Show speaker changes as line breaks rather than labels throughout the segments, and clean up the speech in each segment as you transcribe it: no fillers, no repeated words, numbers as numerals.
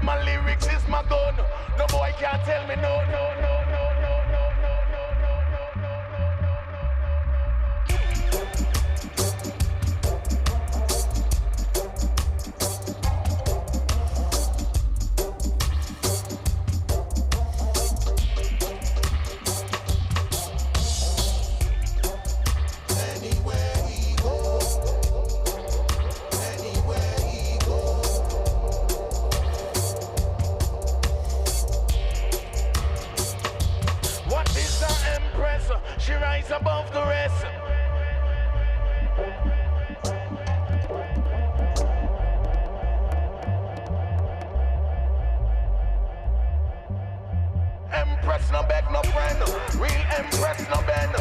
My lyrics is my gun. No boy can't tell me no, no, no, no, no, no, no, no, no, no, no, no, no. She rise above the rest. Empress no beg no friend. Real empress no bend.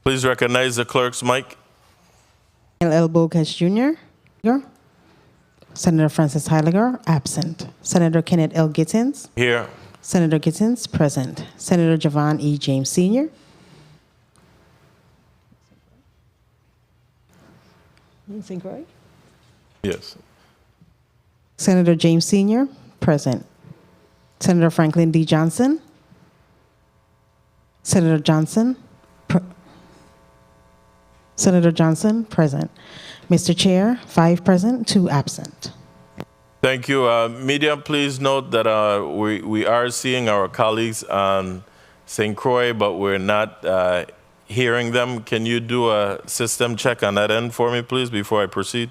Please recognize the clerk's mic.
L. Bogus Jr. Senator Francis Heiliger, absent. Senator Kenneth L. Gittins.
Here.
Senator Gittins, present. Senator Javon E. James Sr. St. Croix?
Yes.
Senator James Sr., present. Senator Franklin D. Johnson. Senator Johnson. Senator Johnson, present. Mr. Chair, 5 present, 2 absent.
Thank you. Media, please note that we are seeing our colleagues on St. Croix, but we're not hearing them. Can you do a system check on that end for me, please, before I proceed?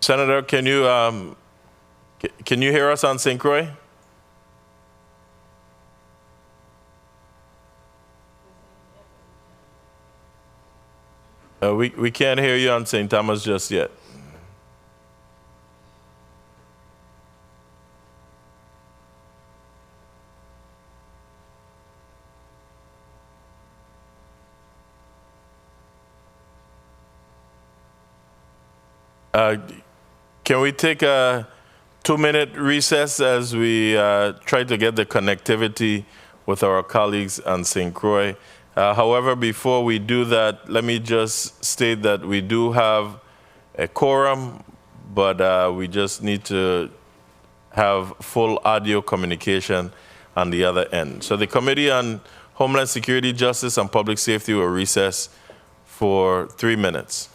Senator, can you hear us on St. Croix? We can't hear you on St. Thomas just yet. Can we take a 2-minute recess as we try to get the connectivity with our colleagues on St. Croix? However, before we do that, let me just state that we do have a quorum, but we just need to have full audio communication on the other end. So the Committee on Homeland Security, Justice, and Public Safety will recess for 3 minutes.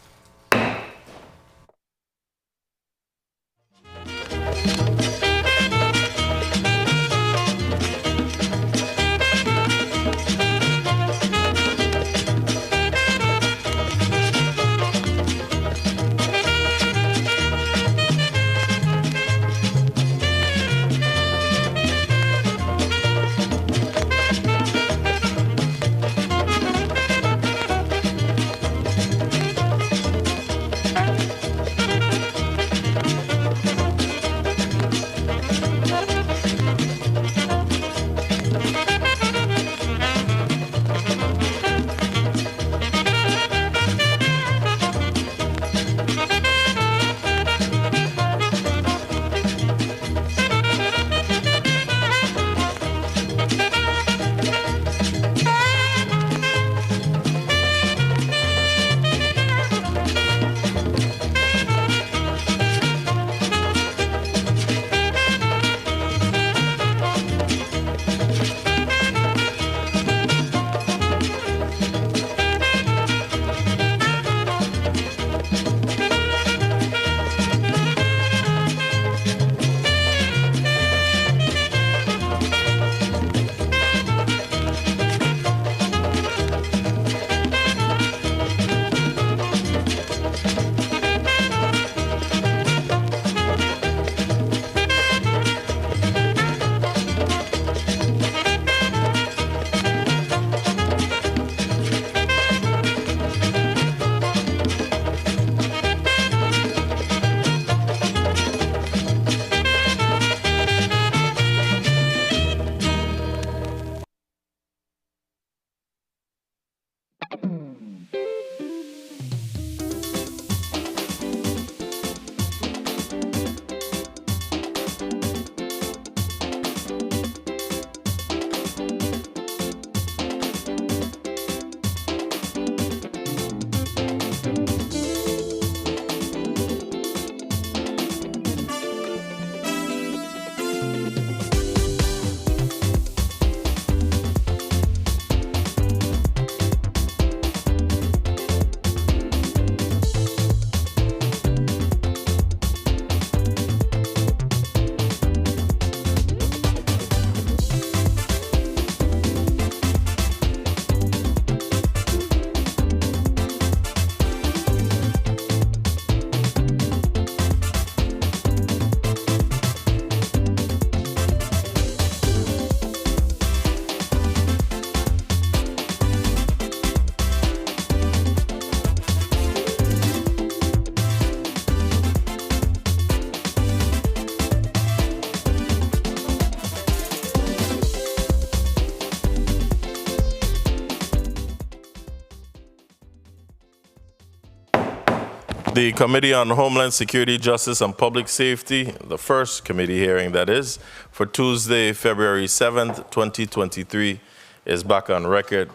The Committee on Homeland Security, Justice, and Public Safety, the first committee hearing that is, for Tuesday, February 7th, 2023, is back on record.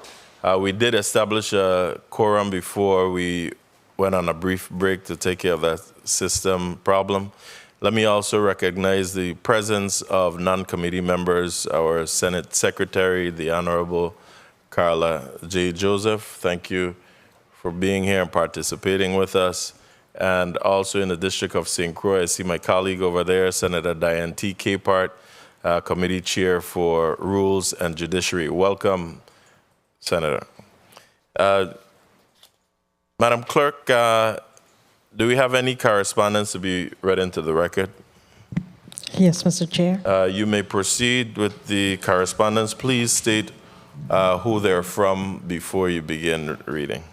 We did establish a quorum before we went on a brief break to take care of that system problem. Let me also recognize the presence of non-committee members, our Senate Secretary, the Honorable Carla J. Joseph. Thank you for being here and participating with us. And also in the District of St. Croix, I see my colleague over there, Senator Diane T. Capehart, Committee Chair for Rules and Judiciary. Welcome, Senator. Madam Clerk, do we have any correspondence to be read into the record?
Yes, Mr. Chair.
You may proceed with the correspondence. Please state who they're from before you begin reading.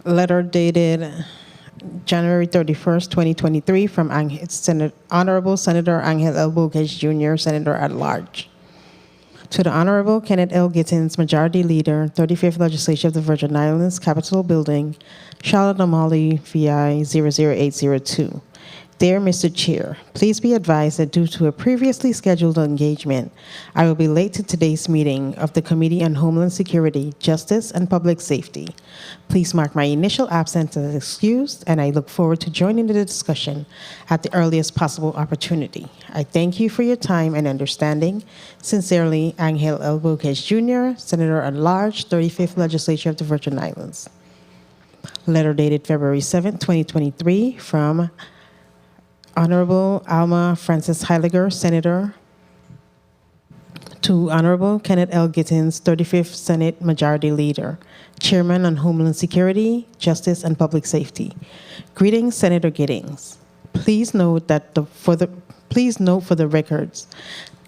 Letter dated January 31st, 2023, from Honorable Senator Angel L. Bogues Jr., Senator at Large. To the Honorable Kenneth L. Gittins, Majority Leader, 35th Legislature of the Virgin Islands, Capitol Building, Charlotte Amalie, VI 00802. Dear Mr. Chair, please be advised that due to a previously scheduled engagement, I will be late to today's meeting of the Committee on Homeland Security, Justice, and Public Safety. Please mark my initial absence as excused, and I look forward to joining the discussion at the earliest possible opportunity. I thank you for your time and understanding. Sincerely, Angel L. Bogues Jr., Senator at Large, 35th Legislature of the Virgin Islands. Letter dated February 7, 2023, from Honorable Alma Frances Heiliger, Senator, to Honorable Kenneth L. Gittins, 35th Senate Majority Leader, Chairman on Homeland Security, Justice, and Public Safety. Greetings, Senator Gittins. Please note for the records,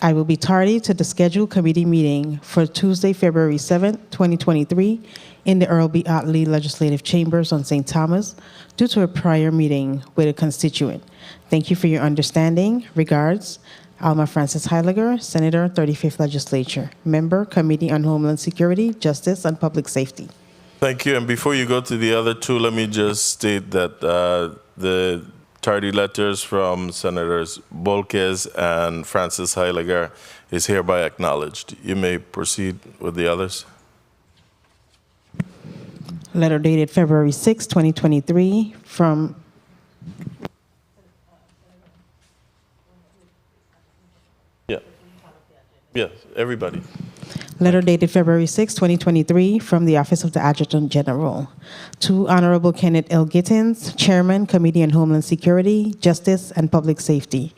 I will be tardy to the scheduled committee meeting for Tuesday, February 7th, 2023, in the Earl B. Otley Legislative Chambers on St. Thomas due to a prior meeting with a constituent. Thank you for your understanding. Regards, Alma Frances Heiliger, Senator, 35th Legislature, Member, Committee on Homeland Security, Justice, and Public Safety.
Thank you. And before you go to the other two, let me just state that the tardy letters from Senators Bogues and Frances Heiliger is hereby acknowledged. You may proceed with the others.
Letter dated February 6, 2023, from
Yes, everybody.
Letter dated February 6, 2023, from the Office of the Adjutant General. To Honorable Kenneth L. Gittins, Chairman, Committee on Homeland Security, Justice, and Public Safety.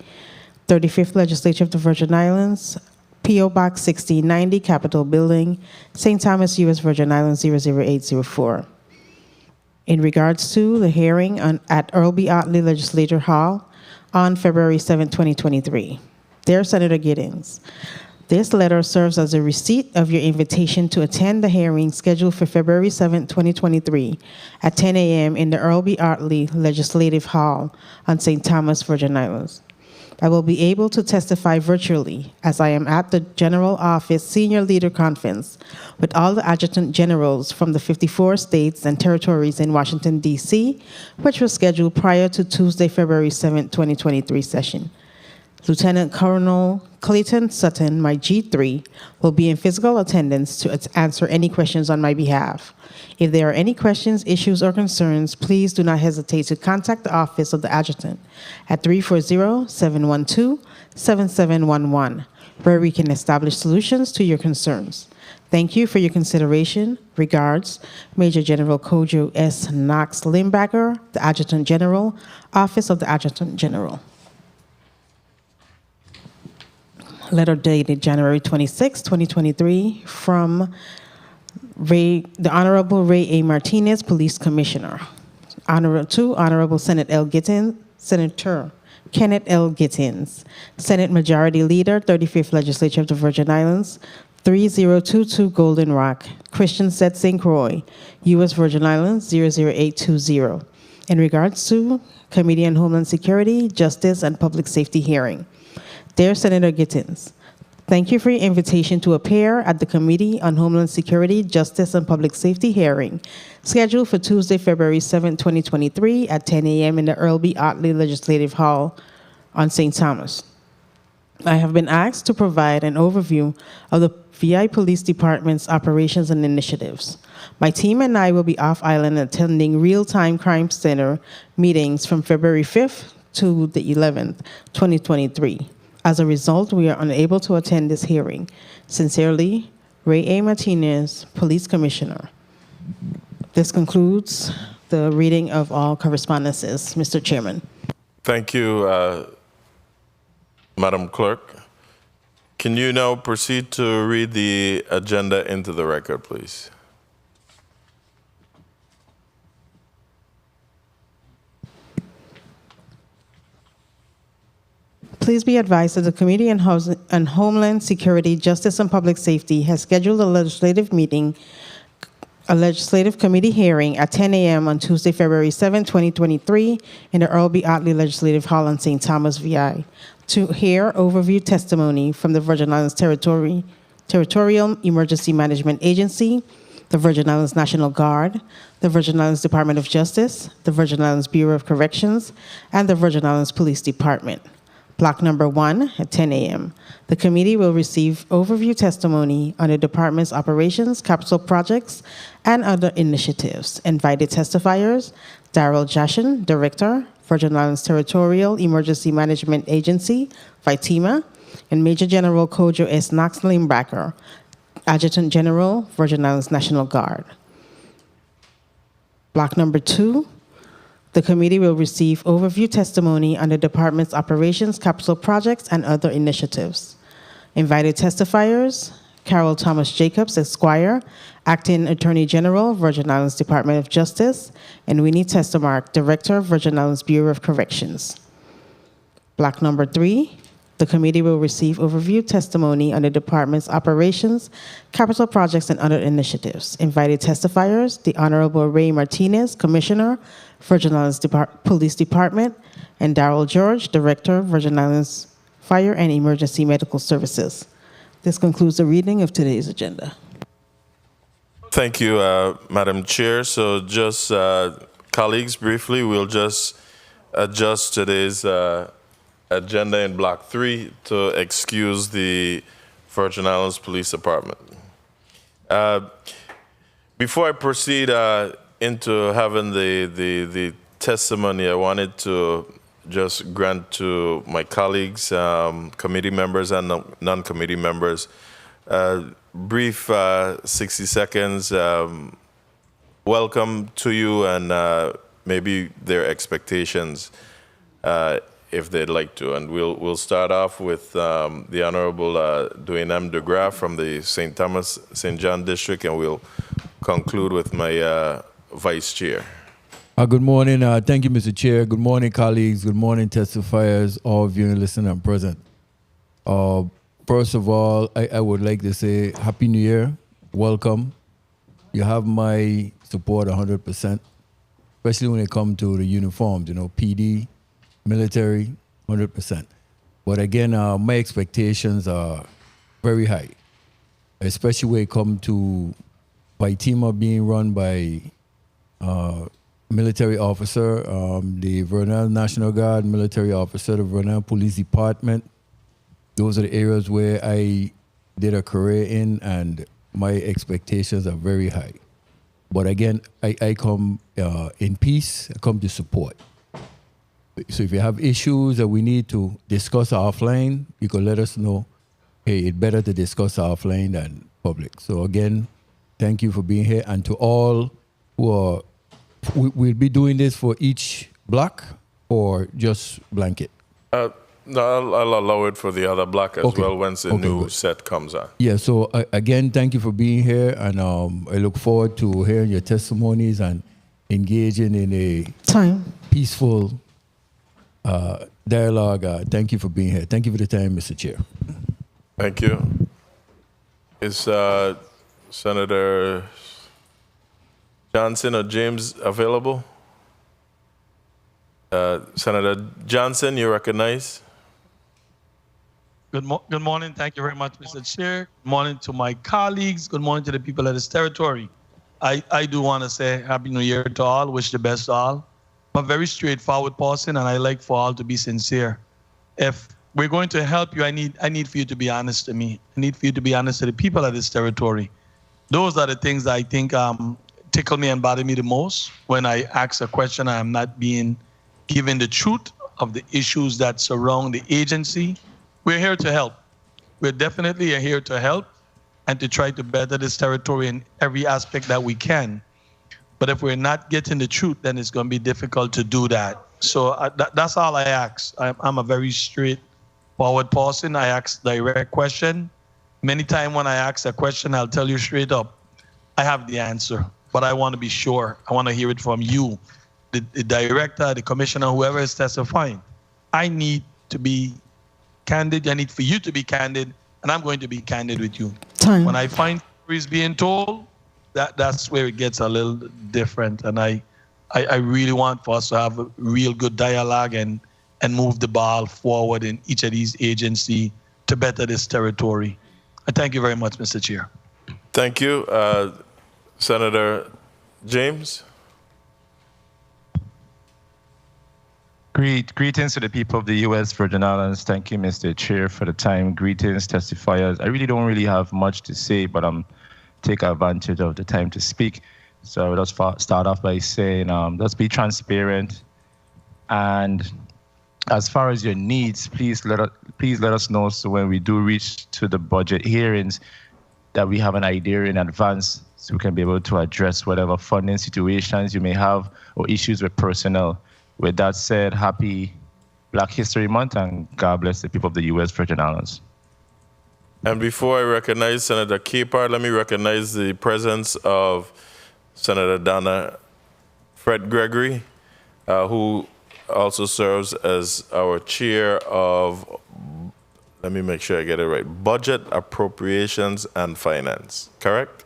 35th Legislature of the Virgin Islands, P.O. Box 1690, Capitol Building, St. Thomas, U.S. Virgin Islands 00804. In regards to the hearing at Earl B. Otley Legislature Hall on February 7, 2023. Dear Senator Gittins, this letter serves as a receipt of your invitation to attend the hearing scheduled for February 7, 2023 at 10 a.m. in the Earl B. Otley Legislative Hall on St. Thomas, Virgin Islands. I will be able to testify virtually as I am at the General Office Senior Leader Conference with all the Adjutant Generals from the 54 states and territories in Washington, D.C., which was scheduled prior to Tuesday, February 7, 2023 session. Lieutenant Colonel Clayton Sutton, my G3, will be in physical attendance to answer any questions on my behalf. If there are any questions, issues, or concerns, please do not hesitate to contact the Office of the Adjutant at 340-712-7711, where we can establish solutions to your concerns. Thank you for your consideration. Regards, Major General Kojo S. Knox Limbacher, the Adjutant General, Office of the Adjutant General. Letter dated January 26, 2023, from the Honorable Ray A. Martinez, Police Commissioner. To Honorable Senator Kenneth L. Gittins, Senate Majority Leader, 35th Legislature of the Virgin Islands, 3022 Golden Rock, Christian Set St. Croix, U.S. Virgin Islands 00820. In regards to Committee on Homeland Security, Justice, and Public Safety hearing. Dear Senator Gittins, Thank you for your invitation to appear at the Committee on Homeland Security, Justice, and Public Safety hearing, scheduled for Tuesday, February 7, 2023 at 10 a.m. in the Earl B. Otley Legislative Hall on St. Thomas. I have been asked to provide an overview of the VI Police Department's operations and initiatives. My team and I will be off island attending real-time crime center meetings from February 5th to the 11th, 2023. As a result, we are unable to attend this hearing. Sincerely, Ray A. Martinez, Police Commissioner. This concludes the reading of all correspondences, Mr. Chairman.
Thank you, Madam Clerk. Can you now proceed to read the agenda into the record, please?
Please be advised that the Committee on Homeland Security, Justice, and Public Safety has scheduled a legislative committee hearing at 10 a.m. on Tuesday, February 7, 2023, in the Earl B. Otley Legislative Hall on St. Thomas, VI, to hear overview testimony from the Virgin Islands Territorial Emergency Management Agency, the Virgin Islands National Guard, the Virgin Islands Department of Justice, the Virgin Islands Bureau of Corrections, and the Virgin Islands Police Department. Block number 1 at 10 a.m. The committee will receive overview testimony on the department's operations, capital projects, and other initiatives. Invited testifiers, Darrell Jashin, Director, Virgin Islands Territorial Emergency Management Agency, VITEMA, and Major General Kojo S. Knox Limbacker, Adjutant General, Virgin Islands National Guard. Block number 2, the committee will receive overview testimony on the department's operations, capital projects, and other initiatives. Invited testifiers, Carol Thomas Jacobs, Esquire, Acting Attorney General, Virgin Islands Department of Justice, and Winnie Testermark, Director, Virgin Islands Bureau of Corrections. Block number 3, the committee will receive overview testimony on the department's operations, capital projects, and other initiatives. Invited testifiers, the Honorable Ray Martinez, Commissioner, Virgin Islands Police Department, and Darrell George, Director, Virgin Islands Fire and Emergency Medical Services. This concludes the reading of today's agenda.
Thank you, Madam Chair. So just, colleagues, briefly, we'll just adjust today's agenda in Block 3 to excuse the Virgin Islands Police Department. Before I proceed into having the testimony, I wanted to just grant to my colleagues, committee members and non-committee members, brief 60 seconds welcome to you and maybe their expectations if they'd like to. And we'll start off with the Honorable Dwayne M. DeGraff from the St. Thomas, St. John District, and we'll conclude with my Vice Chair.
Good morning. Thank you, Mr. Chair. Good morning, colleagues. Good morning, testifiers, all viewing, listening, and present. First of all, I would like to say Happy New Year. Welcome. You have my support 100%, especially when it comes to the uniforms, PD, military, 100%. But again, my expectations are very high, especially when it comes to VITEMA being run by military officer, the Virgin Islands National Guard military officer, the Virgin Islands Police Department. Those are the areas where I did a career in, and my expectations are very high. But again, I come in peace. I come to support. So if you have issues that we need to discuss offline, you can let us know. Hey, it's better to discuss offline than public. So again, thank you for being here. And to all who are, we'll be doing this for each block or just blanket?
No, I'll allow it for the other block as well once the new
good.
set comes on.
Yeah, so again, thank you for being here. And I look forward to hearing your testimonies and engaging in a peaceful dialogue. Thank you for being here. Thank you for the time, Mr. Chair.
Thank you. Is Senator Johnson or James available? Senator Johnson, you recognize?
Good morning. Thank you very much, Mr. Chair. Good morning to my colleagues. Good morning to the people of this territory. I do want to say Happy New Year to all. Wish the best to all. I'm a very straightforward person, and I like for all to be sincere. If we're going to help you, I need for you to be honest to me. I need for you to be honest to the people of this territory. Those are the things that I think tickle me and bother me the most when I ask a question. I am not being given the truth of the issues that surround the agency. We're here to help. We're definitely here to help and to try to better this territory in every aspect that we can. But if we're not getting the truth, then it's going to be difficult to do that. So that's all I ask. I'm a very straightforward person. I ask direct question. Many times when I ask a question, I'll tell you straight up, I have the answer, but I want to be sure. I want to hear it from you, the director, the commissioner, whoever is testifying. I need to be candid. I need for you to be candid, and I'm going to be candid with you.
Time.
When I find stories being told, that's where it gets a little different. And I really want for us to have a real good dialogue and move the ball forward in each of these agencies to better this territory. I thank you very much, Mr. Chair.
Thank you. Senator James?
Greetings to the people of the U.S. Virgin Islands. Thank you, Mr. Chair, for the time. Greetings, testifiers. I really don't have much to say, but I'm take advantage of the time to speak. So I will just start off by saying, let's be transparent. And as far as your needs, please let us know so when we do reach to the budget hearings that we have an idea in advance so we can be able to address whatever funding situations you may have or issues with personnel. With that said, happy Black History Month and God bless the people of the U.S. Virgin Islands.
And before I recognize Senator Capehart, let me recognize the presence of Senator Donna Fred Gregory, who also serves as our chair of, let me make sure I get it right, Budget, Appropriations, and Finance, correct?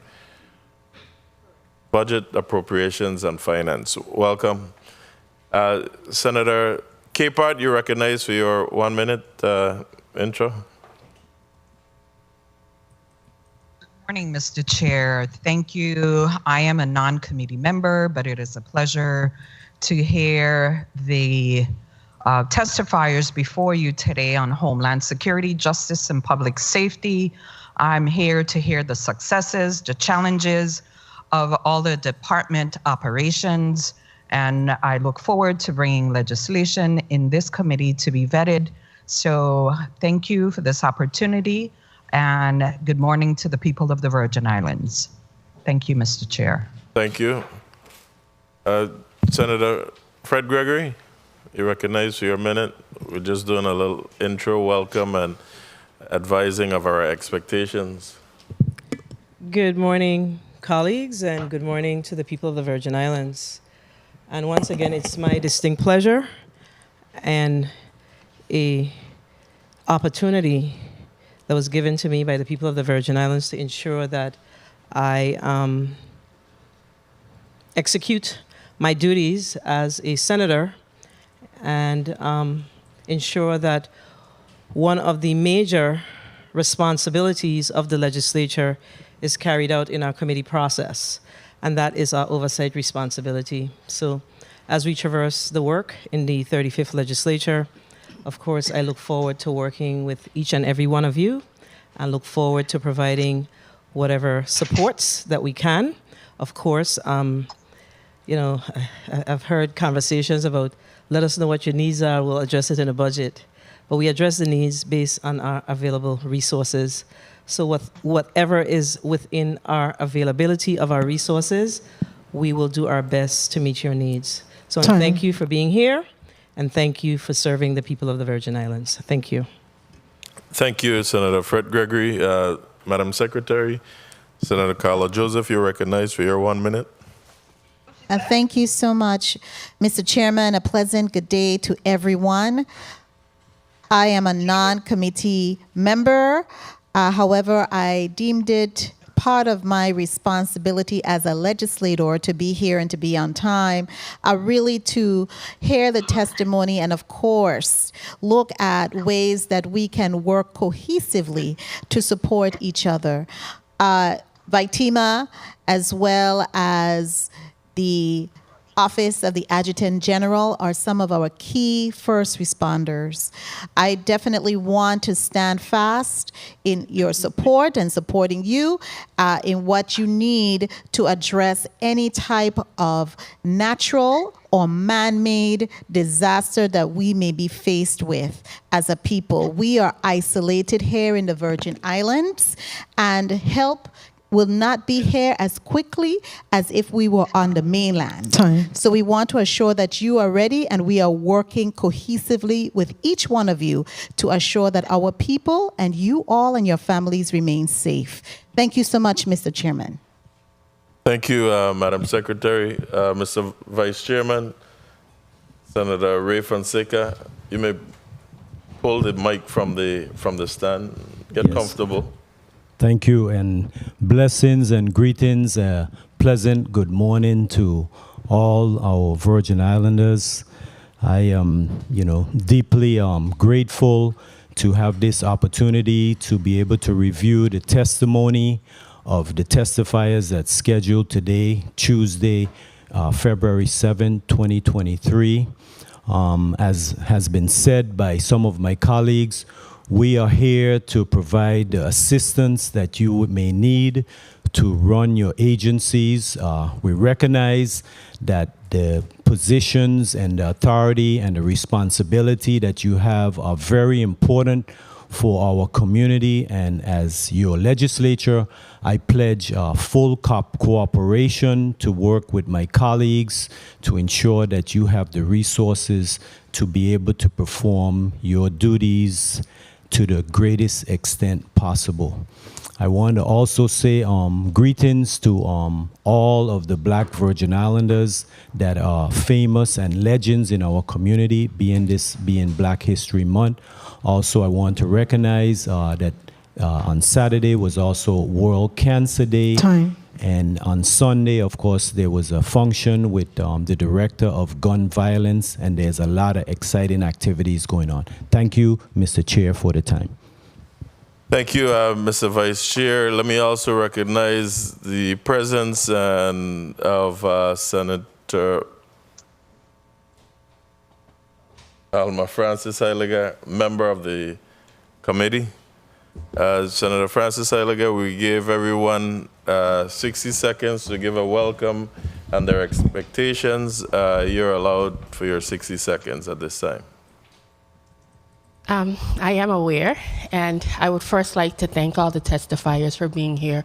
Budget, Appropriations, and Finance. Welcome. Senator Capehart, you're recognized for your 1 minute intro.
Good morning, Mr. Chair. Thank you. I am a non-committee member, but it is a pleasure to hear the testifiers before you today on Homeland Security, Justice, and Public Safety. I'm here to hear the successes, the challenges of all the department operations, and I look forward to bringing legislation in this committee to be vetted. So thank you for this opportunity. And good morning to the people of the Virgin Islands. Thank you, Mr. Chair.
Thank you. Senator Fred Gregory, you recognize for your minute. We're just doing a little intro, welcome, and advising of our expectations.
Good morning, colleagues, and good morning to the people of the Virgin Islands. And once again, it's my distinct pleasure and an opportunity that was given to me by the people of the Virgin Islands to ensure that I execute my duties as a senator and ensure that one of the major responsibilities of the legislature is carried out in our committee process, and that is our oversight responsibility. So as we traverse the work in the 35th legislature, of course, I look forward to working with each and every one of you and look forward to providing whatever supports that we can. Of course, you know, I've heard conversations about let us know what your needs are, we'll address it in a budget. But we address the needs based on our available resources. So whatever is within our availability of our resources, we will do our best to meet your needs. So thank you for being here. And thank you for serving the people of the Virgin Islands. Thank you.
Thank you, Senator Fred Gregory. Madam Secretary, Senator Carla Joseph, you're recognized for your 1 minute.
Thank you so much, Mr. Chairman. A pleasant good day to everyone. I am a non-committee member. However, I deemed it part of my responsibility as a legislator to be here and to be on time are really to hear the testimony and, of course, look at ways that we can work cohesively to support each other. Vitima, as well as the Office of the Adjutant General, are some of our key first responders. I definitely want to stand fast in your support and supporting you in what you need to address any type of natural or man-made disaster that we may be faced with as a people. We are isolated here in the Virgin Islands, and help will not be here as quickly as if we were on the mainland. So we want to assure that you are ready, and we are working cohesively with each one of you to assure that our people and you all and your families remain safe. Thank you so much, Mr. Chairman.
Thank you, Madam Secretary. Mr. Vice Chairman, Senator Ray Fonseca, you may pull the mic from the stand. Get comfortable.
Thank you, and blessings and greetings. Pleasant good morning to all our Virgin Islanders. I am, deeply grateful to have this opportunity to be able to review the testimony of the testifiers that's scheduled today, Tuesday, February 7, 2023. As has been said by some of my colleagues, we are here to provide the assistance that you may need to run your agencies. We recognize that the positions and the authority and the responsibility that you have are very important for our community, and as your legislature, I pledge full cooperation to work with my colleagues to ensure that you have the resources to be able to perform your duties to the greatest extent possible. I want to also say greetings to all of the Black Virgin Islanders that are famous and legends in our community, being Black History Month. Also, I want to recognize that on Saturday was also World Cancer Day. And on Sunday, of course, there was a function with the Director of Gun Violence, and there's a lot of exciting activities going on. Thank you, Mr. Chair, for the time.
Thank you, Mr. Vice Chair. Let me also recognize the presence of Senator Alma Francis Heiliger, member of the committee. Senator Francis Heiliger, we gave everyone 60 seconds to give a welcome and their expectations. You're allowed for your 60 seconds at this time.
I am aware, and I would first like to thank all the testifiers for being here.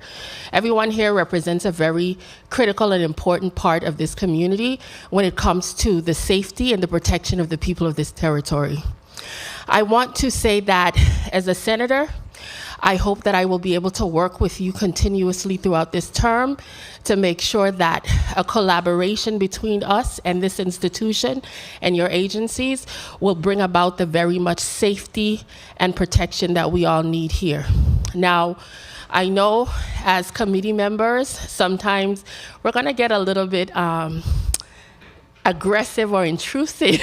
Everyone here represents a very critical and important part of this community when it comes to the safety and the protection of the people of this territory. I want to say that as a senator, I hope that I will be able to work with you continuously throughout this term to make sure that a collaboration between us and this institution and your agencies will bring about the very much safety and protection that we all need here. Now, I know as committee members, sometimes we're gonna get a little bit aggressive or intrusive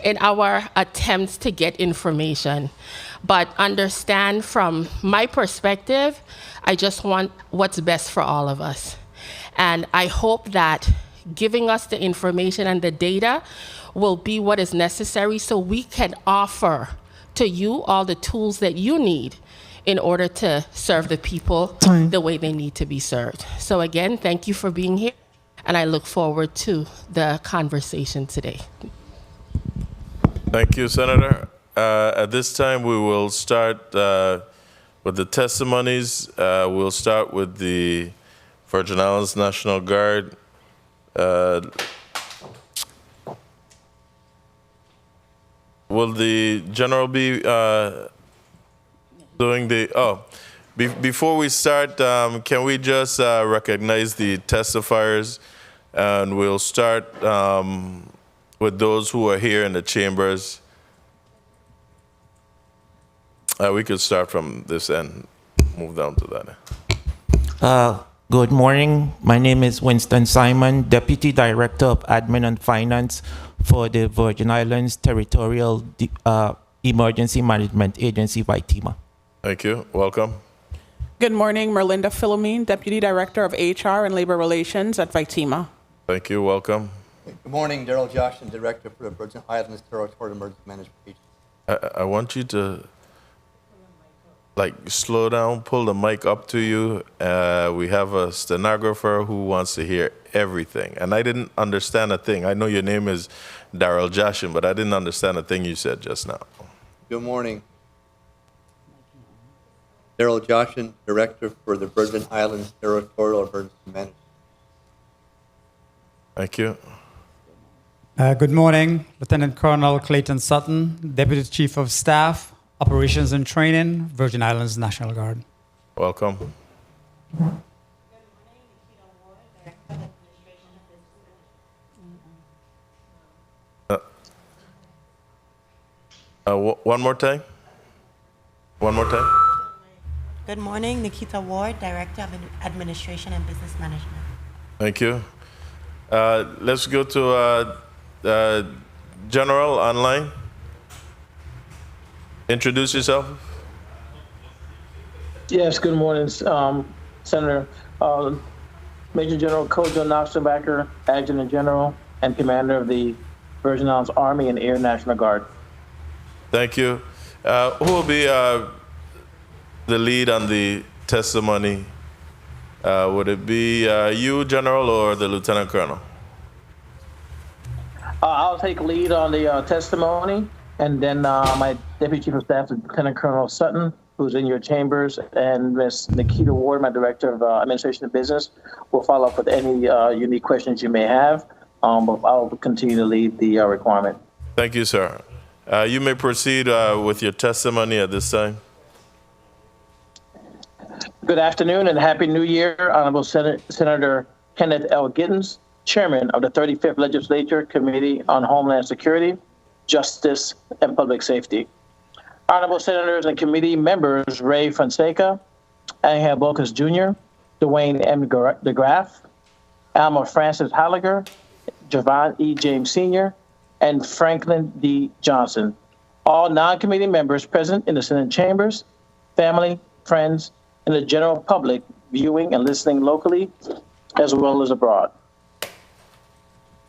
in our attempts to get information. But understand from my perspective, I just want what's best for all of us. And I hope that giving us the information and the data will be what is necessary so we can offer to you all the tools that you need in order to serve the people the way they need to be served. So again, thank you for being here, and I look forward to the conversation today.
Thank you, Senator. At this time, we will start with the testimonies. We'll start with the Virgin Islands National Guard. Will the general be doing the, before we start, can we just recognize the testifiers? And we'll start with those who are here in the chambers. We could start from this end, move down to that end.
Good morning. My name is Winston Simon, Deputy Director of Admin and Finance for the Virgin Islands Territorial Emergency Management Agency, VITEMA.
Thank you. Welcome.
Good morning, Merlinda Philomene, Deputy Director of HR and Labor Relations at VITEMA.
Thank you. Welcome.
Good morning, Daryl Johnson, Director for the Virgin Islands Territorial Emergency Management Agency.
I want you to slow down, pull the mic up to you. We have a stenographer who wants to hear everything. And I didn't understand a thing. I know your name is Daryl Joshin, but I didn't understand a thing you said just now.
Good morning. Daryl Joshin, Director for the Virgin Islands Territorial Emergency Management.
Thank you.
Good morning, Lieutenant Colonel Clayton Sutton, Deputy Chief of Staff, Operations and Training, Virgin Islands National Guard.
Welcome. One more time. One more time.
Good morning, Nikita Ward, Director of Administration and Business Management.
Thank you. Let's go to General online. Introduce yourself.
Yes, good morning, Senator. Major General Kojo Knoxenbacher, Adjutant General and Commander of the Virgin Islands Army and Air National Guard.
Thank you. Who will be the lead on the testimony? Would it be you, General, or the Lieutenant Colonel?
I'll take lead on the testimony, and then my Deputy Chief of Staff, Lieutenant Colonel Sutton, who's in your chambers, and Ms. Nikita Ward, my Director of Administration and Business, will follow up with any unique questions you may have, but I'll continue to lead the requirement.
Thank you, sir. You may proceed with your testimony at this time.
Good afternoon and Happy New Year, Honorable Senator Kenneth L. Gittens, Chairman of the 35th Legislature Committee on Homeland Security, Justice, and Public Safety. Honorable Senators and Committee members Ray Fonseca, Angel Bocas Jr., Dwayne M. DeGraff, Alma Francis Halliger, Javon E. James Sr., and Franklin D. Johnson. All non-committee members present in the Senate chambers, family, friends, and the general public viewing and listening locally as well as abroad.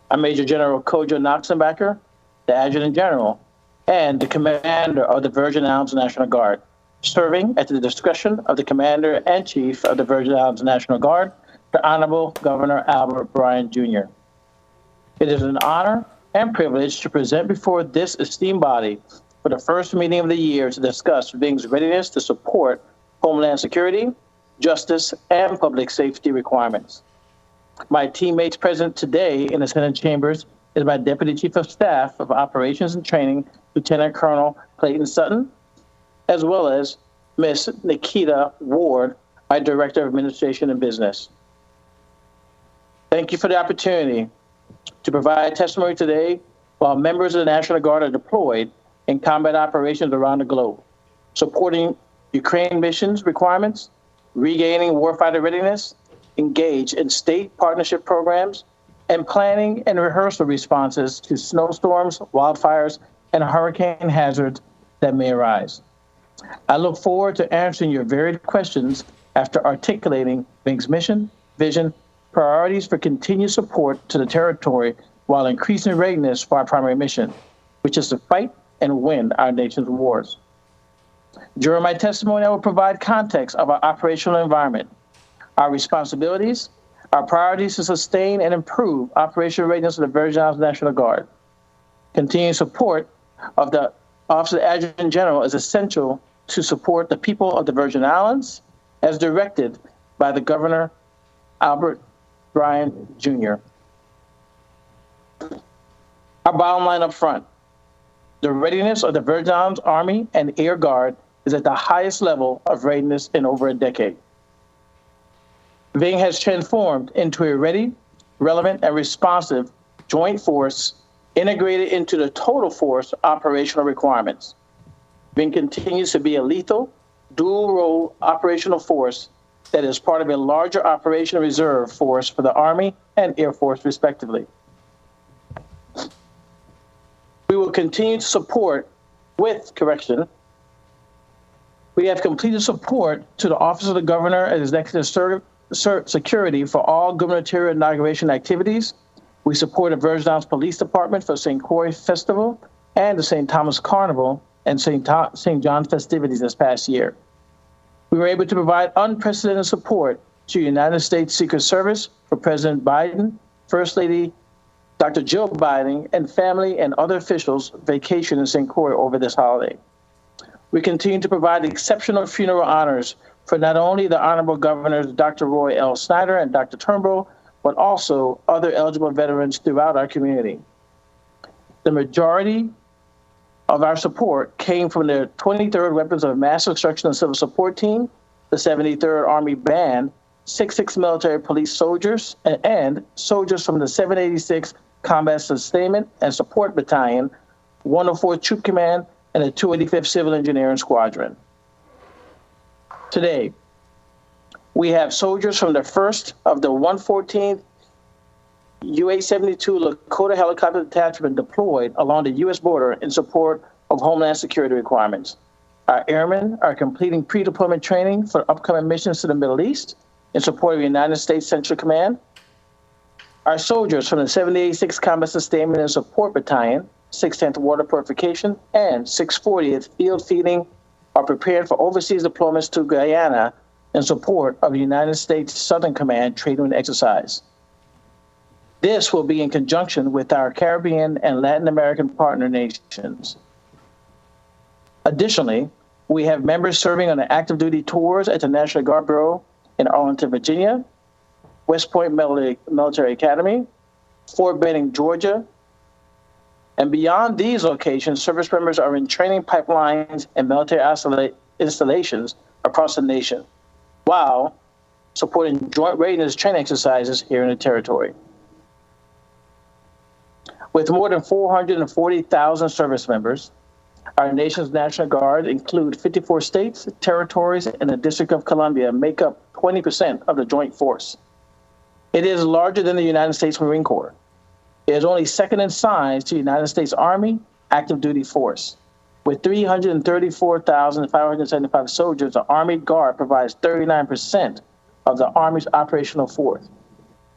I'm Major General Kojo Knoxenbacher, the Adjutant General and the Commander of the Virgin Islands National Guard, serving at the discretion of the Commander and Chief of the Virgin Islands National Guard, the Honorable Governor Albert Bryan Jr. It is an honor and privilege to present before this esteemed body for the first meeting of the year to discuss VING's readiness to support Homeland Security, justice, and public safety requirements. My teammates present today in the Senate chambers is my Deputy Chief of Staff of Operations and Training, Lieutenant Colonel Clayton Sutton, as well as Ms. Nikita Ward, my Director of Administration and Business. Thank you for the opportunity to provide testimony today while members of the National Guard are deployed in combat operations around the globe, supporting Ukraine missions requirements, regaining warfighter readiness, engage in state partnership programs, and planning and rehearsal responses to snowstorms, wildfires, and hurricane hazards that may arise. I look forward to answering your varied questions after articulating VING's mission, vision, priorities for continued support to the territory while increasing readiness for our primary mission, which is to fight and win our nation's wars. During my testimony, I will provide context of our operational environment, our responsibilities, our priorities to sustain and improve operational readiness of the Virgin Islands National Guard. Continued support of the Office of the Adjutant General is essential to support the people of the Virgin Islands as directed by the Governor Albert Bryan Jr. Our bottom line up front, the readiness of the Virgin Islands Army and Air Guard is at the highest level of readiness in over a decade. VING has transformed into a ready, relevant, and responsive joint force integrated into the total force operational requirements. VING continues to be a lethal, dual-role operational force that is part of a larger operational reserve force for the Army and Air Force, respectively. We will continue to support we have completed support to the Office of the Governor and Executive Security for all gubernatorial inauguration activities. We supported Virgin Islands Police Department for St. Croix Festival and the St. Thomas Carnival and St. John festivities this past year. We were able to provide unprecedented support to United States Secret Service for President Biden, First Lady Dr. Jill Biden, and family and other officials vacation in St. Croix over this holiday. We continue to provide exceptional funeral honors for not only the Honorable Governors Dr. Roy L. Snyder and Dr. Turnbull, but also other eligible veterans throughout our community. The majority of our support came from the 23rd Weapons of Mass Destruction and Civil Support Team, the 73rd Army Band, 66 military police soldiers, and soldiers from the 786 Combat Sustainment and Support Battalion, 104 Troop Command, and the 285th Civil Engineering Squadron. Today, we have soldiers from the 1st of the 114th UA-72 Lakota Helicopter Detachment deployed along the U.S. border in support of Homeland Security requirements. Our airmen are completing pre-deployment training for upcoming missions to the Middle East in support of the United States Central Command. Our soldiers from the 786 Combat Sustainment and Support Battalion, 610th Water Purification, and 640th Field Feeding are prepared for overseas deployments to Guyana in support of the United States Southern Command training exercise. This will be in conjunction with our Caribbean and Latin American partner nations. Additionally, we have members serving on the active duty tours at the National Guard Bureau in Arlington, Virginia, West Point Military Academy, Fort Benning, Georgia, and beyond these locations, service members are in training pipelines and military installations across the nation, while supporting joint readiness training exercises here in the territory. With more than 440,000 service members, our nation's National Guard include 54 states, territories, and the District of Columbia make up 20% of the joint force. It is larger than the United States Marine Corps. It is only second in size to the United States Army active duty force. With 334,575 soldiers, the Army Guard provides 39% of the Army's operational force,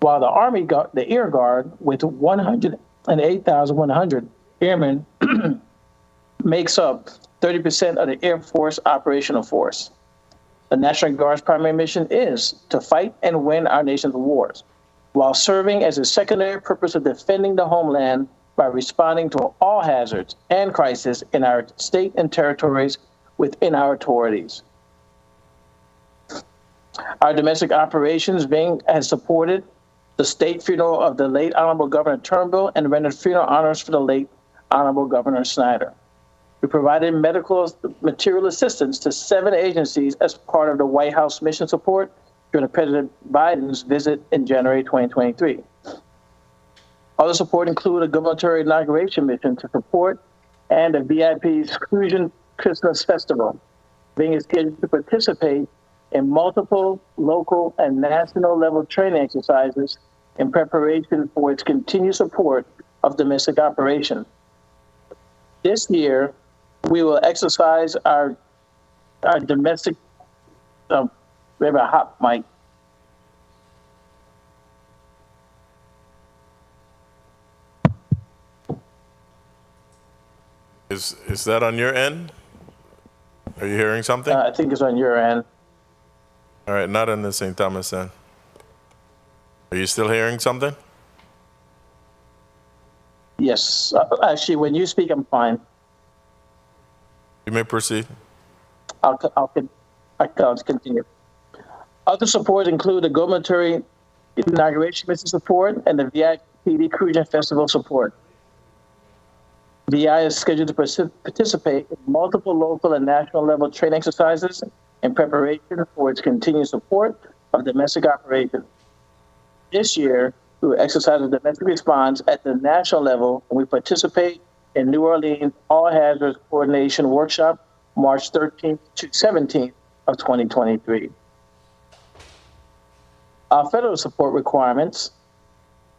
while the the Air Guard, with 108,100 airmen, makes up 30% of the Air Force operational force. The National Guard's primary mission is to fight and win our nation's wars, while serving as a secondary purpose of defending the homeland by responding to all hazards and crises in our state and territories within our authorities. Our domestic operations wing has supported the state funeral of the late Honorable Governor Turnbull and rendered funeral honors for the late Honorable Governor Snyder. We provided medical material assistance to 7 agencies as part of the White House mission support during President Biden's visit in January 2023. Other support include a gubernatorial inauguration mission to support and a VIP's Crucian Christmas Festival, being scheduled to participate in multiple local and national level training exercises in preparation for its continued support of domestic operations. This year, we will exercise our domestic, we have a hot mic.
Is that on your end? Are you hearing something?
I think it's on your end.
All right, not on the St. Thomas end. Are you still hearing something?
Yes. Actually, when you speak, I'm fine.
You may proceed.
I'll continue. Other supports include the gubernatorial inauguration mission support and the VIPD Crucian Festival support. VI is scheduled to participate in multiple local and national level training exercises in preparation for its continued support of domestic operations. This year, we will exercise a domestic response at the national level, and we participate in New Orleans All Hazards Coordination Workshop, March 13th to 17th of 2023. Our federal support requirements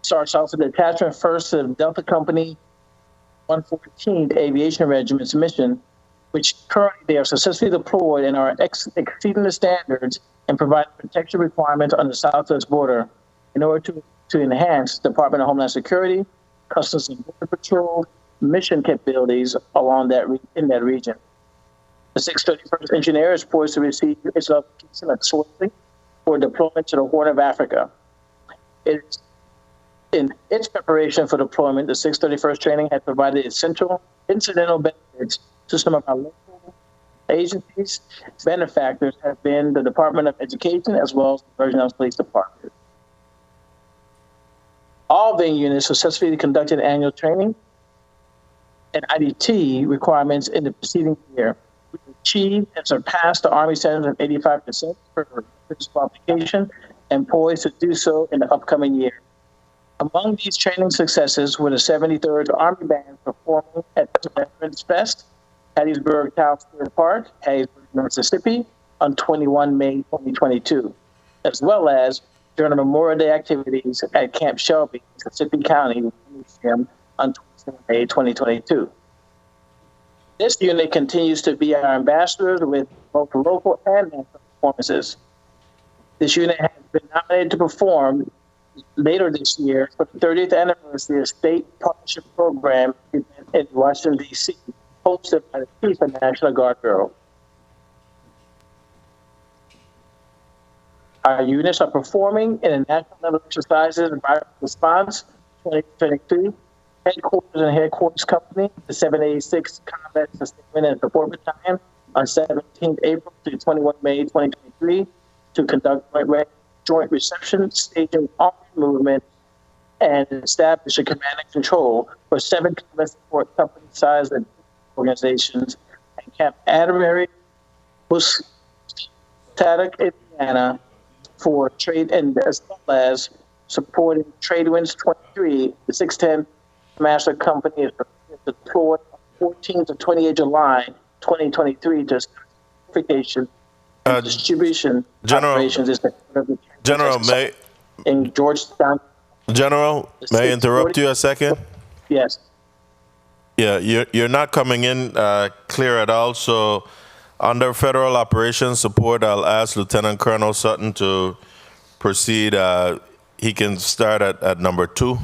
starts off with the attachment first to the Delta Company 114th Aviation Regiment's mission, which currently they are successfully deployed and are exceeding the standards and provide protection requirements on the southwest border in order to enhance Department of Homeland Security, Customs and Border Patrol mission capabilities along in that region. The 631st Engineer is poised to receive its application at shortly for deployment to the Horn of Africa. In its preparation for deployment, the 631st training has provided essential incidental benefits to some of our local agencies. Benefactors have been the Department of Education as well as the Virgin Islands Police Department. All VIN units successfully conducted annual training and IDT requirements in the preceding year. We achieved and surpassed the Army standards of 85% for qualification and poised to do so in the upcoming year. Among these training successes were the 73rd Army Band performing at the Veterans Fest, Hattiesburg Town Square Park, Hattiesburg, Mississippi, on 21 May 2022, as well as during the Memorial Day activities at Camp Shelby, Mississippi County Museum on 27 May 2022. This unit continues to be our ambassador with both local and national performances. This unit has been nominated to perform later this year for the 30th anniversary of State Partnership Program event in Washington, D.C., hosted by the Chief of the National Guard Bureau. Our units are performing in the national level exercises and rapid response 2022 headquarters company, the 786 Combat Sustainment and Support Battalion, on 17 April to 21 May 2023 to conduct joint reception, staging army movement, and establish a command and control for 7 combat support company-sized organizations at Camp Atterbury, Paddock, Indiana, for trade and as well as supporting Trade Winds 23, the 610 Master Company is deployed on 14 to 28 July 2023 to certification and distribution operations
General, may
in Georgetown.
General, may I interrupt you a second?
Yes.
Yeah, you're not coming in clear at all. So, under federal operations support, I'll ask Lieutenant Colonel Sutton to proceed. He can start at number 2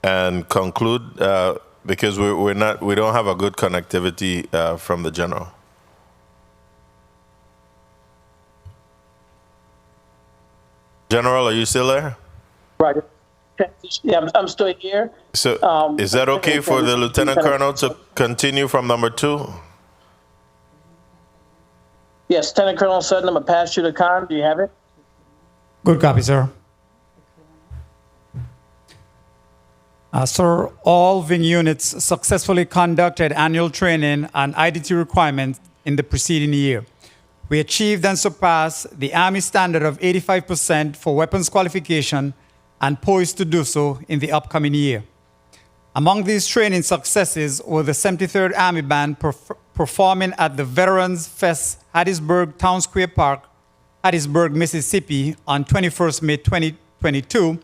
and conclude because we don't have a good connectivity from the general. General, are you still there?
Right. Yeah, I'm still here.
So, is that okay for the Lieutenant Colonel to continue from number 2?
Yes, Lieutenant Colonel Sutton, I'm going to pass you the con. Do you have it?
Good copy, sir. Sir, all VIN units successfully conducted annual training and IDT requirements in the preceding year. We achieved and surpassed the Army standard of 85% for weapons qualification and poised to do so in the upcoming year. Among these training successes were the 73rd Army Band performing at the Veterans Fest, Hattiesburg Town Square Park, Hattiesburg, Mississippi, on 21st May 2022,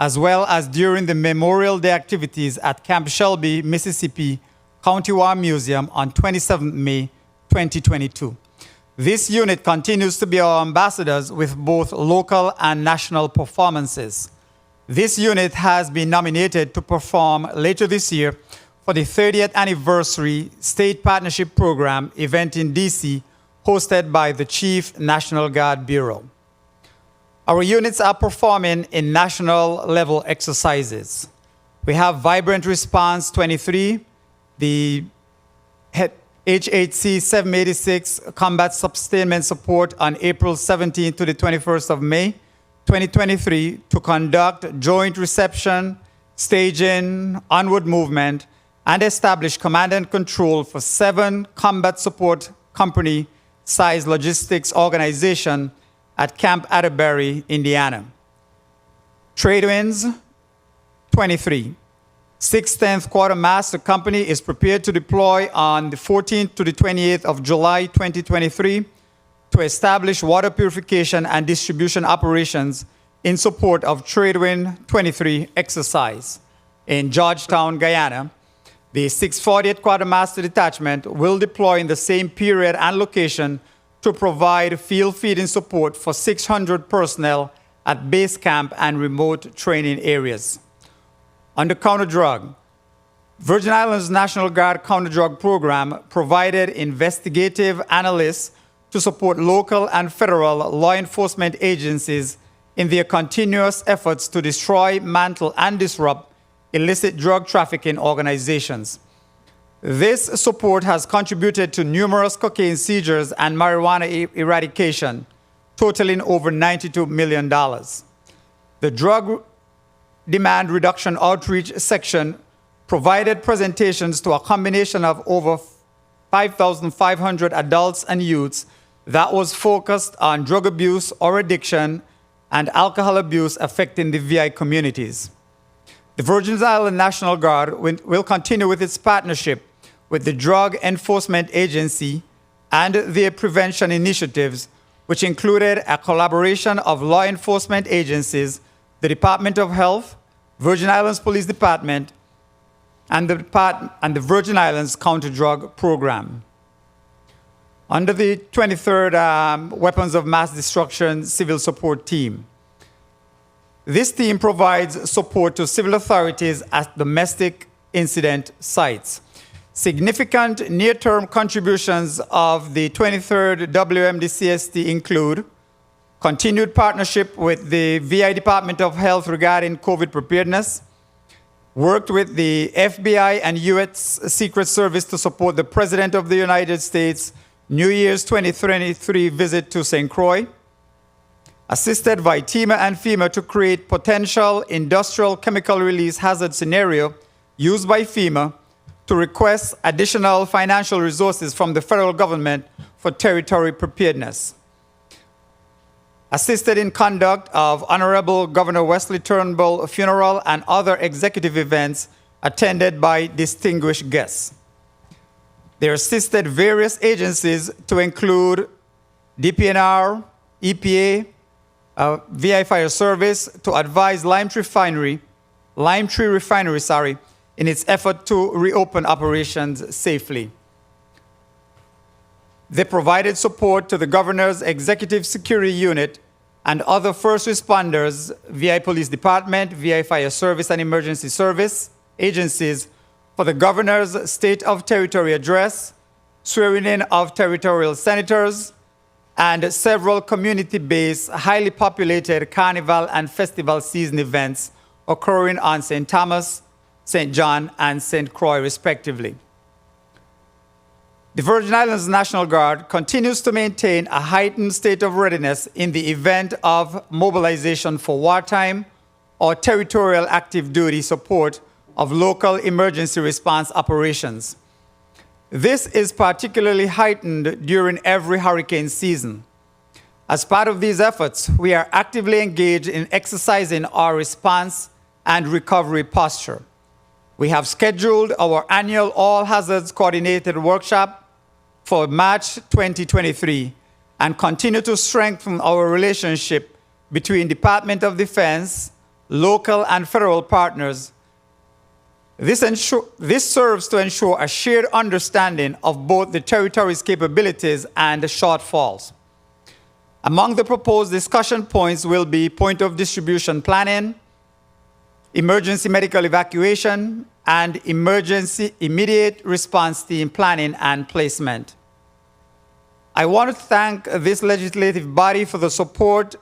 as well as during the Memorial Day activities at Camp Shelby, Mississippi, County War Museum on 27 May 2022. This unit continues to be our ambassadors with both local and national performances. This unit has been nominated to perform later this year for the 30th anniversary State Partnership Program event in DC, hosted by the Chief National Guard Bureau. Our units are performing in national level exercises. We have Vibrant Response 23, the HHC 786 Combat Sustainment Support on April 17 to the 21st of May 2023 to conduct joint reception, staging, onward movement, and establish command and control for 7 combat support company-sized logistics organization at Camp Atterbury, Indiana. Trade Winds 23. 610th Quartermaster Company is prepared to deploy on the 14th to the 28th of July 2023 to establish water purification and distribution operations in support of Tradewind 23 exercise in Georgetown, Guyana. The 648th Quartermaster Detachment will deploy in the same period and location to provide field feeding support for 600 personnel at base camp and remote training areas. Under counter-drug, Virgin Islands National Guard counter-drug program provided investigative analysts to support local and federal law enforcement agencies in their continuous efforts to destroy, mantle, and disrupt illicit drug trafficking organizations. This support has contributed to numerous cocaine seizures and marijuana eradication, totaling over $92 million. The Drug Demand Reduction Outreach section provided presentations to a combination of over 5,500 adults and youths that was focused on drug abuse or addiction and alcohol abuse affecting the VI communities. The Virgin Islands National Guard will continue with its partnership with the Drug Enforcement Agency and their prevention initiatives, which included a collaboration of law enforcement agencies, the Department of Health, Virgin Islands Police Department, and the Virgin Islands Counter-Drug Program. Under the 23rd Weapons of Mass Destruction Civil Support Team, this team provides support to civil authorities at domestic incident sites. Significant near-term contributions of the 23rd WMDCST include continued partnership with the VI Department of Health regarding COVID preparedness, worked with the FBI and U.S. Secret Service to support the President of the United States New Year's 2023 visit to St. Croix, assisted VITEMA and FEMA to create potential industrial chemical release hazard scenario used by FEMA to request additional financial resources from the federal government for territory preparedness. Assisted in conduct of Honorable Governor Wesley Turnbull funeral and other executive events attended by distinguished guests. They assisted various agencies to include DPNR, EPA, VI Fire Service to advise Limetree Refinery, in its effort to reopen operations safely. They provided support to the Governor's Executive Security Unit and other first responders, VI Police Department, VI Fire Service and Emergency Service agencies for the Governor's State of Territory Address, swearing in of territorial senators, and several community-based, highly populated carnival and festival season events occurring on St. Thomas, St. John, and St. Croix, respectively. The Virgin Islands National Guard continues to maintain a heightened state of readiness in the event of mobilization for wartime or territorial active duty support of local emergency response operations. This is particularly heightened during every hurricane season. As part of these efforts, we are actively engaged in exercising our response and recovery posture. We have scheduled our annual All Hazards Coordinated Workshop for March 2023 and continue to strengthen our relationship between Department of Defense, local and federal partners. This serves to ensure a shared understanding of both the territory's capabilities and the shortfalls. Among the proposed discussion points will be point of distribution planning, emergency medical evacuation, and emergency immediate response team planning and placement. I want to thank this legislative body for the support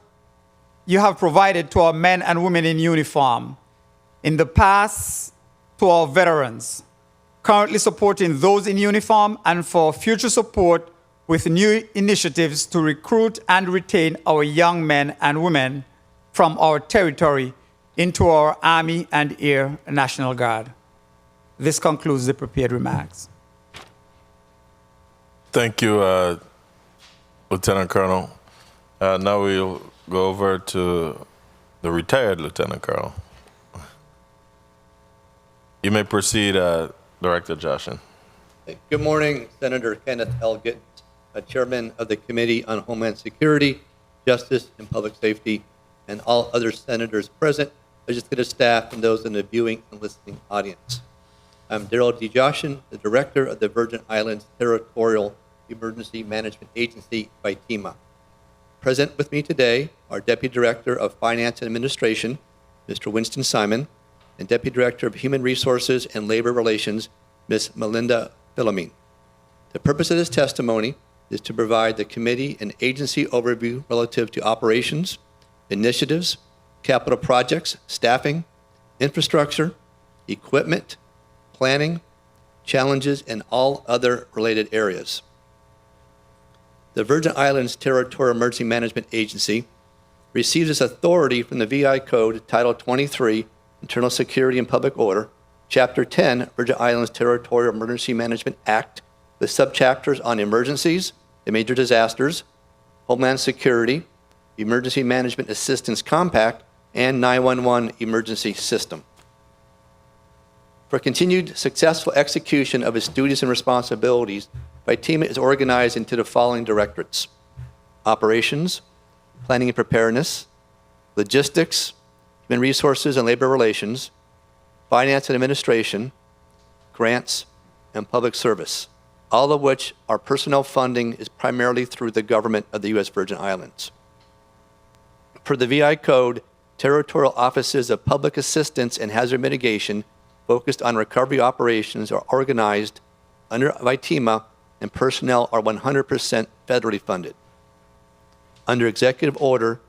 you have provided to our men and women in uniform. In the past, to our veterans, currently supporting those in uniform, and for future support with new initiatives to recruit and retain our young men and women from our territory into our Army and Air National Guard. This concludes the prepared remarks.
Thank you, Lieutenant Colonel. Now we'll go over to the retired Lieutenant Colonel. You may proceed, Director Joshin.
Good morning, Senator Kenneth L. Gittens, Chairman of the Committee on Homeland Security, Justice, and Public Safety, and all other senators present, legislative staff, and those in the viewing and listening audience. I'm Daryl D. Joshin, the Director of the Virgin Islands Territorial Emergency Management Agency, FITEMA. Present with me today are Deputy Director of Finance and Administration, Mr. Winston Simon, and Deputy Director of Human Resources and Labor Relations, Ms. Melinda Philomene. The purpose of this testimony is to provide the committee an agency overview relative to operations, initiatives, capital projects, staffing, infrastructure, equipment, planning, challenges, and all other related areas. The Virgin Islands Territorial Emergency Management Agency receives its authority from the VI Code, Title 23, Internal Security and Public Order, Chapter 10, Virgin Islands Territorial Emergency Management Act, with subchapters on emergencies and major disasters, Homeland Security, Emergency Management Assistance Compact, and 911 Emergency System. For continued successful execution of its duties and responsibilities, FITEMA is organized into the following directorates: Operations, Planning and Preparedness, Logistics, Human Resources and Labor Relations, Finance and Administration, Grants, and Public Service, all of which our personnel funding is primarily through the government of the U.S. Virgin Islands. Per the VI Code, territorial offices of public assistance and hazard mitigation focused on recovery operations are organized under FITEMA, and personnel are 100% federally funded. Under Executive Order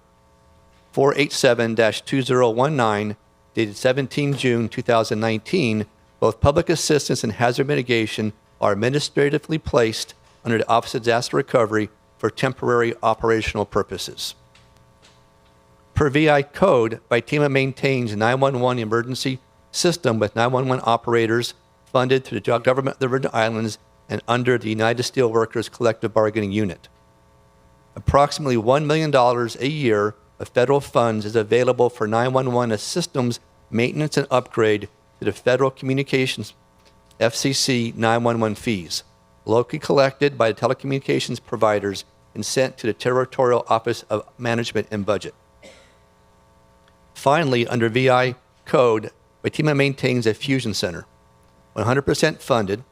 487-2019, dated 17 June 2019, both public assistance and hazard mitigation are administratively placed under the Office of Disaster Recovery for temporary operational purposes. Per VI Code, FITEMA maintains 911 emergency system with 911 operators funded through the government of the Virgin Islands and under the United Steelworkers Collective Bargaining Unit. Approximately $1 million a year of federal funds is available for 911 systems maintenance and upgrade to the Federal Communications FCC 911 fees, locally collected by the telecommunications providers and sent to the Territorial Office of Management and Budget. Finally, under VI Code, FITEMA maintains a fusion center, 100% funded.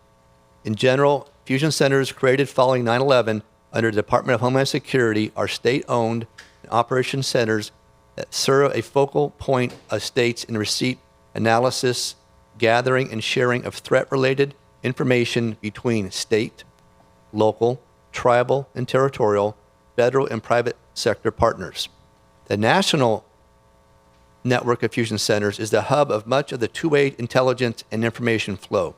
In general, fusion centers created following 9/11 under the Department of Homeland Security are state-owned and operation centers that serve a focal point of states in receipt, analysis, gathering, and sharing of threat-related information between state, local, tribal, and territorial, federal, and private sector partners. The national network of fusion centers is the hub of much of the two-way intelligence and information flow.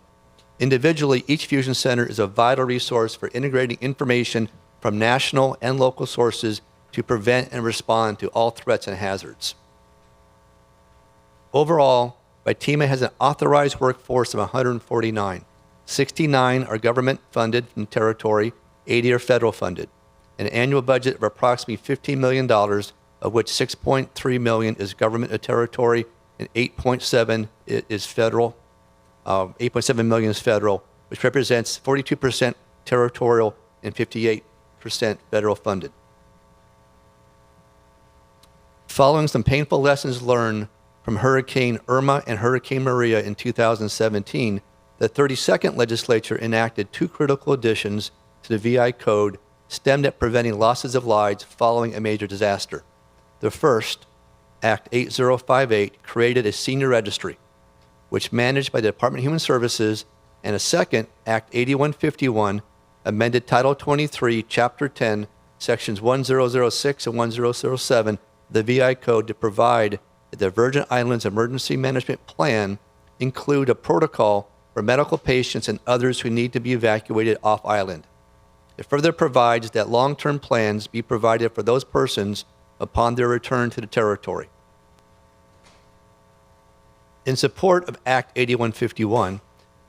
Individually, each fusion center is a vital resource for integrating information from national and local sources to prevent and respond to all threats and hazards. Overall, FITEMA has an authorized workforce of 149. 69 are government funded from territory, 80 are federal funded. An annual budget of approximately $15 million, of which $6.3 million is government of territory and 8.7 is federal. 8.7 million is federal, which represents 42% territorial and 58% federal funded. Following some painful lessons learned from Hurricane Irma and Hurricane Maria in 2017, the 32nd legislature enacted two critical additions to the VI Code stemmed at preventing losses of lives following a major disaster. The first, Act 8058, created a senior registry, which managed by the Department of Human Services, and a second, Act 8151, amended Title 23, Chapter 10, Sections 1006 and 1007 of the VI Code to provide that the Virgin Islands Emergency Management Plan include a protocol for medical patients and others who need to be evacuated off island. It further provides that long-term plans be provided for those persons upon their return to the territory. In support of Act 8151,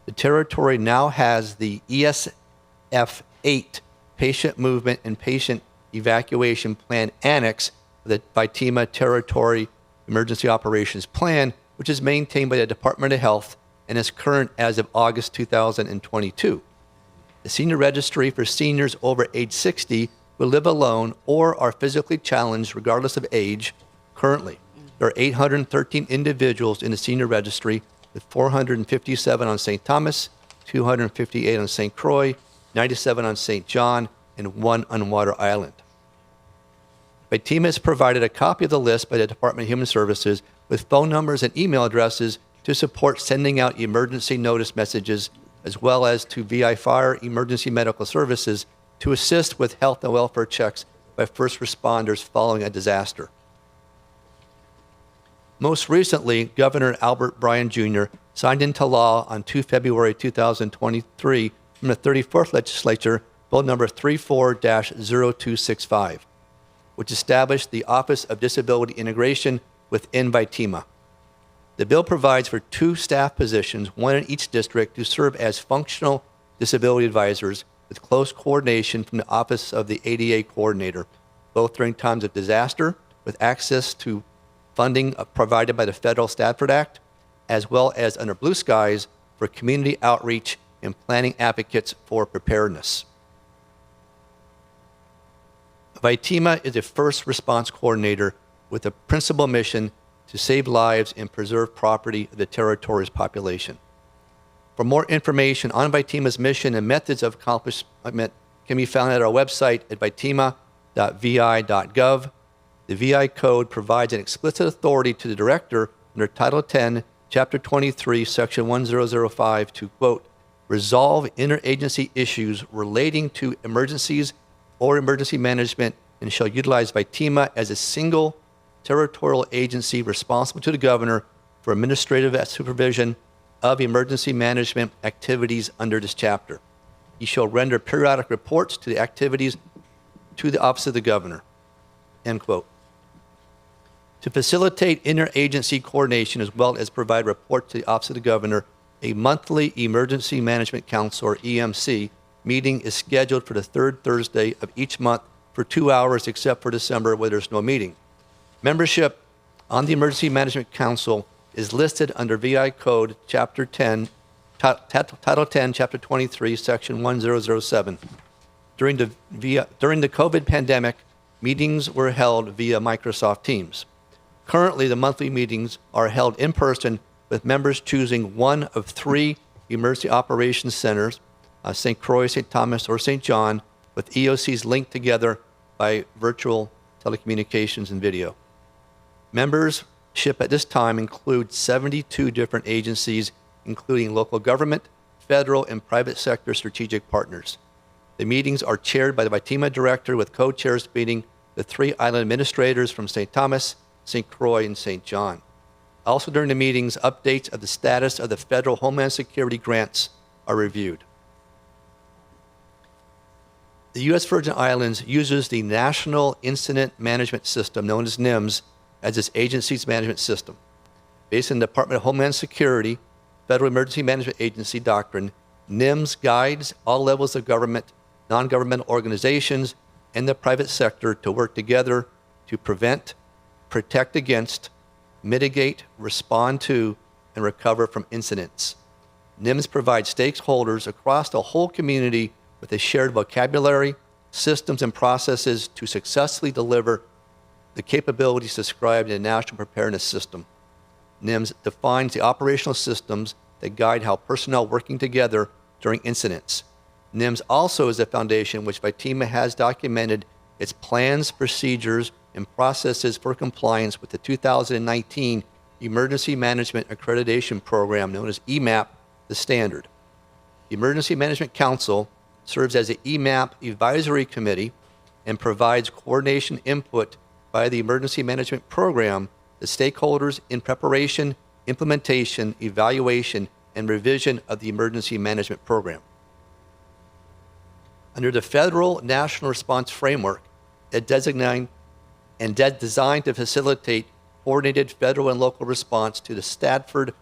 the territory now has the ESF 8 Patient Movement and Patient Evacuation Plan Annex of the FITEMA Territory Emergency Operations Plan, which is maintained by the Department of Health and is current as of August 2022. The Senior Registry for seniors over age 60 who live alone or are physically challenged regardless of age. Currently, there are 813 individuals in the Senior Registry, with 457 on St. Thomas, 258 on St. Croix, 97 on St. John, and 1 on Water Island. VITEMA has provided a copy of the list by the Department of Human Services with phone numbers and email addresses to support sending out emergency notice messages, as well as to VI Fire Emergency Medical Services to assist with health and welfare checks by first responders following a disaster. Most recently, Governor Albert Bryan Jr. signed into law on 2 February 2023 from the 34th Legislature, Bill number 34-0265, which established the Office of Disability Integration within VITEMA. The bill provides for 2 staff positions, one in each district, to serve as functional disability advisors with close coordination from the Office of the ADA Coordinator, both during times of disaster, with access to funding provided by the Federal Stafford Act, as well as under Blue Skies for community outreach and planning advocates for preparedness. VITEMA is a first response coordinator with a principal mission to save lives and preserve property of the territory's population. For more information on VITEMA's mission and methods of accomplishment can be found at our website at vitema.vi.gov. The VI Code provides an explicit authority to the Director under Title 10, Chapter 23, Section 1005 to, quote, resolve interagency issues relating to emergencies or emergency management, and shall utilize VITEMA as a single territorial agency responsible to the Governor for administrative supervision of emergency management activities under this chapter. He shall render periodic reports to the activities to the Office of the Governor, end quote. To facilitate interagency coordination as well as provide reports to the Office of the Governor, a monthly Emergency Management Council, or EMC, meeting is scheduled for the 3rd Thursday of each month for 2 hours, except for December, where there's no meeting. Membership on the Emergency Management Council is listed under VI Code Chapter 10, Title 10, Chapter 23, Section 1007. During the COVID pandemic, meetings were held via Microsoft Teams. Currently, the monthly meetings are held in person, with members choosing one of 3 emergency operations centers, St. Croix, St. Thomas, or St. John, with EOCs linked together by virtual telecommunications and video. Membership at this time includes 72 different agencies, including local government, federal, and private sector strategic partners. The meetings are chaired by the VITEMA Director, with co-chairs meeting the 3 island administrators from St. Thomas, St. Croix, and St. John. Also during the meetings, updates of the status of the federal Homeland Security grants are reviewed. The U.S. Virgin Islands uses the National Incident Management System, known as NIMS, as its agency's management system. Based on the Department of Homeland Security, Federal Emergency Management Agency doctrine, NIMS guides all levels of government, non-governmental organizations, and the private sector to work together to prevent, protect against, mitigate, respond to, and recover from incidents. NIMS provides stakeholders across the whole community with a shared vocabulary, systems, and processes to successfully deliver the capabilities described in the National Preparedness System. NIMS defines the operational systems that guide how personnel working together during incidents. NIMS also is a foundation which VITEMA has documented its plans, procedures, and processes for compliance with the 2019 Emergency Management Accreditation Program, known as EMAP, the standard. The Emergency Management Council serves as the EMAP Advisory Committee and provides coordination input by the Emergency Management Program to stakeholders in preparation, implementation, evaluation, and revision of the Emergency Management Program. Under the Federal National Response Framework, designed to facilitate coordinated federal and local response to the Stafford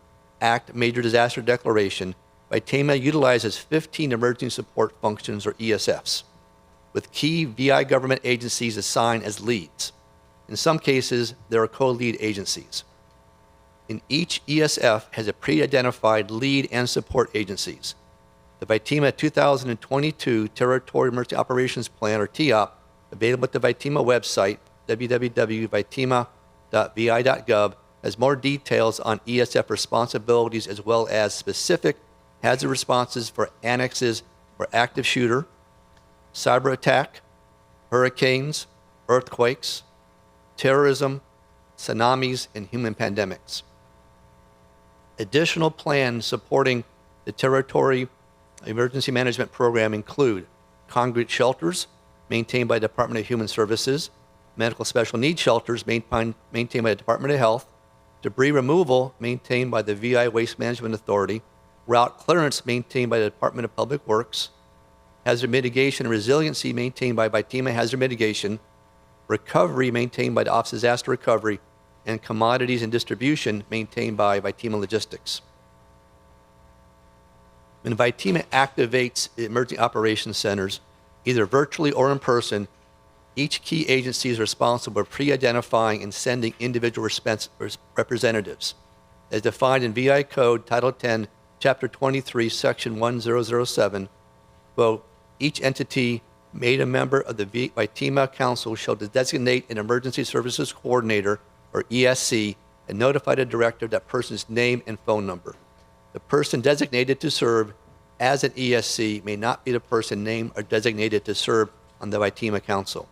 Act Major Disaster Declaration, VITEMA utilizes 15 emergency support functions, or ESFs, with key VI government agencies assigned as leads. In some cases, there are co-lead agencies. In each ESF has a pre-identified lead and support agencies. The Vitima 2022 Territory Emergency Operations Plan, or TEOP, available at the Vitima website, www.vitima.vi.gov, has more details on ESF responsibilities as well as specific hazard responses for annexes for active shooter, cyber attack, hurricanes, earthquakes, terrorism, tsunamis, and human pandemics. Additional plans supporting the Territory Emergency Management Program include congregate shelters maintained by the Department of Human Services, medical special needs shelters maintained by the Department of Health, debris removal maintained by the VI Waste Management Authority, route clearance maintained by the Department of Public Works, hazard mitigation and resiliency maintained by Vitima Hazard Mitigation, recovery maintained by the Office of Disaster Recovery, and commodities and distribution maintained by Vitima Logistics. When Vitima activates emergency operations centers, either virtually or in person, each key agency is responsible for pre-identifying and sending individual representatives. As defined in VI Code Title 10, Chapter 23, Section 1007, quote, each entity made a member of the Vitima Council shall designate an Emergency Services Coordinator, or ESC, and notify the director of that person's name and phone number. The person designated to serve as an ESC may not be the person named or designated to serve on the Vitima Council.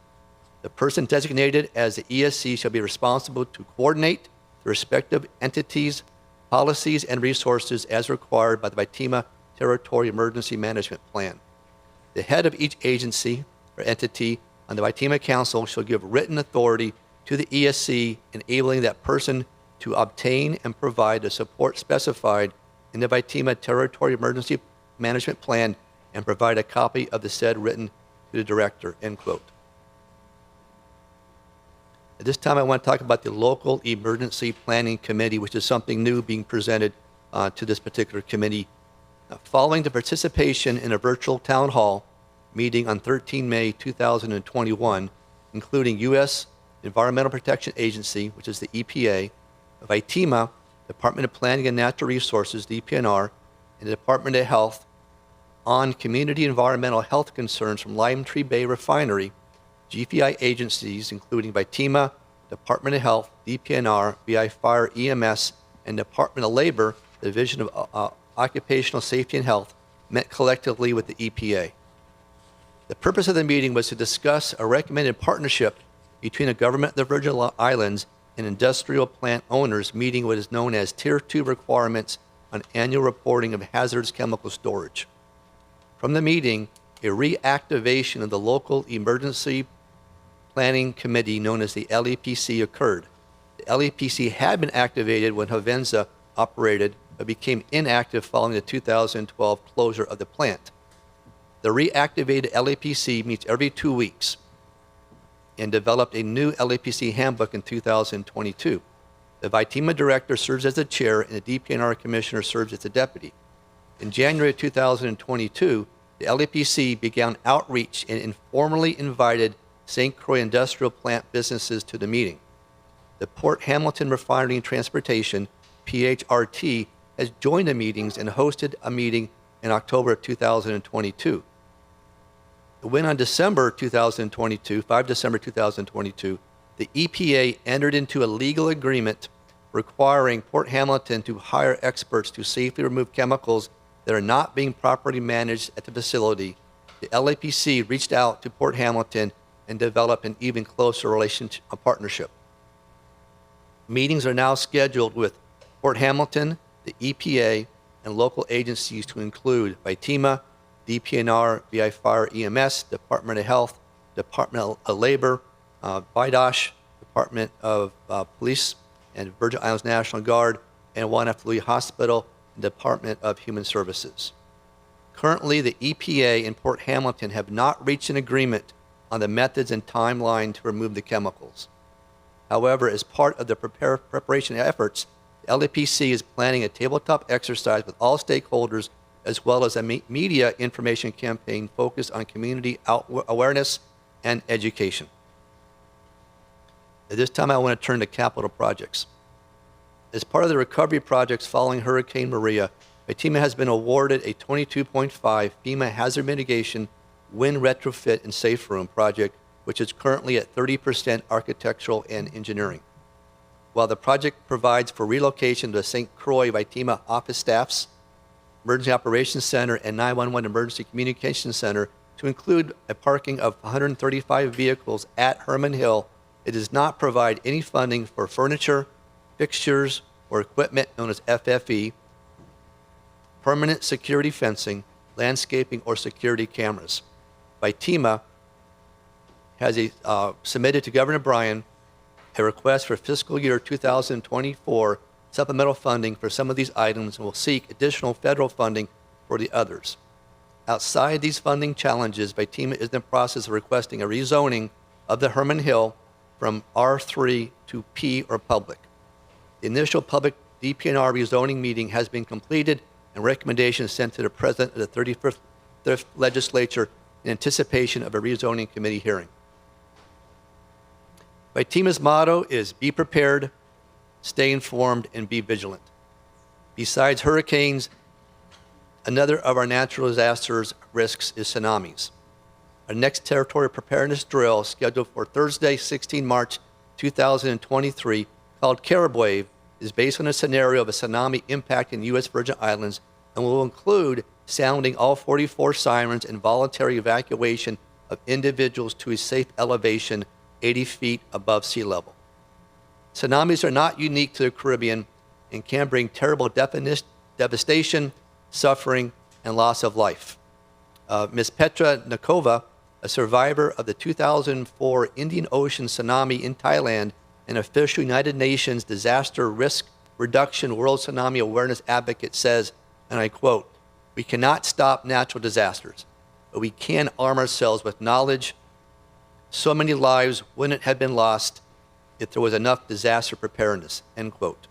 The person designated as the ESC shall be responsible to coordinate the respective entities, policies, and resources as required by the Vitima Territory Emergency Management Plan. The head of each agency or entity on the Vitima Council shall give written authority to the ESC, enabling that person to obtain and provide the support specified in the Vitima Territory Emergency Management Plan and provide a copy of the said written to the director, end quote. At this time, I want to talk about the Local Emergency Planning Committee, which is something new being presented to this particular committee. Following the participation in a virtual town hall meeting on 13 May 2021, including U.S. Environmental Protection Agency, which is the EPA, Vitima, Department of Planning and Natural Resources, DPNR, and the Department of Health on community environmental health concerns from Lime Tree Bay Refinery, GPI agencies, including Vitima, Department of Health, DPNR, VI Fire, EMS, and Department of Labor, the Division of Occupational Safety and Health, met collectively with the EPA. The purpose of the meeting was to discuss a recommended partnership between the government of the Virgin Islands and industrial plant owners meeting what is known as Tier 2 requirements on annual reporting of hazardous chemical storage. From the meeting, a reactivation of the Local Emergency Planning Committee, known as the LEPC, occurred. The LEPC had been activated when Hovenza operated, but became inactive following the 2012 closure of the plant. The reactivated LEPC meets every 2 weeks and developed a new LEPC handbook in 2022. The Vitima director serves as the chair and the DPNR commissioner serves as the deputy. In January of 2022, the LEPC began outreach and informally invited St. Croix industrial plant businesses to the meeting. The Port Hamilton Refinery and Transportation, PHRT, has joined the meetings and hosted a meeting in October of 2022. When on December 2022, 5 December 2022, the EPA entered into a legal agreement requiring Port Hamilton to hire experts to safely remove chemicals that are not being properly managed at the facility, the LAPC reached out to Port Hamilton and developed an even closer relationship, a partnership. Meetings are now scheduled with Port Hamilton, the EPA, and local agencies to include Vitima, DPNR, VI Fire, EMS, Department of Health, Department of Labor, VIDOSH, Department of Police, and Virgin Islands National Guard, and Juan F. Louis Hospital, and Department of Human Services. Currently, the EPA and Port Hamilton have not reached an agreement on the methods and timeline to remove the chemicals. However, as part of the preparation efforts, the LAPC is planning a tabletop exercise with all stakeholders, as well as a media information campaign focused on community awareness and education. At this time, I want to turn to capital projects. As part of the recovery projects following Hurricane Maria, FEMA has been awarded a $22.5 FEMA Hazard Mitigation Wind Retrofit and Safe Room project, which is currently at 30% architectural and engineering. While the project provides for relocation to St. Croix by FEMA office staffs, Emergency Operations Center, and 911 Emergency Communications Center to include a parking of 135 vehicles at Herman Hill, it does not provide any funding for furniture, fixtures, or equipment known as FFE, permanent security fencing, landscaping, or security cameras. FEMA has submitted to Governor Bryan a request for fiscal year 2024 supplemental funding for some of these items and will seek additional federal funding for the others. Outside these funding challenges, FEMA is in the process of requesting a rezoning of the Herman Hill from R3 to P or public. The initial public DPNR rezoning meeting has been completed and recommendations sent to the President of the 35th Legislature in anticipation of a rezoning committee hearing. FEMA's motto is be prepared, stay informed, and be vigilant. Besides hurricanes, another of our natural disasters risks is tsunamis. Our next territorial preparedness drill, scheduled for Thursday, 16 March 2023, called Carib Wave, is based on a scenario of a tsunami impacting the U.S. Virgin Islands and will include sounding all 44 sirens and voluntary evacuation of individuals to a safe elevation 80 feet above sea level. Tsunamis are not unique to the Caribbean and can bring terrible devastation, suffering, and loss of life. Ms. Petra Nakova, a survivor of the 2004 Indian Ocean tsunami in Thailand and official United Nations Disaster Risk Reduction World Tsunami Awareness Advocate, says, and I quote, "We cannot stop natural disasters, but we can arm ourselves with knowledge. So many lives wouldn't have been lost if there was enough disaster preparedness," end quote.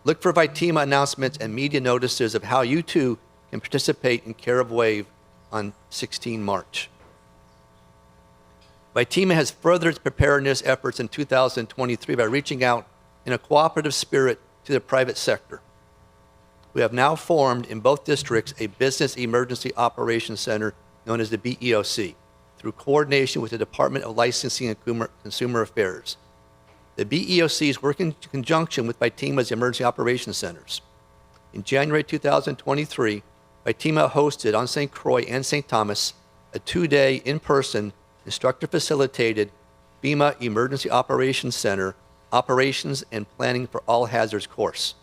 Look for FEMA announcements and media notices of how you too can participate in Carib Wave on 16 March. FEMA has furthered its preparedness efforts in 2023 by reaching out in a cooperative spirit to the private sector. We have now formed in both districts a Business Emergency Operations Center known as the BEOC through coordination with the Department of Licensing and Consumer Affairs. The BEOCs work in conjunction with FEMA's Emergency Operations Centers. In January 2023, FEMA hosted on St. Croix and St. Thomas a 2-day in-person instructor-facilitated FEMA Emergency Operations Center Operations and Planning for All Hazards course.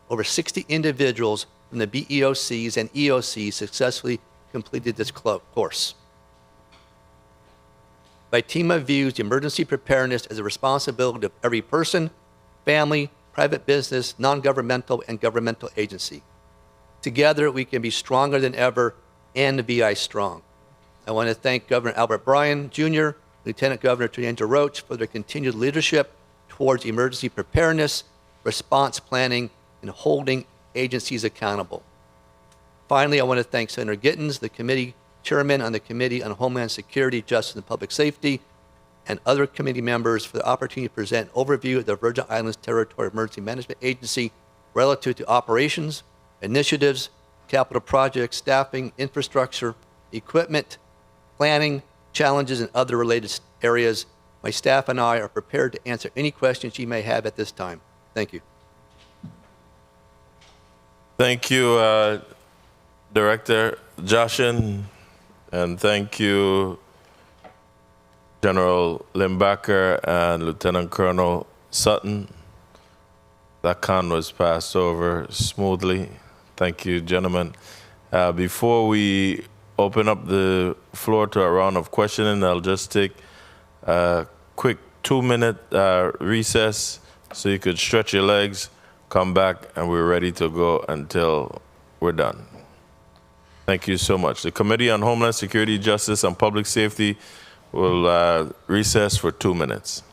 Over 60 individuals from the BEOCs and EOCs successfully completed this course. FEMA views emergency preparedness as a responsibility of every person, family, private business, non-governmental, and governmental agency. Together, we can be stronger than ever and VI strong. I want to thank Governor Albert Bryan, Jr., Lieutenant Governor Triandra Roach for their continued leadership towards emergency preparedness, response planning, and holding agencies accountable. Finally, I want to thank Senator Gittens, the committee chairman on the Committee on Homeland Security, Justice, and Public Safety, and other committee members for the opportunity to present an overview of the Virgin Islands Territorial Emergency Management Agency relative to operations, initiatives, capital projects, staffing, infrastructure, equipment, planning, challenges, and other related areas. My staff and I are prepared to answer any questions you may have at this time. Thank you.
Thank you, Director Joshin, and thank you, General Limbacher and Lieutenant Colonel Sutton. That con was passed over smoothly. Thank you, gentlemen. Before we open up the floor to a round of questioning, I'll just take a quick 2-minute recess so you could stretch your legs, come back, and we're ready to go until we're done. Thank you so much. The Committee on Homeland Security, Justice, and Public Safety will recess for 2 minutes.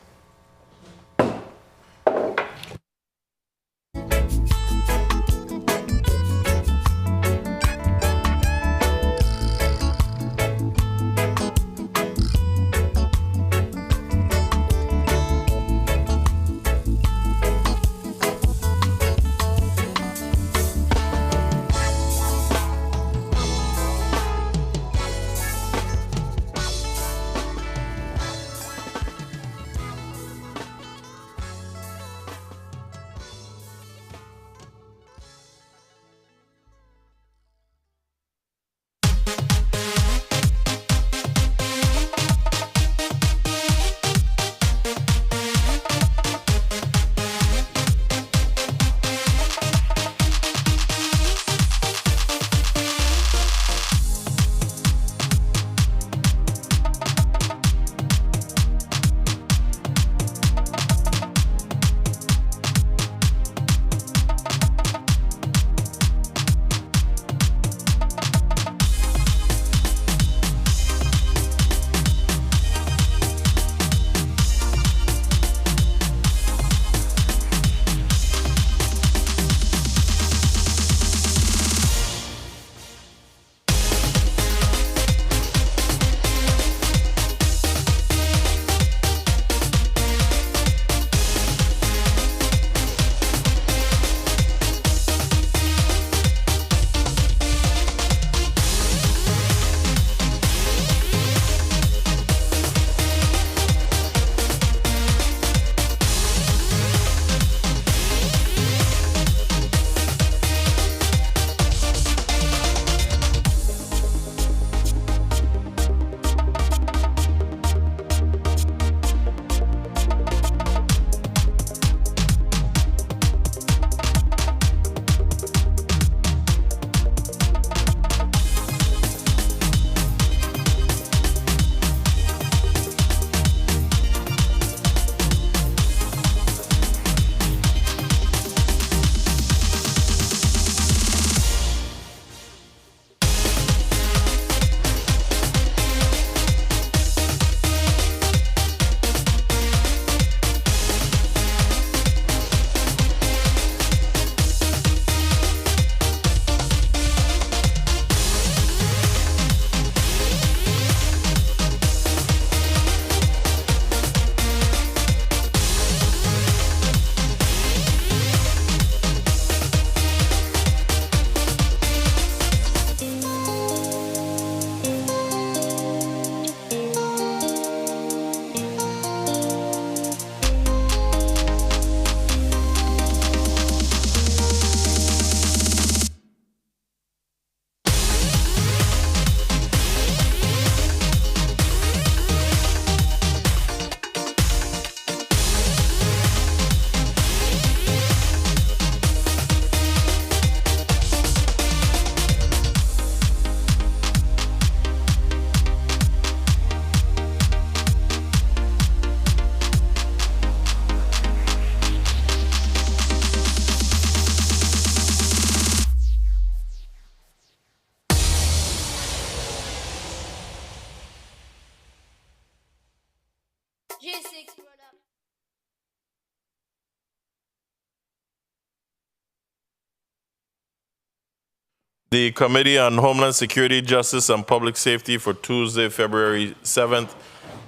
The Committee on Homeland Security, Justice, and Public Safety for Tuesday, February 7th,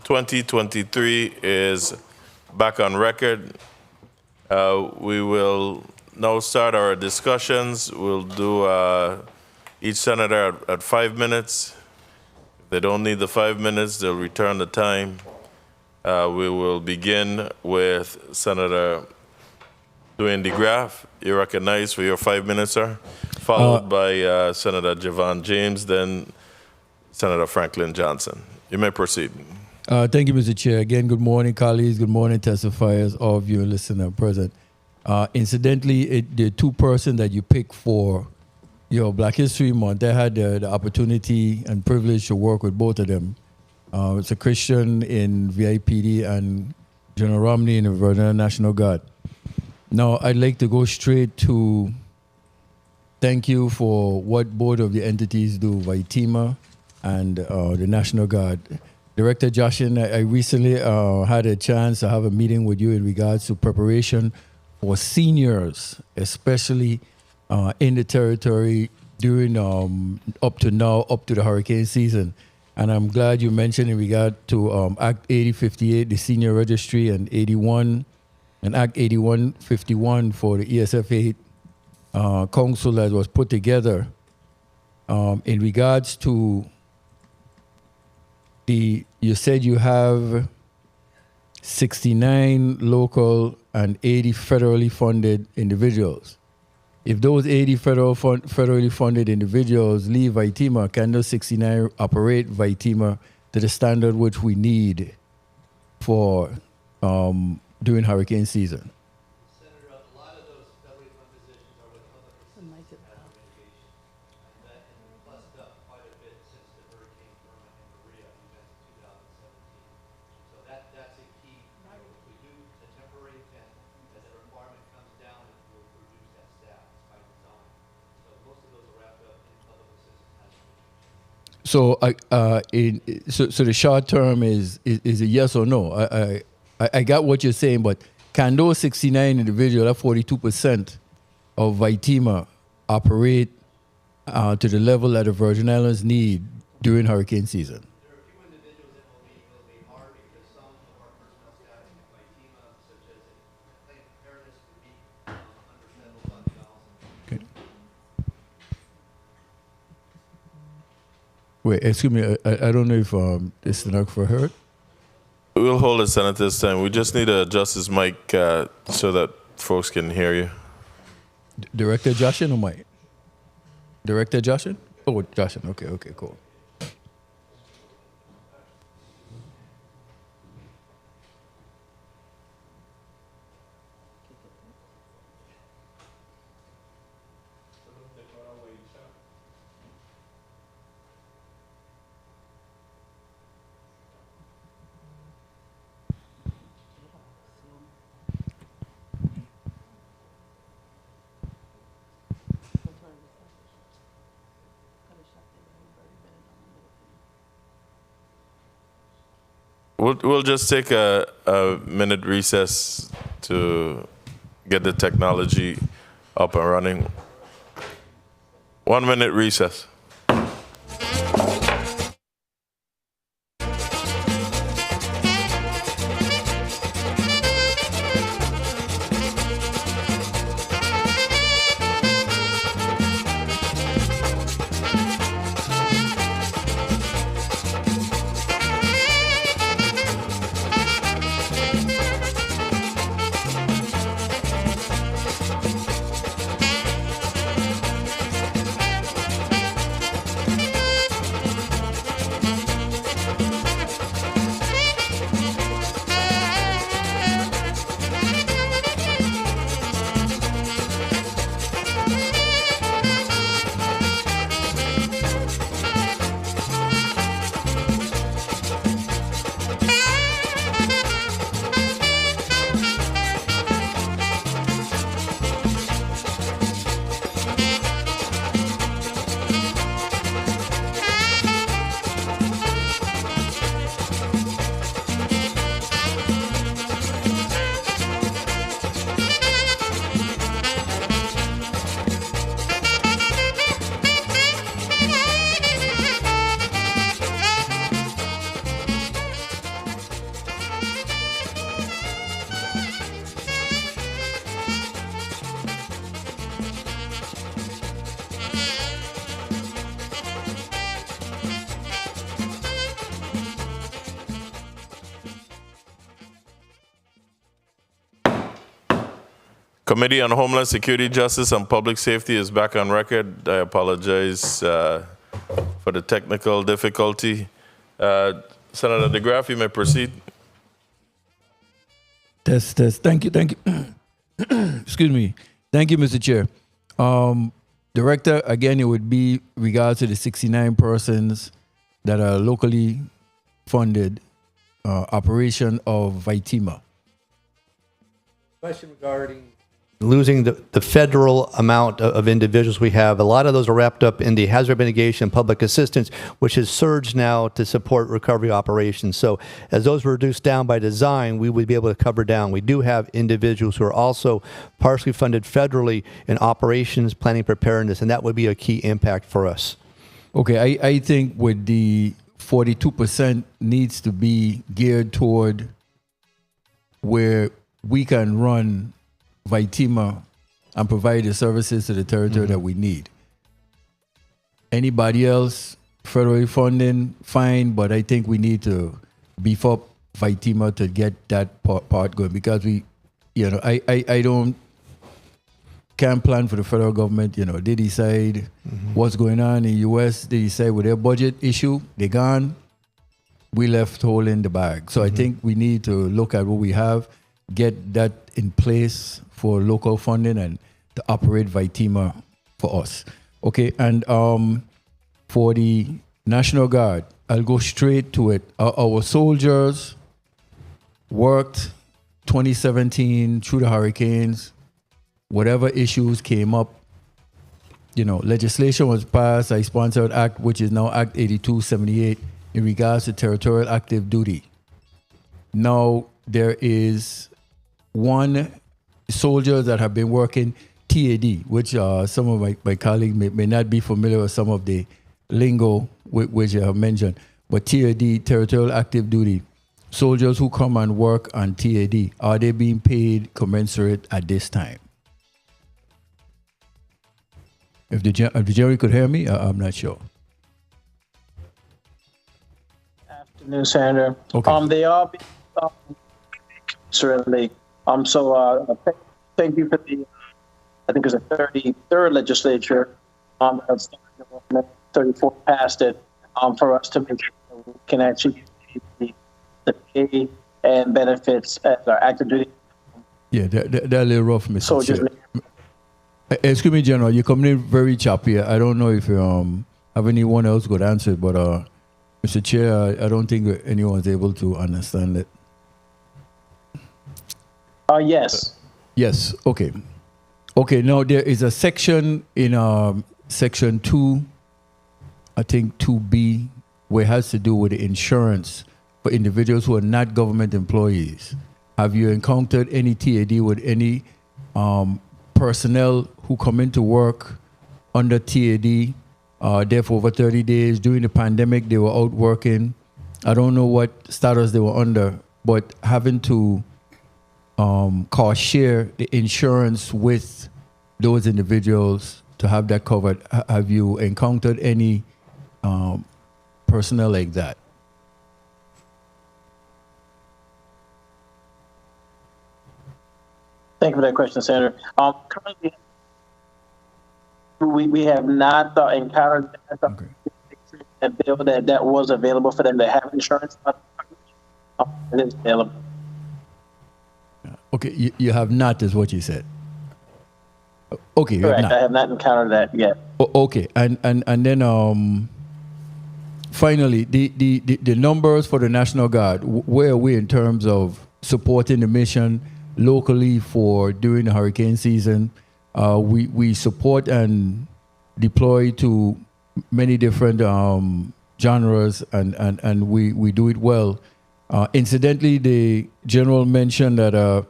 2023 is back on record. We will now start our discussions. We'll do each senator at 5 minutes. If they don't need the 5 minutes, they'll return the time. We will begin with Senator Dwayne DeGraff. You're recognized for your 5 minutes, sir. Followed by Senator Javon James, then Senator Franklin Johnson. You may proceed.
Thank you, Mr. Chair. Again, good morning, colleagues. Good morning, testifiers, all of you listening and present. Incidentally, the two persons that you picked for your Black History Month, I had the opportunity and privilege to work with both of them. It's a Christian in VIPD and General Romney in the Virginia National Guard. Now, I'd like to go straight to thank you for what both of the entities do, VITEMA and the National Guard. Director Joshin, I recently had a chance to have a meeting with you in regards to preparation for seniors, especially in the territory during up to the hurricane season. And I'm glad you mentioned in regard to Act 8058, the Senior Registry, and 81, and Act 8151 for the ESF 8 council that was put together in regards to you said you have 69 local and 80 federally funded individuals. If those 80 federally funded individuals leave VITEMA, can those 69 operate VITEMA to the standard which we need for during hurricane season?
Senator, a lot of those federally funded positions are with public assistance administration, and that plussed up quite a bit since the Hurricane Irma and Maria events in 2017. So that's a key. If we do the temporary tent, as the requirement comes down, it will reduce that staff. It's by design. So most of those are wrapped up in public assistance administration.
So the short term is a yes or no. I got what you're saying, but can those 69 individuals, that 42% of VITEMA, operate to the level that the Virgin Islands need during hurricane season?
There are a few individuals that will be hard because some of our personnel staffing at VITEMA, such as claim preparedness, would be under federal funding also.
Okay. Wait, excuse me. I don't know if this is enough for her.
We'll hold it, Senator, this time. We just need to adjust his mic so that folks can hear you.
Director Joshin or Mike? Director Joshin? Oh, Joshin. Okay, cool.
We'll just take a minute recess to get the technology up and running. 1 minute recess. Committee on Homeland Security, Justice, and Public Safety is back on record. I apologize for the technical difficulty. Senator DeGraff, you may proceed.
Test. Thank you. Excuse me. Thank you, Mr. Chair. Director, again, it would be regards to the 69 persons that are locally funded operation of Vitima.
Question regarding losing the federal amount of individuals we have. A lot of those are wrapped up in the hazard mitigation and public assistance, which has surged now to support recovery operations. So as those were reduced down by design, we would be able to cover down. We do have individuals who are also partially funded federally in operations, planning, preparedness, and that would be a key impact for us.
Okay, I think with the 42% needs to be geared toward where we can run Vitima and provide the services to the territory that we need. Anybody else, federal funding, fine, but I think we need to beef up Vitima to get that part going, because I can't plan for the federal government. They decide what's going on in the U.S. They decide with their budget issue, they're gone. We left holding the bag. So I think we need to look at what we have, get that in place for local funding and to operate Vitima for us. Okay, and for the National Guard, I'll go straight to it. Our soldiers worked 2017 through the hurricanes. Whatever issues came up, legislation was passed. I sponsored Act, which is now Act 02.07.23 in regards to territorial active duty. Now there is one soldiers that have been working TAD, which some of my colleagues may not be familiar with some of the lingo which you have mentioned, but TAD, territorial active duty, soldiers who come and work on TAD, are they being paid commensurate at this time? If the jury could hear me, I'm not sure.
Afternoon, Senator.
Okay.
They are being certainly. So thank you for the, I think it was the 33rd legislature, 34 passed it, for us to make sure that we can actually the pay and benefits as our active duty.
Yeah, they're a little rough, Mr.
Soldiers.
Chair. Excuse me, General, you're coming in very choppy. I don't know if you have anyone else could answer, but Mr. Chair, I don't think anyone's able to understand it.
Yes.
Yes, okay. Okay, now there is a section in section 2, I think 2B, where it has to do with the insurance for individuals who are not government employees. Have you encountered any TAD with any personnel who come into work under TAD, there for over 30 days? During the pandemic, they were out working. I don't know what status they were under, but having to cost share the insurance with those individuals to have that covered. Have you encountered any personnel like that?
Thank you for that question, Senator. Currently, we have not encountered that bill that was available for them to have insurance. It is available.
Okay, you have not, is what you said. Okay,
correct. I have not encountered that yet.
Okay, and then finally, the numbers for the National Guard. Where are we in terms of supporting the mission locally for during the hurricane season? We support and deploy to many different genres, and we do it well. Incidentally, the general mentioned that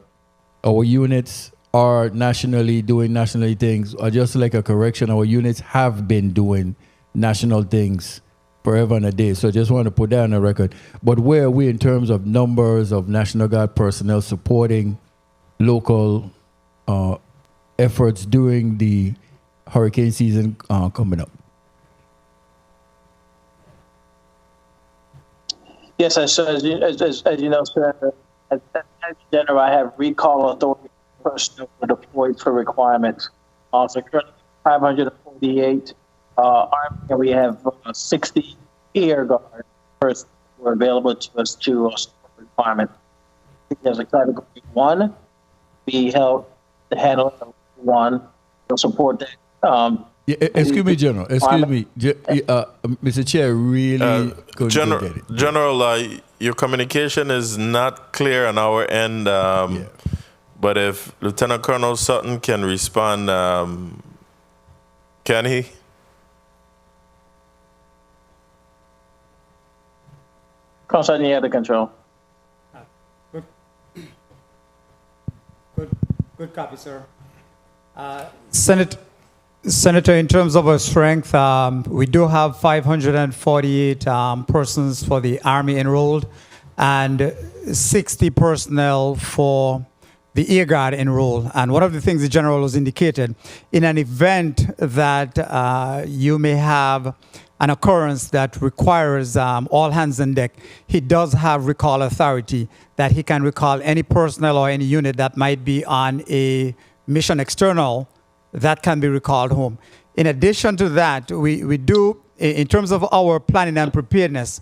our units are nationally doing nationally things. Just like a correction, our units have been doing national things forever and a day. So I just want to put that on the record. But where are we in terms of numbers of National Guard personnel supporting local efforts during the hurricane season coming up?
Yes, as you know, sir, as general, I have recall authority personnel were deployed for requirements. So currently 548 Army, and we have 60 Air Guard personnel who are available to us to support requirement. There's a category 1. We help to handle 1. We'll support that.
Excuse me, General. Excuse me. Mr. Chair, really couldn't get it.
General, your communication is not clear on our end, but if Lieutenant Colonel Sutton can respond, can he?
Colonel Sutton, you have the control.
Good copy, sir. Senator, in terms of our strength, we do have 548 persons for the Army enrolled and 60 personnel for the Air Guard enrolled. And one of the things the General has indicated, in an event that you may have an occurrence that requires all hands on deck, he does have recall authority that he can recall any personnel or any unit that might be on a mission external that can be recalled home. In addition to that, we do, in terms of our planning and preparedness,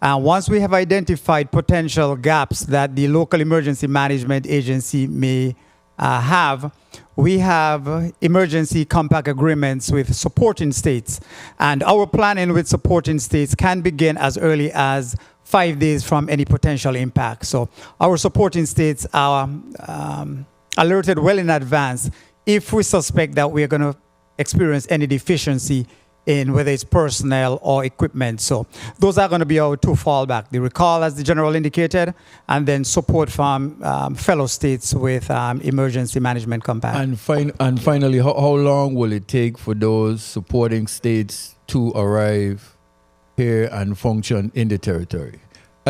once we have identified potential gaps that the local emergency management agency may have, we have emergency compact agreements with supporting states. And our planning with supporting states can begin as early as 5 days from any potential impact. So our supporting states are alerted well in advance if we suspect that we're going to experience any deficiency in whether it's personnel or equipment. So those are going to be our 2 fallback: the recall, as the General indicated, and then support from fellow states with emergency management compact.
And finally, how long will it take for those supporting states to arrive here and function in the territory?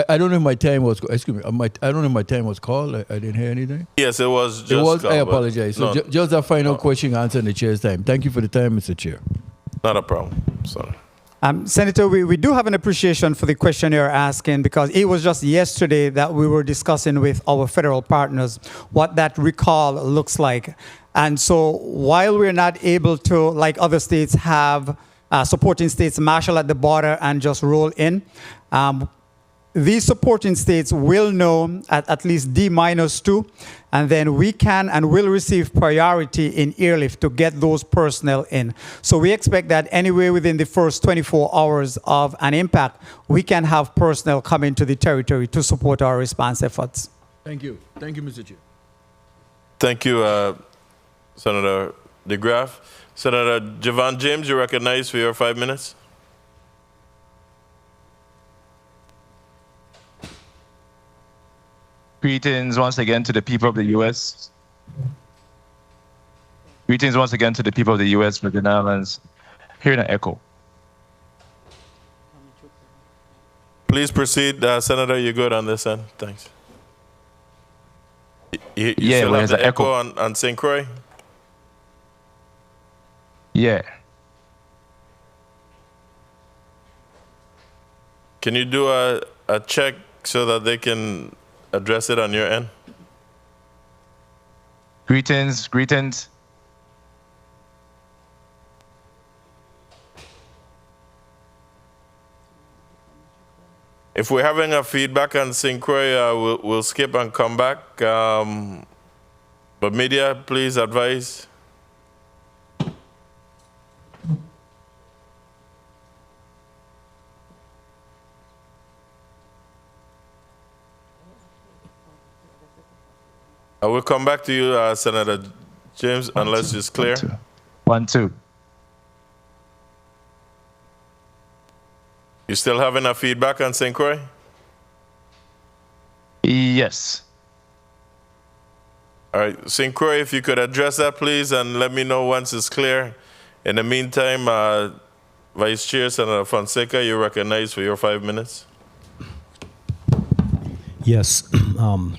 I don't know if my time was, excuse me, I don't know if my time was called. I didn't hear anything.
Yes, it was just called,
I apologize. So just a final question answer in the chair's time. Thank you for the time, Mr. Chair.
Not a problem. Sorry.
Senator, we do have an appreciation for the question you're asking, because it was just yesterday that we were discussing with our federal partners what that recall looks like. And so while we're not able to, like other states, have supporting states marshal at the border and just roll in, these supporting states will know at least D-2, and then we can and will receive priority in airlift to get those personnel in. So we expect that anywhere within the first 24 hours of an impact, we can have personnel come into the territory to support our response efforts.
Thank you. Thank you, Mr. Chair.
Thank you, Senator DeGraff. Senator Javon James, you're recognized for your 5 minutes.
Greetings once again to the people of the U.S. Greetings once again to the people of the U.S. Virgin Islands. Hearing an echo.
Please proceed, Senator. You're good on this end. Thanks. You still have the echo on St. Croix?
Yeah.
Can you do a check so that they can address it on your end?
Greetings.
If we're having a feedback on St. Croix, we'll skip and come back. But media, please advise. I will come back to you, Senator James, unless it's clear.
1, 2.
You still having a feedback on St. Croix?
Yes.
All right, St. Croix, if you could address that, please, and let me know once it's clear. In the meantime, Vice Chair Senator Fonseca, you're recognized for your 5 minutes.
Yes,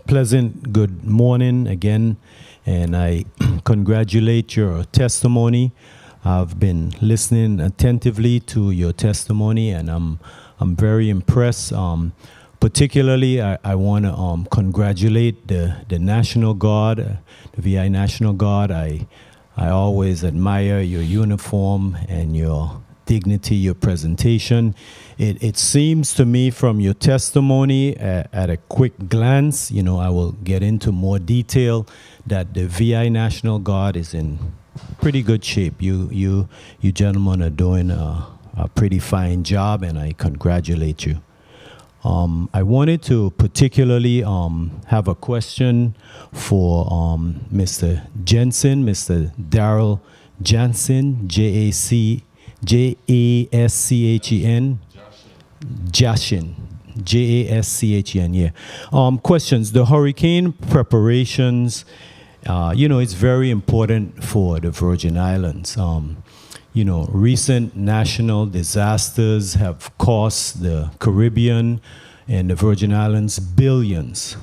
pleasant good morning again, and I congratulate your testimony. I've been listening attentively to your testimony, and I'm very impressed particularly, I want to congratulate the National Guard, the VI National Guard. I always admire your uniform and your dignity, your presentation. It seems to me from your testimony at a quick glance, you know, I will get into more detail, that the VI National Guard is in pretty good shape. You gentlemen are doing a pretty fine job, and I congratulate you. I wanted to particularly have a question for Mr. Jensen, Mr. Darrell Jansen, Jaschen, Jashin, Jaschen, yeah. Questions. The hurricane preparations, you know, it's very important for the Virgin Islands. You know, recent national disasters have cost the Caribbean and the Virgin Islands billions.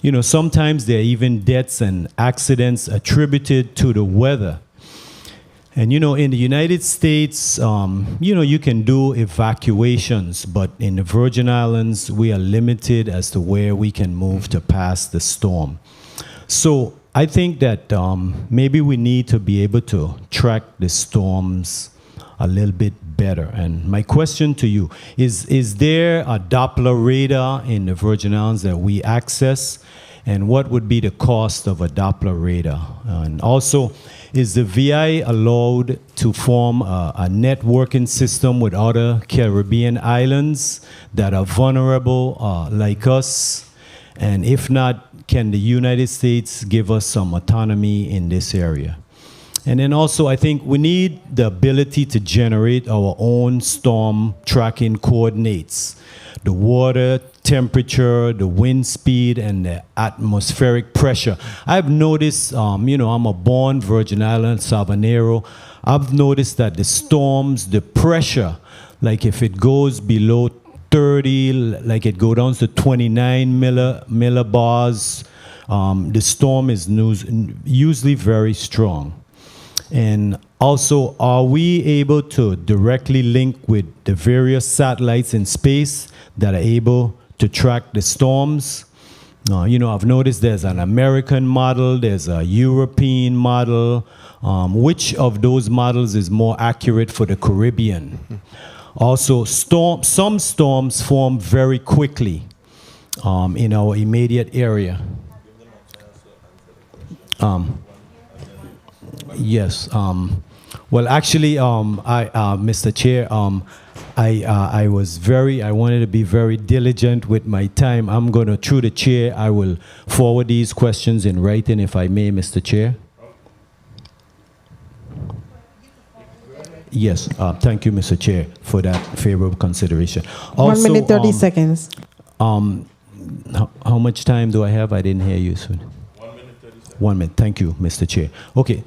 You know, sometimes there are even deaths and accidents attributed to the weather. And, you know, in the United States, you know, you can do evacuations, but in the Virgin Islands, we are limited as to where we can move to pass the storm. So I think that maybe we need to be able to track the storms a little bit better. And my question to you is there a Doppler radar in the Virgin Islands that we access? And what would be the cost of a Doppler radar? And also, is the VI allowed to form a networking system with other Caribbean islands that are vulnerable like us? And if not, can the United States give us some autonomy in this area? And then also, I think we need the ability to generate our own storm tracking coordinates. The water temperature, the wind speed, and the atmospheric pressure. I've noticed, you know, I'm a born Virgin Island, Sabanero. I've noticed that the storms, the pressure, like if it goes below 30, like it goes down to 29 millibars, the storm is usually very strong. And also, are we able to directly link with the various satellites in space that are able to track the storms? You know, I've noticed there's an American model, there's a European model. Which of those models is more accurate for the Caribbean? Also, some storms form very quickly in our immediate area. Yes. Well, actually, Mr. Chair, I wanted to be very diligent with my time. I'm going to, through the chair, I will forward these questions in writing, if I may, Mr. Chair. Yes, thank you, Mr. Chair, for that favorable consideration. Also,
1 minute, 30 seconds.
How much time do I have? I didn't hear you soon.
1 minute, 30 seconds.
1 minute, thank you, Mr. Chair. Okay.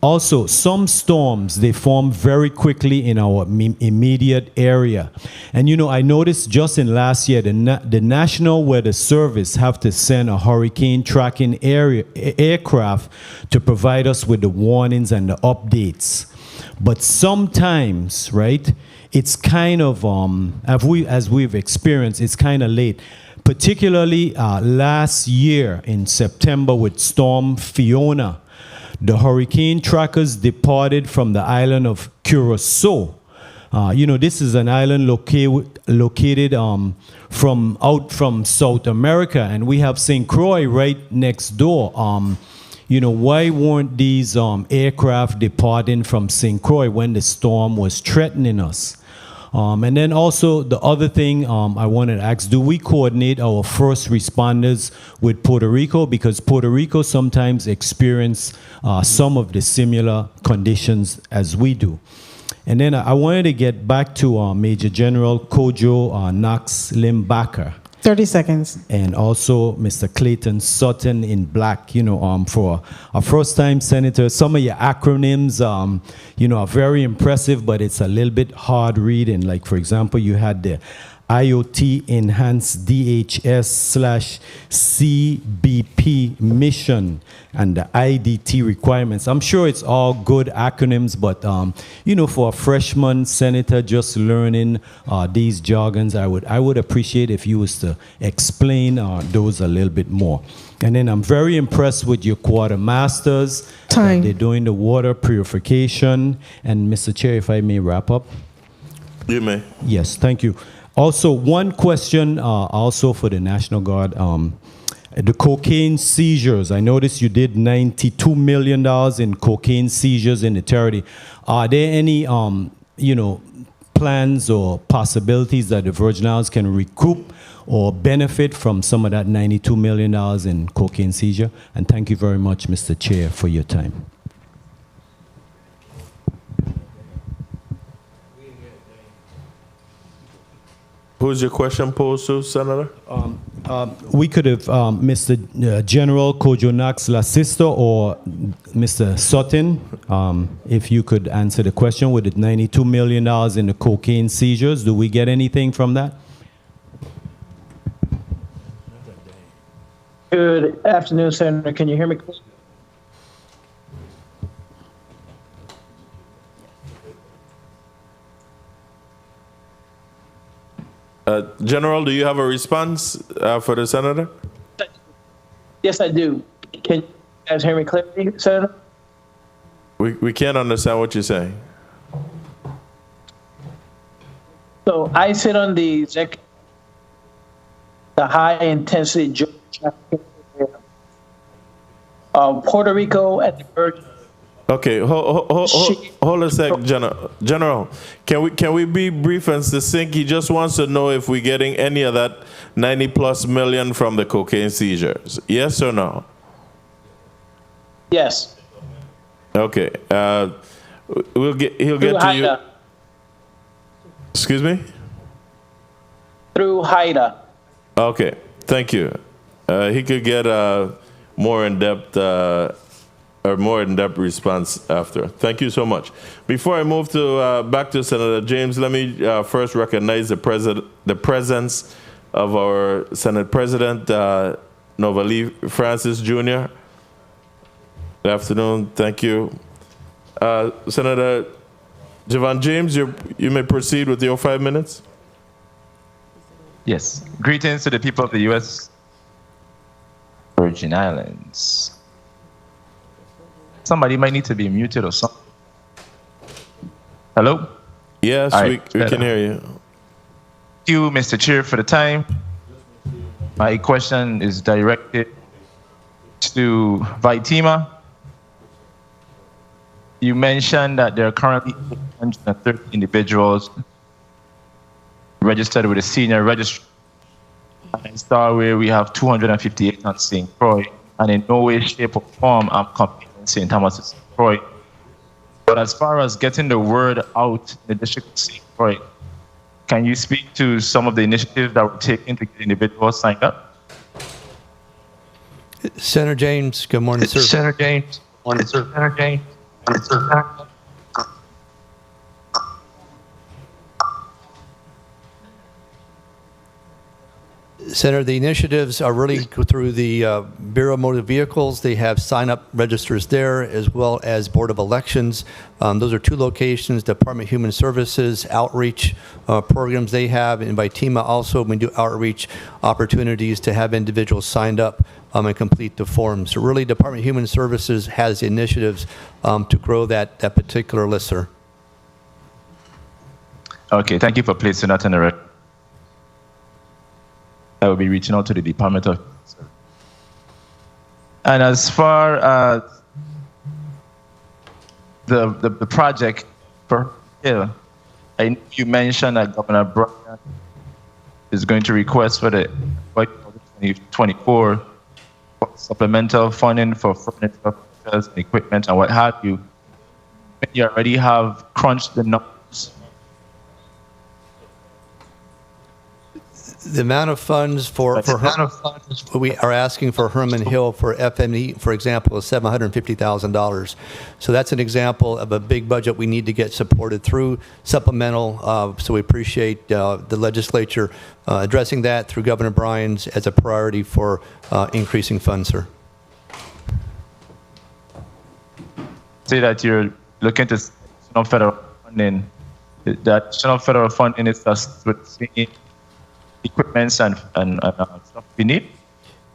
Also, some storms, they form very quickly in our immediate area. And, you know, I noticed just in last year, the National Weather Service have to send a hurricane tracking aircraft to provide us with the warnings and the updates. But sometimes, right, it's kind of, as we've experienced, it's kind of late. Particularly last year in September with Storm Fiona, the hurricane trackers departed from the island of Curacao. You know, this is an island located from South America, and we have St. Croix right next door. You know, why weren't these aircraft departing from St. Croix when the storm was threatening us? And then also the other thing I wanted to ask, do we coordinate our first responders with Puerto Rico? Because Puerto Rico sometimes experience some of the similar conditions as we do. And then I wanted to get back to Major General Kojo Knox Limbacher.
30 seconds.
And also Mr. Clayton Sutton in black, you know, for a first-time senator. Some of your acronyms, you know, are very impressive, but it's a little bit hard reading. Like, for example, you had the IoT Enhanced DHS/CBP mission and the IDT requirements. I'm sure it's all good acronyms, but for a freshman senator just learning these jargons, I would appreciate if you was to explain those a little bit more. And then I'm very impressed with your quartermasters.
Time.
They're doing the water purification. And Mr. Chair, if I may wrap up.
You may.
Yes, thank you. Also, one question also for the National Guard. The cocaine seizures. I noticed you did $92 million in cocaine seizures in the territory. Are there any, plans or possibilities that the Virgin Islands can recoup or benefit from some of that $92 million in cocaine seizure? And thank you very much, Mr. Chair, for your time.
Who's your question posed to, Senator?
We could have Mr. General Kojo-Knox Lasisto or Mr. Sutton, if you could answer the question with the $92 million in the cocaine seizures. Do we get anything from that?
Good afternoon, Senator. Can you hear me?
General, do you have a response for the senator?
Yes, I do. Can you guys hear me clearly, Senator?
We can't understand what you're saying.
So I sit on the high intensity drug trafficking of Puerto Rico and the Virgin.
Okay, hold a sec, General. Can we be brief and succinct? He just wants to know if we're getting any of that 90+ million from the cocaine seizures. Yes or no?
Yes.
Okay. He'll get to you. Excuse me?
Through HIDA.
Okay. Thank you. He could get a more in-depth response after. Thank you so much. Before I move to back to Senator James, let me first recognize the presence of our Senate President, Novali Francis Jr. Good afternoon. Thank you. Senator Javon James, you may proceed with your 5 minutes.
Yes. Greetings to the people of the U.S. Virgin Islands. Somebody might need to be muted or something. Hello?
Yes, we can hear you.
Thank you, Mr. Chair, for the time. My question is directed to Vitima. You mentioned that there are currently 830 individuals registered with a senior registry. I saw where we have 258 on St. Croix, and in no way, shape, or form I'm competing St. Thomas and St. Croix. But as far as getting the word out in the district of St. Croix, can you speak to some of the initiatives that were taken to get individuals signed up?
Senator James, good morning, sir.
Senator James. Morning, sir. Senator James. Morning, sir.
Senator, the initiatives are really through the Bureau of Motor Vehicles. They have sign-up registers there, as well as Board of Elections. Those are two locations. Department of Human Services outreach programs they have. And Vitima also, we do outreach opportunities to have individuals signed up and complete the forms. So really, Department of Human Services has the initiatives to grow that particular list, sir.
Okay, thank you for placing that in the record. I will be reaching out to the Department of. And as far as the project for Hill, I know you mentioned that Governor Brian is going to request for the 2024 supplemental funding for furniture and equipment and what have you. You already have crunched the numbers.
The amount of funds we are asking for Herman Hill for FME, for example, is $750,000. So that's an example of a big budget we need to get supported through supplemental. So we appreciate the legislature addressing that through Governor Bryan's as a priority for increasing funds, sir.
Say that you're looking to federal funding. That additional federal funding is just with equipments and stuff we need?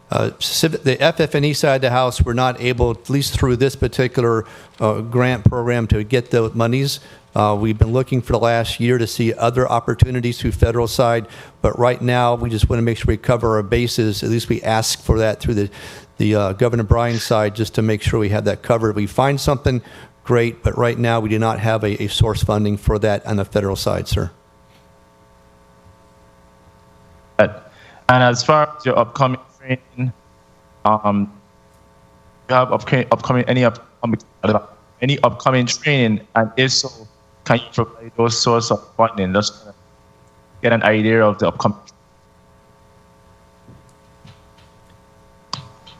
The FF&E side of the house, we're not able, at least through this particular grant program, to get the monies. We've been looking for the last year to see other opportunities through federal side, but right now we just want to make sure we cover our bases. At least we ask for that through the Governor Bryan side, just to make sure we have that covered. If we find something, great, but right now we do not have a source funding for that on the federal side, sir.
And as far as your upcoming training, you have any upcoming training, and if so, can you provide those source of funding? Let's get an idea of the upcoming.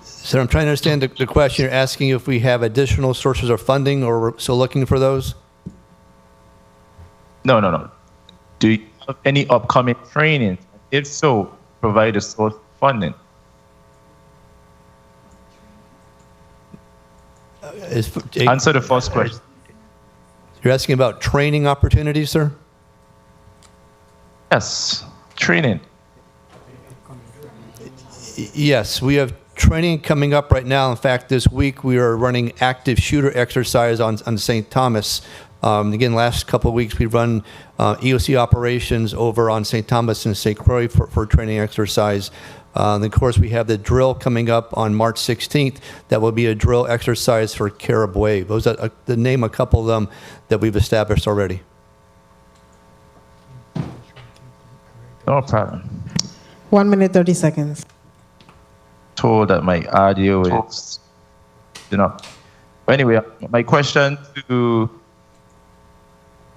Sir, I'm trying to understand the question. You're asking if we have additional sources of funding, or we're still looking for those?
No. Do you have any upcoming training? If so, provide a source of funding. Answer the first question.
You're asking about training opportunities, sir?
Yes, training.
Yes, we have training coming up right now. In fact, this week we are running active shooter exercise on St. Thomas. Again, last couple of weeks we've run EOC operations over on St. Thomas and St. Croix for training exercise. And of course, we have the drill coming up on March 16th. That will be a drill exercise for Carib Wave. Those are to name a couple of them that we've established already.
No problem.
1 minute, 30 seconds.
Told that my audio is, Anyway, my question to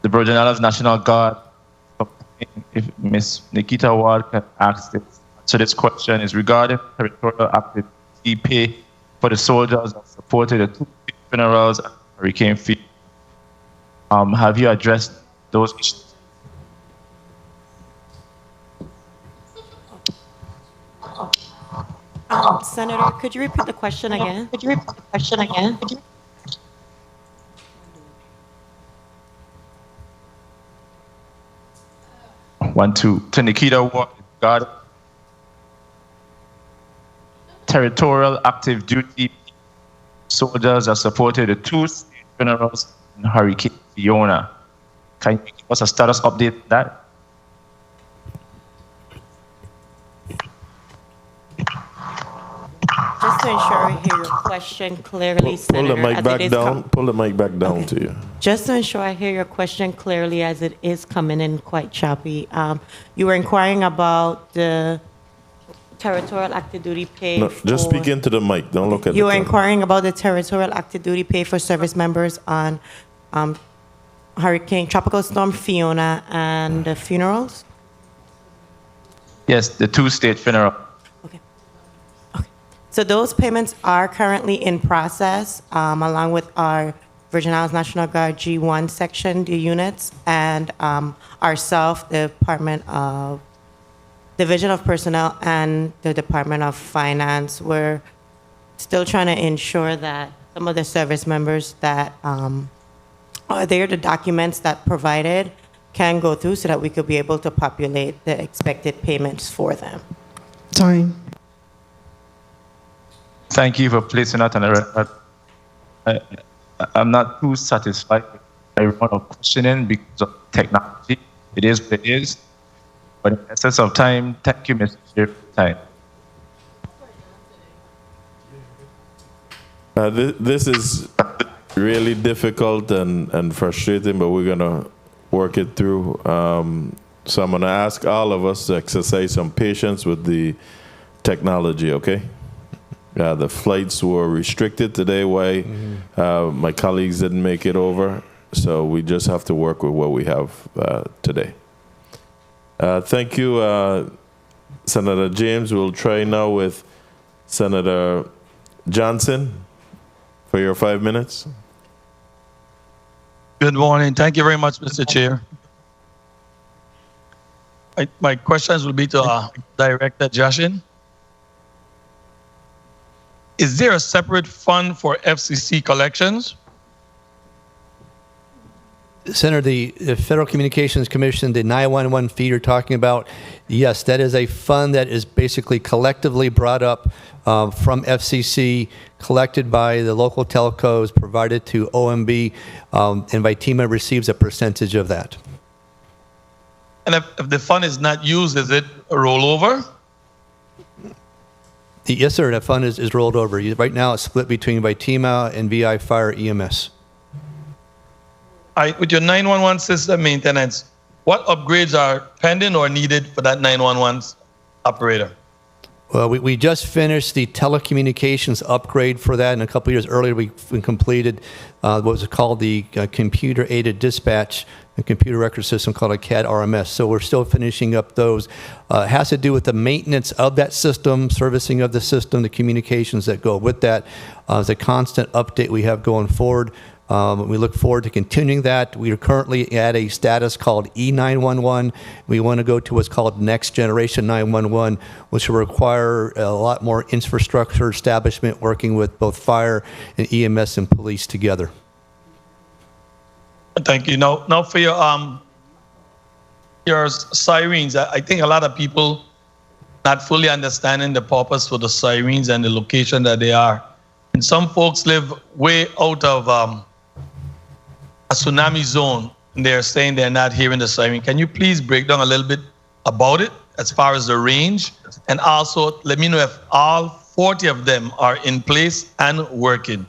the Virgin Islands National Guard, if Ms. Nikita Ward can ask this. So this question is regarding territorial activity pay for the soldiers that supported the 2 funerals at Hurricane Field. Have you addressed those issues?
Senator, could you repeat the question again?
One, two. To Nikita Ward, God. Territorial active duty soldiers that supported the 2 funerals in Hurricane Fiona. Can you give us a status update on that?
Just to ensure I hear your question clearly, Senator.
Pull the mic back down. Pull the mic back down to you.
Just to ensure I hear your question clearly, as it is coming in quite choppy. You were inquiring about the territorial active duty pay.
No, just speak into the mic. Don't look at
You
the
were
camera.
inquiring about the territorial active duty pay for service members on Tropical Storm Fiona and the funerals?
Yes, the 2 state funeral.
So those payments are currently in process, along with our Virgin Islands National Guard G1 section, the units, and ourselves, the Division of Personnel, and the Department of Finance. We're still trying to ensure that some of the service members that are there, the documents that provided, can go through so that we could be able to populate the expected payments for them.
Time.
Thank you for placing that on the record. I'm not too satisfied with the amount of questioning because of technology. It is what it is. But in the essence of time, thank you, Mr. Chair, for the time.
This is really difficult and frustrating, but we're going to work it through. So I'm going to ask all of us to exercise some patience with the technology, okay? The flights were restricted today. Why my colleagues didn't make it over. So we just have to work with what we have today. Thank you, Senator James. We'll try now with Senator Johnson for your 5 minutes.
Good morning. Thank you very much, Mr. Chair. My questions will be to Director Jashin. Is there a separate fund for FCC collections?
Senator, the Federal Communications Commission, the 911 fee you're talking about, yes, that is a fund that is basically collectively brought up from FCC, collected by the local telcos, provided to OMB, and Vitima receives a percentage of that.
And if the fund is not used, is it a rollover?
Yes, sir, that fund is rolled over. Right now it's split between Vitima and VI Fire EMS.
With your 911 system maintenance, what upgrades are pending or needed for that 911 operator?
Well, we just finished the telecommunications upgrade for that, and a couple of years earlier we completed what was called the computer-aided dispatch, a computer record system called a CAD RMS. So we're still finishing up those. It has to do with the maintenance of that system, servicing of the system, the communications that go with that. It's a constant update we have going forward. We look forward to continuing that. We are currently at a status called E911. We want to go to what's called Next Generation 911, which will require a lot more infrastructure establishment, working with both fire and EMS and police together.
Thank you. Now for your sirens, I think a lot of people not fully understanding the purpose for the sirens and the location that they are. And some folks live way out of a tsunami zone, and they're saying they're not hearing the siren. Can you please break down a little bit about it as far as the range? And also let me know if all 40 of them are in place and working.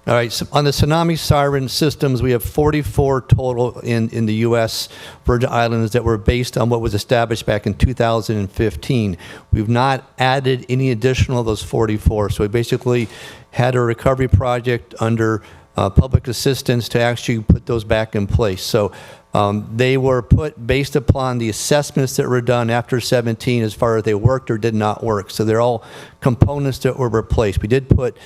All right, so on the tsunami siren systems, we have 44 total in the U.S. Virgin Islands that were based on what was established back in 2015. We've not added any additional of those 44. So we basically had a recovery project under public assistance to actually put those back in place. So they were put based upon the assessments that were done after 17 as far as they worked or did not work. So they're all components that were replaced. We did put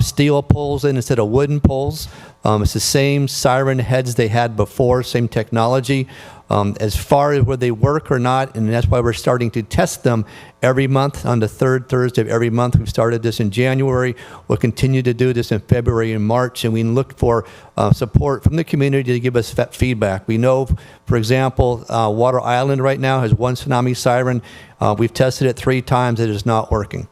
steel poles in instead of wooden poles. It's the same siren heads they had before, same technology. As far as whether they work or not, and that's why we're starting to test them every month on the third Thursday of every month. We've started this in January. We'll continue to do this in February and March, and we look for support from the community to give us feedback. We know, for example, Water Island right now has one tsunami siren. We've tested it 3 times. It is not working.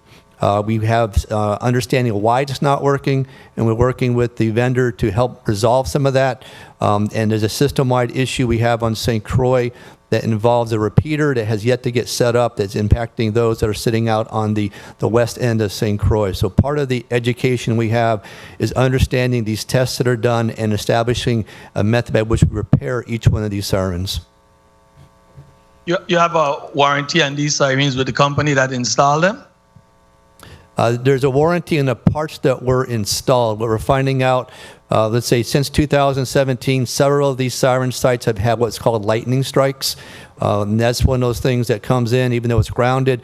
We have understanding of why it's not working, and we're working with the vendor to help resolve some of that. And there's a system-wide issue we have on St. Croix that involves a repeater that has yet to get set up that's impacting those that are sitting out on the west end of St. Croix. So part of the education we have is understanding these tests that are done and establishing a method by which we repair each one of these sirens.
You have a warranty on these sirens with the company that installed them?
There's a warranty in the parts that were installed. What we're finding out, let's say since 2017, several of these siren sites have had what's called lightning strikes. And that's one of those things that comes in, even though it's grounded,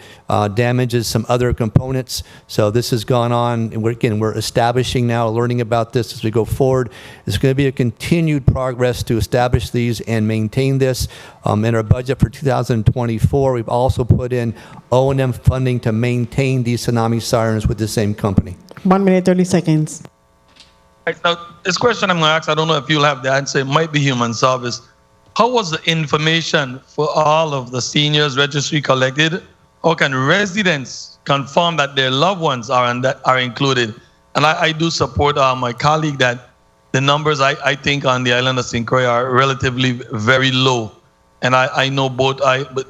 damages some other components. So this has gone on, and we're establishing now, learning about this as we go forward. It's going to be a continued progress to establish these and maintain this. In our budget for 2024, we've also put in O&M funding to maintain these tsunami sirens with the same company.
1 minute, 30 seconds.
Right, now, this question I'm going to ask, I don't know if you'll have the answer. It might be human service. How was the information for all of the seniors registry collected? How can residents confirm that their loved ones are included? And I do support my colleague that the numbers I think on the island of St. Croix are relatively very low. And I know but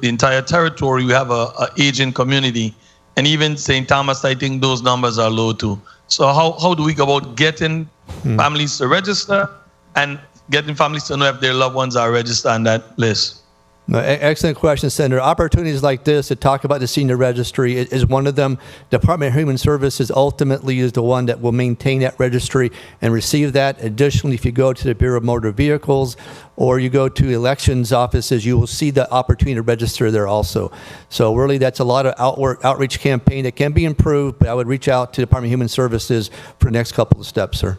the entire territory, we have a aging community. And even St. Thomas, I think those numbers are low too. So how do we go about getting families to register and getting families to know if their loved ones are registered on that list?
No, excellent question, Senator. Opportunities like this to talk about the senior registry is one of them. Department of Human Services ultimately is the one that will maintain that registry and receive that. Additionally, if you go to the Bureau of Motor Vehicles or you go to elections offices, you will see the opportunity to register there also. So really, that's a lot of outreach campaign that can be improved, but I would reach out to the Department of Human Services for the next couple of steps, sir.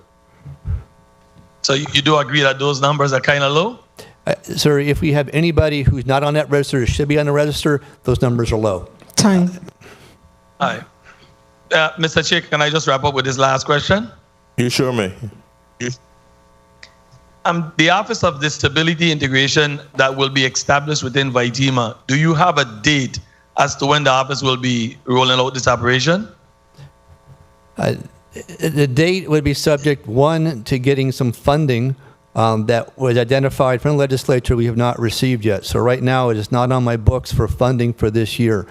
So you do agree that those numbers are kind of low?
Sir, if we have anybody who's not on that register, should be on the register, those numbers are low.
Time.
All right. Mr. Chair, can I just wrap up with this last question?
You sure may.
The Office of Disability Integration that will be established within VITEMA, do you have a date as to when the office will be rolling out this operation?
The date would be subject, one, to getting some funding that was identified from the legislature we have not received yet. So right now it is not on my books for funding for this year.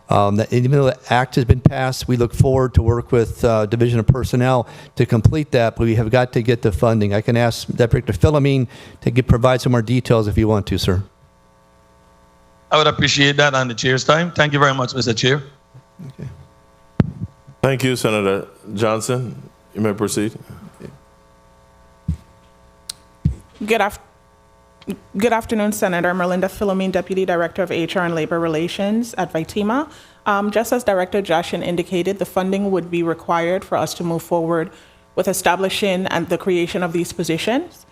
Even though the act has been passed, we look forward to work with Division of Personnel to complete that, but we have got to get the funding. I can ask Director Philomene to provide some more details if you want to, sir.
I would appreciate that on the chair's time. Thank you very much, Mr. Chair.
Okay.
Thank you, Senator Johnson. You may proceed.
Good afternoon, Senator. Merlinda Philomene, Deputy Director of HR and Labor Relations at VITEMA. Just as Director Joshin indicated, the funding would be required for us to move forward with establishing and the creation of these positions.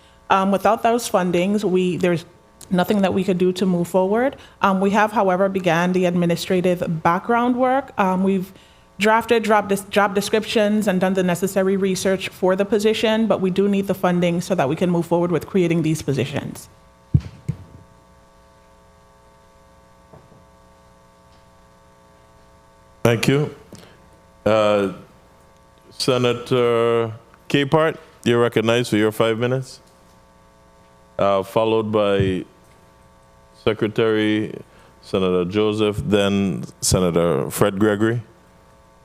Without those fundings, there's nothing that we could do to move forward. We have, however, began the administrative background work. We've drafted job descriptions and done the necessary research for the position, but we do need the funding so that we can move forward with creating these positions.
Thank you. Senator Capehart, you're recognized for your 5 minutes, followed by Secretary Senator Joseph, then Senator Fred Gregory.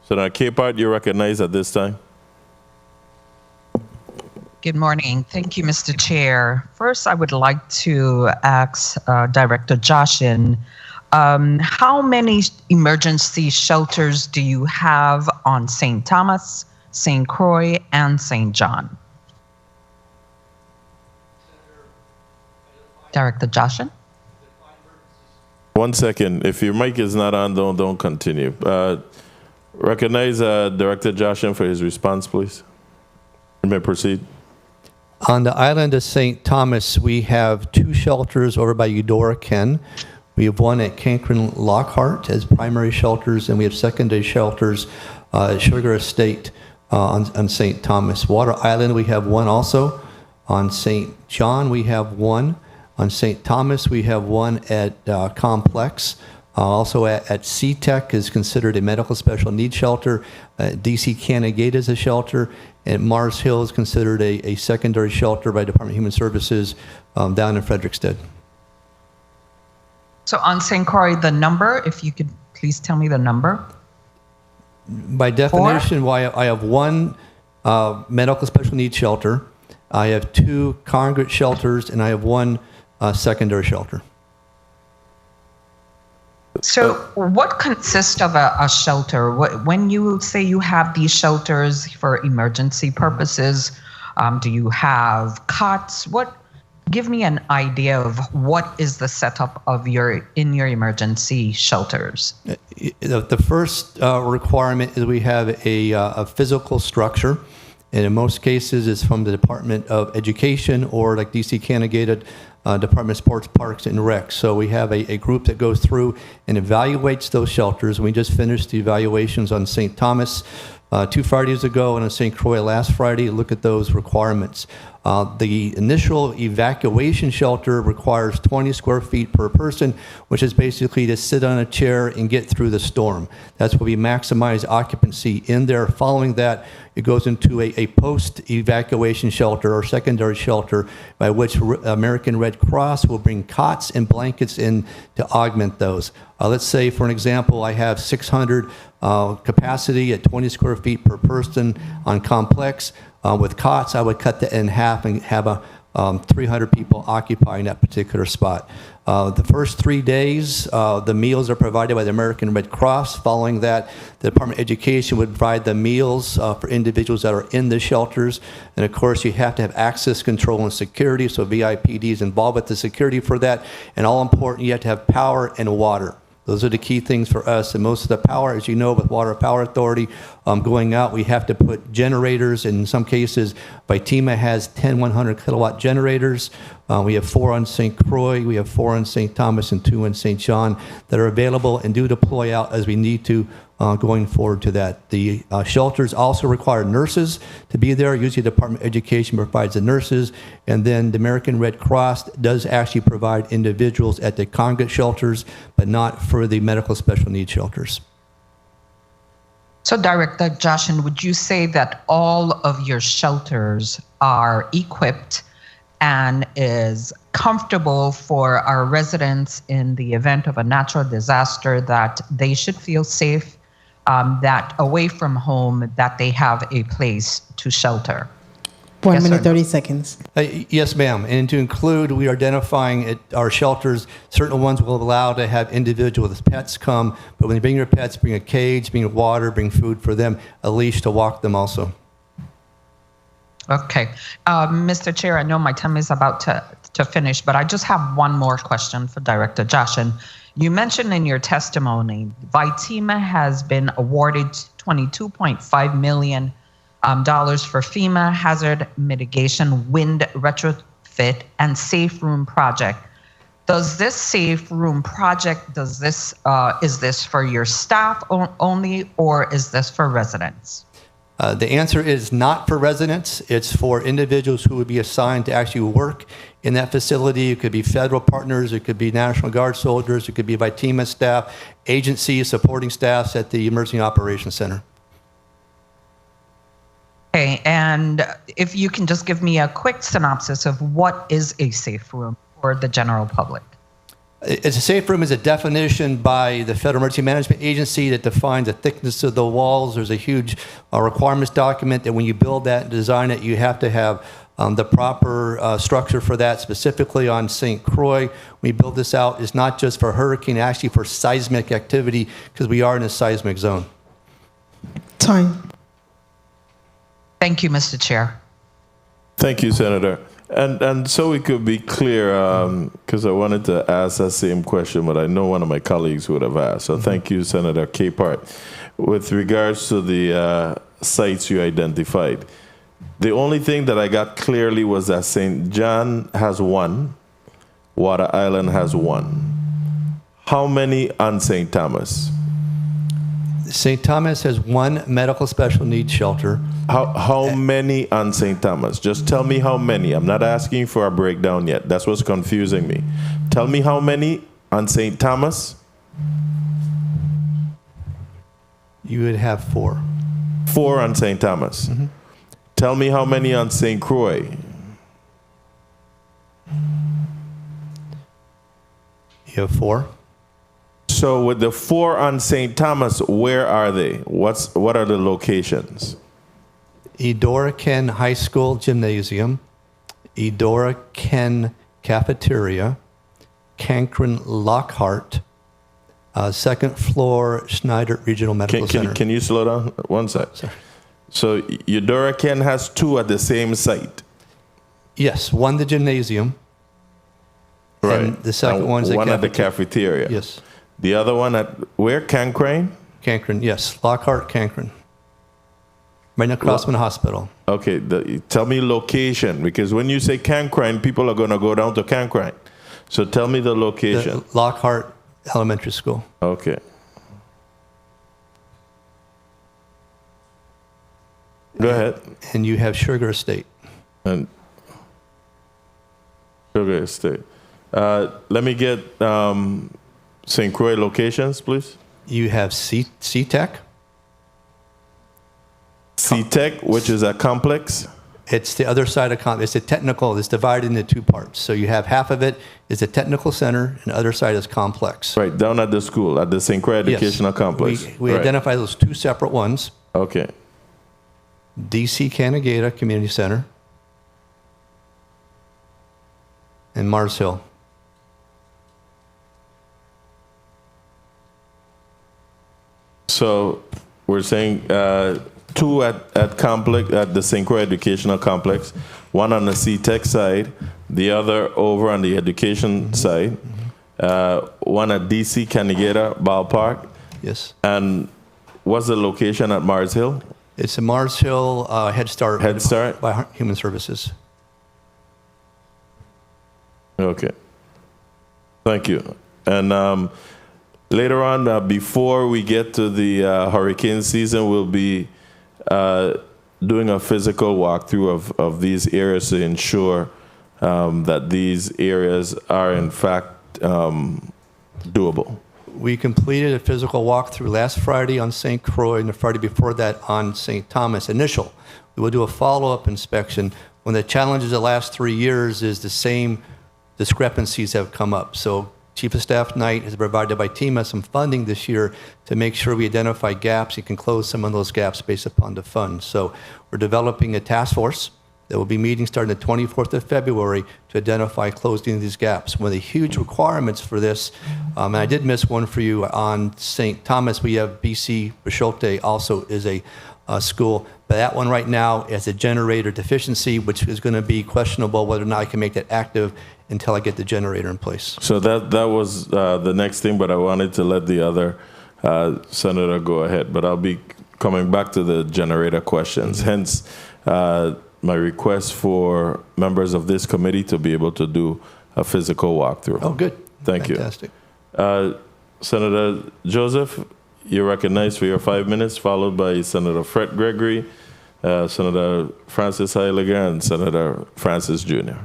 Senator Capehart, you're recognized at this time.
Good morning. Thank you, Mr. Chair. First, I would like to ask Director Joshin, how many emergency shelters do you have on St. Thomas, St. Croix, and St. John? Director Joshin?
1 second. If your mic is not on, don't continue. Recognize Director Joshin for his response, please. You may proceed.
On the island of St. Thomas, we have 2 shelters over by Eudora, Ken. We have one at Cancun Lockhart as primary shelters, and we have secondary shelters at Sugar Estate on St. Thomas. Water Island, we have one also. On St. John, we have one. On St. Thomas, we have one at Complex. Also at CTEC is considered a medical special needs shelter. DC Canagate is a shelter. And Mars Hill is considered a secondary shelter by Department of Human Services down in Frederickstead.
So on St. Croix, the number, if you could please tell me the number.
By definition, I have one medical special needs shelter. I have 2 congregate shelters, and I have one secondary shelter.
So what consists of a shelter? When you say you have these shelters for emergency purposes, do you have cots? Give me an idea of what is the setup of your emergency shelters.
The first requirement is we have a physical structure, and in most cases it's from the Department of Education or like DC Canagated Department of Sports, Parks, and Rec. So we have a group that goes through and evaluates those shelters. We just finished the evaluations on St. Thomas 2 Fridays ago and on St. Croix last Friday. Look at those requirements. The initial evacuation shelter requires 20 square feet per person, which is basically to sit on a chair and get through the storm. That's where we maximize occupancy in there. Following that, it goes into a post-evacuation shelter or secondary shelter by which American Red Cross will bring cots and blankets in to augment those. Let's say, for an example, I have 600 capacity at 20 square feet per person on Complex. With cots, I would cut that in half and have 300 people occupying that particular spot. The first 3 days, the meals are provided by the American Red Cross. Following that, the Department of Education would provide the meals for individuals that are in the shelters. And of course, you have to have access control and security, so VIPD is involved with the security for that. And all important, you have to have power and water. Those are the key things for us. And most of the power, as you know, with Water Power Authority going out, we have to put generators. In some cases, Vitima has 10 100 kilowatt generators. We have 4 on St. Croix, we have 4 on St. Thomas, and 2 on St. John that are available and do deploy out as we need to going forward to that. The shelters also require nurses to be there. Usually the Department of Education provides the nurses, and then the American Red Cross does actually provide individuals at the congregate shelters, but not for the medical special needs shelters.
So, Director Joshin, would you say that all of your shelters are equipped and is comfortable for our residents in the event of a natural disaster, that they should feel safe, that away from home, that they have a place to shelter?
1
Yes,
minute,
sir.
30 seconds.
Yes, ma'am. And to include, we are identifying at our shelters, certain ones will allow to have individuals, pets come, but when you bring your pets, bring a cage, bring water, bring food for them, a leash to walk them also.
Okay. Mr. Chair, I know my time is about to finish, but I just have one more question for Director Joshin. You mentioned in your testimony, Vitima has been awarded $22.5 million for FEMA hazard mitigation, wind retrofit, and safe room project. Does this safe room project, is this for your staff only, or is this for residents?
The answer is not for residents. It's for individuals who would be assigned to actually work in that facility. It could be federal partners, it could be National Guard soldiers, it could be Vitima staff, agencies, supporting staffs at the Emergency Operations Center.
Okay, and if you can just give me a quick synopsis of what is a safe room for the general public.
It's a safe room is a definition by the Federal Emergency Management Agency that defines the thickness of the walls. There's a huge requirements document that when you build that and design it, you have to have the proper structure for that. Specifically on St. Croix, we build this out, it's not just for hurricane, actually for seismic activity, because we are in a seismic zone.
Time.
Thank you, Mr. Chair.
Thank you, Senator. And so we could be clear, because I wanted to ask that same question, but I know one of my colleagues would have asked. So thank you, Senator Capehart. With regards to the sites you identified, the only thing that I got clearly was that St. John has 1, Water Island has 1. How many on St. Thomas?
St. Thomas has 1 medical special needs shelter.
How many on St. Thomas? Just tell me how many. I'm not asking for a breakdown yet. That's what's confusing me. Tell me how many on St. Thomas?
You would have 4.
4 on St. Thomas.
Mm-hmm.
Tell me how many on St. Croix?
You have 4.
So with the 4 on St. Thomas, where are they? What are the locations?
Eudora Ken High School Gymnasium, Eudora Ken Cafeteria, Cancun Lockhart, 2nd floor Schneider Regional Medical Center.
Can you slow down 1 sec?
Sorry.
So Eudora Ken has 2 at the same site?
Yes, 1 the gymnasium.
Right.
And the second one's the
one at the
cafeteria.
cafeteria.
Yes.
The other one at where? Cancun?
Cancun, yes. Lockhart, Cancun. Right across from the hospital.
Okay, tell me location, because when you say Cancun, people are going to go down to Cancun. So tell me the location.
The Lockhart Elementary School.
Okay. Go ahead.
And you have Sugar Estate.
And Sugar Estate. Let me get St. Croix locations, please.
You have CTEC.
CTEC, which is a complex.
It's the other side of complex. It's a technical. It's divided into 2 parts. So you have half of it is a technical center, and the other side is complex.
Right, down at the school, at the St. Croix Educational Complex.
We
right.
identify those 2 separate ones.
Okay.
DC Canagata Community Center and Mars Hill.
So we're saying 2 at complex at the St. Croix Educational Complex, 1 on the C-Tech side, the other over on the education side, 1 at DC Canigata Ballpark.
Yes.
And what's the location at Mars Hill?
It's a Mars Hill Head Start.
Head Start?
By Human Services.
Okay. Thank you. And later on, before we get to the hurricane season, we'll be doing a physical walkthrough of these areas to ensure that these areas are in fact doable.
We completed a physical walkthrough last Friday on St. Croix and the Friday before that on St. Thomas, initial. We will do a follow-up inspection. One of the challenges the last 3 years is the same discrepancies have come up. So Chief of Staff Knight has provided by TEMA some funding this year to make sure we identify gaps. You can close some of those gaps based upon the funds. So we're developing a task force that will be meeting starting the 24th of February to identify closing these gaps. One of the huge requirements for this, and I did miss one for you on St. Thomas, we have BC Bisholte also is a school, but that one right now has a generator deficiency, which is going to be questionable whether or not I can make that active until I get the generator in place.
So that was the next thing, but I wanted to let the other senator go ahead. But I'll be coming back to the generator questions. Hence, my request for members of this committee to be able to do a physical walkthrough.
Oh, good.
Thank
Fantastic.
you. Senator Joseph, you're recognized for your 5 minutes, followed by Senator Fred Gregory, Senator Francis Heiliger, and Senator Francis Jr.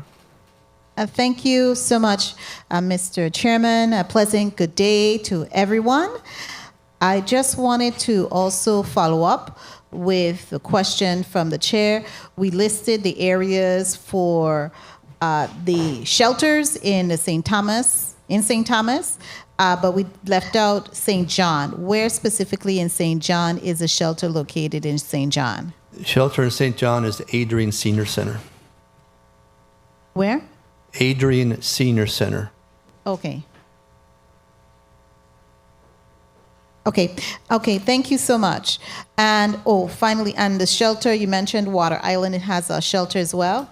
Thank you so much, Mr. Chairman. A pleasant good day to everyone. I just wanted to also follow up with a question from the chair. We listed the areas for the shelters in St. Thomas, but we left out St. John. Where specifically in St. John is a shelter located in St. John?
The shelter in St. John is the Adrian Senior Center.
Where?
Adrian Senior Center.
Okay. Okay, thank you so much. And finally, and the shelter, you mentioned Water Island, it has a shelter as well?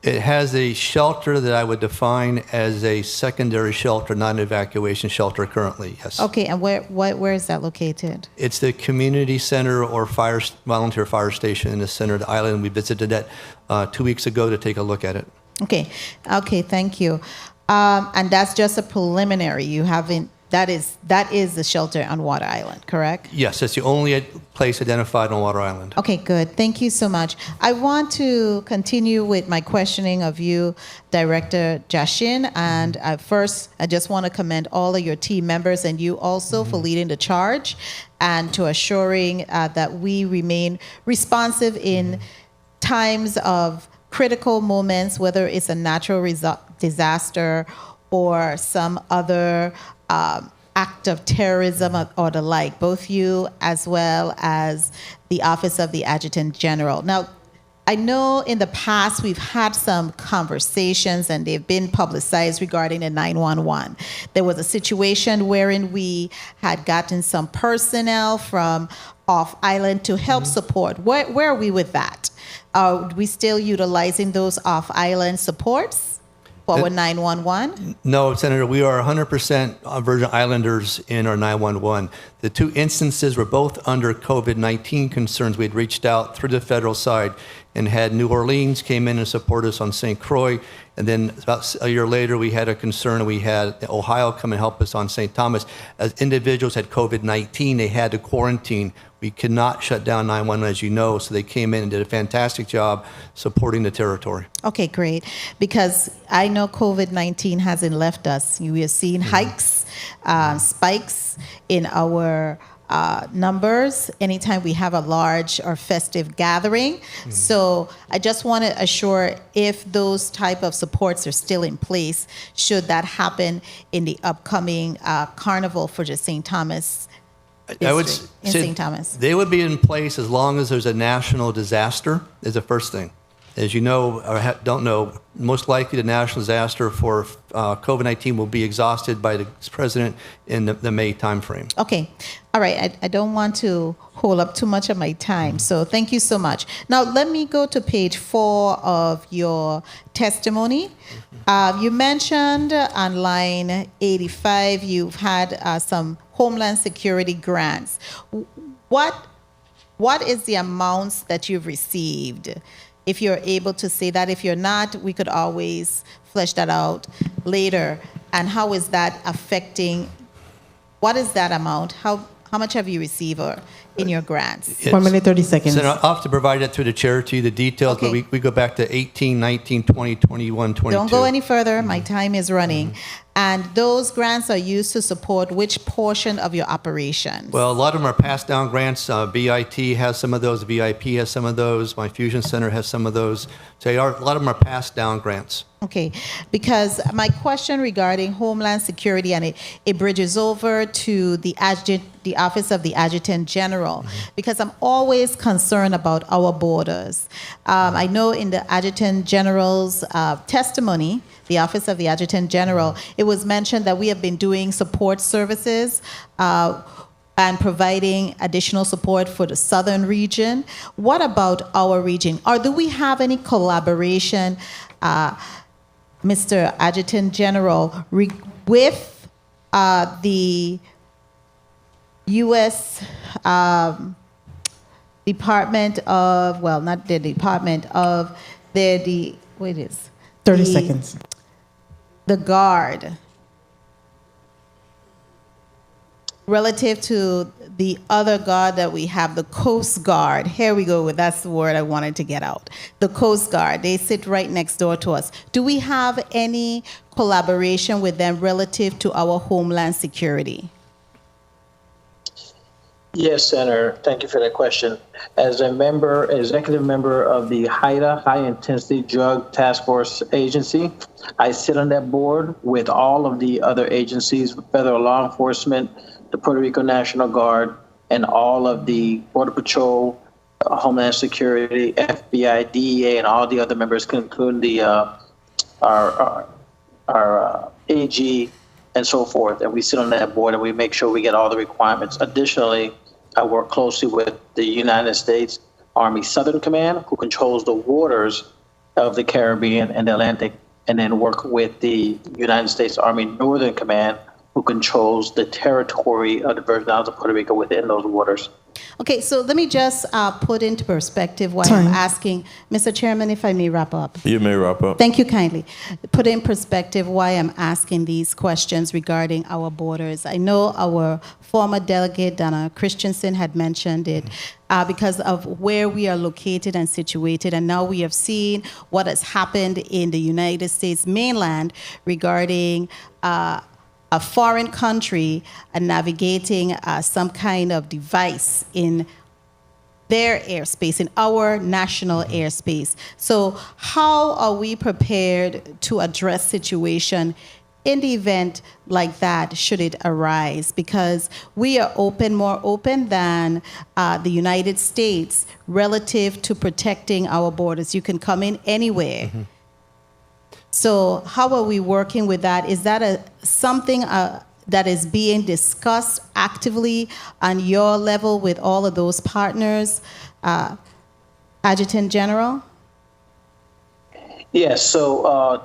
It has a shelter that I would define as a secondary shelter, not an evacuation shelter currently, yes.
Okay, and where is that located?
It's the community center or volunteer fire station in the center of the island. We visited that 2 weeks ago to take a look at it. Okay,
thank you. And that's just a preliminary. You haven't, that is the shelter on Water Island, correct?
Yes, that's the only place identified on Water Island.
Okay, good. Thank you so much. I want to continue with my questioning of you, Director Jashin. And first, I just want to commend all of your team members and you also for leading the charge and to assuring that we remain responsive in times of critical moments, whether it's a natural disaster or some other act of terrorism or the like, both you as well as the Office of the Adjutant General. Now, I know in the past we've had some conversations and they've been publicized regarding the 911. There was a situation wherein we had gotten some personnel from off island to help support. Where are we with that? Are we still utilizing those off island supports? For 911?
No, Senator, we are 100% Virgin Islanders in our 911. The two instances were both under COVID-19 concerns. We had reached out through the federal side and had New Orleans came in and support us on St. Croix. And then about a year later, we had a concern and we had Ohio come and help us on St. Thomas. As individuals had COVID-19, they had to quarantine. We could not shut down 911, as you know, so they came in and did a fantastic job supporting the territory.
Okay, great. Because I know COVID-19 hasn't left us. We have seen hikes, spikes in our numbers anytime we have a large or festive gathering. So I just want to assure if those type of supports are still in place, should that happen in the upcoming carnival for the St. Thomas
I would
in
say
St. Thomas.
they would be in place as long as there's a national disaster is the first thing. As you know, or don't know, most likely the national disaster for COVID-19 will be exhausted by the president in the May timeframe.
Okay. All right. I don't want to hold up too much of my time. So thank you so much. Now, let me go to page 4 of your testimony. You mentioned on line 85, you've had some Homeland Security grants. What is the amounts that you've received? If you're able to say that. If you're not, we could always flesh that out later. And how is that affecting, what is that amount? How much have you received in your grants?
1 minute, 30 seconds.
Senator, I'll have to provide that through the chair to you, the details,
Okay.
but we go back to 18, 19, 20, 21, 22.
Don't go any further. My time is running. And those grants are used to support which portion of your operations?
Well, a lot of them are passed down grants. BIT has some of those. VIP has some of those. My Fusion Center has some of those. So a lot of them are passed down grants.
Okay, because my question regarding Homeland Security, and it bridges over to the Office of the Adjutant General, because I'm always concerned about our borders. I know in the Adjutant General's testimony, the Office of the Adjutant General, it was mentioned that we have been doing support services and providing additional support for the southern region. What about our region? Or do we have any collaboration, Mr. Adjutant General, with the U.S. Department of, well, not the Department of, the wait is
30 seconds.
The Guard, relative to the other guard that we have, the Coast Guard. Here we go, that's the word I wanted to get out. The Coast Guard, they sit right next door to us. Do we have any collaboration with them relative to our Homeland Security?
Yes, Senator. Thank you for that question. As a member, executive member of the HIDTA, High Intensity Drug Task Force Agency, I sit on that board with all of the other agencies, federal law enforcement, the Puerto Rico National Guard, and all of the Border Patrol, Homeland Security, FBI, DEA, and all the other members, including the our AG and so forth. And we sit on that board and we make sure we get all the requirements. Additionally, I work closely with the United States Army Southern Command, who controls the waters of the Caribbean and the Atlantic, and then work with the United States Army Northern Command, who controls the territory of the Virgin Islands of Puerto Rico within those waters.
Okay, so let me just put into perspective why I'm asking, Mr. Chairman, if I may wrap up.
You may wrap up.
Thank you kindly. Put in perspective why I'm asking these questions regarding our borders. I know our former delegate, Donna Christensen, had mentioned it because of where we are located and situated. And now we have seen what has happened in the United States mainland regarding a foreign country navigating some kind of device in their airspace, in our national airspace. So how are we prepared to address situation in the event like that, should it arise? Because we are more open than the United States relative to protecting our borders. You can come in anywhere. So how are we working with that? Is that something that is being discussed actively on your level with all of those partners, Adjutant General?
Yes, so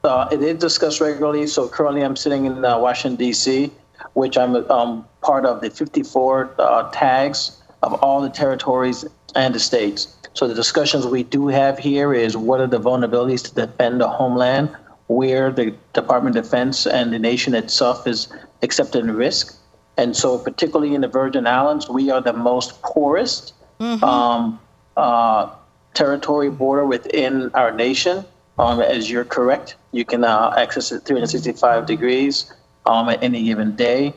it is discussed regularly. So currently I'm sitting in Washington, D.C., which I'm part of the 54 tags of all the territories and the states. So the discussions we do have here is what are the vulnerabilities to defend the homeland, where the Department of Defense and the nation itself is accepting risk. And so particularly in the Virgin Islands, we are the most poorest territory border within our nation. As you're correct, you can access it 365 degrees at any given day.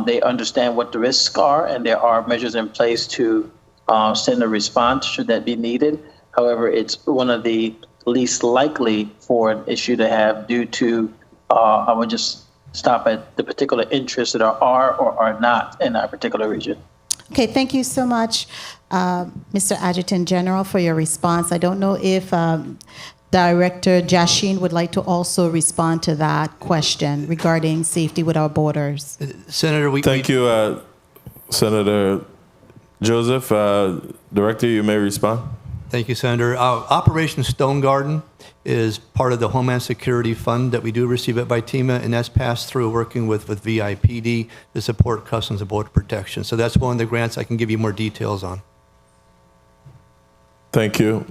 They understand what the risks are, and there are measures in place to send a response should that be needed. However, it's one of the least likely for an issue to have due to, I would just stop at the particular interests that are or are not in our particular region.
Okay, thank you so much, Mr. Adjutant General, for your response. I don't know if Director Jashin would like to also respond to that question regarding safety with our borders.
Senator,
Thank you, Senator Joseph. Director, you may respond.
Thank you, Senator. Operation Stone Garden is part of the Homeland Security Fund that we do receive at VITEMA, and that's passed through working with VIPD to support Customs and Border Protection. So that's one of the grants I can give you more details on.
Thank you.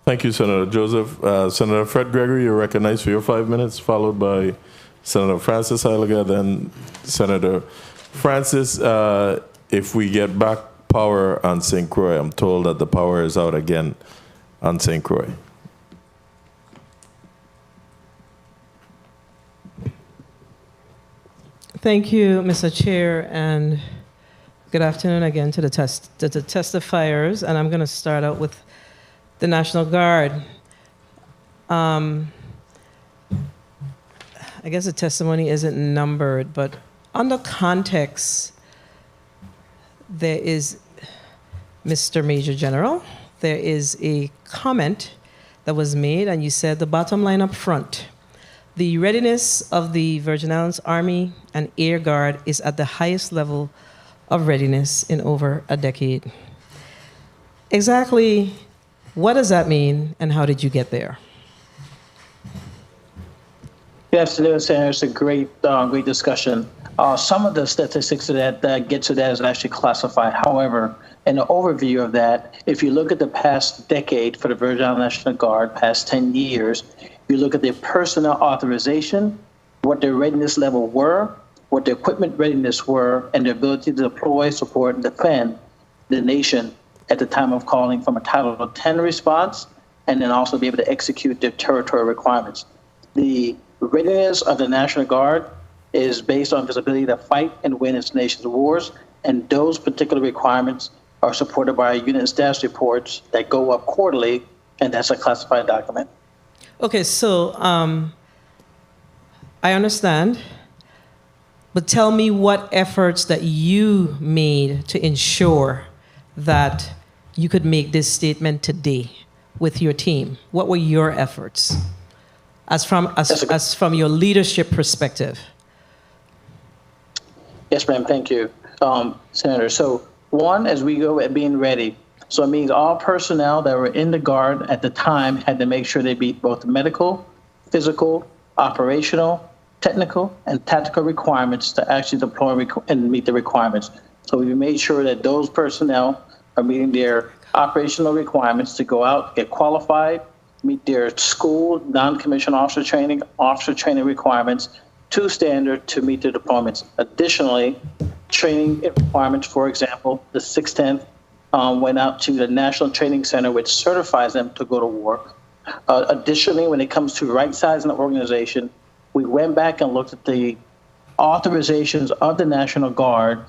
Thank you, Senator Joseph. Senator Fred Gregory, you're recognized for your 5 minutes, followed by Senator Francis Heiliger, then Senator Francis. If we get back power on St. Croix, I'm told that the power is out again on St. Croix.
Thank you, Mr. Chair, and good afternoon again to the testifiers. And I'm going to start out with the National Guard. I guess the testimony isn't numbered, but under context, there is, Mr. Major General, there is a comment that was made, and you said the bottom line up front. The readiness of the Virgin Islands Army and Air Guard is at the highest level of readiness in over a decade. Exactly what does that mean, and how did you get there?
Good afternoon, Senator. It's a great discussion. Some of the statistics that get to that is actually classified. However, in the overview of that, if you look at the past decade for the Virgin Islands National Guard, past 10 years, you look at their personnel authorization, what their readiness level were, what their equipment readiness were, and their ability to deploy, support, and defend the nation at the time of calling from a Title X response, and then also be able to execute their territorial requirements. The readiness of the National Guard is based on its ability to fight and win its nation's wars, and those particular requirements are supported by unit status reports that go up quarterly, and that's a classified document.
Okay, so I understand, but tell me what efforts that you made to ensure that you could make this statement today with your team. What were your efforts as from your leadership perspective?
Yes, ma'am. Thank you, Senator. So one, as we go at being ready, so it means all personnel that were in the Guard at the time had to make sure they meet both medical, physical, operational, technical, and tactical requirements to actually deploy and meet the requirements. So we made sure that those personnel are meeting their operational requirements to go out, get qualified, meet their school, non-commissioned officer training requirements to standard to meet their deployments. Additionally, training requirements, for example, the 610th went out to the National Training Center, which certifies them to go to war. Additionally, when it comes to right-sizing the organization, we went back and looked at the authorizations of the National Guard,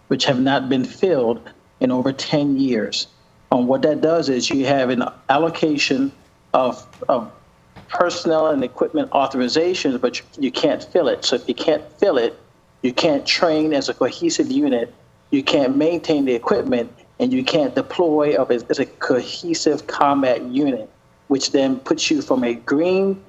which have not been filled in over 10 years. What that does is you have an allocation of personnel and equipment authorizations, but you can't fill it. So if you can't fill it, you can't train as a cohesive unit, you can't maintain the equipment, and you can't deploy as a cohesive combat unit, which then puts you from a green,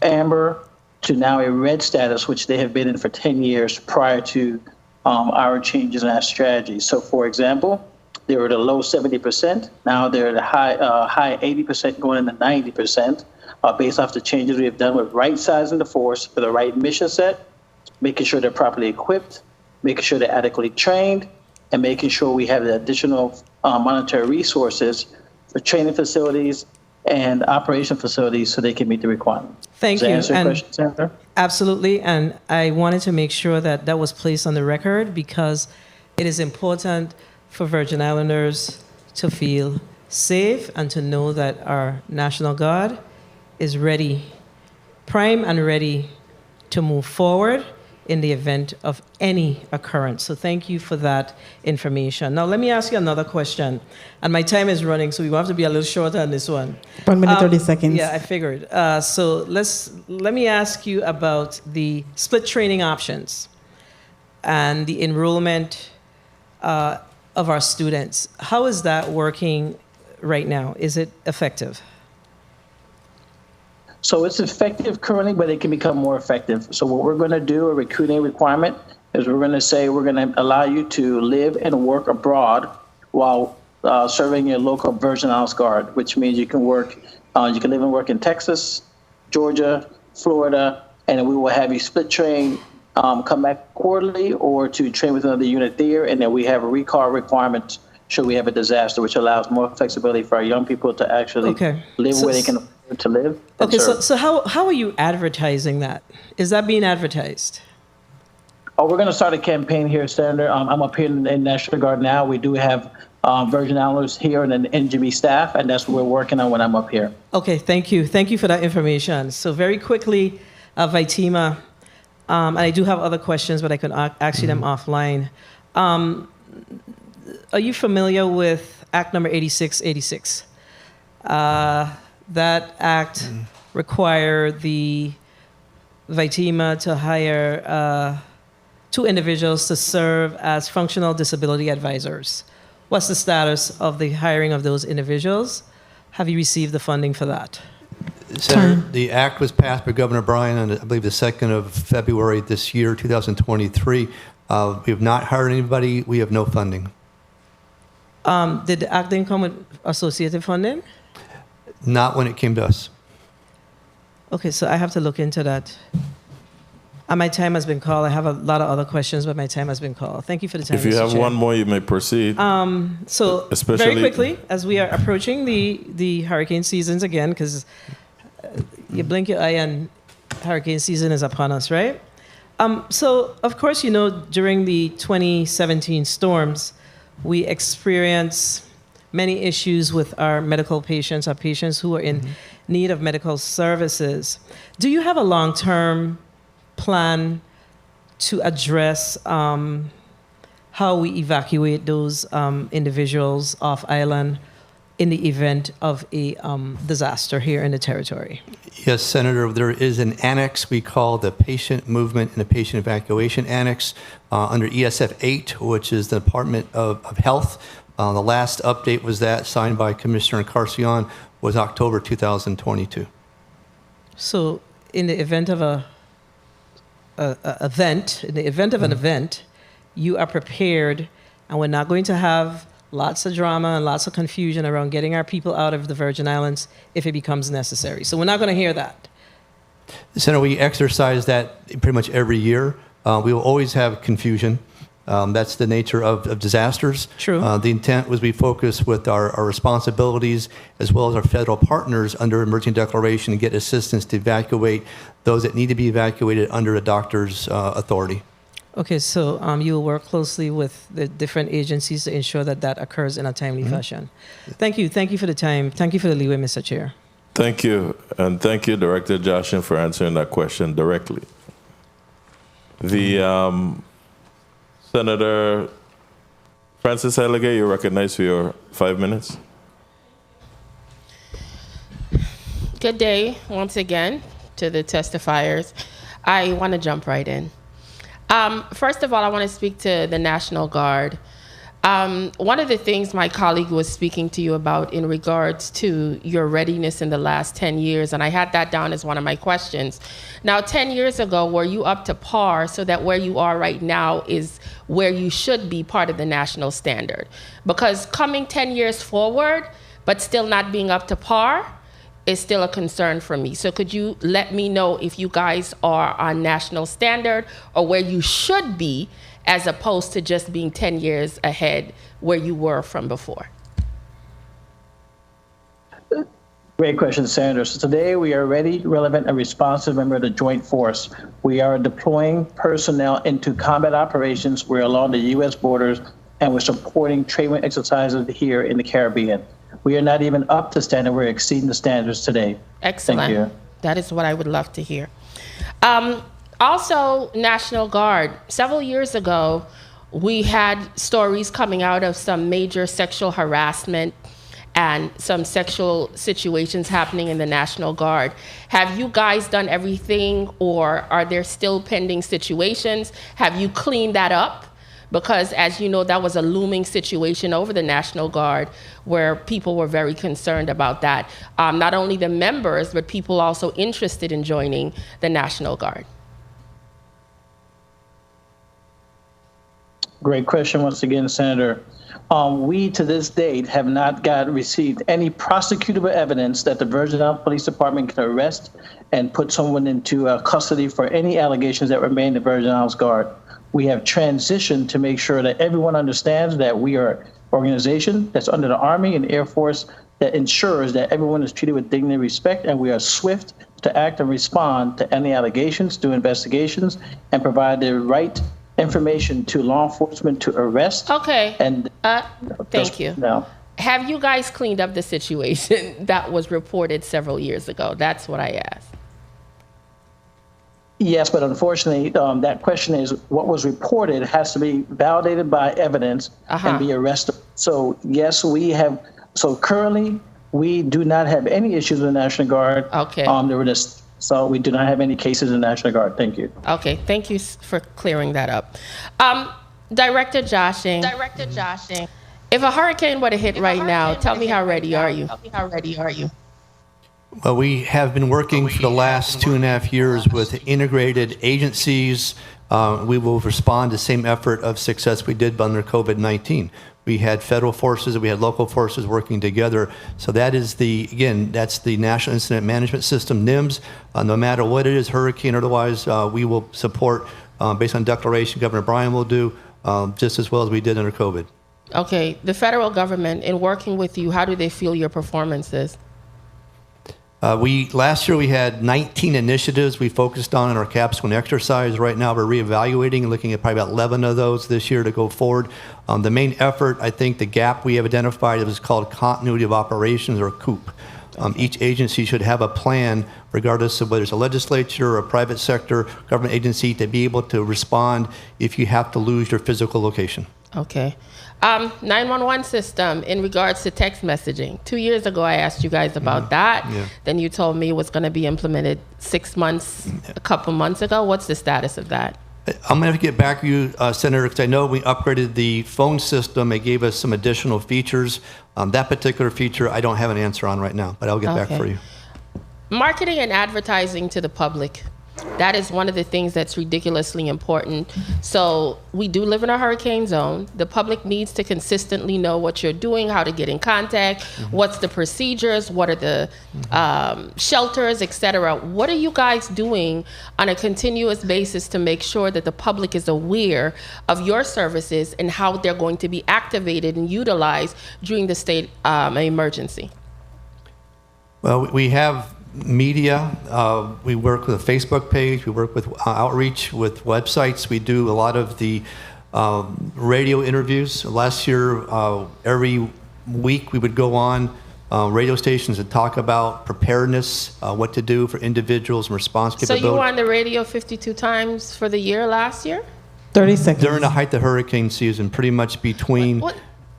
amber, to now a red status, which they have been in for 10 years prior to our changes in our strategy. So for example, they were at a low 70%. Now they're at a high 80% going into 90%, based off the changes we have done with right sizing the force for the right mission set, making sure they're properly equipped, making sure they're adequately trained, and making sure we have the additional monetary resources for training facilities and operation facilities so they can meet the requirements.
Thank you.
Does that answer your question, Senator?
Absolutely, and I wanted to make sure that that was placed on the record because it is important for Virgin Islanders to feel safe and to know that our National Guard is ready, prime and ready to move forward in the event of any occurrence. So thank you for that information. Now let me ask you another question. And my time is running, so we will have to be a little shorter on this one.
1 minute, 30 seconds.
Yeah, I figured. So let me ask you about the split training options and the enrollment of our students. How is that working right now? Is it effective?
So it's effective currently, but it can become more effective. So what we're going to do, a recruiting requirement, is we're going to say we're going to allow you to live and work abroad while serving your local Virgin Islands Guard, which means you can work, you can live and work in Texas, Georgia, Florida, and we will have you split train, come back quarterly or to train with another unit there. And then we have a recall requirement should we have a disaster, which allows more flexibility for our young people to actually live where they can afford to live.
Okay, so how are you advertising that? Is that being advertised?
Oh, we're going to start a campaign here, Senator. I'm up here in National Guard now. We do have Virgin Islanders here and an NGB staff, and that's what we're working on when I'm up here.
Okay, thank you. Thank you for that information. So very quickly, Vitima, and I do have other questions, but I can ask you them offline. Are you familiar with Act number 8686? That act required the Vitima to hire 2 individuals to serve as functional disability advisors. What's the status of the hiring of those individuals? Have you received the funding for that?
Senator, the act was passed by Governor Bryan on, I believe, the 2nd of February this year, 2023. We have not hired anybody. We have no funding.
Did the act then come with associated funding?
Not when it came to us.
Okay, so I have to look into that. And my time has been called. I have a lot of other questions, but my time has been called. Thank you for the time,
If you
Mr.
have
Chair.
one more, you may proceed.
So very quickly, as we are approaching the hurricane seasons again, because you blink your eye and hurricane season is upon us, right? So of course, you know, during the 2017 storms, we experienced many issues with our medical patients, our patients who are in need of medical services. Do you have a long-term plan to address how we evacuate those individuals off island in the event of a disaster here in the territory?
Yes, Senator, there is an annex we call the Patient Movement and the Patient Evacuation Annex under ESF 8, which is the Department of Health. The last update was that signed by Commissioner Carcion was October 2022.
So in the event of an event, you are prepared, and we're not going to have lots of drama and lots of confusion around getting our people out of the Virgin Islands if it becomes necessary. So we're not going to hear that.
Senator, we exercise that pretty much every year. We will always have confusion. That's the nature of disasters.
True.
The intent was we focus with our responsibilities as well as our federal partners under emergency declaration and get assistance to evacuate those that need to be evacuated under a doctor's authority.
Okay, so you will work closely with the different agencies to ensure that that occurs in a timely fashion. Thank you. Thank you for the time. Thank you for the leeway, Mr. Chair.
Thank you. And thank you, Director Joshin, for answering that question directly. The Senator Francis Elegay, you're recognized for your 5 minutes.
Good day once again to the testifiers. I want to jump right in. First of all, I want to speak to the National Guard. One of the things my colleague was speaking to you about in regards to your readiness in the last 10 years, and I had that down as one of my questions. Now, 10 years ago, were you up to par so that where you are right now is where you should be part of the national standard? Because coming 10 years forward, but still not being up to par, is still a concern for me. So could you let me know if you guys are on national standard or where you should be as opposed to just being 10 years ahead where you were from before?
Great question, Senator. So today we are ready, relevant, and responsive member of the Joint Force. We are deploying personnel into combat operations. We're along the U.S. borders, and we're supporting training exercises here in the Caribbean. We are not even up to standard. We're exceeding the standards today.
Excellent.
Thank you.
That is what I would love to hear. Also, National Guard. Several years ago, we had stories coming out of some major sexual harassment and some sexual situations happening in the National Guard. Have you guys done everything, or are there still pending situations? Have you cleaned that up? because, as you know, that was a looming situation over the National Guard where people were very concerned about that. Not only the members, but people also interested in joining the National Guard.
Great question once again, Senator. We, to this date, have not received any prosecutable evidence that the Virgin Islands Police Department can arrest and put someone into custody for any allegations that remain in the Virgin Islands Guard. We have transitioned to make sure that everyone understands that we are an organization that's under the Army and Air Force that ensures that everyone is treated with dignity and respect, and we are swift to act and respond to any allegations, do investigations, and provide the right information to law enforcement to arrest.
Okay.
And
thank you.
No.
Have you guys cleaned up the situation that was reported several years ago? That's what I asked.
Yes, but unfortunately, that question is what was reported has to be validated by evidence and be arrested. So yes, we have. So currently, we do not have any issues with the National Guard.
Okay.
So we do not have any cases in the National Guard. Thank you.
Okay, thank you for clearing that up. Director Joshing. If a hurricane were to hit right now, tell me how ready are you?
Well, we have been working for the last 2.5 years with integrated agencies. We will respond to the same effort of success we did under COVID-19. We had federal forces, we had local forces working together. So that is that's the National Incident Management System, NIMS. No matter what it is, hurricane or otherwise, we will support, based on declaration Governor Bryan will do, just as well as we did under COVID.
Okay, the federal government, in working with you, how do they feel your performance is?
Last year we had 19 initiatives we focused on in our capstone exercise. Right now we're reevaluating and looking at probably about 11 of those this year to go forward. The main effort, I think the gap we have identified is called continuity of operations, or COOP. Each agency should have a plan, regardless of whether it's a legislature or a private sector government agency, to be able to respond if you have to lose your physical location.
Okay. 911 system in regards to text messaging. 2 years ago, I asked you guys about that.
Yeah.
Then you told me it was going to be implemented 6 months, a couple months ago. What's the status of that?
I'm going to get back to you, Senator, because I know we upgraded the phone system. It gave us some additional features. That particular feature, I don't have an answer on right now, but I'll get back for you.
Marketing and advertising to the public. That is one of the things that's ridiculously important. So we do live in a hurricane zone. The public needs to consistently know what you're doing, how to get in contact, what's the procedures, what are the shelters, etc. What are you guys doing on a continuous basis to make sure that the public is aware of your services and how they're going to be activated and utilized during the state emergency?
Well, we have media. We work with a Facebook page. We work with outreach with websites. We do a lot of the radio interviews. Last year, every week we would go on radio stations and talk about preparedness, what to do for individuals and response capability.
So you were on the radio 52 times for the year last year?
30 seconds.
During the height of hurricane season, pretty much between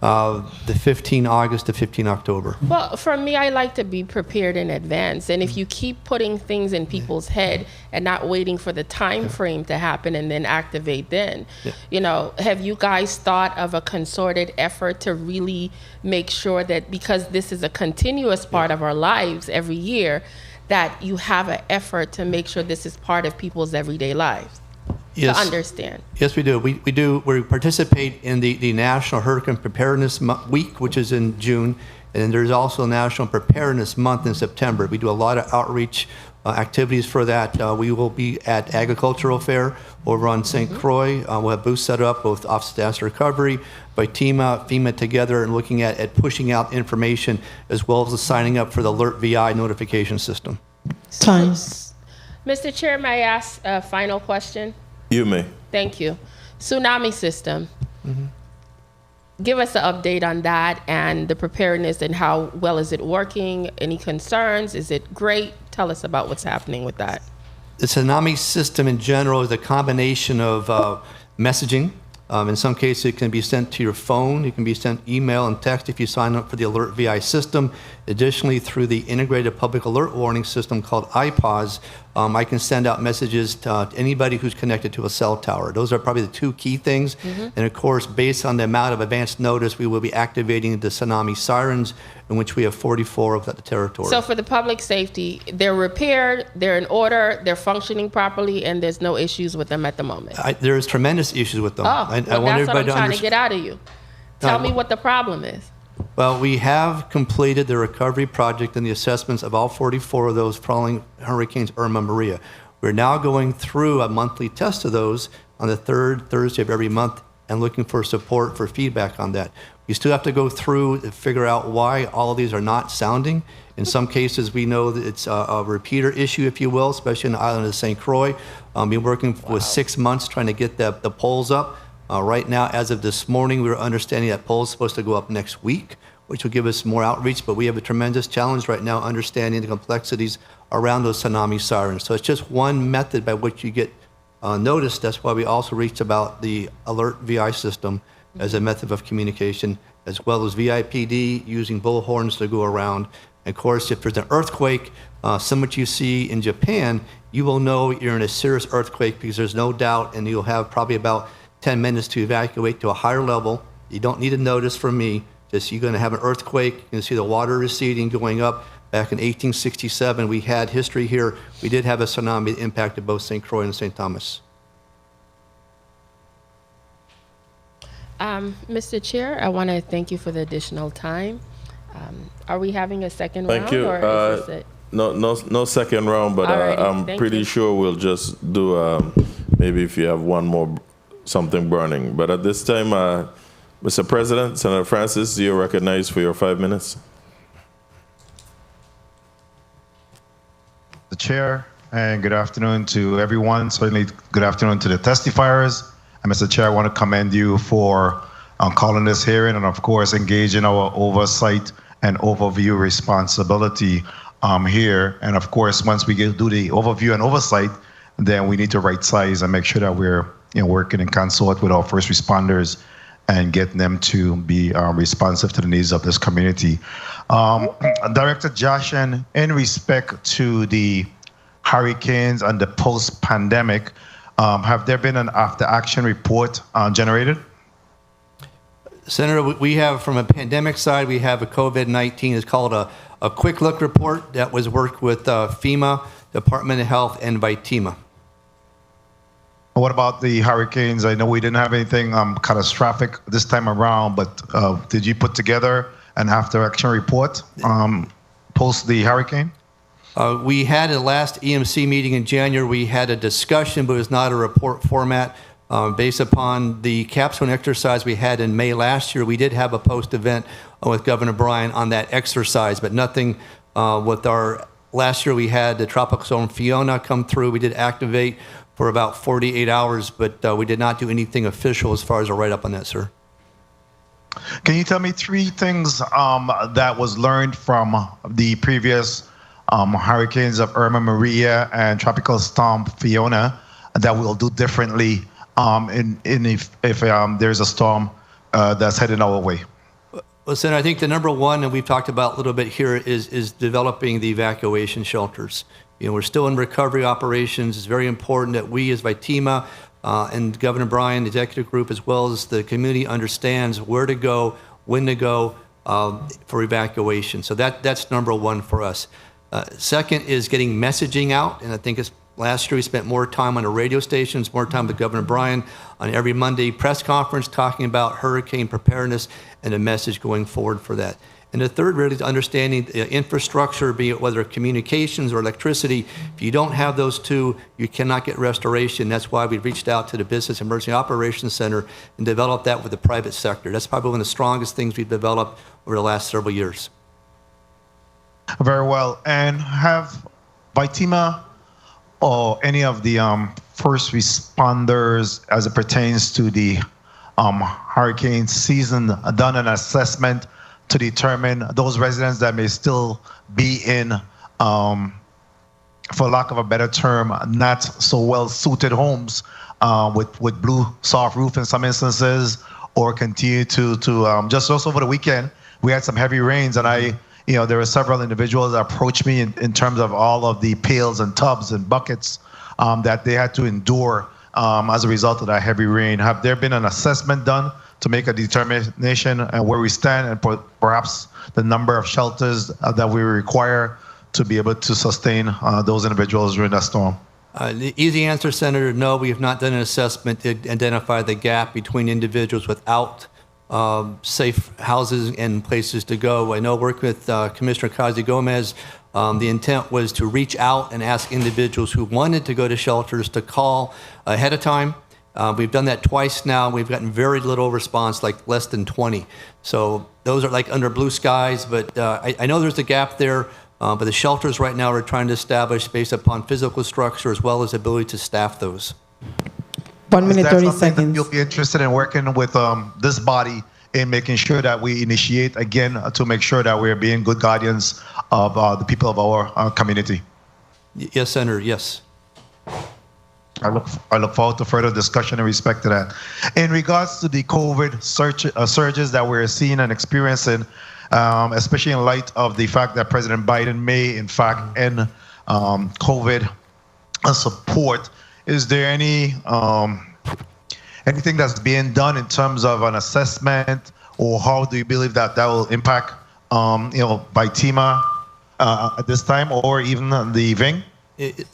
the 15 August to 15 October.
Well, for me, I like to be prepared in advance. And if you keep putting things in people's head and not waiting for the time frame to happen and then activate then, you know, have you guys thought of a concerted effort to really make sure that, because this is a continuous part of our lives every year, that you have an effort to make sure this is part of people's everyday lives?
Yes.
To understand.
Yes, we do. We participate in the National Hurricane Preparedness Week, which is in June, and there's also National Preparedness Month in September. We do a lot of outreach activities for that. We will be at Agricultural Fair over on St. Croix. We'll have booths set up, both Office of Disaster Recovery, Vitima, FEMA together, and looking at pushing out information, as well as signing up for the Alert VI notification system.
Times.
Mr. Chair, may I ask a final question?
You may.
Thank you. Tsunami system. Give us an update on that and the preparedness and how well is it working? Any concerns? Is it great? Tell us about what's happening with that.
The tsunami system in general is a combination of messaging. In some cases, it can be sent to your phone. It can be sent email and text if you sign up for the Alert VI system. Additionally, through the integrated public alert warning system called IPAWS, I can send out messages to anybody who's connected to a cell tower. Those are probably the two key things. And of course, based on the amount of advance notice, we will be activating the tsunami sirens, in which we have 44 of the territory.
So for the public safety, they're repaired, they're in order, they're functioning properly, and there's no issues with them at the moment.
There's tremendous issues with them.
Oh,
I
well,
want
that's what I'm
everybody to
trying to get out of you. Tell me what the problem is.
Well, we have completed the recovery project and the assessments of all 44 of those following Hurricanes Irma and Maria. We're now going through a monthly test of those on the third Thursday of every month and looking for support for feedback on that. We still have to go through and figure out why all of these are not sounding. In some cases, we know that it's a repeater issue, if you will, especially in the island of St. Croix. Been working with 6 months trying to get the poles up. Right now, as of this morning, we were understanding that poll is supposed to go up next week, which will give us more outreach, but we have a tremendous challenge right now understanding the complexities around those tsunami sirens. So it's just one method by which you get noticed. That's why we also reached about the alert VI system as a method of communication, as well as VIPD using bullhorns to go around. And of course, if there's an earthquake, similar to you see in Japan, you will know you're in a serious earthquake because there's no doubt, and you'll have probably about 10 minutes to evacuate to a higher level. You don't need a notice from me. Just you're going to have an earthquake. You can see the water receding, going up. Back in 1867, we had history here. We did have a tsunami that impacted both St. Croix and St. Thomas.
Mr. Chair, I want to thank you for the additional time. Are we having a second round?
Thank you.
Or is this it?
No second round, but I'm pretty sure we'll just do maybe if you have one more something burning. But at this time, Mr. President, Senator Francis, you're recognized for your 5 minutes.
The chair, and good afternoon to everyone. Certainly good afternoon to the testifiers. And Mr. Chair, I want to commend you for calling this hearing and of course engaging our oversight and overview responsibility here. And of course, once we do the overview and oversight, then we need to right size and make sure that we're working in consort with our first responders and getting them to be responsive to the needs of this community. Director Joshin, in respect to the hurricanes and the post-pandemic, have there been an after-action report generated?
Senator, we have, from a pandemic side, we have a COVID-19, it's called a quick look report that was worked with FEMA, Department of Health, and VITEMA.
What about the hurricanes? I know we didn't have anything catastrophic this time around, but did you put together an after-action report post the hurricane?
We had a last EMC meeting in January. We had a discussion, but it was not a report format. Based upon the capstone exercise we had in May last year, we did have a post-event with Governor Bryan on that exercise, but nothing with our, last year we had the Tropical Storm Fiona come through. We did activate for about 48 hours, but we did not do anything official as far as a write-up on that, sir.
Can you tell me three things that was learned from the previous hurricanes of Irma, Maria, and Tropical Storm Fiona that we'll do differently if there's a storm that's heading our way?
Well, Senator, I think the number one, and we've talked about a little bit here, is developing the evacuation shelters. We're still in recovery operations. It's very important that we as VITEMA and Governor Bryan, the executive group, as well as the community, understands where to go, when to go for evacuation. So that's number one for us. Second is getting messaging out, and I think last year we spent more time on the radio stations, more time with Governor Bryan on every Monday press conference talking about hurricane preparedness and a message going forward for that. And the third really is understanding the infrastructure, be it whether communications or electricity. If you don't have those two, you cannot get restoration. That's why we reached out to the Business Emergency Operations Center and developed that with the private sector. That's probably one of the strongest things we've developed over the last several years.
Very well. And have VITEMA or any of the first responders, as it pertains to the hurricane season, done an assessment to determine those residents that may still be in, for lack of a better term, not so well suited homes with blue soft roof in some instances, or continue to just over the weekend we had some heavy rains, and there were several individuals that approached me in terms of all of the pails and tubs and buckets that they had to endure as a result of that heavy rain. Have there been an assessment done to make a determination where we stand and perhaps the number of shelters that we require to be able to sustain those individuals during that storm?
The easy answer, Senator, no, we have not done an assessment to identify the gap between individuals without safe houses and places to go. I know working with Commissioner Kazi Gomez, the intent was to reach out and ask individuals who wanted to go to shelters to call ahead of time. We've done that twice now. We've gotten very little response, like less than 20. So those are like under blue skies, but I know there's a gap there. But the shelters right now are trying to establish based upon physical structure as well as ability to staff those.
1 minute, 30 seconds.
That you'll be interested in working with this body in making sure that we initiate again to make sure that we're being good guardians of the people of our community?
Yes, Senator, yes.
I look forward to further discussion in respect to that. In regards to the COVID surges that we're seeing and experiencing, especially in light of the fact that President Biden may, in fact, end COVID support, is there anything that's being done in terms of an assessment, or how do you believe that will impact, by TEMA at this time, or even the VING?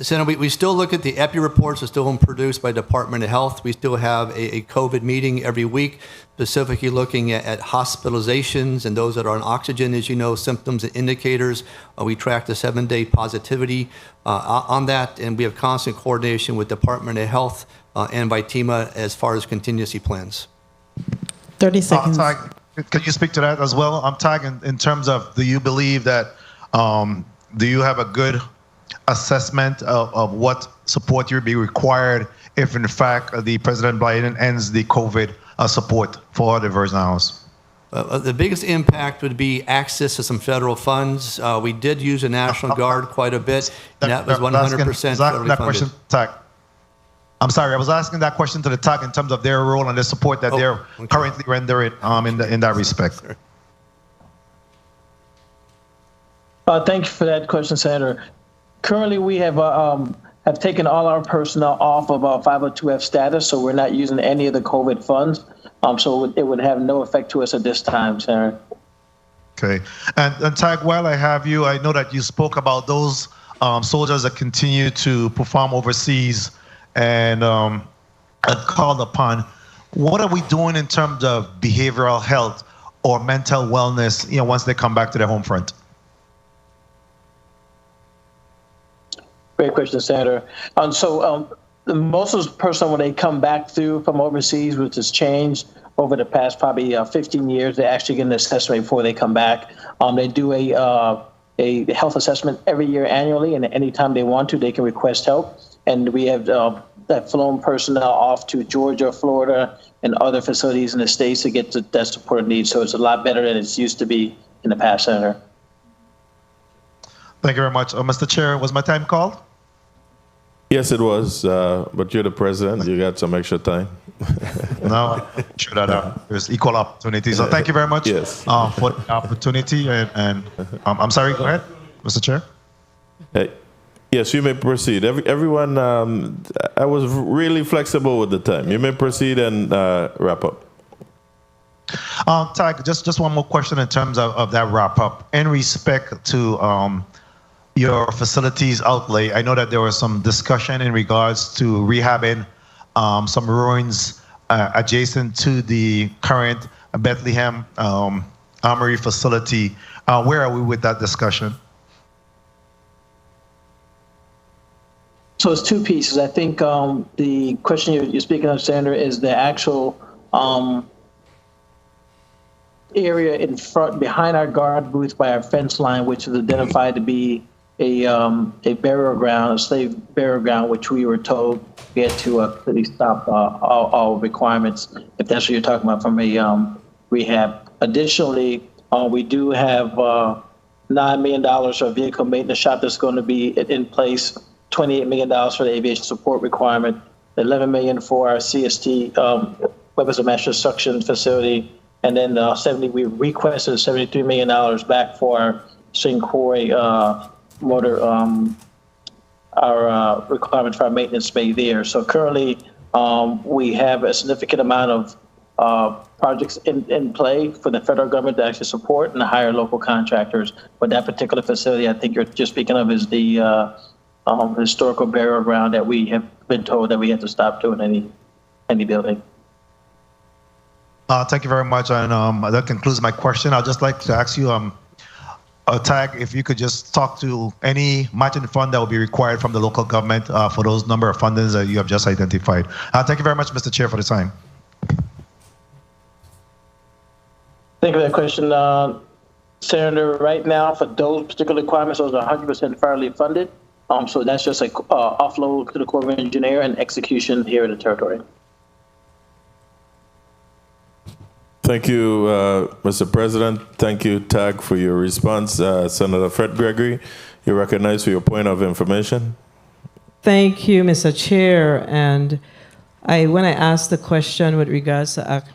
Senator, we still look at the EPI reports that are still produced by Department of Health. We still have a COVID meeting every week, specifically looking at hospitalizations and those that are on oxygen, as you know, symptoms and indicators. We track the 7-day positivity on that, and we have constant coordination with Department of Health and by TEMA as far as contingency plans.
30 seconds.
Can you speak to that as well? I'm tagging in terms of, do you believe that, do you have a good assessment of what support will be required if, in fact, the President Biden ends the COVID support for the Virgin Islands?
The biggest impact would be access to some federal funds. We did use the National Guard quite a bit, and that was 100% federally funded.
I'm sorry, I was asking that question to the TAC in terms of their role and the support that they're currently rendering in that respect.
Thank you for that question, Senator. Currently, we have taken all our personnel off of our 502F status, so we're not using any of the COVID funds. So it would have no effect to us at this time, Senator.
Okay. And Tag, while I have you, I know that you spoke about those soldiers that continue to perform overseas and called upon. What are we doing in terms of behavioral health or mental wellness, once they come back to their home front?
Great question, Senator. Most of the personnel, when they come back through from overseas, which has changed over the past probably 15 years, they actually get an assessment before they come back. They do a health assessment every year annually, and anytime they want to, they can request help. And we have flown personnel off to Georgia, Florida, and other facilities in the States to get that support needs. So it's a lot better than it used to be in the past, Senator.
Thank you very much. Mr. Chair, was my time called?
Yes, it was, but you're the president. You got some extra time.
No, sure that there's equal opportunity. So thank you very much for the opportunity. And I'm sorry, go ahead, Mr. Chair.
Yes, you may proceed. Everyone, I was really flexible with the time. You may proceed and wrap up.
Tag, just one more question in terms of that wrap up. In respect to your facilities outlay, I know that there was some discussion in regards to rehabbing some ruins adjacent to the current Bethlehem Armory facility. Where are we with that discussion?
So it's two pieces. I think the question you're speaking of, Senator, is the actual area in front, behind our guard booth by our fence line, which is identified to be a burial ground, a slave burial ground, which we were told we had to completely stop all requirements, if that's what you're talking about, from a rehab. Additionally, we do have $9 million for a vehicle maintenance shop that's going to be in place, $28 million for the aviation support requirement, $11 million for our CST weapons of mass destruction facility, and then we requested $73 million back for our St. Croix motor, our requirement for our maintenance bay there. So currently, we have a significant amount of projects in play for the federal government to actually support and hire local contractors. But that particular facility, I think you're just speaking of, is the historical burial ground that we have been told that we have to stop doing any building.
Thank you very much, and that concludes my question. I'd just like to ask you, Tag, if you could just talk to any matching fund that will be required from the local government for those number of fundings that you have just identified. Thank you very much, Mr. Chair, for the time.
Thank you for that question, Senator. Right now, for those particular requirements, those are 100% federally funded. So that's just like offload to the Corps of Engineer and execution here in the territory.
Thank you, Mr. President. Thank you, Tag, for your response. Senator Fred Gregory, you're recognized for your point of information.
Thank you, Mr. Chair. And when I asked the question with regards to Act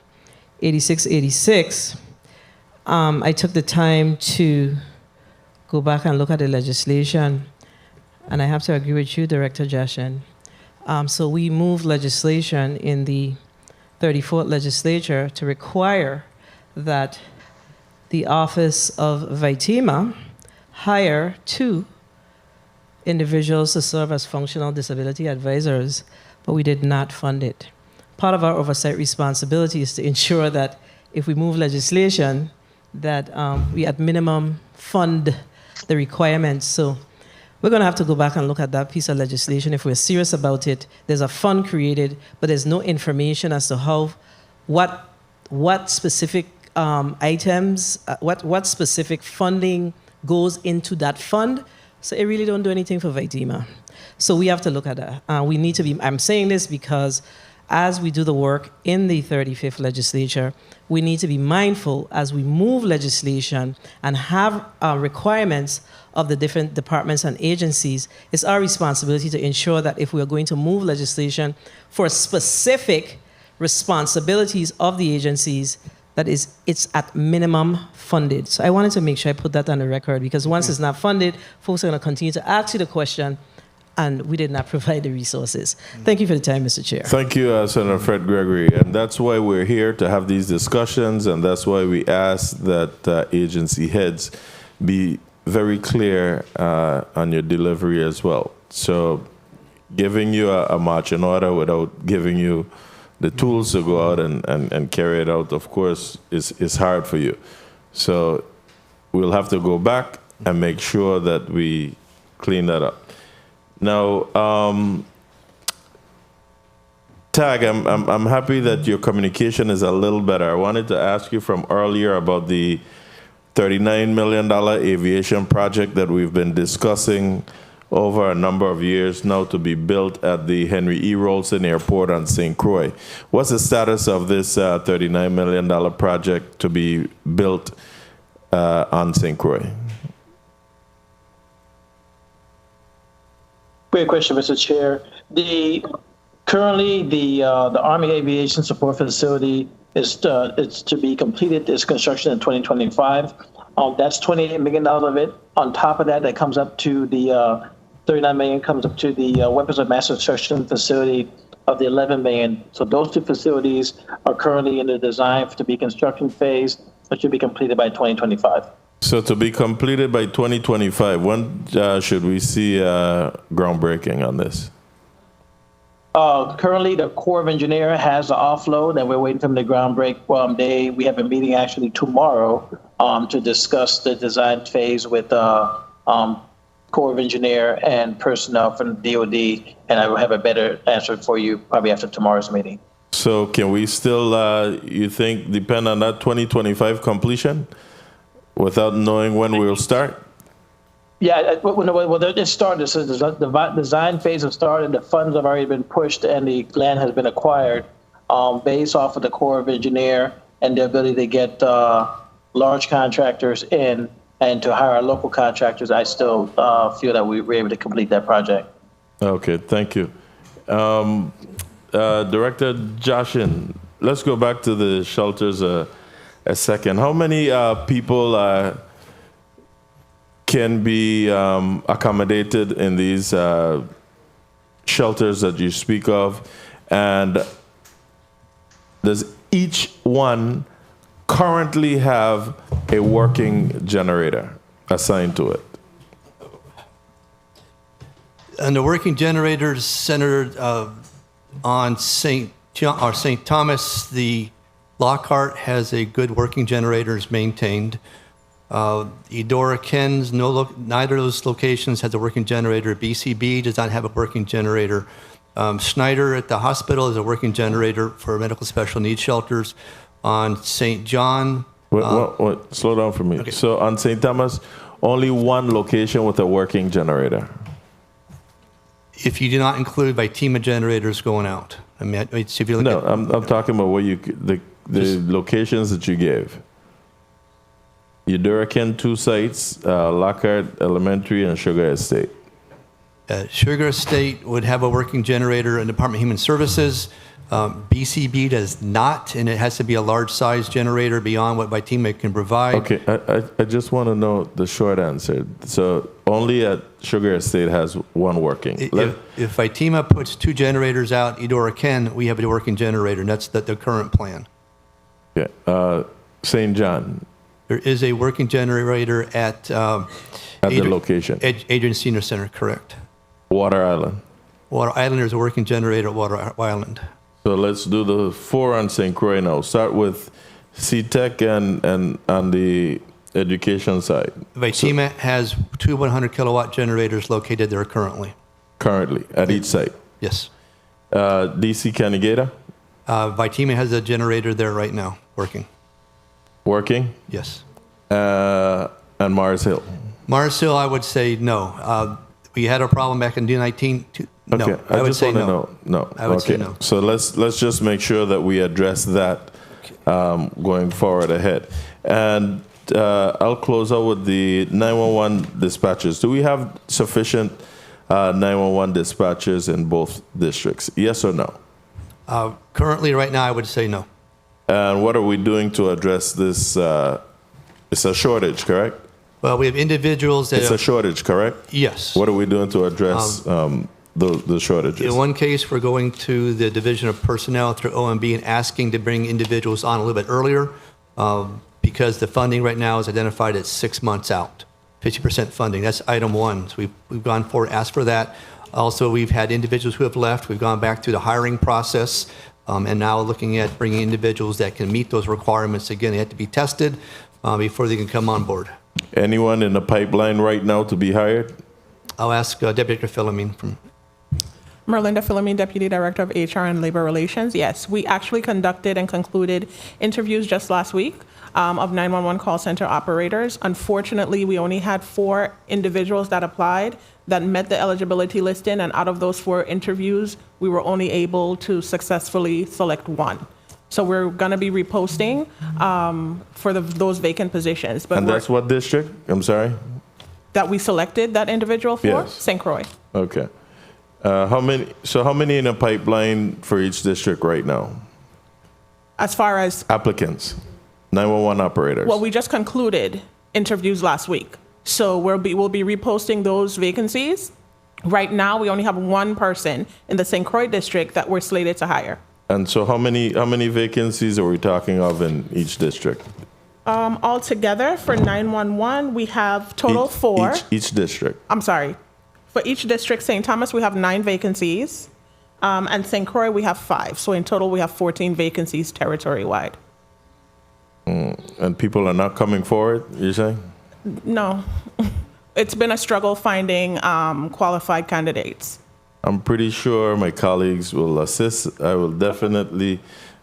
8686, I took the time to go back and look at the legislation. And I have to agree with you, Director Jashin. So we moved legislation in the 34th legislature to require that the Office of VITEMA hire 2 individuals to serve as functional disability advisors, but we did not fund it. Part of our oversight responsibility is to ensure that if we move legislation, that we at minimum fund the requirements. So we're going to have to go back and look at that piece of legislation. If we're serious about it, there's a fund created, but there's no information as to how, what specific items, what specific funding goes into that fund. So it really don't do anything for VITEMA. So we have to look at that. We need to be, I'm saying this because as we do the work in the 35th legislature, we need to be mindful as we move legislation and have requirements of the different departments and agencies. It's our responsibility to ensure that if we are going to move legislation for specific responsibilities of the agencies, that it's at minimum funded. So I wanted to make sure I put that on the record, because once it's not funded, folks are going to continue to ask you the question, and we did not provide the resources. Thank you for the time, Mr. Chair.
Thank you, Senator Fred Gregory. And that's why we're here to have these discussions, and that's why we ask that agency heads be very clear on your delivery as well. So giving you a marching order without giving you the tools to go out and carry it out, of course, is hard for you. So we'll have to go back and make sure that we clean that up. Now, Tag, I'm happy that your communication is a little better. I wanted to ask you from earlier about the $39 million aviation project that we've been discussing over a number of years now to be built at the Henry E. Rolson Airport on St. Croix. What's the status of this $39 million project to be built on St. Croix?
Great question, Mr. Chair. Currently, the Army Aviation Support Facility is to be completed. Its construction in 2025. That's $28 million of it. On top of that, that comes up to the $39 million comes up to the Weapons of Mass Destruction facility of the $11 million. So those 2 facilities are currently in the design to be construction phase, which should be completed by 2025.
So to be completed by 2025, when should we see groundbreaking on this?
Currently, the Corps of Engineer has the offload, and we're waiting for them to groundbreak. We have a meeting actually tomorrow to discuss the design phase with Corps of Engineer and personnel from DOD, and I will have a better answer for you probably after tomorrow's meeting.
So can we still, you think, depend on that 2025 completion without knowing when we'll start?
Yeah, well, they just started. So the design phase has started. The funds have already been pushed, and the land has been acquired based off of the Corps of Engineer and the ability to get large contractors in and to hire local contractors. I still feel that we were able to complete that project.
Okay, thank you. Director Jashin, let's go back to the shelters a second. How many people can be accommodated in these shelters that you speak of? And does each one currently have a working generator assigned to it?
And the working generators centered on St. Thomas, the Lockhart has a good working generator, is maintained. Eudora Ken's, neither of those locations has a working generator. BCB does not have a working generator. Schneider at the hospital is a working generator for medical special needs shelters. On St. John...
Wait, slow down for me. Okay. So on St. Thomas, only one location with a working generator?
If you do not include Vitima generators going out. I mean, if you look
no, I'm talking about where the locations that you gave. Eudora Ken, 2 sites, Lockhart Elementary and Sugar Estate.
Sugar Estate would have a working generator in Department of Human Services. BCB does not, and it has to be a large size generator beyond what Vitima can provide.
Okay, I just want to know the short answer. So only at Sugar Estate has one working.
If Vitima puts 2 generators out, Eudora Ken, we have a working generator, and that's the current plan.
Yeah, St. John.
There is a working generator at
the location.
Adrian Senior Center, correct.
Water Island.
Water Island, there's a working generator at Water Island.
So let's do the 4 on St. Croix now. Start with C-Tech and on the education side.
Vitima has 2 100 kilowatt generators located there currently.
Currently, at each site?
Yes.
DC Canigata?
Vitima has a generator there right now, working.
Working?
Yes.
And Mars Hill?
Mars Hill, I would say no. We had a problem back in 2019. No,
okay.
I would say no.
No.
I would say no.
So let's just make sure that we address that going forward ahead. And I'll close out with the 911 dispatchers. Do we have sufficient 911 dispatchers in both districts? Yes or no?
Currently, right now, I would say no.
And what are we doing to address this? It's a shortage, correct?
Well, we have individuals that...
It's a shortage, correct?
Yes.
What are we doing to address the shortages?
In one case, we're going to the Division of Personnel through OMB and asking to bring individuals on a little bit earlier because the funding right now is identified at 6 months out, 50% funding. That's item 1. So we've gone forward, asked for that. Also, we've had individuals who have left. We've gone back through the hiring process and now looking at bringing individuals that can meet those requirements. Again, they have to be tested before they can come on board.
Anyone in the pipeline right now to be hired?
I'll ask Deputy Philomene from...
Merlinda Philomene, Deputy Director of HR and Labor Relations. Yes, we actually conducted and concluded interviews just last week of 911 call center operators. Unfortunately, we only had 4 individuals that applied that met the eligibility listing, and out of those 4 interviews, we were only able to successfully select 1. So we're going to be reposting for those vacant positions. But
and that's what district? I'm sorry?
That we selected that individual for?
Yes.
St. Croix.
Okay. How many in a pipeline for each district right now?
As far as?
Applicants, 911 operators.
Well, we just concluded interviews last week. So we'll be reposting those vacancies. Right now, we only have 1 person in the St. Croix district that we're slated to hire.
And so how many vacancies are we talking of in each district?
Altogether for 911, we have total 4.
Each district?
I'm sorry. For each district, St. Thomas, we have 9 vacancies. And St. Croix, we have 5. So in total, we have 14 vacancies territory-wide.
And people are not coming forward, you're saying?
No. It's been a struggle finding qualified candidates.
I'm pretty sure my colleagues will assist. I will definitely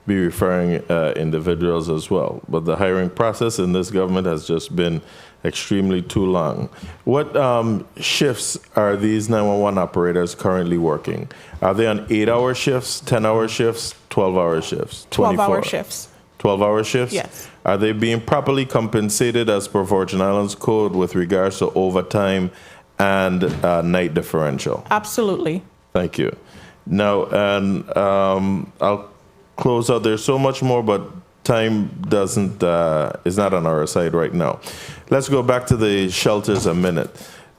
be referring individuals as well. But the hiring process in this government has just been extremely too long. What shifts are these 911 operators currently working? Are they on 8-hour shifts, 10-hour shifts, 12-hour shifts?
12-hour shifts.
12-hour shifts?
Yes.
Are they being properly compensated as per Virgin Islands Code with regards to overtime and night differential?
Absolutely.
Thank you. Now, and I'll close out. There's so much more, but time is not on our side right now. Let's go back to the shelters a minute.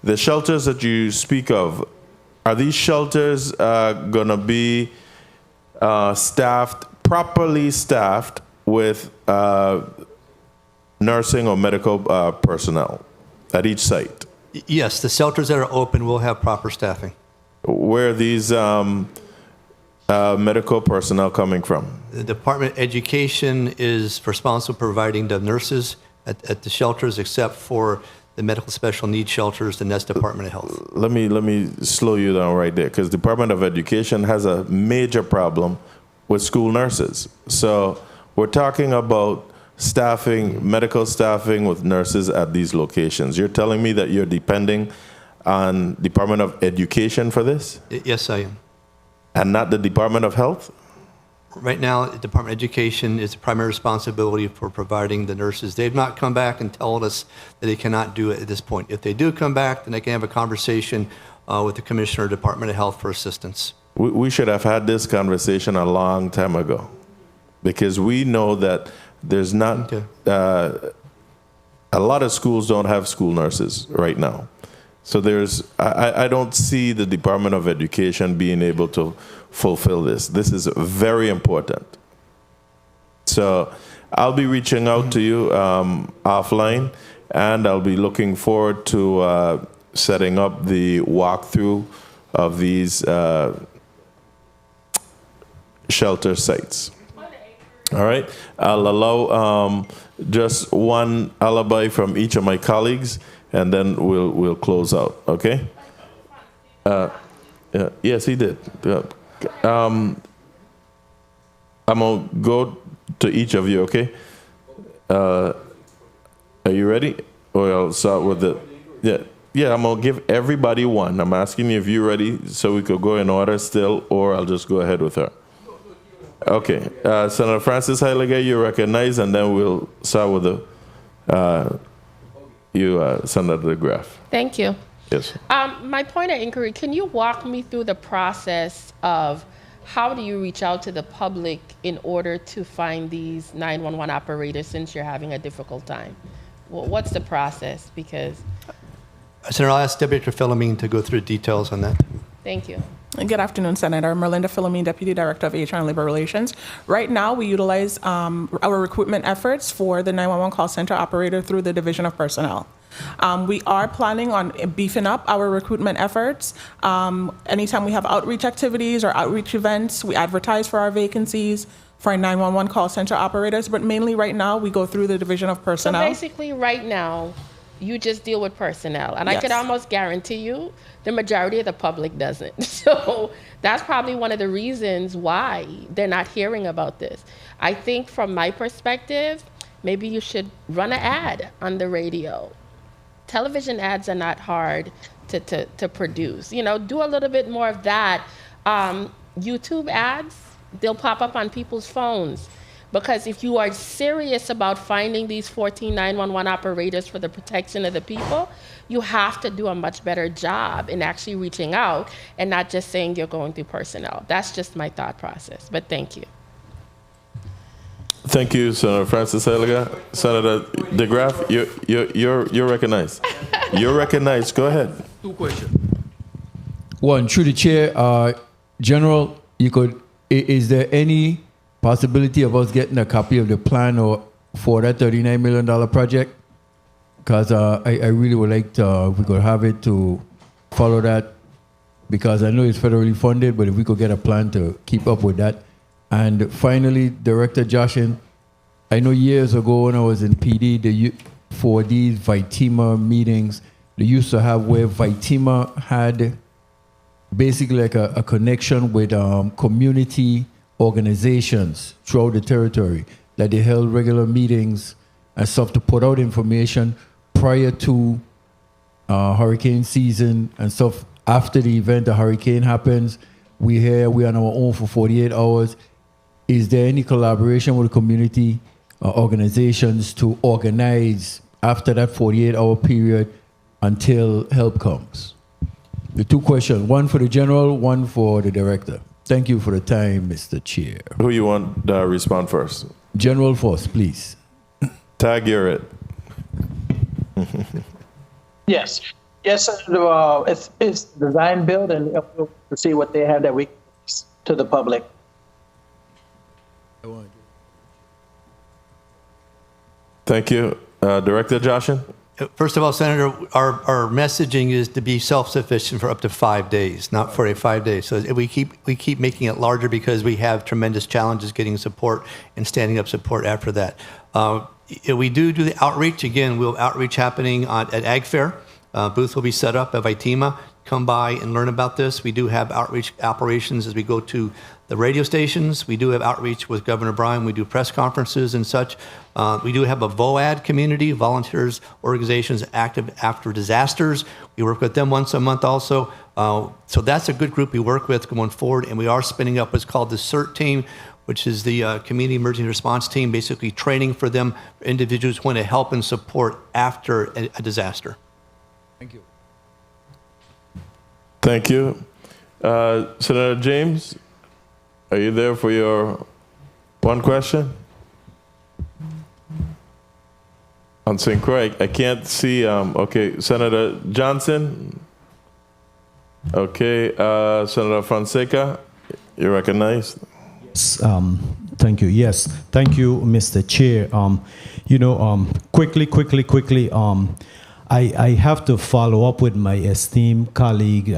The shelters that you speak of, are these shelters going to be properly staffed with nursing or medical personnel at each site?
Yes, the shelters that are open will have proper staffing.
Where are these medical personnel coming from?
The Department of Education is responsible for providing the nurses at the shelters, except for the medical special needs shelters, and that's Department of Health.
Let me slow you down right there, because Department of Education has a major problem with school nurses. So we're talking about medical staffing with nurses at these locations. You're telling me that you're depending on Department of Education for this?
Yes, I am.
And not the Department of Health?
Right now, the Department of Education is the primary responsibility for providing the nurses. They've not come back and told us that they cannot do it at this point. If they do come back, then they can have a conversation with the Commissioner of Department of Health for assistance.
We should have had this conversation a long time ago, because we know that there's not, a lot of schools don't have school nurses right now. So I don't see the Department of Education being able to fulfill this. This is very important. So I'll be reaching out to you offline, and I'll be looking forward to setting up the walkthrough of these shelter sites. All right. I'll allow just one alibi from each of my colleagues, and then we'll close out. Okay. Yes, he did. I'm gonna go to each of you. Okay. Are you ready? Or I'll start with the. Yeah. I'm gonna give everybody one. I'm asking you if you're ready, so we could go in order still, or I'll just go ahead with her. Okay, Senator Francis Heiliger, you recognize, and then we'll start with Senator DeGraff.
Thank you.
Yes.
My point of inquiry, can you walk me through the process of how do you reach out to the public in order to find these 911 operators, since you're having a difficult time? What's the process? Because...
Senator, I'll ask Deputy Philomene to go through the details on that.
Thank you.
Good afternoon, Senator. Merlinda Philomene, Deputy Director of HR and Labor Relations. Right now, we utilize our recruitment efforts for the 911 call center operator through the Division of Personnel. We are planning on beefing up our recruitment efforts. Anytime we have outreach activities or outreach events, we advertise for our vacancies for 911 call center operators, but mainly right now, we go through the Division of Personnel.
So basically, right now, you just deal with personnel. And yes. I could almost guarantee you the majority of the public doesn't. So that's probably one of the reasons why they're not hearing about this. I think from my perspective, maybe you should run an ad on the radio. Television ads are not hard to produce. Do a little bit more of that. YouTube ads, they'll pop up on people's phones. Because if you are serious about finding these 14 911 operators for the protection of the people, you have to do a much better job in actually reaching out and not just saying you're going through personnel. That's just my thought process, but thank you.
Thank you, Senator Francis Heiliger. Senator DeGraff, you're recognized. You're recognized. Go ahead.
2 questions. One, through the chair, General, is there any possibility of us getting a copy of the plan for that $39 million project? Because I really would like to, if we could have it to follow that, because I know it's federally funded, but if we could get a plan to keep up with that. And finally, Director Joshin, I know years ago when I was in PD, for these VITEMA meetings, they used to have where VITEMA had basically like a connection with community organizations throughout the territory, that they held regular meetings and stuff to put out information prior to hurricane season and stuff. After the event, the hurricane happens, we're on our own for 48 hours. Is there any collaboration with community organizations to organize after that 48-hour period until help comes? The 2 questions, one for the general, one for the director. Thank you for the time, Mr. Chair.
Who you want to respond first?
General Force, please.
Tag, you're it.
Yes. Yes, it's design build, and we'll see what they have that week to the public.
Thank you. Director Joshin?
First of all, Senator, our messaging is to be self-sufficient for up to 5 days, not for 5 days. So we keep making it larger because we have tremendous challenges getting support and standing up support after that. We do the outreach. Again, we'll have outreach happening at Ag Fair. Booth will be set up at Vaitima. Come by and learn about this. We do have outreach operations as we go to the radio stations. We do have outreach with Governor Bryan. We do press conferences and such. We do have a VOAD community, volunteers, organizations active after disasters. We work with them once a month also. So that's a good group we work with going forward. And we are spinning up what's called the CERT team, which is the Community Emergency Response Team, basically training for them, for individuals who want to help and support after a disaster.
Thank you.
Thank you. Senator James, are you there for your one question? On St. Croix, I can't see. Okay, Senator Johnson. Okay, Senator Fonseca, you're recognized.
Yes, thank you. Yes, thank you, Mr. Chair. Quickly, I have to follow up with my esteemed colleague,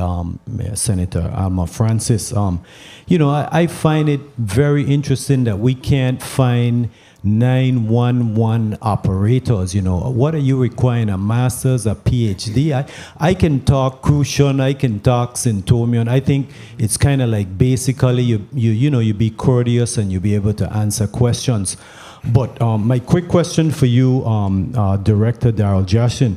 Senator Alma Francis. I find it very interesting that we can't find 911 operators. What are you requiring? A master's, a PhD? I can talk Crucian, I can talk Centomion. I think it's kind of like basically you be courteous and you be able to answer questions. But my quick question for you, Director Darrell Joshin,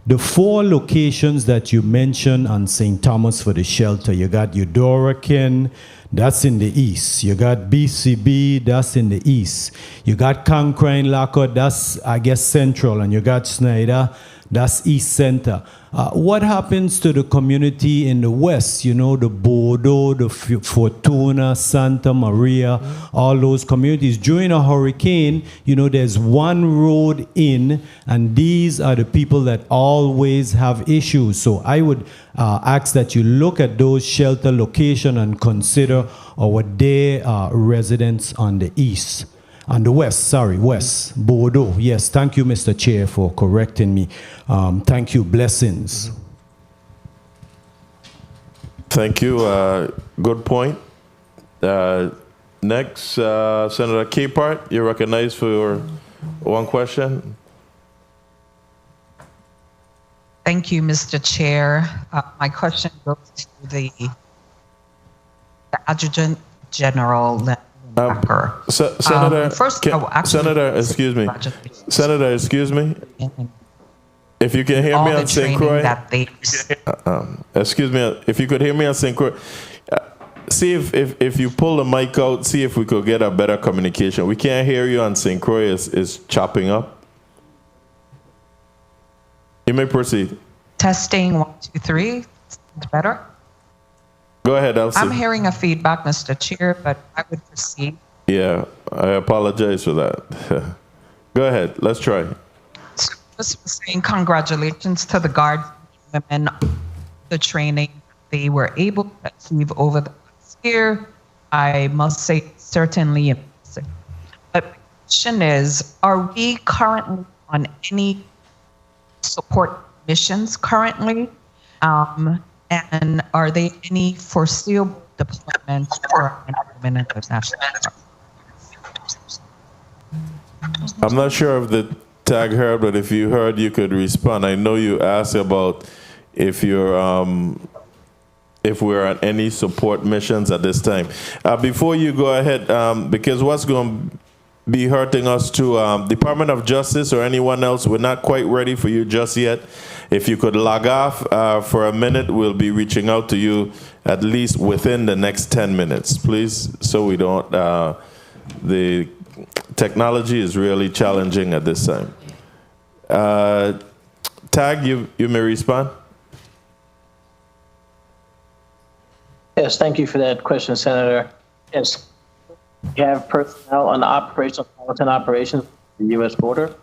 the 4 locations that you mentioned on St. Thomas for the shelter, you got Eudora-Ken, that's in the east. You got BCB, that's in the east. You got Concrine Lockout, that's, I guess, central. And you got Snyder, that's east center. What happens to the community in the west? The Bordeaux, the Fortuna, Santa Maria, all those communities. During a hurricane, there's one road in, and these are the people that always have issues. So I would ask that you look at those shelter locations and consider their residents on the east. On the west, west, Bordeaux. Yes, thank you, Mr. Chair, for correcting me. Thank you, blessings.
Thank you, good point. Next, Senator Capehart, you're recognized for one question.
Thank you, Mr. Chair. My question goes to the Adjutant General.
Senator, excuse me. If you can hear me on St. Croix, excuse me, if you could hear me on St. Croix, see if you pull the mic out, see if we could get a better communication. We can't hear you on St. Croix, it's chopping up. You may proceed.
Testing 1, 2, 3. Better?
Go ahead, Elsie.
I'm hearing a feedback, Mr. Chair, but I would proceed.
Yeah, I apologize for that. Go ahead, let's try.
Just saying congratulations to the Guard women, the training they were able to achieve over the last year. I must say, certainly impressive. But the question is, are we currently on any support missions currently? And are there any foreseeable deployments for women in international?
I'm not sure if the tag heard, but if you heard, you could respond. I know you asked about if you're if we're on any support missions at this time. Before you go ahead, because what's going to be hurting us too, Department of Justice or anyone else, we're not quite ready for you just yet. If you could log off for a minute, we'll be reaching out to you at least within the next 10 minutes, please, so we don't, the technology is really challenging at this time. Tag, you may respond.
Yes, thank you for that question, Senator. Yes, We have personnel on the operational quality operations at the U.S. border,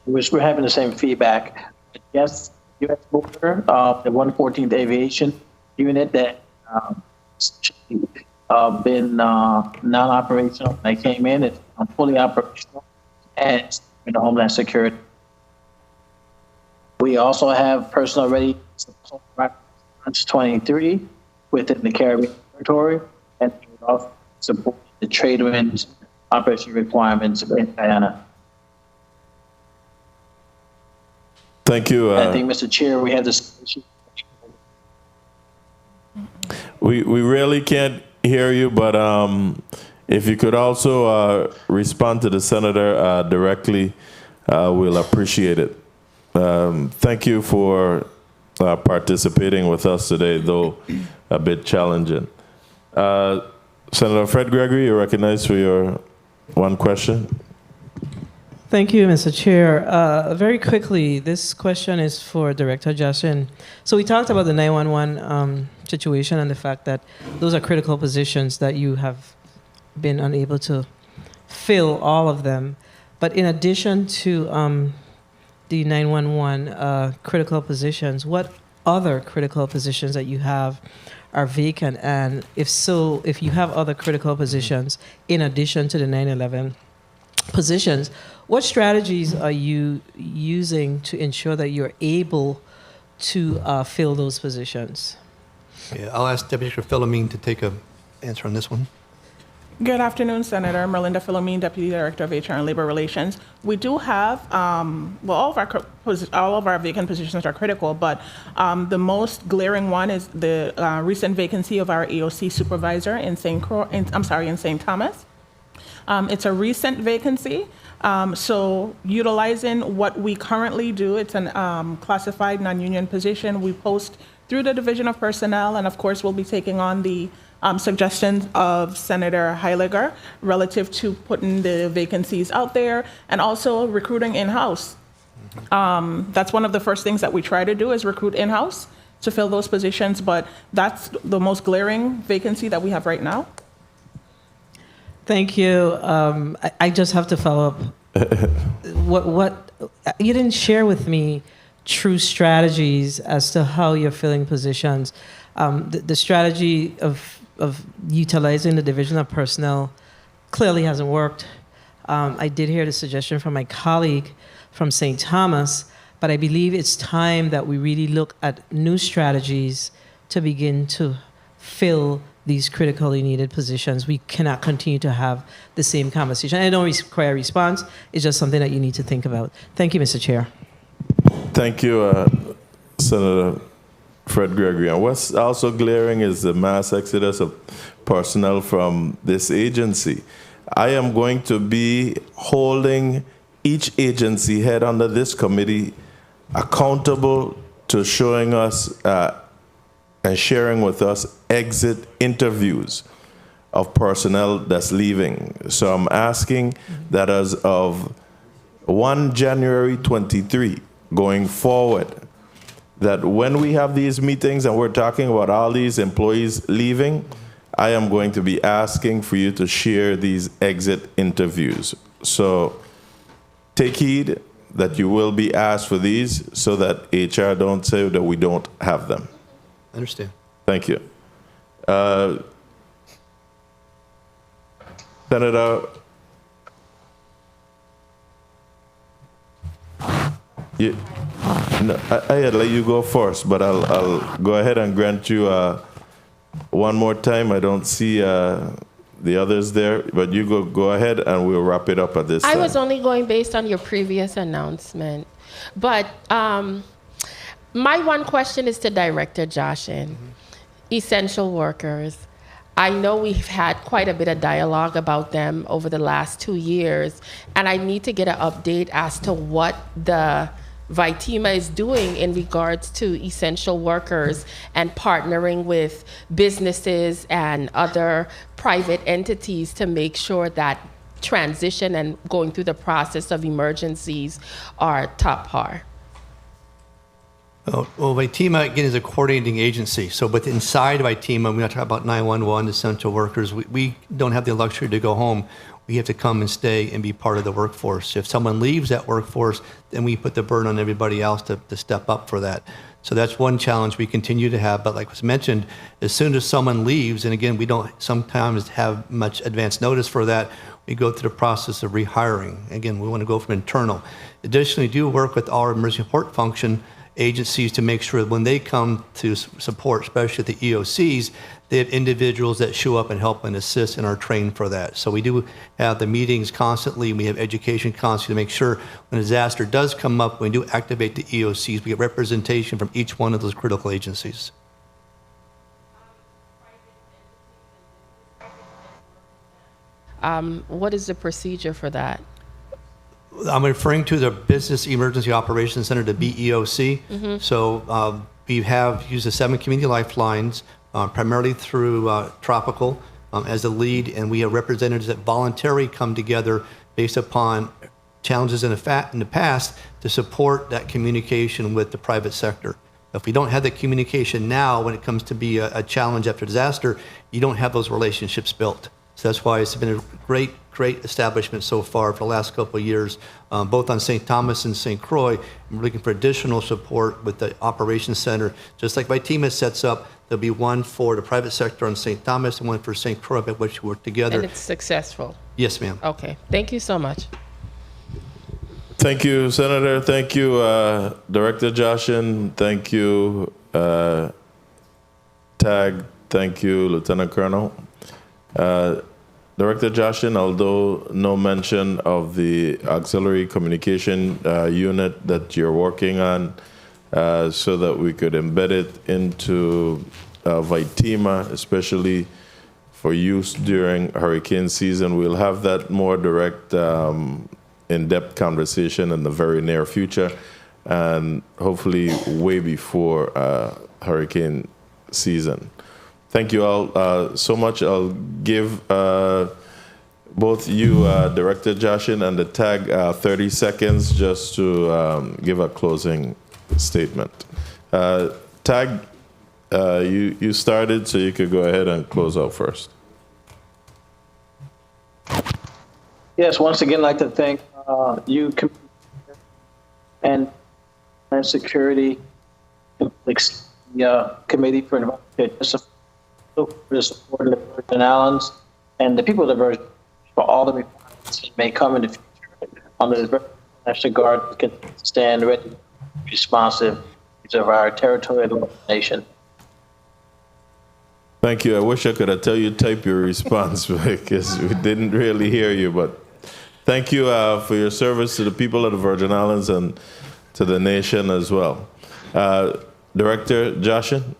which we're having the same feedback. Yes, U.S. border, the 114th Aviation Unit that been non-operational. They came in, it's fully operational, and it's in the Homeland Security. We also have personnel ready to support Response 23 within the Caribbean territory, and also support the trade winds operation requirements in Guyana.
Thank you.
I think, Mr. Chair, we have this issue.
We really can't hear you, but if you could also respond to the senator directly, we'll appreciate it. Thank you for participating with us today, though a bit challenging. Senator Fred Gregory, you're recognized for your one question.
Thank you, Mr. Chair. Very quickly, this question is for Director Justin. So we talked about the 911 situation and the fact that those are critical positions that you have been unable to fill all of them. But in addition to the 911 critical positions, what other critical positions that you have are vacant? And if so, if you have other critical positions in addition to the 911 positions, what strategies are you using to ensure that you're able to fill those positions?
Yeah, I'll ask Deputy Director Philomene to take an answer on this one.
Good afternoon, Senator. Merlinda Philomene, Deputy Director of HR and Labor Relations. We do have, all of our vacant positions are critical, but the most glaring one is the recent vacancy of our AOC supervisor in St. Thomas. It's a recent vacancy. So utilizing what we currently do, it's an classified non-union position. We post through the Division of Personnel, and of course we'll be taking on the suggestions of Senator Heiliger relative to putting the vacancies out there and also recruiting in-house. That's one of the first things that we try to do is recruit in-house to fill those positions, but that's the most glaring vacancy that we have right now.
Thank you. I just have to follow up. What you didn't share with me true strategies as to how you're filling positions. The strategy of utilizing the Division of Personnel clearly hasn't worked. I did hear the suggestion from my colleague from St. Thomas, but I believe it's time that we really look at new strategies to begin to fill these critically needed positions. We cannot continue to have the same conversation. I don't require a response. It's just something that you need to think about. Thank you, Mr. Chair.
Thank you, Senator Fred Gregory. And what's also glaring is the mass exodus of personnel from this agency. I am going to be holding each agency head under this committee accountable to showing us and sharing with us exit interviews of personnel that's leaving. So I'm asking that as of 1 January 23, going forward, that when we have these meetings and we're talking about all these employees leaving, I am going to be asking for you to share these exit interviews. So take heed that you will be asked for these so that HR don't say that we don't have them.
I understand.
Thank you. Senator, I had let you go first, but I'll go ahead and grant you one more time. I don't see the others there, but you go ahead and we'll wrap it up at this time.
I was only going based on your previous announcement, but my one question is to Director Joshin. Essential workers. I know we've had quite a bit of dialogue about them over the last 2 years, and I need to get an update as to what the VITEMA is doing in regards to essential workers and partnering with businesses and other private entities to make sure that transition and going through the process of emergencies are top par.
Well, VITEMA, again, is a coordinating agency. So, but inside of VITEMA, we're not talking about 911, essential workers. We don't have the luxury to go home. We have to come and stay and be part of the workforce. If someone leaves that workforce, then we put the burden on everybody else to step up for that. So that's one challenge we continue to have. But like was mentioned, as soon as someone leaves, and again, we don't sometimes have much advance notice for that, we go through the process of rehiring. Again, we want to go from internal. Additionally, do work with our emergency support function agencies to make sure that when they come to support, especially the EOCs, they have individuals that show up and help and assist and are trained for that. So we do have the meetings constantly, and we have education constantly to make sure when a disaster does come up, when we do activate the EOCs, we get representation from each one of those critical agencies.
What is the procedure for that?
I'm referring to the Business Emergency Operations Center, the BEOC.
Mm-hmm.
So we have used the 7 community lifelines, primarily through Tropical as a lead, and we have representatives that voluntarily come together based upon challenges in the past to support that communication with the private sector. If we don't have the communication now when it comes to be a challenge after disaster, you don't have those relationships built. So that's why it's been a great establishment so far for the last couple of years, both on St. Thomas and St. Croix. We're looking for additional support with the operations center. Just like VITEMA sets up, there'll be one for the private sector on St. Thomas and one for St. Croix, by which we work together.
And it's successful?
Yes, ma'am.
Okay. Thank you so much.
Thank you, Senator. Thank you, Director Joshin. Thank you, TAG. Thank you, Lieutenant Colonel. Director Joshin, although no mention of the auxiliary communication unit that you're working on so that we could embed it into VITEMA, especially for use during hurricane season. We'll have that more direct, in-depth conversation in the very near future, and hopefully way before hurricane season. Thank you all so much. I'll give both you, Director Joshin, and the TAG 30 seconds just to give a closing statement. TAG, you started, so you could go ahead and close out first.
Yes, once again, I'd like to thank you and Security Committee for the support of the Virgin Islands and the people of the Virgin for all the requirements that may come in the future under the National Guard can stand ready, responsive to our territorial nation.
Thank you. I wish I could have tell you type your response because we didn't really hear you, but thank you for your service to the people of the Virgin Islands and to the nation as well. Director Joshin?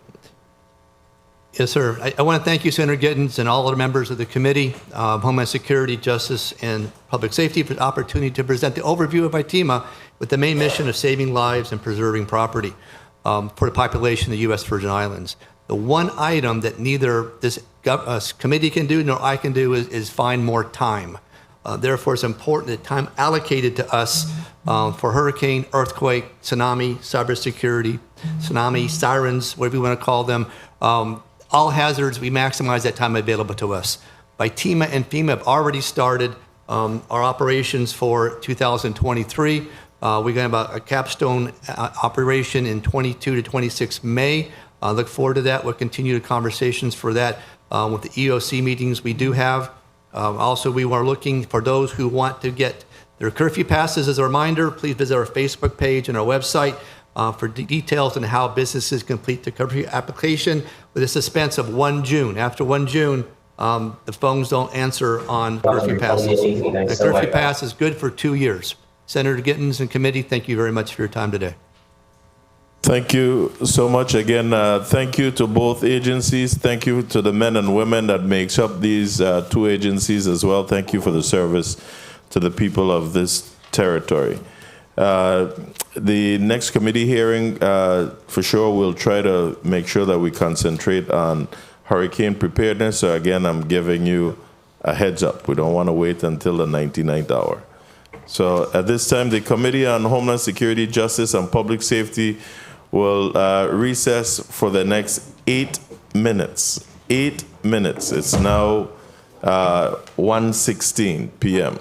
Yes, sir. I want to thank you, Senator Gittins, and all of the members of the Committee of Homeland Security, Justice, and Public Safety for the opportunity to present the overview of VITEMA with the main mission of saving lives and preserving property for the population of the U.S. Virgin Islands. The one item that neither this committee can do nor I can do is find more time. Therefore, it's important that time allocated to us for hurricane, earthquake, tsunami, cybersecurity, tsunami, sirens, whatever you want to call them, all hazards, we maximize that time available to us. VITEMA and FEMA have already started our operations for 2023. We're going to have a capstone operation in 22 to 26 May. Look forward to that. We'll continue the conversations for that with the EOC meetings we do have. Also, we are looking for those who want to get their curfew passes. As a reminder, please visit our Facebook page and our website for details on how businesses complete the curfew application with a suspense of 1 June. After 1 June, the phones don't answer on curfew passes. The curfew pass is good for 2 years. Senator Gittins and committee, thank you very much for your time today.
Thank you so much. Again, thank you to both agencies. Thank you to the men and women that makes up these two agencies as well. Thank you for the service to the people of this territory. The next committee hearing, for sure, we'll try to make sure that we concentrate on hurricane preparedness. So again, I'm giving you a heads up. We don't want to wait until the 99th hour. So at this time, the Committee on Homeland Security, Justice, and Public Safety We'll recess for the next 8 minutes. 8 minutes. It's now 1:16 p.m.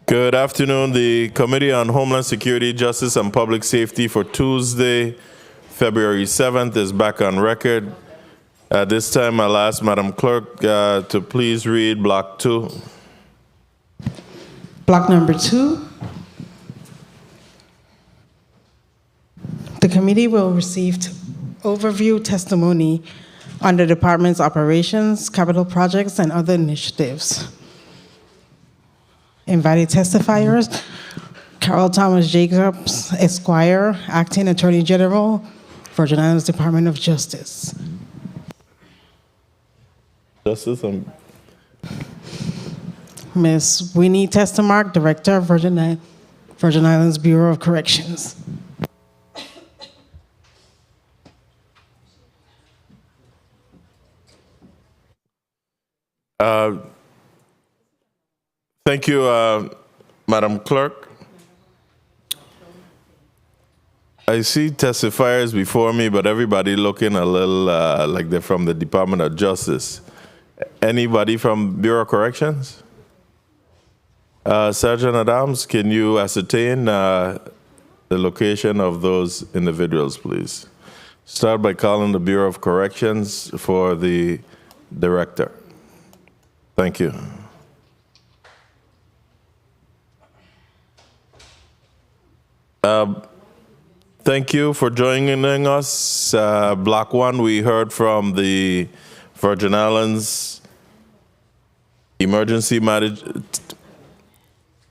Good afternoon. The Committee on Homeland Security, Justice, and Public Safety for Tuesday, February 7th is back on record. At this time, I'll ask Madam Clerk to please read Block 2.
Block number 2. The committee will receive overview testimony on the department's operations, capital projects, and other initiatives. Invited testifiers, Carol Thomas Jacobs, Esquire, Acting Attorney General, Virgin Islands Department of Justice.
Justice,
Ms. Winnie Testamark, Director of Virgin Islands Bureau of Corrections.
Thank you, Madam Clerk. I see testifiers before me, but everybody looking a little like they're from the Department of Justice. Anybody from Bureau of Corrections? Sergeant Adams, can you ascertain the location of those individuals, please? Start by calling the Bureau of Corrections for the director. Thank you. Thank you for joining us. Block 1, we heard from the Virgin Islands Emergency Management.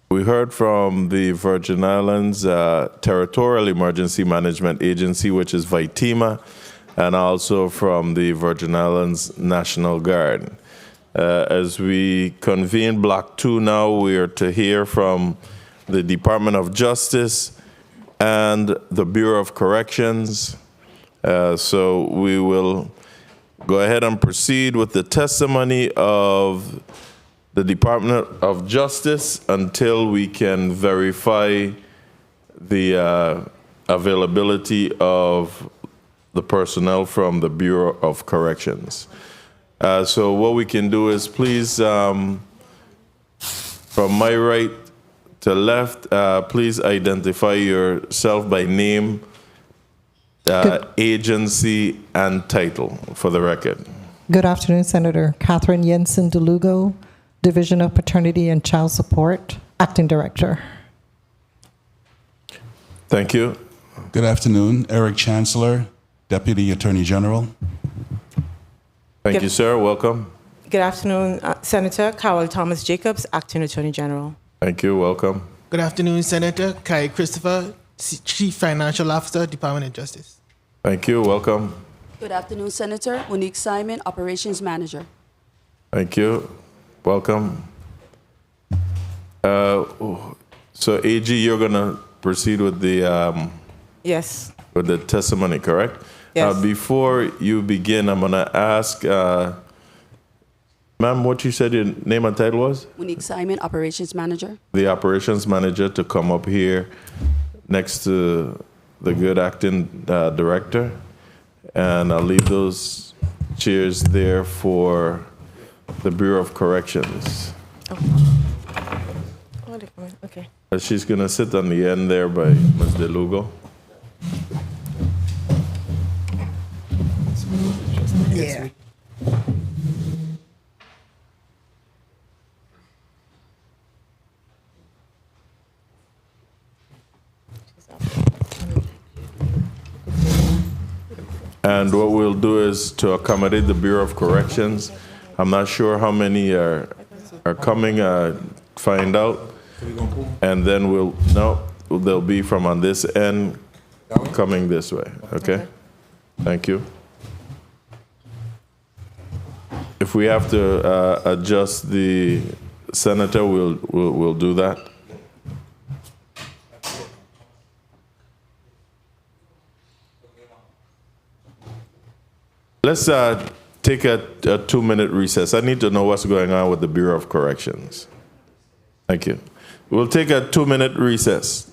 We heard from the Virgin Islands Territorial Emergency Management Agency, which is VITEMA, and also from the Virgin Islands National Guard. As we convene Block 2 now, we are to hear from the Department of Justice and the Bureau of Corrections. So we will go ahead and proceed with the testimony of the Department of Justice until we can verify the availability of the personnel from the Bureau of Corrections. So what we can do is please, from my right to left, please identify yourself by name, agency, and title for the record.
Good afternoon, Senator. Catherine Jensen DeLugo, Division of Paternity and Child Support, Acting Director.
Thank you.
Good afternoon. Eric Chancellor, Deputy Attorney General.
Thank you, sir. Welcome.
Good afternoon, Senator Carol Thomas Jacobs, Acting Attorney General.
Thank you. Welcome.
Good afternoon, Senator Kai Christopher, Chief Financial Officer, Department of Justice.
Thank you. Welcome.
Good afternoon, Senator Monique Simon, Operations Manager.
Thank you. Welcome. So AG, you're going to proceed with the
Yes.
with the testimony, correct?
Yes.
Before you begin, I'm going to ask, ma'am, what you said your name and title was?
Monique Simon, Operations Manager.
The operations manager to come up here next to the good acting director. And I'll leave those chairs there for the Bureau of Corrections.
Okay.
She's going to sit on the end there by Ms. DeLugo.
Yeah.
And what we'll do is to accommodate the Bureau of Corrections. I'm not sure how many are coming, find out. And then they'll be from on this end coming this way, okay? Thank you. If we have to adjust the senator, we'll do that. Let's take a 2-minute recess. I need to know what's going on with the Bureau of Corrections. Thank you. We'll take a 2-minute recess.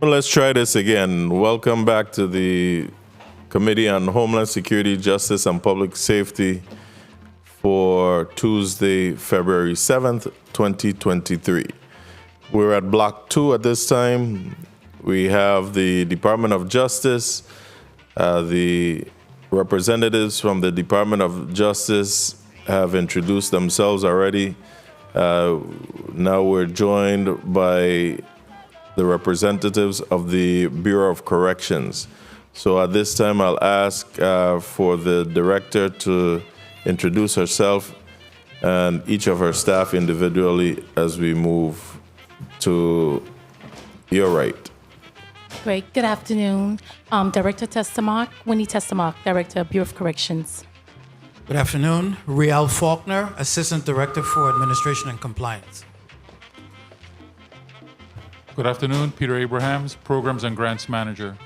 Well, let's try this again. Welcome back to the Committee on Homeland Security, Justice, and Public Safety for Tuesday, February 7th, 2023. We're at Block 2 at this time. We have the Department of Justice The representatives from the Department of Justice have introduced themselves already. Now we're joined by the representatives of the Bureau of Corrections. So at this time, I'll ask for the director to introduce herself and each of her staff individually as we move to your right.
Great. Good afternoon. Director Testamark, Winnie Testamark, Director, Bureau of Corrections.
Good afternoon. Riel Faulkner, Assistant Director for Administration and Compliance.
Good afternoon. Peter Abrahams, Programs and Grants Manager.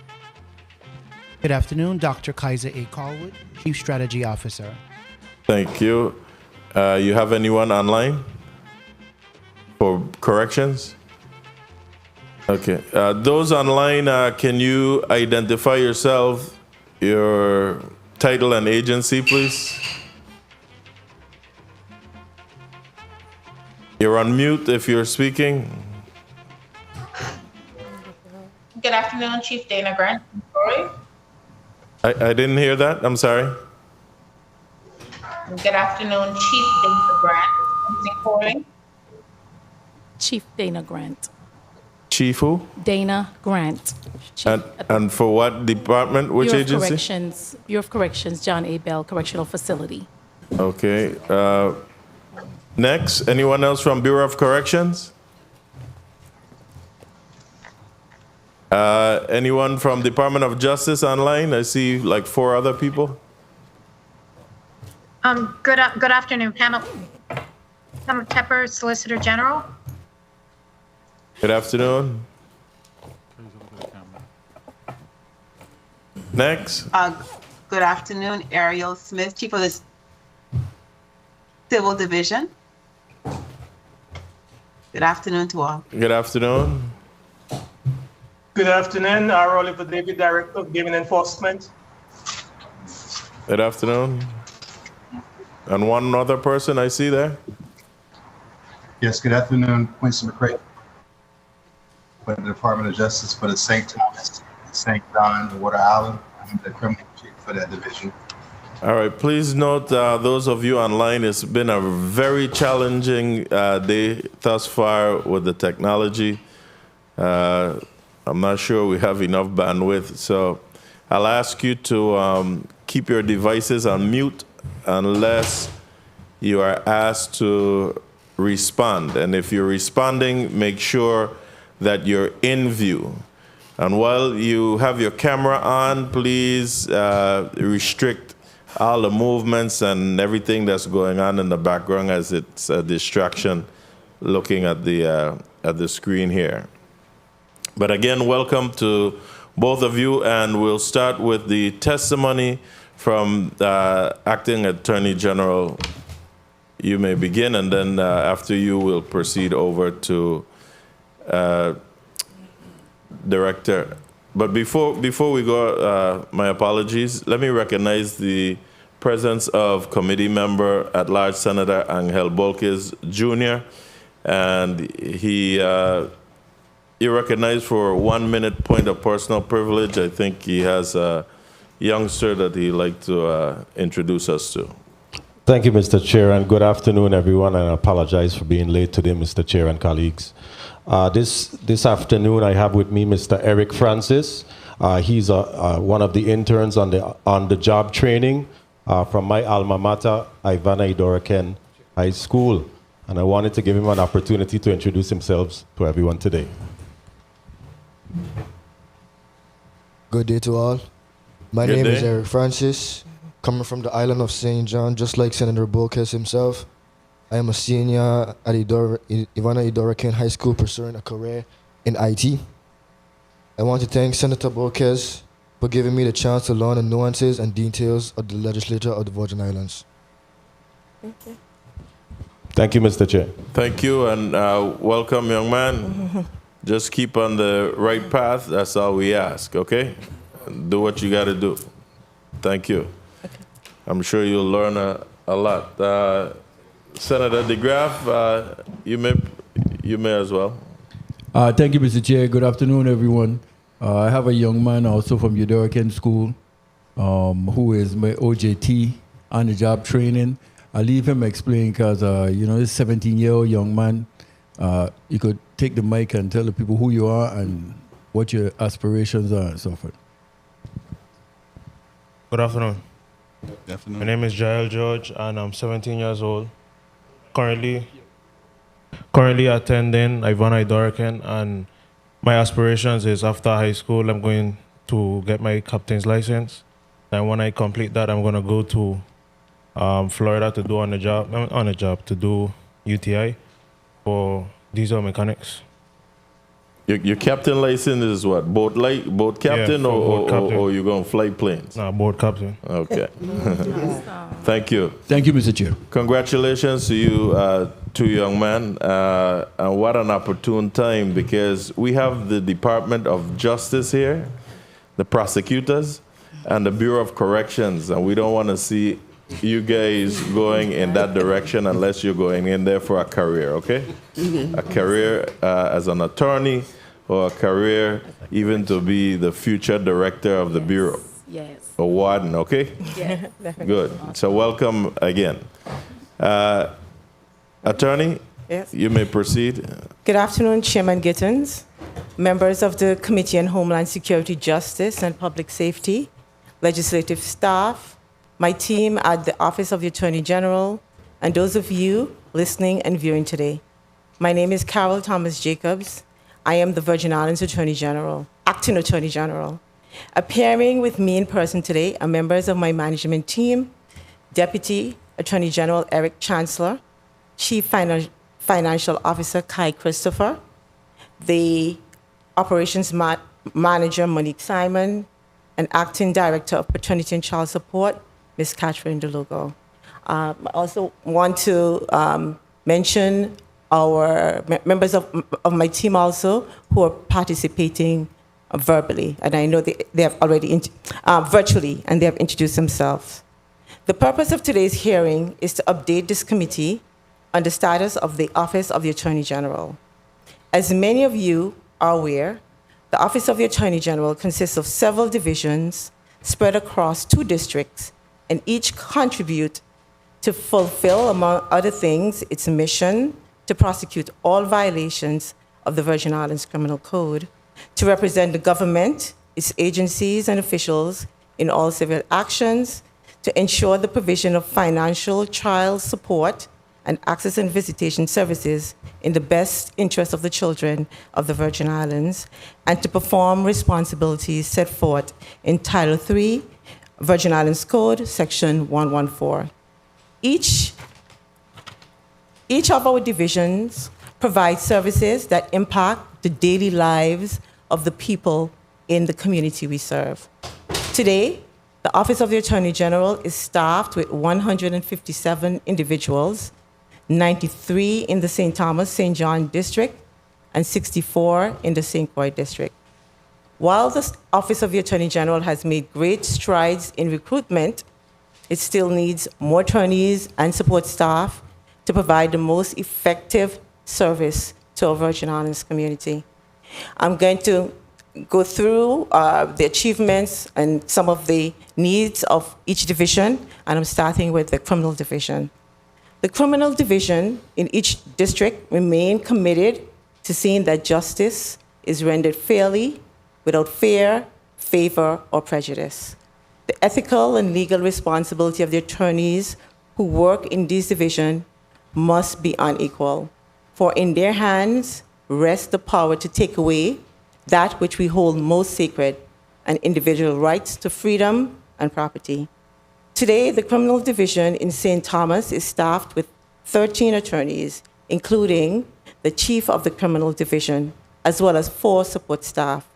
Good afternoon. Dr. Kaiser A. Callwood, Chief Strategy Officer.
Thank you. You have anyone online for corrections? Okay. Those online, can you identify yourself, your title and agency, please? You're on mute if you're speaking.
Good afternoon, Chief Dana Grant. Troy.
I didn't hear that. I'm sorry.
Good afternoon, Chief Dana Grant. Troy.
Chief Dana Grant.
Chief who?
Dana Grant.
And for what department? Which
Bureau
agency?
Of Corrections, Bureau of Corrections, John A. Bell Correctional Facility.
Okay. Next, anyone else from Bureau of Corrections? Anyone from Department of Justice online? I see like 4 other people.
Good afternoon, Pamela Tepper, Solicitor General.
Good afternoon. Next.
Good afternoon, Ariel Smith, Chief of the Civil Division. Good afternoon to all.
Good afternoon.
Good afternoon, Oliver David, Director of Game and Enforcement.
Good afternoon. And one other person I see there.
Yes, good afternoon, Quincy McCray, for the Department of Justice for the St. Thomas, St. John, and Water Island. I'm the criminal chief for that division.
All right, please note, those of you online, it's been a very challenging day thus far with the technology. I'm not sure we have enough bandwidth, so I'll ask you to keep your devices on mute unless you are asked to respond. And if you're responding, make sure that you're in view. And while you have your camera on, please restrict all the movements and everything that's going on in the background, as it's a distraction looking at the screen here. But again, welcome to both of you, and we'll start with the testimony from Acting Attorney General. You may begin, and then after you, we'll proceed over to Director. But before we go, my apologies. Let me recognize the presence of Committee Member at Large Senator Angel Bolquez Jr. And you're recognized for 1 minute point of personal privilege. I think he has a youngster that he'd like to introduce us to.
Thank you, Mr. Chair, and good afternoon, everyone. And I apologize for being late today, Mr. Chair and colleagues. This afternoon, I have with me Mr. Eric Francis. He's one of the interns on the job training from my alma mater, Ivana Idoraken High School. And I wanted to give him an opportunity to introduce himself to everyone today.
Good day to all. My name is Eric Francis, coming from the island of St. John, just like Senator Bolquez himself. I am a senior at Ivana Idoraken High School, pursuing a career in IT. I want to thank Senator Bolquez for giving me the chance to learn the nuances and details of the legislature of the Virgin Islands.
Thank you, Mr. Chair.
Thank you, and welcome, young man. Just keep on the right path. That's all we ask, okay? Do what you got to do. Thank you. Okay. I'm sure you'll learn a lot. Senator DeGraff, you may as well.
Thank you, Mr. Chair. Good afternoon, everyone. I have a young man also from Udoraken School, who is my OJT on the job training. I'll leave him explain because, this 17-year-old young man, you could take the mic and tell the people who you are and what your aspirations are and so forth.
Good afternoon.
Good afternoon.
My name is Jael George, and I'm 17 years old. Currently attending Ivana Idorican, and my aspirations is after high school, I'm going to get my captain's license. And when I complete that, I'm going to go to Florida to do on the job to do UTI for diesel mechanics.
Your captain license is what? Boat captain,
Yeah, boat captain.
or you going to fly planes?
No, boat captain.
Okay. Thank you.
Thank you, Mr. Chair.
Congratulations to you, two young men. And what an opportune time, because we have the Department of Justice here, the prosecutors, and the Bureau of Corrections. And we don't want to see you guys going in that direction unless you're going in there for a career, okay? A career as an attorney, or a career even to be the future director of the Bureau.
Yes.
Or warden, okay?
Yeah.
Good. So welcome again. Attorney,
Yes.
you may proceed.
Good afternoon, Chairman Gittins, members of the Committee on Homeland Security, Justice, and Public Safety, legislative staff, my team at the Office of the Attorney General, and those of you listening and viewing today. My name is Carol Thomas Jacobs. I am the Virgin Islands Attorney General, Acting Attorney General. Appearing with me in person today are members of my management team, Deputy Attorney General Eric Chancellor, Chief Financial Officer Kai Christopher, the Operations Manager Monique Simon, and Acting Director of Paternity and Child Support, Ms. Catherine DeLugo. I also want to mention our members of my team also who are participating verbally, and I know they have already virtually, and they have introduced themselves. The purpose of today's hearing is to update this committee on the status of the Office of the Attorney General. As many of you are aware, the Office of the Attorney General consists of several divisions spread across 2 districts, and each contribute to fulfill, among other things, its mission to prosecute all violations of the Virgin Islands Criminal Code, to represent the government, its agencies and officials in all civil actions, to ensure the provision of financial child support and access and visitation services in the best interest of the children of the Virgin Islands, and to perform responsibilities set forth in Title III, Virgin Islands Code, Section 114. Each of our divisions provides services that impact the daily lives of the people in the community we serve. Today, the Office of the Attorney General is staffed with 157 individuals, 93 in the St. Thomas, St. John district, and 64 in the St. Croix district. While the Office of the Attorney General has made great strides in recruitment, it still needs more attorneys and support staff to provide the most effective service to our Virgin Islands community. I'm going to go through the achievements and some of the needs of each division, and I'm starting with the criminal division. The criminal division in each district remain committed to seeing that justice is rendered fairly, without fear, favor, or prejudice. The ethical and legal responsibility of the attorneys who work in this division must be unequal, for in their hands rests the power to take away that which we hold most sacred, and individual rights to freedom and property. Today, the criminal division in St. Thomas is staffed with 13 attorneys, including the chief of the criminal division, as well as 4 support staff.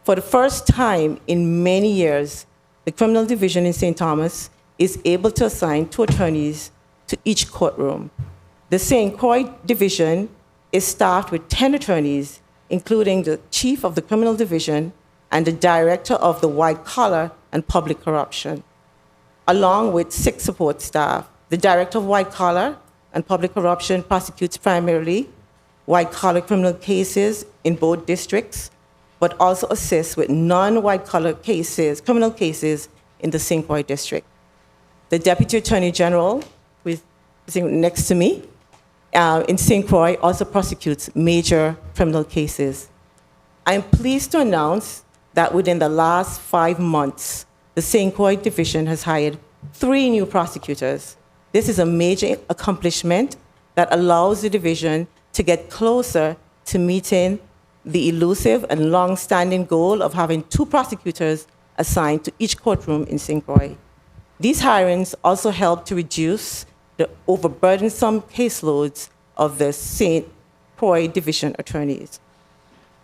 For the first time in many years, the criminal division in St. Thomas is able to assign 2 attorneys to each courtroom. The St. Croix division is staffed with 10 attorneys, including the chief of the criminal division and the director of the white collar and public corruption, along with 6 support staff. The director of white collar and public corruption prosecutes primarily white collar criminal cases in both districts, but also assists with non-white collar cases, criminal cases in the St. Croix district. The Deputy Attorney General, who is sitting next to me, in St. Croix also prosecutes major criminal cases. I am pleased to announce that within the last 5 months, the St. Croix division has hired 3 new prosecutors. This is a major accomplishment that allows the division to get closer to meeting the elusive and long-standing goal of having 2 prosecutors assigned to each courtroom in St. Croix. These hirings also help to reduce the overburdensome caseloads of the St. Croix division attorneys.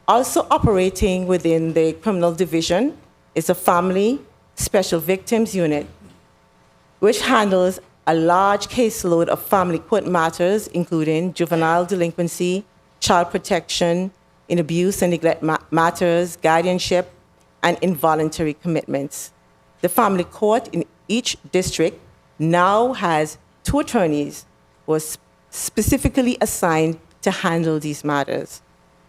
Also operating within the criminal division is a family special victims unit, which handles a large caseload of family court matters, including juvenile delinquency, child protection, in abuse and neglect matters, guardianship, and involuntary commitments. The family court in each district now has 2 attorneys who are specifically assigned to handle these matters.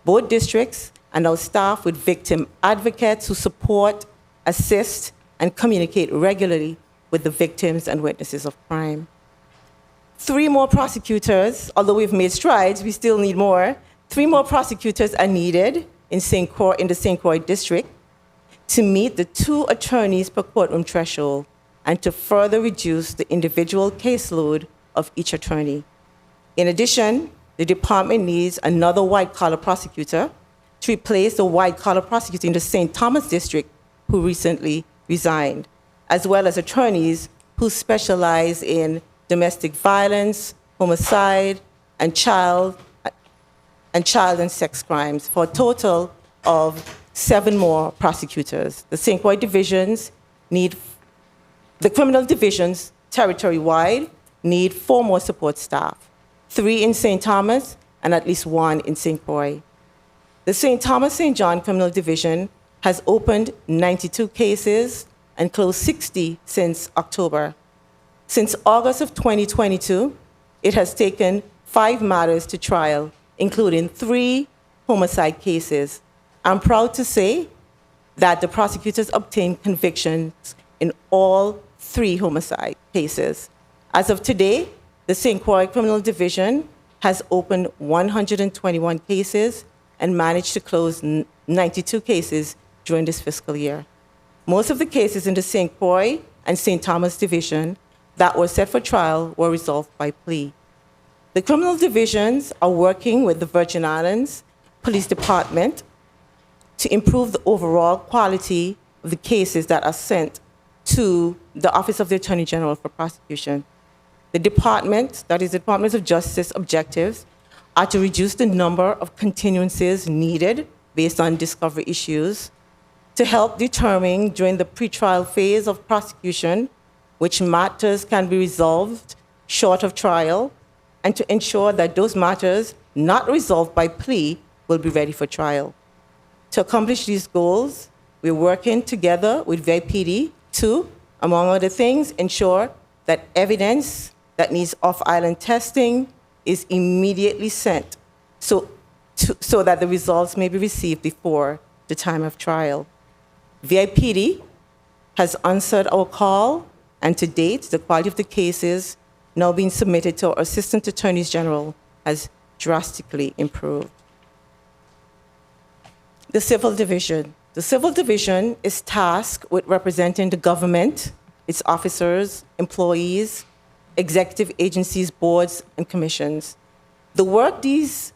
Both districts are now staffed with victim advocates who support, assist, and communicate regularly with the victims and witnesses of crime. 3 more prosecutors, although we've made strides, we still need more. 3 more prosecutors are needed in the St. Croix district to meet the 2 attorneys per courtroom threshold and to further reduce the individual caseload of each attorney. In addition, the department needs another white-collar prosecutor to replace the white-collar prosecutor in the St. Thomas district who recently resigned, as well as attorneys who specialize in domestic violence, homicide, and child and sex crimes, for a total of 7 more prosecutors. The St. Croix divisions need, the criminal divisions territory-wide need 4 more support staff, 3 in St. Thomas and at least 1 in St. Croix. The St. Thomas St. John Criminal Division has opened 92 cases and closed 60 since October. Since August of 2022, it has taken 5 matters to trial, including 3 homicide cases. I'm proud to say that the prosecutors obtained convictions in all 3 homicide cases. As of today, the St. Croix Criminal Division has opened 121 cases and managed to close 92 cases during this fiscal year. Most of the cases in the St. Croix and St. Thomas Division that were set for trial were resolved by plea. The criminal divisions are working with the Virgin Islands Police Department to improve the overall quality of the cases that are sent to the Office of the Attorney General for prosecution. The department, that is the Department of Justice objectives, are to reduce the number of continuances needed based on discovery issues, to help determine during the pretrial phase of prosecution which matters can be resolved short of trial, and to ensure that those matters not resolved by plea will be ready for trial. To accomplish these goals, we're working together with VIPD to, among other things, ensure that evidence that needs off-island testing is immediately sent so that the results may be received before the time of trial. VIPD has answered our call, and to date, the quality of the cases now being submitted to our Assistant Attorneys General has drastically improved. The Civil Division. The Civil Division is tasked with representing the government, its officers, employees, executive agencies, boards, and commissions. The work these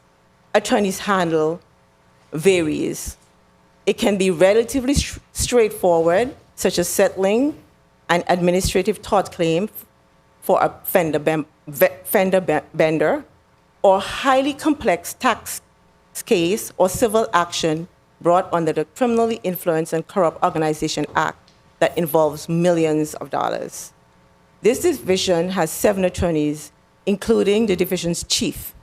attorneys handle varies. It can be relatively straightforward, such as settling an administrative tort claim for a fender bender, or highly complex tax case or civil action brought under the Criminally Influenced and Corrupt Organization Act that involves millions of dollars. This division has 7 attorneys, including the division's chief.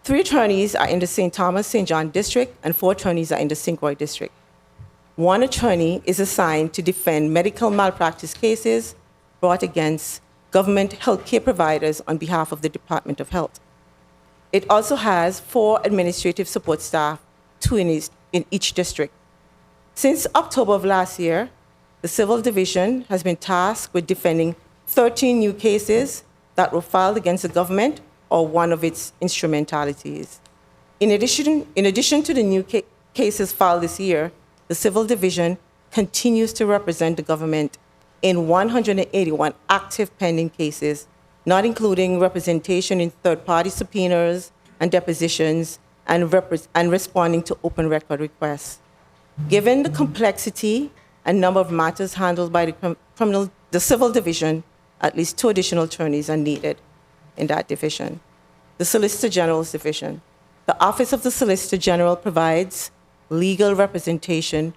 3 attorneys are in the St. Thomas St. John district, and 4 attorneys are in the St. Croix district. 1 attorney is assigned to defend medical malpractice cases brought against government healthcare providers on behalf of the Department of Health. It also has 4 administrative support staff, 2 in each district. Since October of last year, the Civil Division has been tasked with defending 13 new cases that were filed against the government or one of its instrumentalities. In addition to the new cases filed this year, the Civil Division continues to represent the government in 181 active pending cases, not including representation in third-party subpoenas and depositions and responding to open record requests. Given the complexity and number of matters handled by the Civil Division, at least 2 additional attorneys are needed in that division. The Solicitor General's Division. The Office of the Solicitor General provides legal representation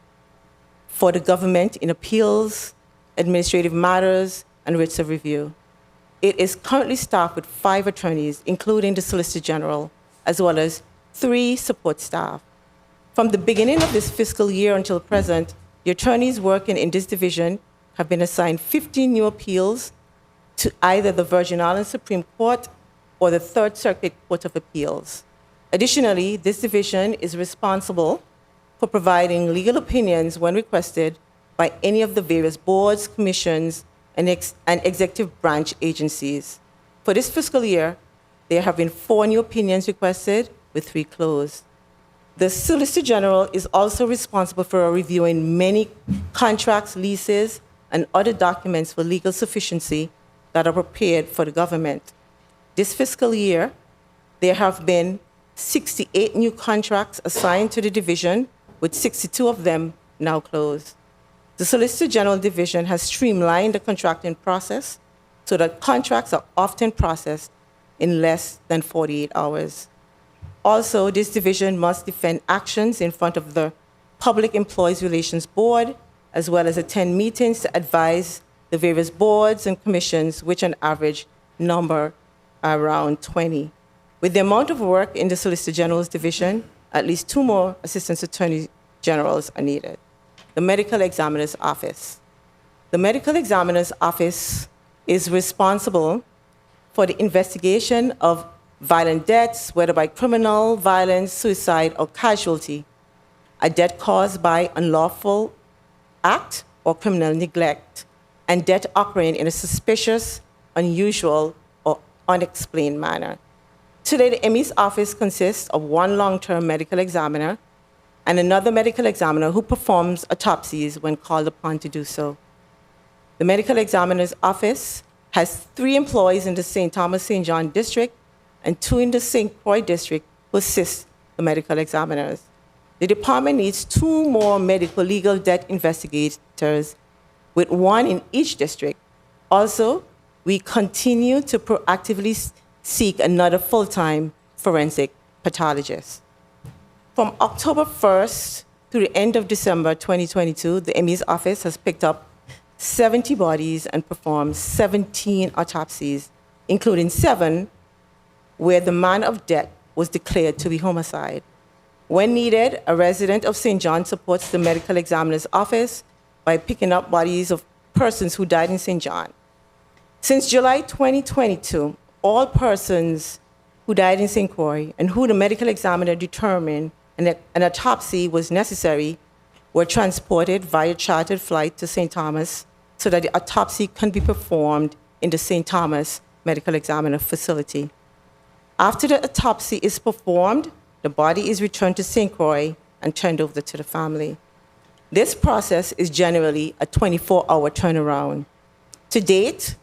for the government in appeals, administrative matters, and writs of review. It is currently staffed with 5 attorneys, including the Solicitor General, as well as 3 support staff. From the beginning of this fiscal year until present, the attorneys working in this division have been assigned 15 new appeals to either the Virgin Islands Supreme Court or the Third Circuit Court of Appeals. Additionally, this division is responsible for providing legal opinions when requested by any of the various boards, commissions, and executive branch agencies. For this fiscal year, there have been 4 new opinions requested, with 3 closed. The Solicitor General is also responsible for reviewing many contracts, leases, and other documents for legal sufficiency that are prepared for the government. This fiscal year, there have been 68 new contracts assigned to the division, with 62 of them now closed. The Solicitor General Division has streamlined the contracting process so that contracts are often processed in less than 48 hours. Also, this division must defend actions in front of the Public Employees Relations Board, as well as attend meetings to advise the various boards and commissions, which on average number around 20. With the amount of work in the Solicitor General's Division, at least 2 more Assistant Attorney Generals are needed. The Medical Examiner's Office. The Medical Examiner's Office is responsible for the investigation of violent deaths, whether by criminal violence, suicide, or casualty, a death caused by unlawful act or criminal neglect, and death occurring in a suspicious, unusual, or unexplained manner. Today, the ME's office consists of 1 long-term medical examiner and another medical examiner who performs autopsies when called upon to do so. The medical examiner's office has 3 employees in the St. Thomas St. John district and 2 in the St. Croix district who assist the medical examiners. The department needs 2 more medical legal death investigators, with 1 in each district. Also, we continue to proactively seek another full-time forensic pathologist. From October 1st through the end of December 2022, the ME's office has picked up 70 bodies and performed 17 autopsies, including 7 where the manner of death was declared to be homicide. When needed, a resident of St. John supports the medical examiner's office by picking up bodies of persons who died in St. John. Since July 2022, all persons who died in St. Croix and who the medical examiner determined an autopsy was necessary were transported via chartered flight to St. Thomas so that the autopsy can be performed in the St. Thomas Medical Examiner facility. After the autopsy is performed, the body is returned to St. Croix and turned over to the family. This process is generally a 24-hour turnaround. To date,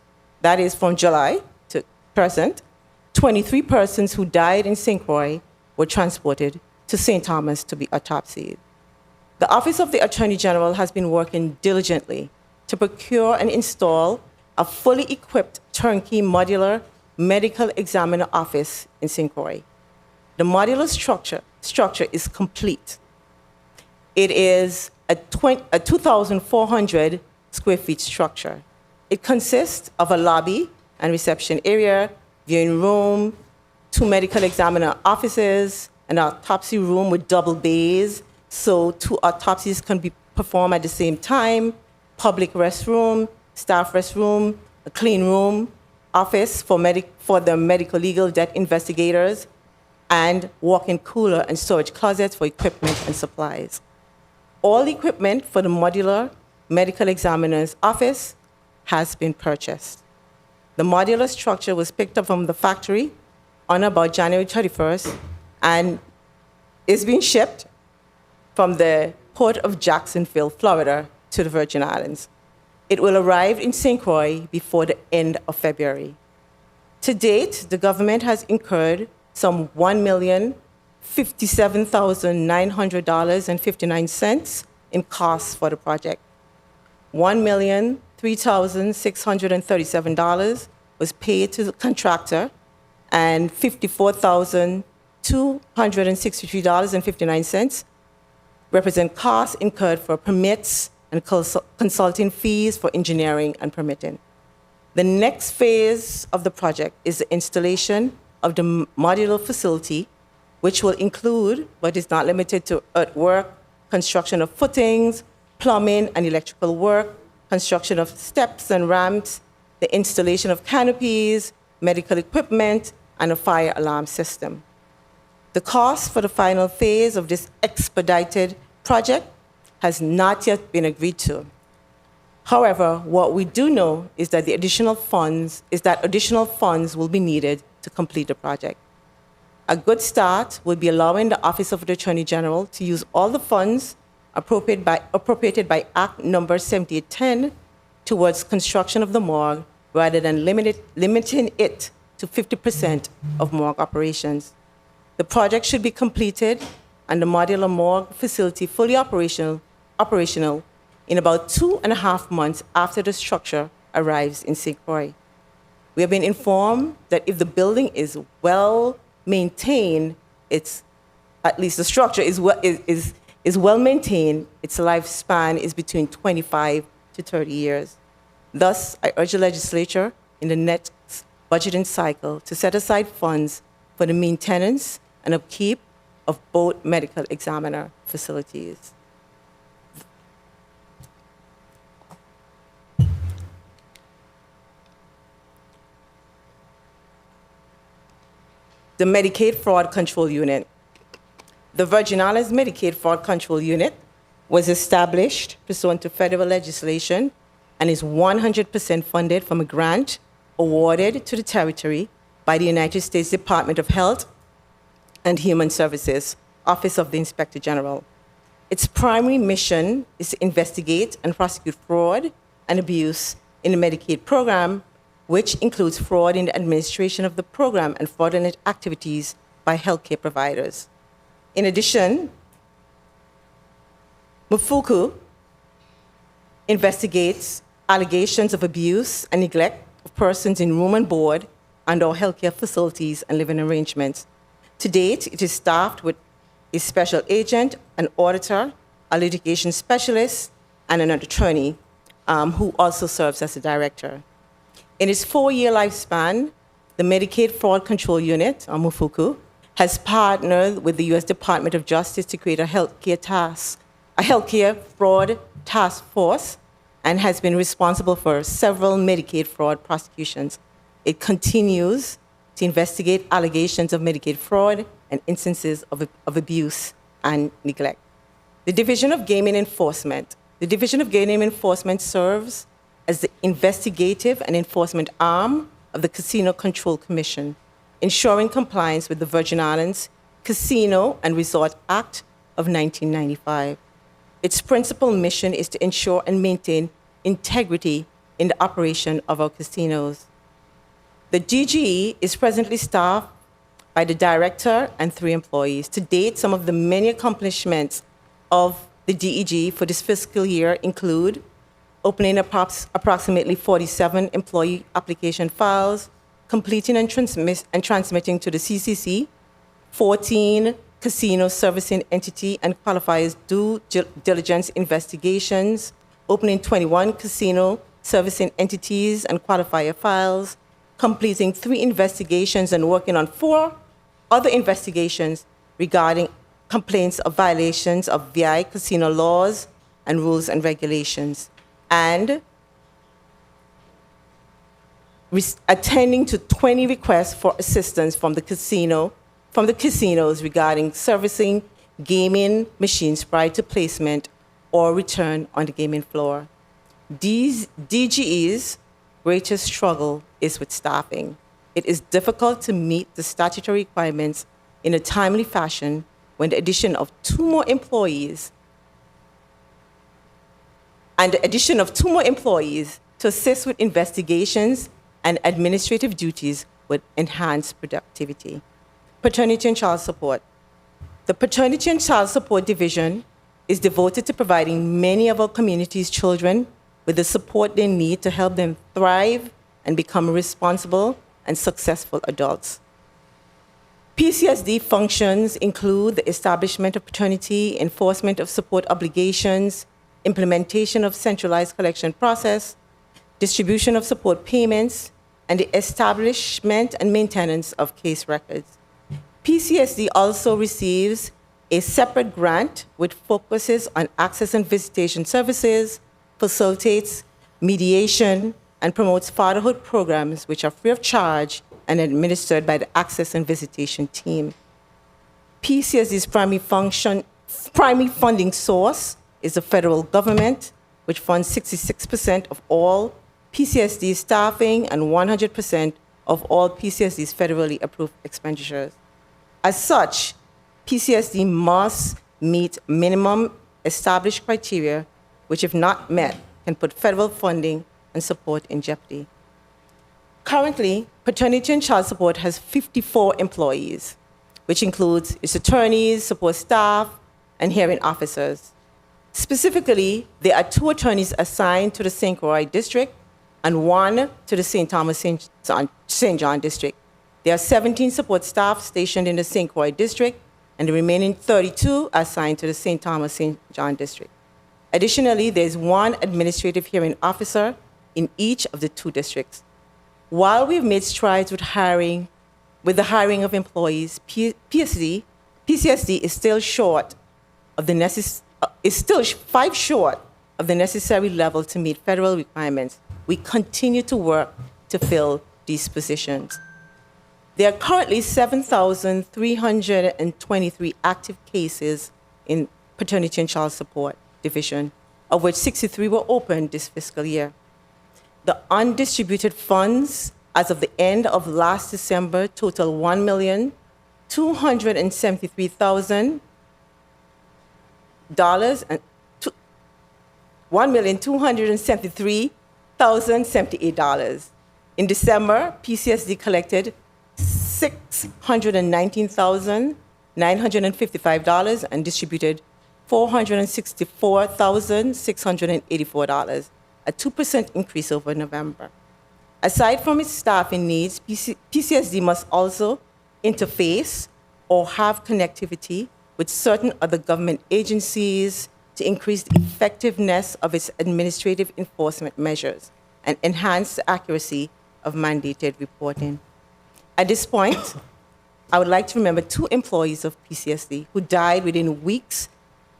that is from July to present, 23 persons who died in St. Croix were transported to St. Thomas to be autopsied. The Office of the Attorney General has been working diligently to procure and install a fully equipped turnkey modular medical examiner office in St. Croix. The modular structure is complete. It is a 2,400 square feet structure. It consists of a lobby and reception area, viewing room, 2 medical examiner offices, an autopsy room with double bays, so 2 autopsies can be performed at the same time, public restroom, staff restroom, a clean room, office for the medical legal death investigators, and walk-in cooler and storage closets for equipment and supplies. All equipment for the modular medical examiner's office has been purchased. The modular structure was picked up from the factory on about January 31st and is being shipped from the port of Jacksonville, Florida, to the Virgin Islands. It will arrive in St. Croix before the end of February. To date, the government has incurred some $1,057,900.59 in costs for the project. $1,003,637 was paid to the contractor, and $54,263.59 represent costs incurred for permits and consulting fees for engineering and permitting. The next phase of the project is the installation of the modular facility, which will include, but is not limited to, earthwork, construction of footings, plumbing and electrical work, construction of steps and ramps, the installation of canopies, medical equipment, and a fire alarm system. The cost for the final phase of this expedited project has not yet been agreed to. However, what we do know is that additional funds will be needed to complete the project. A good start would be allowing the Office of the Attorney General to use all the funds appropriated by Act Number 7810 towards construction of the morgue, rather than limiting it to 50% of morgue operations. The project should be completed and the modular morgue facility fully operational in about 2.5 months after the structure arrives in St. Croix. We have been informed that if the building is well maintained, at least the structure is well maintained, its lifespan is between 25 to 30 years. Thus, I urge the legislature in the next budgeting cycle to set aside funds for the maintenance and upkeep of both medical examiner facilities. The Medicaid Fraud Control Unit. The Virgin Islands Medicaid Fraud Control Unit was established pursuant to federal legislation and is 100% funded from a grant awarded to the territory by the United States Department of Health and Human Services, Office of the Inspector General. Its primary mission is to investigate and prosecute fraud and abuse in the Medicaid program, which includes fraud in the administration of the program and fraudulent activities by healthcare providers. In addition, Mufuku investigates allegations of abuse and neglect of persons in room and board and/or healthcare facilities and living arrangements. To date, it is staffed with a special agent, an auditor, a litigation specialist, and an attorney who also serves as a director. In its 4-year lifespan, the Medicaid Fraud Control Unit, or Mufuku, has partnered with the U.S. Department of Justice to create a healthcare fraud task force, and has been responsible for several Medicaid fraud prosecutions. It continues to investigate allegations of Medicaid fraud and instances of abuse and neglect. The Division of Gaming Enforcement. The Division of Gaming Enforcement serves as the investigative and enforcement arm of the Casino Control Commission, ensuring compliance with the Virgin Islands Casino and Resort Act of 1995. Its principal mission is to ensure and maintain integrity in the operation of our casinos. The DGE is presently staffed by the director and 3 employees. To date, some of the many accomplishments of the DEG for this fiscal year include opening approximately 47 employee application files, completing and transmitting to the CCC 14 casino servicing entity and qualifiers due diligence investigations, opening 21 casino servicing entities and qualifier files, completing 3 investigations and working on 4 other investigations regarding complaints of violations of VI casino laws and rules and regulations, and attending to 20 requests for assistance from the casinos regarding servicing gaming machines prior to placement or return on the gaming floor. DGE's greatest struggle is with staffing. It is difficult to meet the statutory requirements in a timely fashion when the addition of two more employees to assist with investigations and administrative duties would enhance productivity. Paternity and child support. The Paternity and Child Support Division is devoted to providing many of our community's children with the support they need to help them thrive and become responsible and successful adults. PCSD functions include the establishment of paternity, enforcement of support obligations, implementation of centralized collection process, distribution of support payments, and the establishment and maintenance of case records. PCSD also receives a separate grant which focuses on access and visitation services, facilitates mediation, and promotes fatherhood programs which are free of charge and administered by the Access and Visitation team. PCSD's primary funding source is the federal government, which funds 66% of all PCSD staffing and 100% of all PCSD's federally approved expenditures. As such, PCSD must meet minimum established criteria, which if not met, can put federal funding and support in jeopardy. Currently, Paternity and Child Support has 54 employees, which includes its attorneys, support staff, and hearing officers. Specifically, there are 2 attorneys assigned to the St. Croix district and 1 to the St. Thomas St. John district. There are 17 support staff stationed in the St. Croix district, and the remaining 32 are assigned to the St. Thomas St. John district. Additionally, there is 1 administrative hearing officer in each of the 2 districts. While we've made strides with the hiring of employees, PCSD is still still 5 short of the necessary level to meet federal requirements. We continue to work to fill these positions. There are currently 7,323 active cases in Paternity and Child Support Division, of which 63 were opened this fiscal year. The undistributed funds as of the end of last December total $1,273,078. In December, PCSD collected $619,955 and distributed $464,684, a 2% increase over November. Aside from its staffing needs, PCSD must also interface or have connectivity with certain other government agencies to increase the effectiveness of its administrative enforcement measures and enhance the accuracy of mandated reporting. At this point, I would like to remember 2 employees of PCSD who died within weeks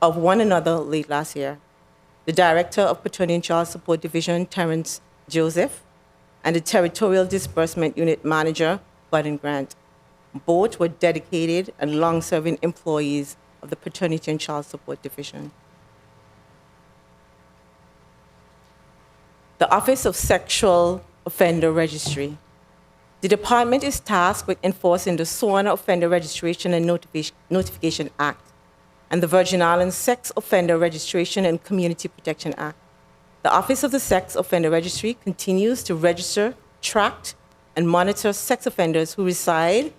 of one another late last year. The Director of Paternity and Child Support Division, Terrence Joseph, and the Territorial Disbursement Unit Manager, Budden Grant. Both were dedicated and long-serving employees of the Paternity and Child Support Division. The Office of Sexual Offender Registry. The department is tasked with enforcing the SORNA Offender Registration and Notification Act and the Virgin Islands Sex Offender Registration and Community Protection Act. The Office of the Sex Offender Registry continues to register, track, and monitor sex offenders who reside,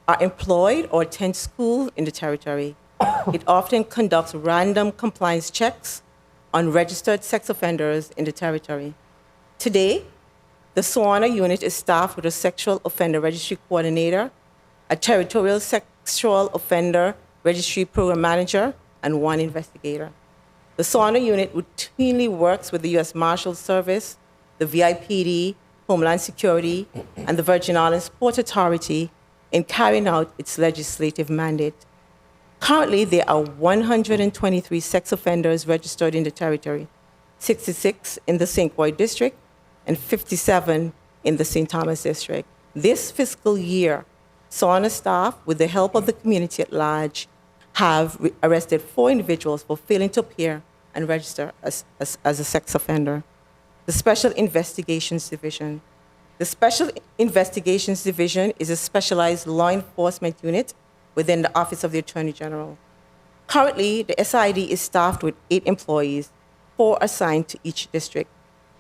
are employed, or attend school in the territory. It often conducts random compliance checks on registered sex offenders in the territory. Today, the SORNA unit is staffed with a Sexual Offender Registry Coordinator, a Territorial Sexual Offender Registry Program Manager, and 1 investigator. The SORNA unit routinely works with the U.S. Marshals Service, the VIPD, Homeland Security, and the Virgin Islands Port Authority in carrying out its legislative mandate. Currently, there are 123 sex offenders registered in the territory, 66 in the St. Croix district and 57 in the St. Thomas district. This fiscal year, SORNA staff, with the help of the community at large, have arrested 4 individuals for failing to appear and register as a sex offender. the Special Investigations Division. The Special Investigations Division is a specialized law enforcement unit within the Office of the Attorney General. Currently, the SID is staffed with 8 employees, 4 assigned to each district.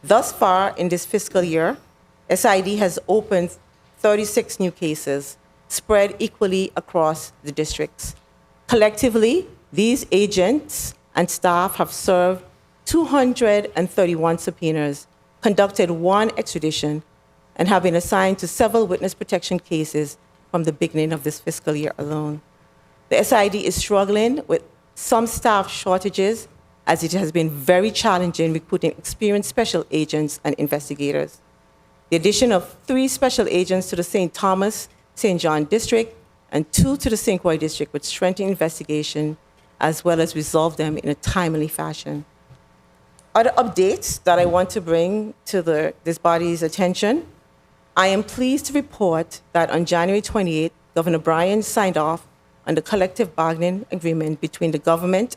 Thus far in this fiscal year, SID has opened 36 new cases, spread equally across the districts. Collectively, these agents and staff have served 231 subpoenas, conducted 1 extradition, and have been assigned to several witness protection cases from the beginning of this fiscal year alone. The SID is struggling with some staff shortages, as it has been very challenging recruiting experienced special agents and investigators. The addition of 3 special agents to the St. Thomas, St. John district and 2 to the St. Croix district would strengthen investigation as well as resolve them in a timely fashion. Other updates that I want to bring to this body's attention: I am pleased to report that on January 28th, Governor Bryan signed off on the collective bargaining agreement between the government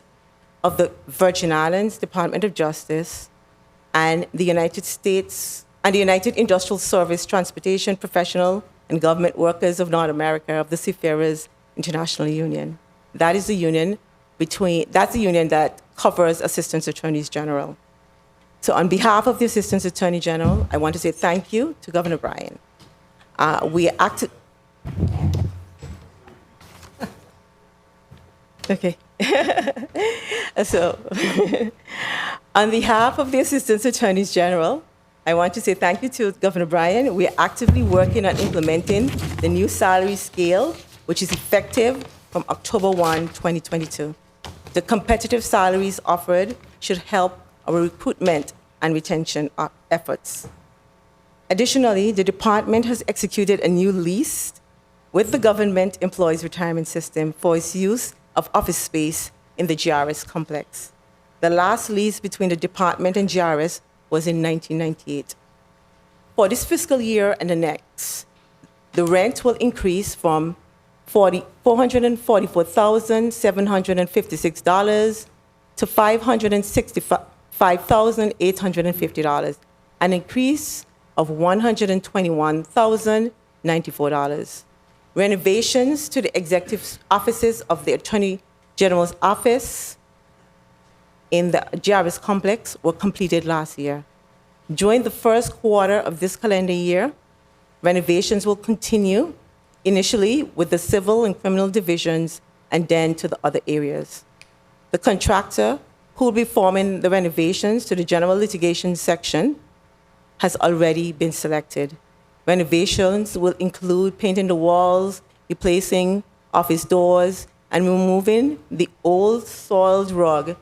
of the Virgin Islands Department of Justice and the United States and the United Industrial Service Transportation Professional and Government Workers of North America of the Seafarers International Union. That is the union that covers Assistant Attorneys General. So on behalf of the Assistant Attorney General, I want to say thank you to Governor Bryan. Okay. So, on behalf of the Assistant Attorneys General, I want to say thank you to Governor Bryan. We are actively working on implementing the new salary scale, which is effective from October 1, 2022. The competitive salaries offered should help our recruitment and retention efforts. Additionally, the department has executed a new lease with the Government Employees Retirement System for its use of office space in the GRS complex. The last lease between the department and GRS was in 1998. For this fiscal year and the next, the rent will increase from $444,756 to $565,850, an increase of $121,094. Renovations to the executive offices of the Attorney General's office in the GRS complex were completed last year. During the first quarter of this calendar year, renovations will continue, initially with the civil and criminal divisions and then to the other areas. The contractor who will be performing the renovations to the general litigation section has already been selected. Renovations will include painting the walls, replacing office doors, and removing the old soiled rug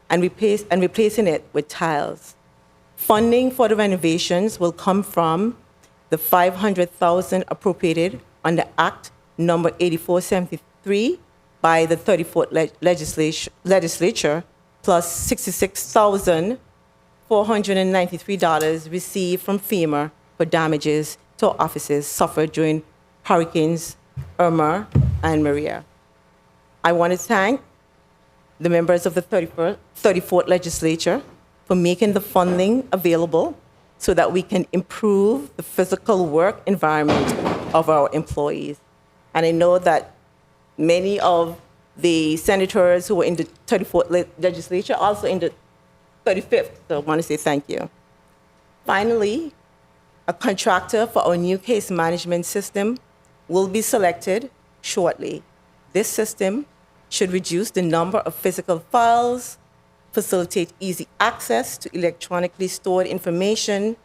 and replacing it with tiles. Funding for the renovations will come from the $500,000 appropriated under Act number 8473 by the 34th legislature, plus $66,493 received from FEMA for damages to offices suffered during Hurricanes Irma and Maria. I want to thank the members of the 34th legislature for making the funding available so that we can improve the physical work environment of our employees. And I know that many of the senators who were in the 34th legislature are also in the 35th, so I want to say thank you. Finally, a contractor for our new case management system will be selected shortly. This system should reduce the number of physical files, facilitate easy access to electronically stored information,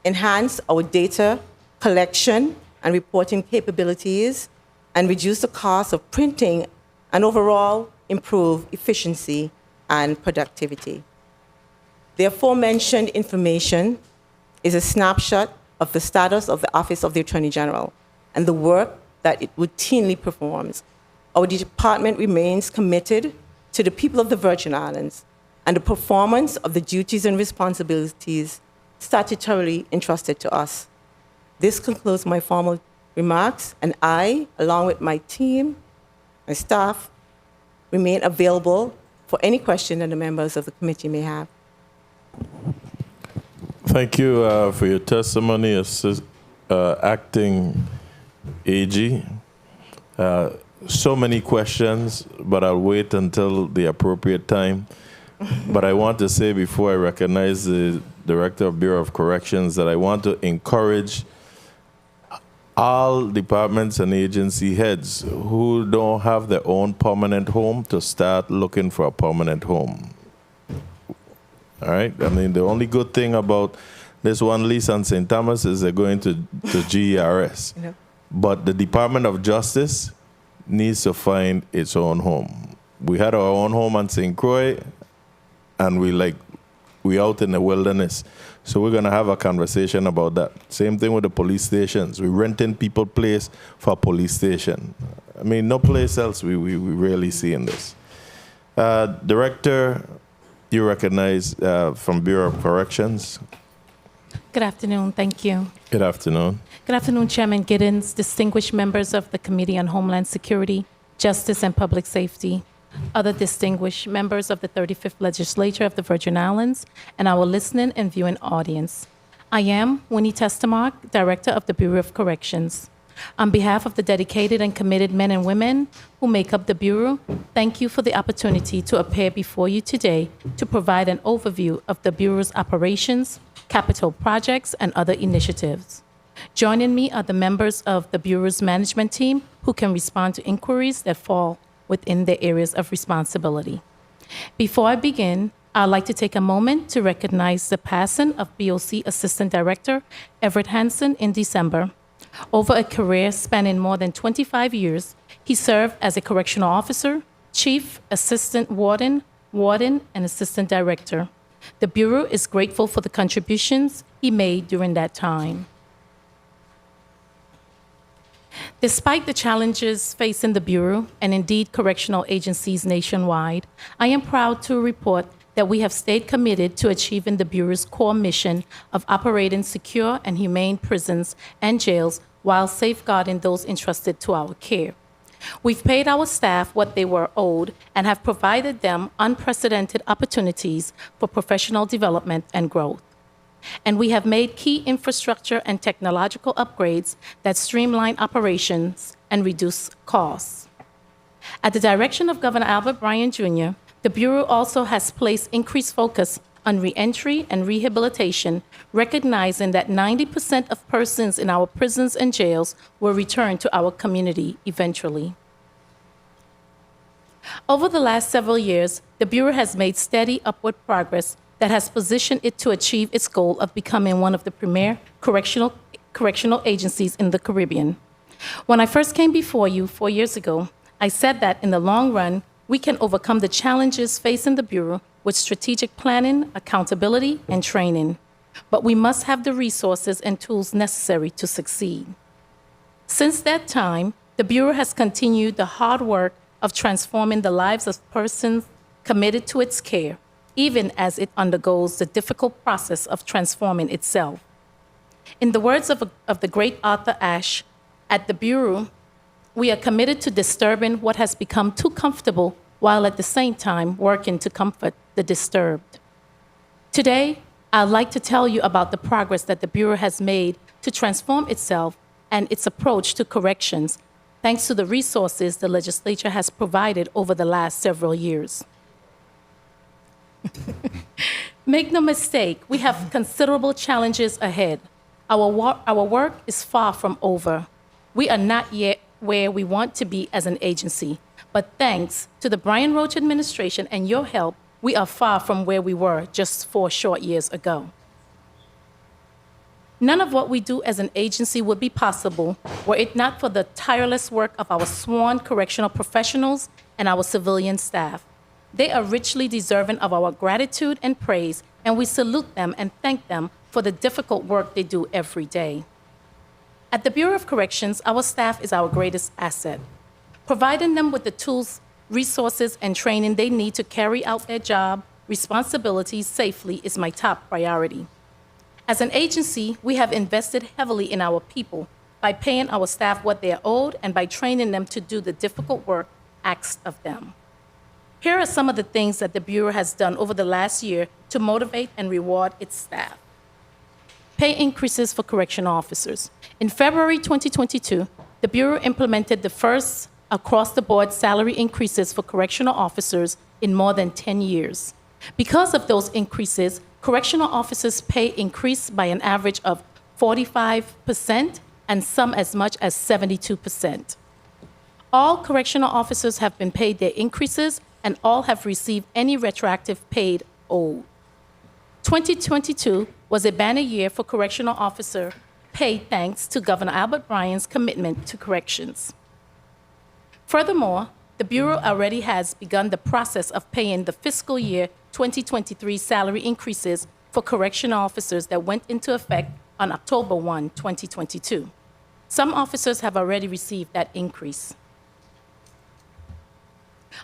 enhance our data collection and reporting capabilities, and reduce the cost of printing and overall improve efficiency and productivity. The aforementioned information is a snapshot of the status of the Office of the Attorney General and the work that it routinely performs. Our department remains committed to the people of the Virgin Islands and the performance of the duties and responsibilities statutorily entrusted to us. This concludes my formal remarks, and I, along with my team, my staff, remain available for any question that the members of the committee may have.
Thank you for your testimony, Acting AG. So many questions, but I'll wait until the appropriate time. But I want to say before I recognize the Director of Bureau of Corrections that I want to encourage all departments and agency heads who don't have their own permanent home to start looking for a permanent home. All right? I mean, the only good thing about this one lease on St. Thomas is they're going to GERS.
Yeah.
But the Department of Justice needs to find its own home. We had our own home on St. Croix, and we out in the wilderness. So we're gonna have a conversation about that. Same thing with the police stations. We're renting people place for a police station. I mean, no place else we rarely see in this. Director, you recognize from Bureau of Corrections.
Good afternoon. Thank you.
Good afternoon.
Good afternoon, Chairman Giddens, distinguished members of the Committee on Homeland Security, Justice, and Public Safety, other distinguished members of the 35th Legislature of the Virgin Islands, and our listening and viewing audience. I am Winnie Testamark, Director of the Bureau of Corrections. On behalf of the dedicated and committed men and women who make up the Bureau, thank you for the opportunity to appear before you today to provide an overview of the Bureau's operations, capital projects, and other initiatives. Joining me are the members of the Bureau's management team who can respond to inquiries that fall within their areas of responsibility. Before I begin, I'd like to take a moment to recognize the passing of BOC Assistant Director Everett Hansen in December. Over a career spanning more than 25 years, he served as a correctional officer, chief, assistant warden, and assistant director. The Bureau is grateful for the contributions he made during that time. Despite the challenges facing the Bureau, and indeed correctional agencies nationwide, I am proud to report that we have stayed committed to achieving the Bureau's core mission of operating secure and humane prisons and jails while safeguarding those entrusted to our care. We've paid our staff what they were owed and have provided them unprecedented opportunities for professional development and growth. And we have made key infrastructure and technological upgrades that streamline operations and reduce costs. At the direction of Governor Albert Bryan Jr., the Bureau also has placed increased focus on reentry and rehabilitation, recognizing that 90% of persons in our prisons and jails will return to our community eventually. Over the last several years, the Bureau has made steady upward progress that has positioned it to achieve its goal of becoming one of the premier correctional agencies in the Caribbean. When I first came before you 4 years ago, I said that in the long run, we can overcome the challenges facing the Bureau with strategic planning, accountability, and training. But we must have the resources and tools necessary to succeed. Since that time, the Bureau has continued the hard work of transforming the lives of persons committed to its care, even as it undergoes the difficult process of transforming itself. In the words of the great Arthur Ashe, at the Bureau, we are committed to disturbing what has become too comfortable while at the same time working to comfort the disturbed. Today, I'd like to tell you about the progress that the Bureau has made to transform itself and its approach to corrections, thanks to the resources the legislature has provided over the last several years. Make no mistake, we have considerable challenges ahead. Our work is far from over. We are not yet where we want to be as an agency, but thanks to the Brian Roach administration and your help, we are far from where we were just 4 short years ago. None of what we do as an agency would be possible were it not for the tireless work of our sworn correctional professionals and our civilian staff. They are richly deserving of our gratitude and praise, and we salute them and thank them for the difficult work they do every day. At the Bureau of Corrections, our staff is our greatest asset. Providing them with the tools, resources, and training they need to carry out their job responsibilities safely is my top priority. As an agency, we have invested heavily in our people by paying our staff what they are owed and by training them to do the difficult work asked of them. Here are some of the things that the Bureau has done over the last year to motivate and reward its staff. Pay increases for correctional officers. In February 2022, the Bureau implemented the first across-the-board salary increases for correctional officers in more than 10 years. Because of those increases, correctional officers' pay increased by an average of 45% and some as much as 72%. All correctional officers have been paid their increases, and all have received any retroactive paid owed. 2022 was a banner year for correctional officer pay thanks to Governor Albert Bryan's commitment to corrections. Furthermore, the Bureau already has begun the process of paying the fiscal year 2023 salary increases for correctional officers that went into effect on October 1, 2022. Some officers have already received that increase.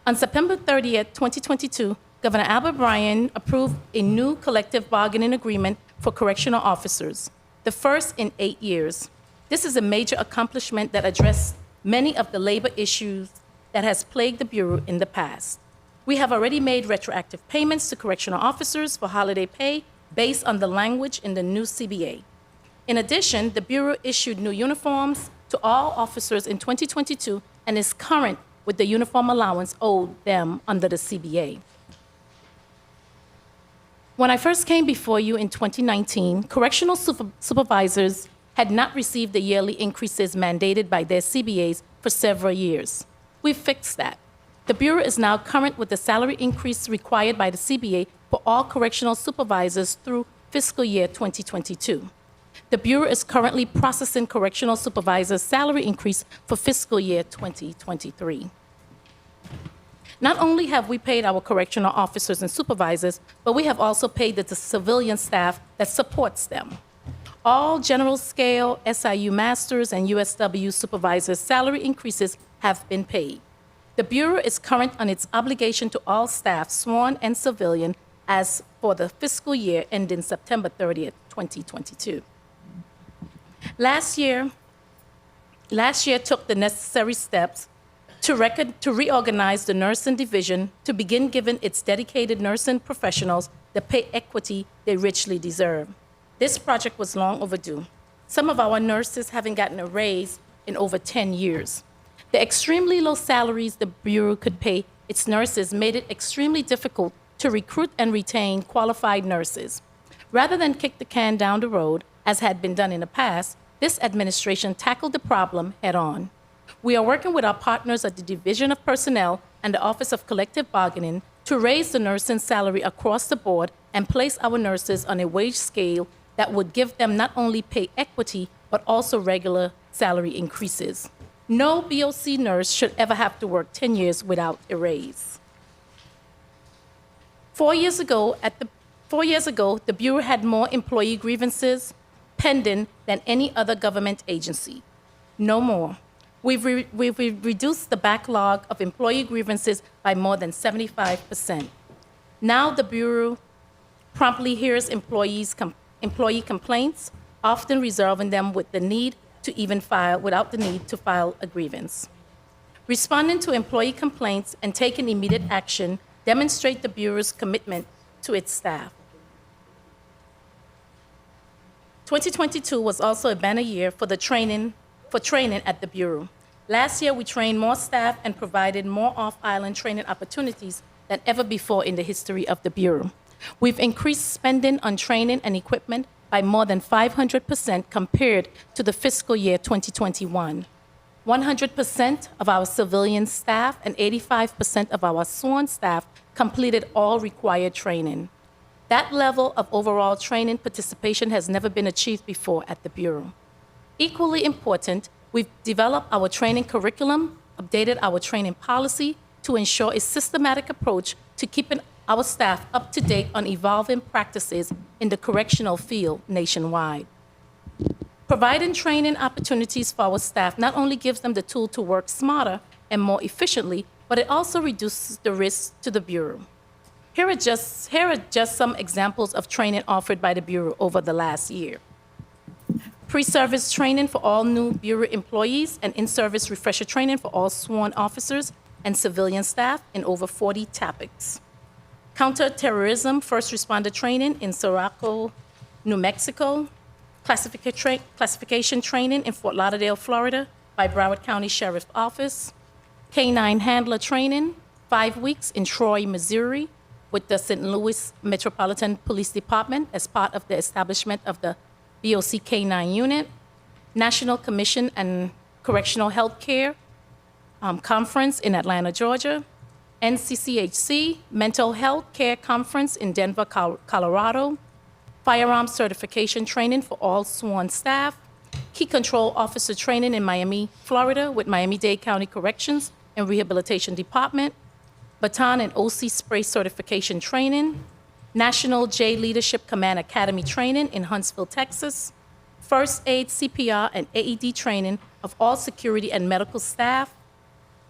On September 30th, 2022, Governor Albert Bryan approved a new collective bargaining agreement for correctional officers, the first in 8 years. This is a major accomplishment that addressed many of the labor issues that has plagued the Bureau in the past. We have already made retroactive payments to correctional officers for holiday pay based on the language in the new CBA. In addition, the Bureau issued new uniforms to all officers in 2022 and is current with the uniform allowance owed them under the CBA. When I first came before you in 2019, correctional supervisors had not received the yearly increases mandated by their CBAs for several years. We've fixed that. The Bureau is now current with the salary increase required by the CBA for all correctional supervisors through fiscal year 2022. The Bureau is currently processing correctional supervisors' salary increase for fiscal year 2023. Not only have we paid our correctional officers and supervisors, but we have also paid the civilian staff that supports them. All general scale, SIU masters, and USW supervisors' salary increases have been paid. The Bureau is current on its obligation to all staff, sworn and civilian, as for the fiscal year ending September 30th, 2022. Last year took the necessary steps to reorganize the nursing division to begin giving its dedicated nursing professionals the pay equity they richly deserve. This project was long overdue. Some of our nurses haven't gotten a raise in over 10 years. The extremely low salaries the Bureau could pay its nurses made it extremely difficult to recruit and retain qualified nurses. Rather than kick the can down the road, as had been done in the past, this administration tackled the problem head-on. We are working with our partners at the Division of Personnel and the Office of Collective Bargaining to raise the nursing salary across the board and place our nurses on a wage scale that would give them not only pay equity, but also regular salary increases. No BOC nurse should ever have to work 10 years without a raise. 4 years ago, the Bureau had more employee grievances pending than any other government agency. No more. We've reduced the backlog of employee grievances by more than 75%. Now the Bureau promptly hears employee complaints, often resolving them without the need to file a grievance. Responding to employee complaints and taking immediate action demonstrate the Bureau's commitment to its staff. 2022 was also a banner year for training at the Bureau. Last year, we trained more staff and provided more off-island training opportunities than ever before in the history of the Bureau. We've increased spending on training and equipment by more than 500% compared to the fiscal year 2021. 100% of our civilian staff and 85% of our sworn staff completed all required training. That level of overall training participation has never been achieved before at the Bureau. Equally important, we've developed our training curriculum, updated our training policy to ensure a systematic approach to keeping our staff up to date on evolving practices in the correctional field nationwide. Providing training opportunities for our staff not only gives them the tool to work smarter and more efficiently, but it also reduces the risk to the Bureau. Here are just some examples of training offered by the Bureau over the last year. Pre-service training for all new Bureau employees and in-service refresher training for all sworn officers and civilian staff in over 40 topics. Counter-terrorism first responder training in Socorro, New Mexico. classification training in Fort Lauderdale, Florida by Broward County Sheriff's Office. Canine handler training, 5 weeks in Troy, Missouri, with the St. Louis Metropolitan Police Department as part of the establishment of the BOC K9 unit. National Commission and Correctional Health Care Conference in Atlanta, Georgia. NCCHC Mental Health Care Conference in Denver, Colorado. Firearms certification training for all sworn staff. Key Control Officer training in Miami, Florida with Miami-Dade County Corrections and Rehabilitation Department. Baton and OC Spray certification training. National J Leadership Command Academy training in Huntsville, Texas. First aid, CPR, and AED training of all security and medical staff.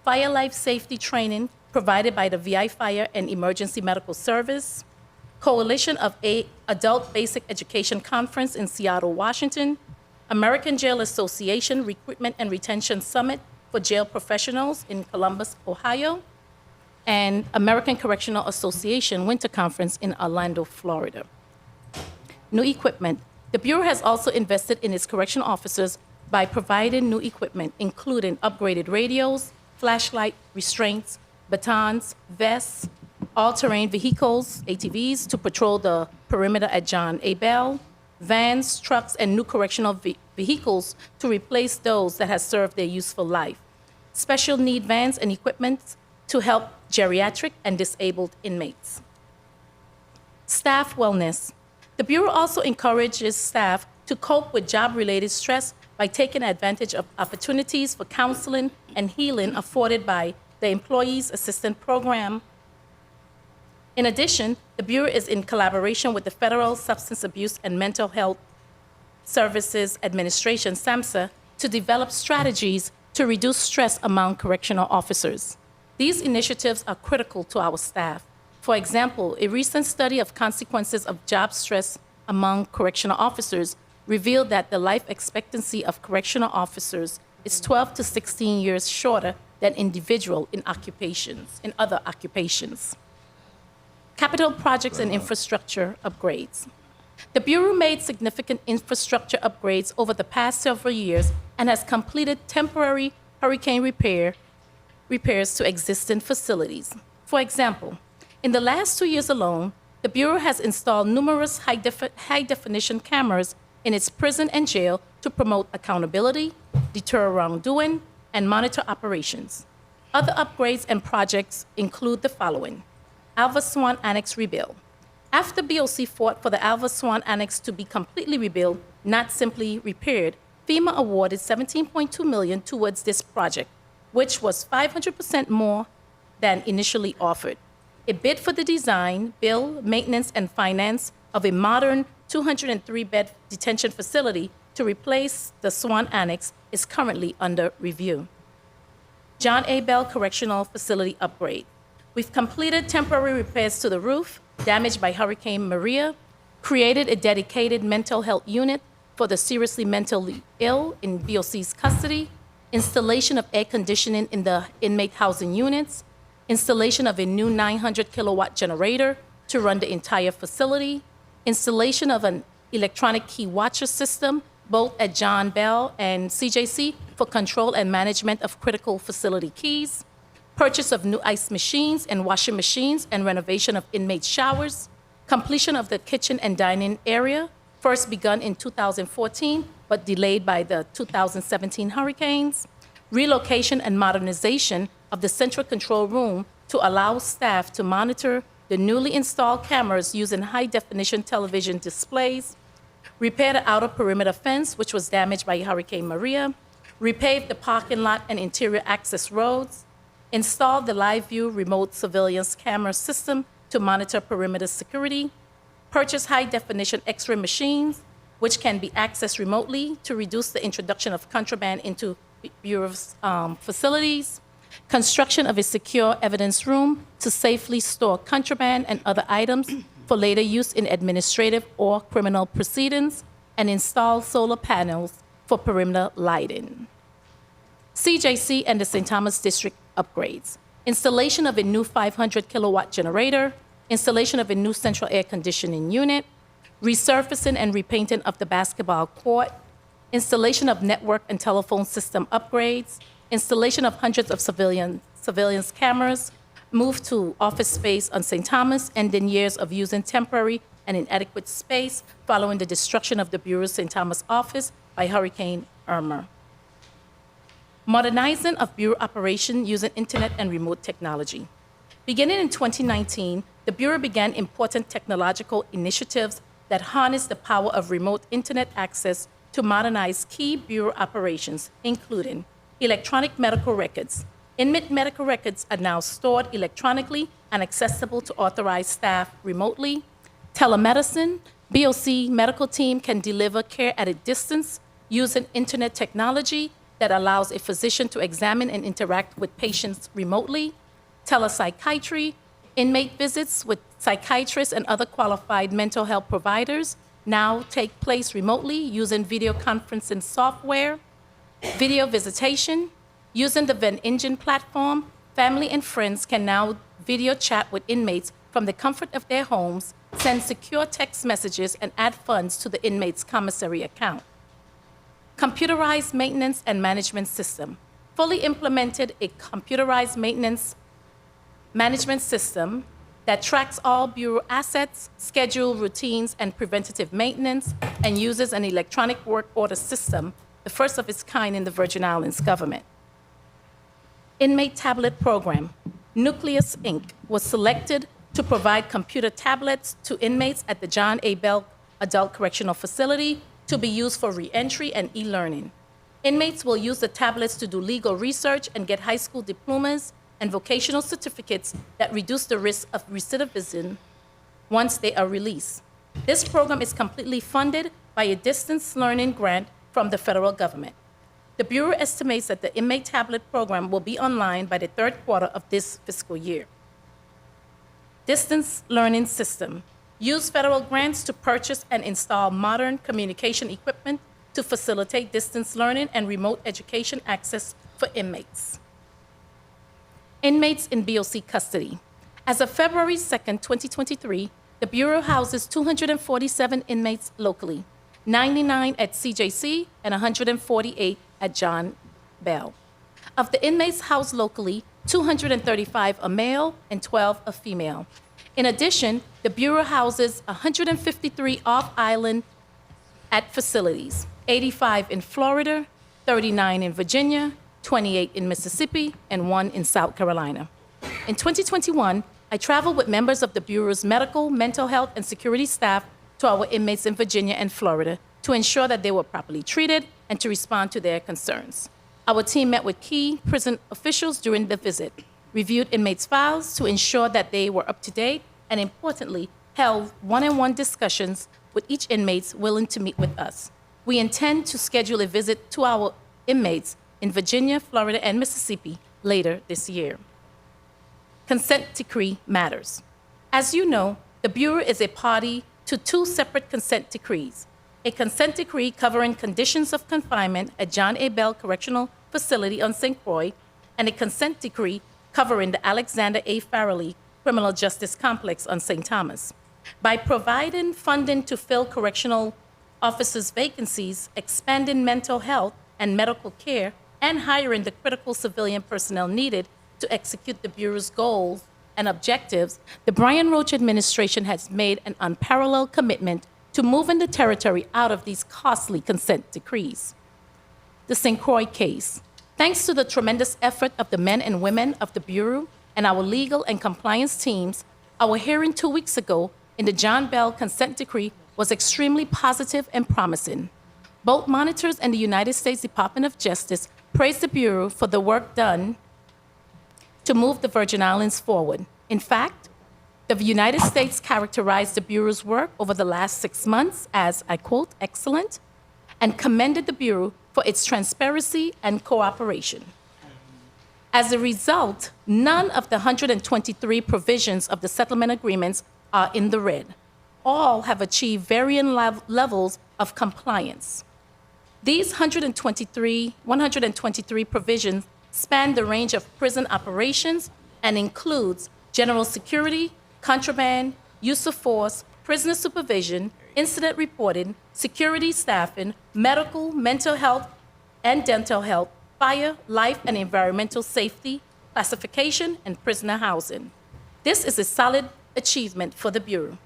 Fire life safety training provided by the VI Fire and Emergency Medical Service. Coalition of Adult Basic Education Conference in Seattle, Washington. American Jail Association Recruitment and Retention Summit for Jail Professionals in Columbus, Ohio. And American Correctional Association Winter Conference in Orlando, Florida. New equipment. The Bureau has also invested in its correctional officers by providing new equipment, including upgraded radios, flashlight, restraints, batons, vests, all-terrain vehicles, ATVs, to patrol the perimeter at John A. Bell, vans, trucks, and new correctional vehicles to replace those that have served their useful life. Special need vans and equipment to help geriatric and disabled inmates. Staff wellness. The Bureau also encourages staff to cope with job-related stress by taking advantage of opportunities for counseling and healing afforded by the Employees Assistance Program. In addition, the Bureau is in collaboration with the Federal Substance Abuse and Mental Health Services Administration, SAMHSA, to develop strategies to reduce stress among correctional officers. These initiatives are critical to our staff. For example, a recent study of consequences of job stress among correctional officers revealed that the life expectancy of correctional officers is 12 to 16 years shorter than individuals in other occupations. Capital projects and infrastructure upgrades. The Bureau made significant infrastructure upgrades over the past several years and has completed temporary hurricane repairs to existing facilities. For example, in the last 2 years alone, the Bureau has installed numerous high-definition cameras in its prison and jail to promote accountability, deter wrongdoing, and monitor operations. Other upgrades and projects include the following. Alva Swan Annex rebuild. After BOC fought for the Alva Swan Annex to be completely rebuilt, not simply repaired, FEMA awarded $17.2 million towards this project, which was 500% more than initially offered. A bid for the design, build, maintenance, and finance of a modern 203-bed detention facility to replace the Swan Annex is currently under review. John A. Bell Correctional Facility upgrade. We've completed temporary repairs to the roof damaged by Hurricane Maria, created a dedicated mental health unit for the seriously mentally ill in BOC's custody, installation of air conditioning in the inmate housing units, installation of a new 900-kilowatt generator to run the entire facility, installation of an electronic key watcher system, both at John Bell and CJC, for control and management of critical facility keys, purchase of new ice machines and washing machines and renovation of inmate showers, completion of the kitchen and dining area, first begun in 2014, but delayed by the 2017 hurricanes, relocation and modernization of the central control room to allow staff to monitor the newly installed cameras using high-definition television displays, repair the outer perimeter fence, which was damaged by Hurricane Maria, repave the parking lot and interior access roads, install the live view remote surveillance camera system to monitor perimeter security, purchase high-definition X-ray machines, which can be accessed remotely to reduce the introduction of contraband into Bureau's facilities, construction of a secure evidence room to safely store contraband and other items for later use in administrative or criminal proceedings, and install solar panels for perimeter lighting. CJC and the St. Thomas District upgrades. Installation of a new 500-kilowatt generator, installation of a new central air conditioning unit, resurfacing and repainting of the basketball court, installation of network and telephone system upgrades, installation of hundreds of surveillance cameras, move to office space on St. Thomas, ending years of using temporary and inadequate space following the destruction of the Bureau's St. Thomas office by Hurricane Irma. Modernizing of Bureau operation using internet and remote technology. Beginning in 2019, the Bureau began important technological initiatives that harness the power of remote internet access to modernize key Bureau operations, including electronic medical records. Inmate medical records are now stored electronically and accessible to authorized staff remotely. Telemedicine, BOC medical team can deliver care at a distance using internet technology that allows a physician to examine and interact with patients remotely. Telepsychiatry, inmate visits with psychiatrists and other qualified mental health providers now take place remotely using video conferencing software. Video visitation, using the Venn Engine platform, family and friends can now video chat with inmates from the comfort of their homes, send secure text messages, and add funds to the inmate's commissary account. Computerized maintenance and management system. Fully implemented a computerized maintenance management system that tracks all Bureau assets, schedule routines, and preventative maintenance, and uses an electronic work order system, the first of its kind in the Virgin Islands government. Inmate tablet program. Nucleus Inc. was selected to provide computer tablets to inmates at the John A. Bell Adult Correctional Facility to be used for reentry and e-learning. Inmates will use the tablets to do legal research and get high school diplomas and vocational certificates that reduce the risk of recidivism once they are released. This program is completely funded by a distance learning grant from the federal government. The Bureau estimates that the inmate tablet program will be online by the third quarter of this fiscal year. Distance learning system. Use federal grants to purchase and install modern communication equipment to facilitate distance learning and remote education access for inmates. Inmates in BOC custody. As of February 2nd, 2023, the Bureau houses 247 inmates locally, 99 at CJC and 148 at John Bell. Of the inmates housed locally, 235 are male and 12 are female. In addition, the Bureau houses 153 off-island at facilities, 85 in Florida, 39 in Virginia, 28 in Mississippi, and 1 in South Carolina. In 2021, I traveled with members of the Bureau's medical, mental health, and security staff to our inmates in Virginia and Florida to ensure that they were properly treated and to respond to their concerns. Our team met with key prison officials during the visit, reviewed inmates' files to ensure that they were up to date, and importantly, held one-on-one discussions with each inmate willing to meet with us. We intend to schedule a visit to our inmates in Virginia, Florida, and Mississippi later this year. Consent decree matters. As you know, the Bureau is a party to 2 separate consent decrees: a consent decree covering conditions of confinement at John A. Bell Correctional Facility on St. Croix, and a consent decree covering the Alexander A. Farrelly Criminal Justice Complex on St. Thomas. By providing funding to fill correctional officers' vacancies, expanding mental health and medical care, and hiring the critical civilian personnel needed to execute the Bureau's goals and objectives, the Brian Roach administration has made an unparalleled commitment to moving the territory out of these costly consent decrees. The St. Croix case. Thanks to the tremendous effort of the men and women of the Bureau and our legal and compliance teams, our hearing 2 weeks ago in the John Bell consent decree was extremely positive and promising. Both monitors and the United States Department of Justice praised the Bureau for the work done to move the Virgin Islands forward. In fact, the United States characterized the Bureau's work over the last 6 months as, I quote, excellent, and commended the Bureau for its transparency and cooperation. As a result, none of the 123 provisions of the settlement agreements are in the red. All have achieved varying levels of compliance. These 123 provisions span the range of prison operations and includes general security, contraband, use of force, prisoner supervision, incident reporting, security staffing, medical, mental health, and dental health, fire, life and environmental safety, classification, and prisoner housing. This is a solid achievement for the Bureau.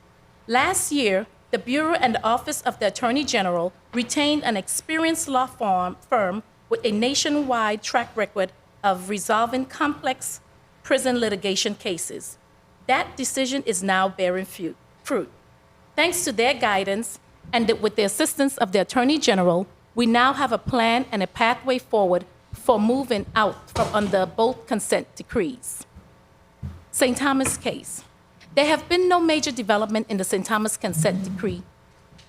Last year, the Bureau and the Office of the Attorney General retained an experienced law firm with a nationwide track record of resolving complex prison litigation cases. That decision is now bearing fruit. Thanks to their guidance and with the assistance of the Attorney General, we now have a plan and a pathway forward for moving out from under both consent decrees. St. Thomas case. There have been no major development in the St. Thomas consent decree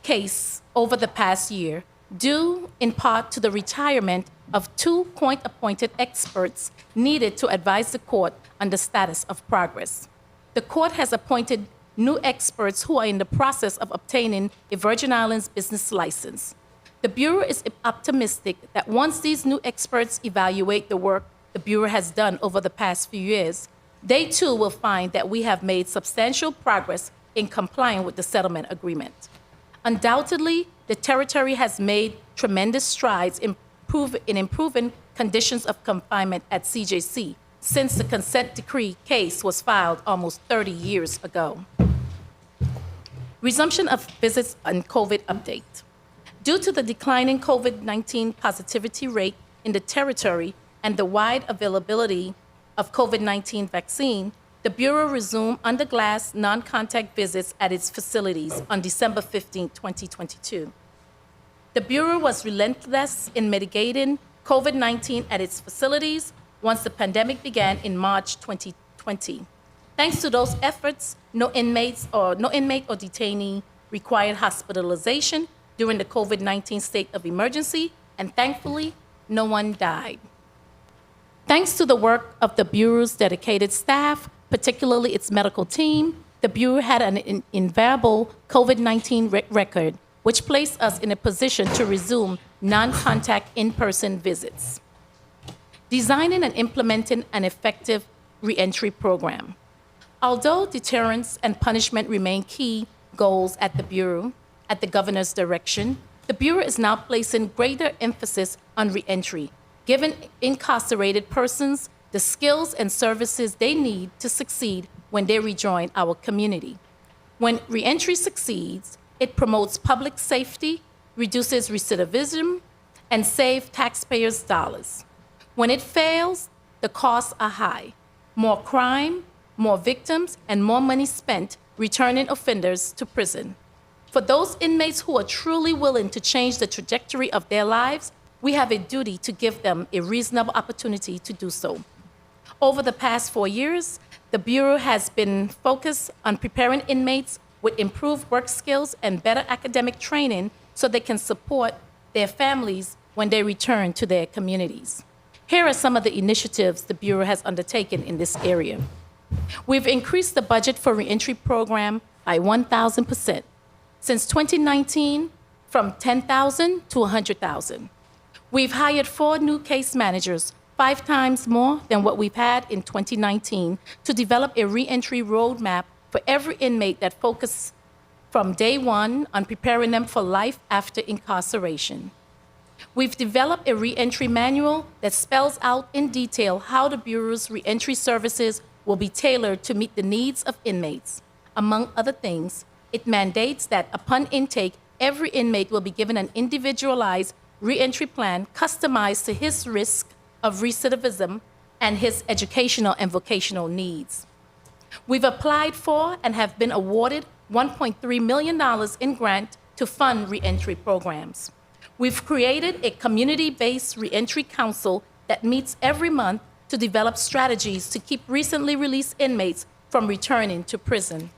case over the past year, due in part to the retirement of 2 court-appointed experts needed to advise the court on the status of progress. The court has appointed new experts who are in the process of obtaining a Virgin Islands business license. The Bureau is optimistic that once these new experts evaluate the work the Bureau has done over the past few years, they too will find that we have made substantial progress in complying with the settlement agreement. Undoubtedly, the territory has made tremendous strides in improving conditions of confinement at CJC since the consent decree case was filed almost 30 years ago. Resumption of visits and COVID update. Due to the declining COVID-19 positivity rate in the territory and the wide availability of COVID-19 vaccine, the Bureau resumed under-glass non-contact visits at its facilities on December 15, 2022. The Bureau was relentless in mitigating COVID-19 at its facilities once the pandemic began in March 2020. Thanks to those efforts, no inmate or detainee required hospitalization during the COVID-19 state of emergency, and thankfully, no one died. Thanks to the work of the Bureau's dedicated staff, particularly its medical team, the Bureau had an invaluable COVID-19 record, which placed us in a position to resume non-contact in-person visits. Designing and implementing an effective reentry program. Although deterrence and punishment remain key goals at the Bureau, at the Governor's direction, the Bureau is now placing greater emphasis on reentry, giving incarcerated persons the skills and services they need to succeed when they rejoin our community. When reentry succeeds, it promotes public safety, reduces recidivism, and saves taxpayers' dollars. When it fails, the costs are high. More crime, more victims, and more money spent returning offenders to prison. For those inmates who are truly willing to change the trajectory of their lives, we have a duty to give them a reasonable opportunity to do so. Over the past 4 years, the Bureau has been focused on preparing inmates with improved work skills and better academic training so they can support their families when they return to their communities. Here are some of the initiatives the Bureau has undertaken in this area. We've increased the budget for reentry program by 1,000%. Since 2019, from 10,000 to 100,000. We've hired 4 new case managers, 5 times more than what we've had in 2019, to develop a reentry roadmap for every inmate that focuses from day one on preparing them for life after incarceration. We've developed a reentry manual that spells out in detail how the Bureau's reentry services will be tailored to meet the needs of inmates. Among other things, it mandates that upon intake, every inmate will be given an individualized reentry plan customized to his risk of recidivism and his educational and vocational needs. We've applied for and have been awarded $1.3 million in grant to fund reentry programs. We've created a community-based reentry council that meets every month to develop strategies to keep recently released inmates from returning to prison.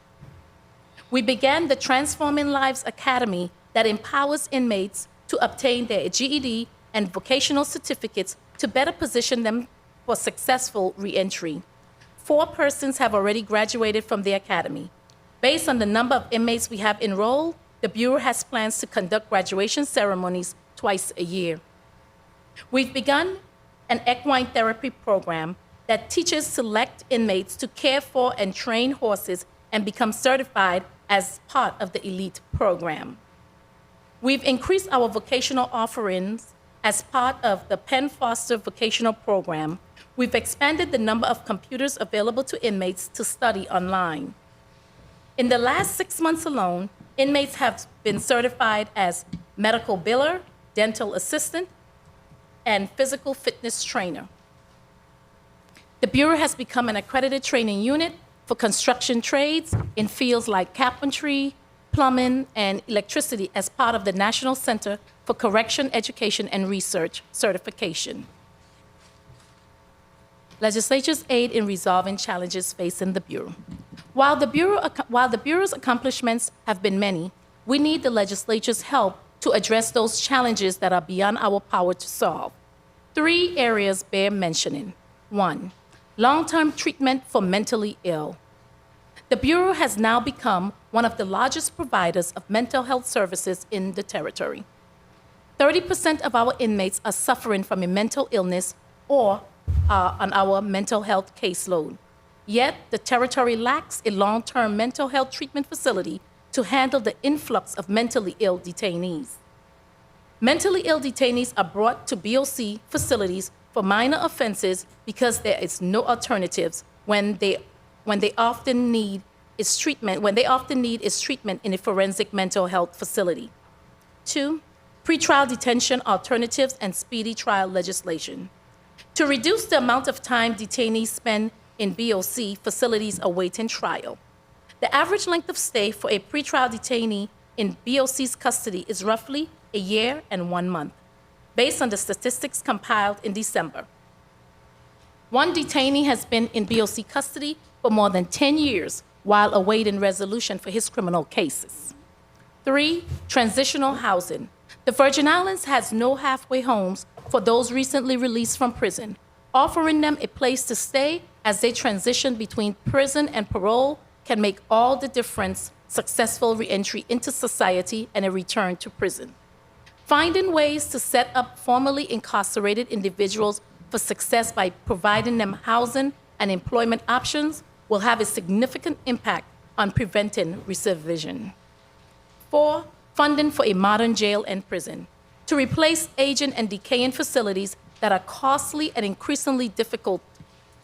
We began the Transforming Lives Academy that empowers inmates to obtain their GED and vocational certificates to better position them for successful reentry. 4 persons have already graduated from the academy. Based on the number of inmates we have enrolled, the Bureau has plans to conduct graduation ceremonies twice a year. We've begun an equine therapy program that teaches select inmates to care for and train horses and become certified as part of the elite program. We've increased our vocational offerings as part of the Penn Foster vocational program. We've expanded the number of computers available to inmates to study online. In the last 6 months alone, inmates have been certified as medical biller, dental assistant, and physical fitness trainer. The Bureau has become an accredited training unit for construction trades in fields like carpentry, plumbing, and electricity as part of the National Center for Correction, Education, and Research certification. Legislature's aid in resolving challenges facing the Bureau. While the Bureau's accomplishments have been many, we need the legislature's help to address those challenges that are beyond our power to solve. 3 areas bear mentioning. 1, long-term treatment for mentally ill. The Bureau has now become one of the largest providers of mental health services in the territory. 30% of our inmates are suffering from a mental illness or are on our mental health caseload. Yet, the territory lacks a long-term mental health treatment facility to handle the influx of mentally ill detainees. Mentally ill detainees are brought to BOC facilities for minor offenses because there is no alternatives when they often need is treatment in a forensic mental health facility. 2, pretrial detention alternatives and speedy trial legislation. To reduce the amount of time detainees spend in BOC facilities awaiting trial. The average length of stay for a pretrial detainee in BOC's custody is roughly a year and 1 month, based on the statistics compiled in December. 1 detainee has been in BOC custody for more than 10 years while awaiting resolution for his criminal cases. 3, transitional housing. The Virgin Islands has no halfway homes for those recently released from prison, offering them a place to stay as they transition between prison and parole can make all the difference. Successful reentry into society and a return to prison. Finding ways to set up formerly incarcerated individuals for success by providing them housing and employment options will have a significant impact on preventing recidivism. 4, funding for a modern jail and prison to replace aging and decaying facilities that are costly and increasingly difficult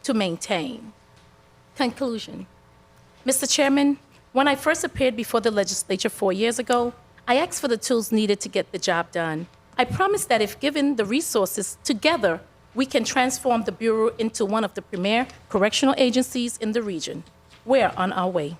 to maintain. Conclusion. Mr. Chairman, when I first appeared before the legislature 4 years ago, I asked for the tools needed to get the job done. I promised that if given the resources, together, we can transform the Bureau into one of the premier correctional agencies in the region. We're on our way.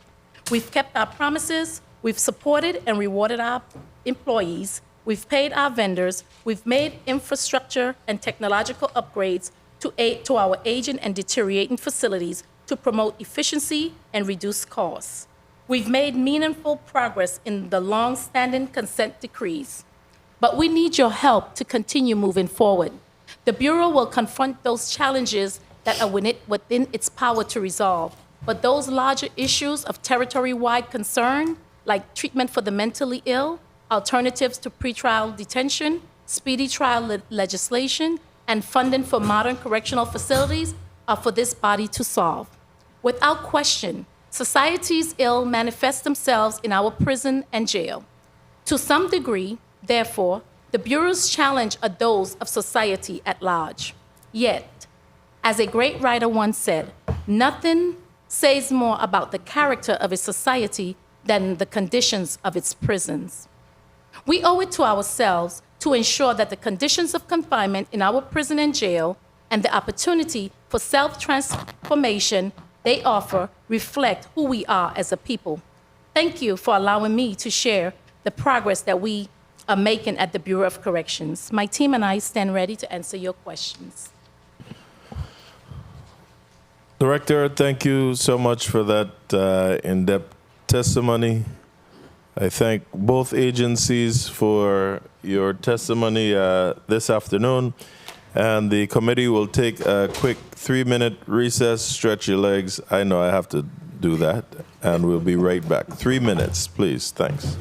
We've kept our promises, we've supported and rewarded our employees, we've paid our vendors, we've made infrastructure and technological upgrades to our aging and deteriorating facilities to promote efficiency and reduce costs. We've made meaningful progress in the long-standing consent decrees, but we need your help to continue moving forward. The Bureau will confront those challenges that are within its power to resolve, but those larger issues of territory-wide concern, like treatment for the mentally ill, alternatives to pretrial detention, speedy trial legislation, and funding for modern correctional facilities are for this body to solve. Without question, society's ill manifest themselves in our prison and jail. To some degree, therefore, the Bureau's challenge are those of society at large. Yet, as a great writer once said, nothing says more about the character of a society than the conditions of its prisons. We owe it to ourselves to ensure that the conditions of confinement in our prison and jail and the opportunity for self-transformation they offer reflect who we are as a people. Thank you for allowing me to share the progress that we are making at the Bureau of Corrections. My team and I stand ready to answer your questions.
Director, thank you so much for that in-depth testimony. I thank both agencies for your testimony this afternoon, and the committee will take a quick 3-minute recess, stretch your legs. I know I have to do that, and we'll be right back. 3 minutes, please. Thanks.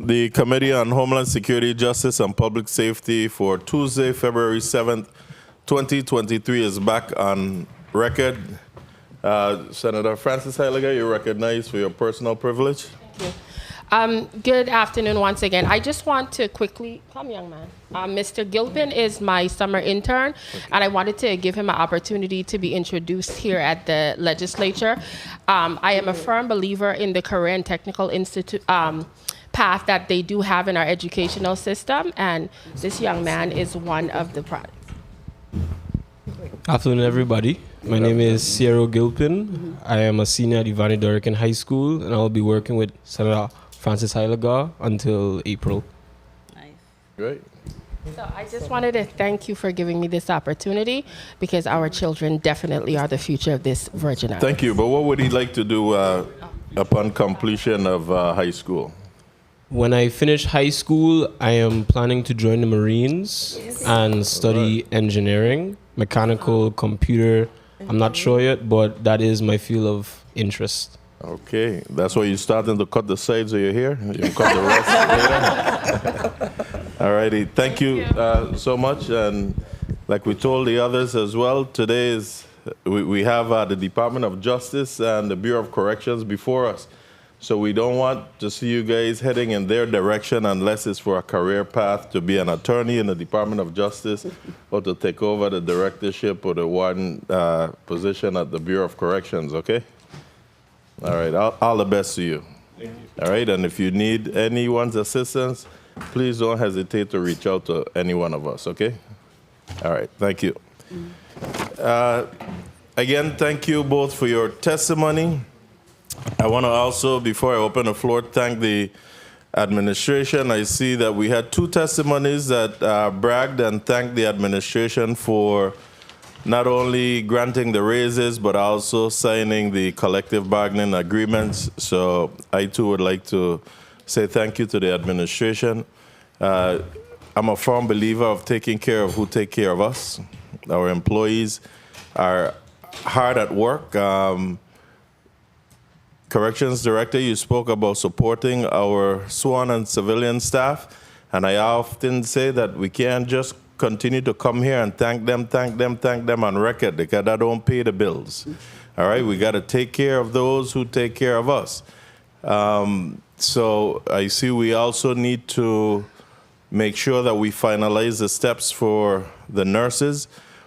The Committee on Homeland Security, Justice, and Public Safety for Tuesday, February 7th, 2023 is back on record. Senator Francis Heiliger, you're recognized for your personal privilege.
Good afternoon once again. I just want to quickly, come young man. Mr. Gilpin is my summer intern, and I wanted to give him an opportunity to be introduced here at the legislature. I am a firm believer in the Career and Technical Institute path that they do have in our educational system, and this young man is one of the products.
Afternoon, everybody. My name is Sierra Gilpin. I am a senior at Ivani Dorican High School, and I'll be working with Senator Francis Heiliger until April.
Great.
So I just wanted to thank you for giving me this opportunity, because our children definitely are the future of this Virgin Islands.
Thank you. But what would he like to do upon completion of high school?
When I finish high school, I am planning to join the Marines and study engineering, mechanical, computer. I'm not sure yet, but that is my field of interest.
Okay, that's why you're starting to cut the sides of your hair. You can cut the rest later. All righty, thank you so much. And like we told the others as well, today is we have the Department of Justice and the Bureau of Corrections before us. So we don't want to see you guys heading in their direction unless it's for a career path to be an attorney in the Department of Justice or to take over the directorship or the warden position at the Bureau of Corrections, okay? All right, all the best to you. Thank you. All right, and if you need anyone's assistance, please don't hesitate to reach out to any one of us, okay? All right, thank you. Again, thank you both for your testimony. I want to also, before I open the floor, thank the administration. I see that we had two testimonies that bragged and thanked the administration for not only granting the raises, but also signing the collective bargaining agreements. So I too would like to say thank you to the administration. I'm a firm believer of taking care of who take care of us. Our employees are hard at work. Corrections Director, you spoke about supporting our sworn and civilian staff, and I often say that we can't just continue to come here and thank them on record, because that don't pay the bills. All right, we got to take care of those who take care of us. So I see we also need to make sure that we finalize the steps for the nurses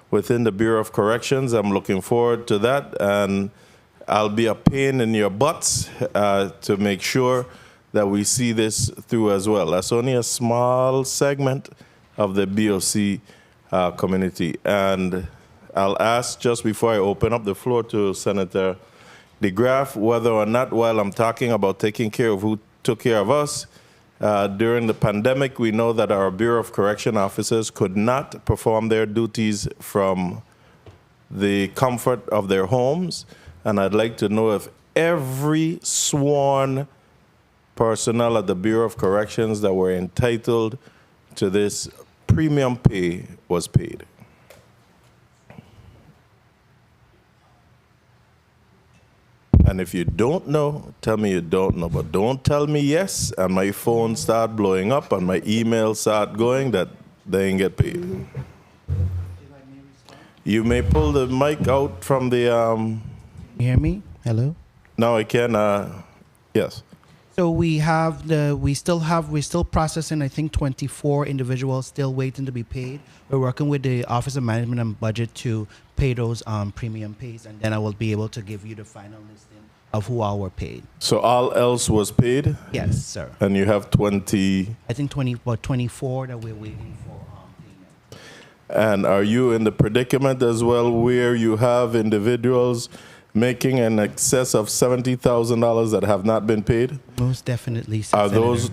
within the Bureau of Corrections. I'm looking forward to that, and I'll be a pain in your butts to make sure that we see this through as well. That's only a small segment of the BOC community. And I'll ask, just before I open up the floor to Senator DeGraff, whether or not, while I'm talking about taking care of who took care of us, during the pandemic, we know that our Bureau of Correction officers could not perform their duties from the comfort of their homes. And I'd like to know if every sworn personnel at the Bureau of Corrections that were entitled to this premium pay was paid. And if you don't know, tell me you don't know, but don't tell me yes, and my phone start blowing up and my emails start going that they ain't get paid. You may pull the mic out from the...
You hear me? Hello?
No, I can. Yes.
So we're still processing, I think, 24 individuals still waiting to be paid. We're working with the Office of Management and Budget to pay those premium pays, and then I will be able to give you the final listing of who all were paid.
So all else was paid?
Yes, sir.
And you have 20?
I think 24 that we're waiting for payment.
And are you in the predicament as well where you have individuals making in excess of $70,000 that have not been paid?
Most definitely.
Are those,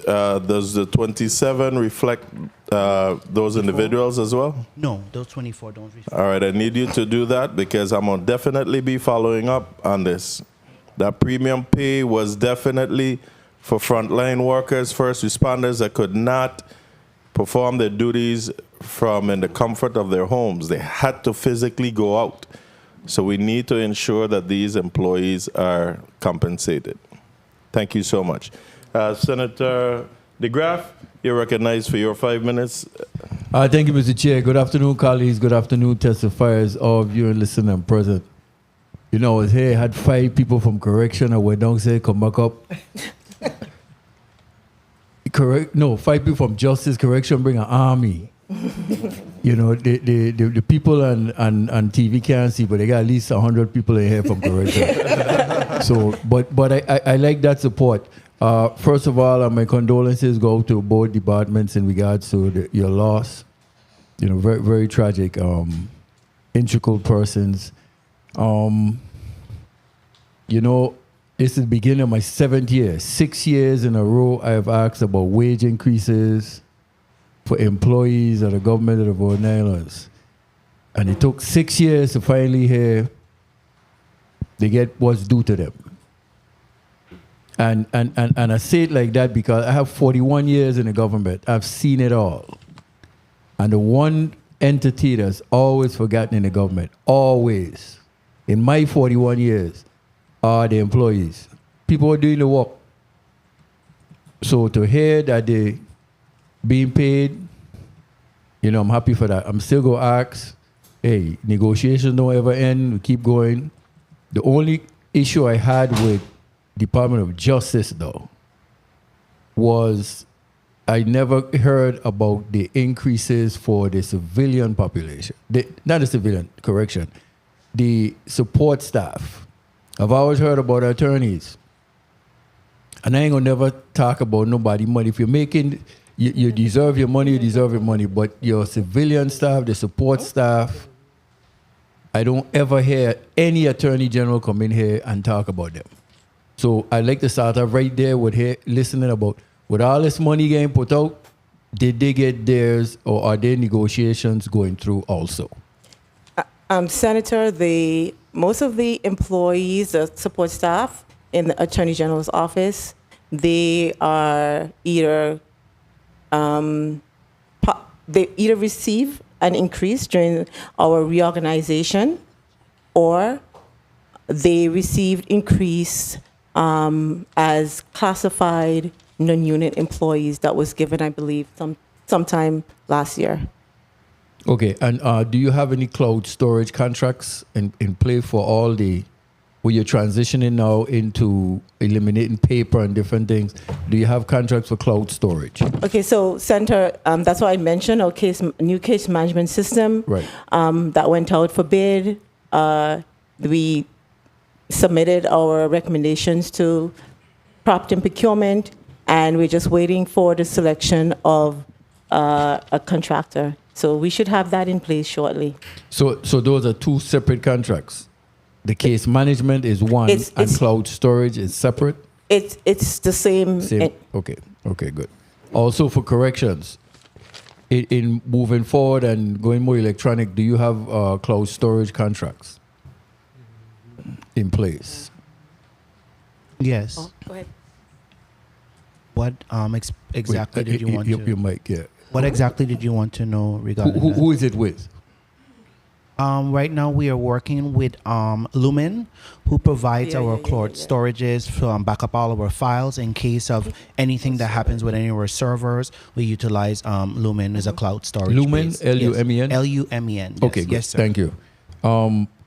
does the 27 reflect those individuals as well?
No, those 24 don't reflect.
All right, I need you to do that because I'm going to definitely be following up on this. That premium pay was definitely for frontline workers, first responders that could not perform their duties from in the comfort of their homes. They had to physically go out. So we need to ensure that these employees are compensated. Thank you so much. Senator DeGraff, you're recognized for your 5 minutes.
Thank you, Mr. Chair. Good afternoon, colleagues. Good afternoon, testifiers, all of you listening and present. You know, I was here, had 5 people from correction. I went down, said, come back up. Correct? No, 5 people from justice, correction, bring an army. You know, the people on TV can't see, but they got at least 100 people in here from correction. So, but I like that support. First of all, my condolences go to both departments in regards to your loss. You know, very, very tragic, integral persons. You know, this is the beginning of my 7th year. 6 years in a row, I have asked about wage increases for employees of the government of the Virgin Islands. And it took 6 years to finally hear they get what's due to them. And I say it like that because I have 41 years in the government. I've seen it all. And the one entity that's always forgotten in the government, always, in my 41 years, are the employees. People are doing the work. So to hear that they being paid, you know, I'm happy for that. I'm still going to ask, hey, negotiations don't ever end. We keep going. The only issue I had with Department of Justice, though, was I never heard about the increases for the civilian population. Not the civilian, correction. The support staff. I've always heard about attorneys. And I ain't gonna never talk about nobody money. If you're making, you deserve your money, you deserve your money. But your civilian staff, the support staff, I don't ever hear any attorney general come in here and talk about them. So I'd like to start off right there with listening about, with all this money getting put out, did they get theirs or are there negotiations going through also?
Senator, most of the employees, the support staff in the Attorney General's office, they are either receive an increase during our reorganization, or they received increase as classified non-unit employees that was given, I believe, sometime last year.
Okay, and do you have any cloud storage contracts in play for all where you're transitioning now into eliminating paper and different things? Do you have contracts for cloud storage?
Okay, so Senator, that's what I mentioned, our new case management system,
right?
That went out for bid. We submitted our recommendations to Property and Procurement, and we're just waiting for the selection of a contractor. So we should have that in place shortly.
So those are 2 separate contracts. The case management is one, and cloud storage is separate.
It's the same.
Okay, good. Also for corrections, in moving forward and going more electronic, do you have cloud storage contracts in place?
Yes.
Oh, go ahead.
What exactly did you want to?
Your mic, yeah.
What exactly did you want to know regarding
who is it with?
Right now we are working with Lumen, who provides our cloud storages to back up all of our files in case of anything that happens with any of our servers. We utilize Lumen as a cloud storage.
Lumen, L-U-M-E-N?
L-U-M-E-N. Yes.
Okay, good.
Yes, sir.
Thank you.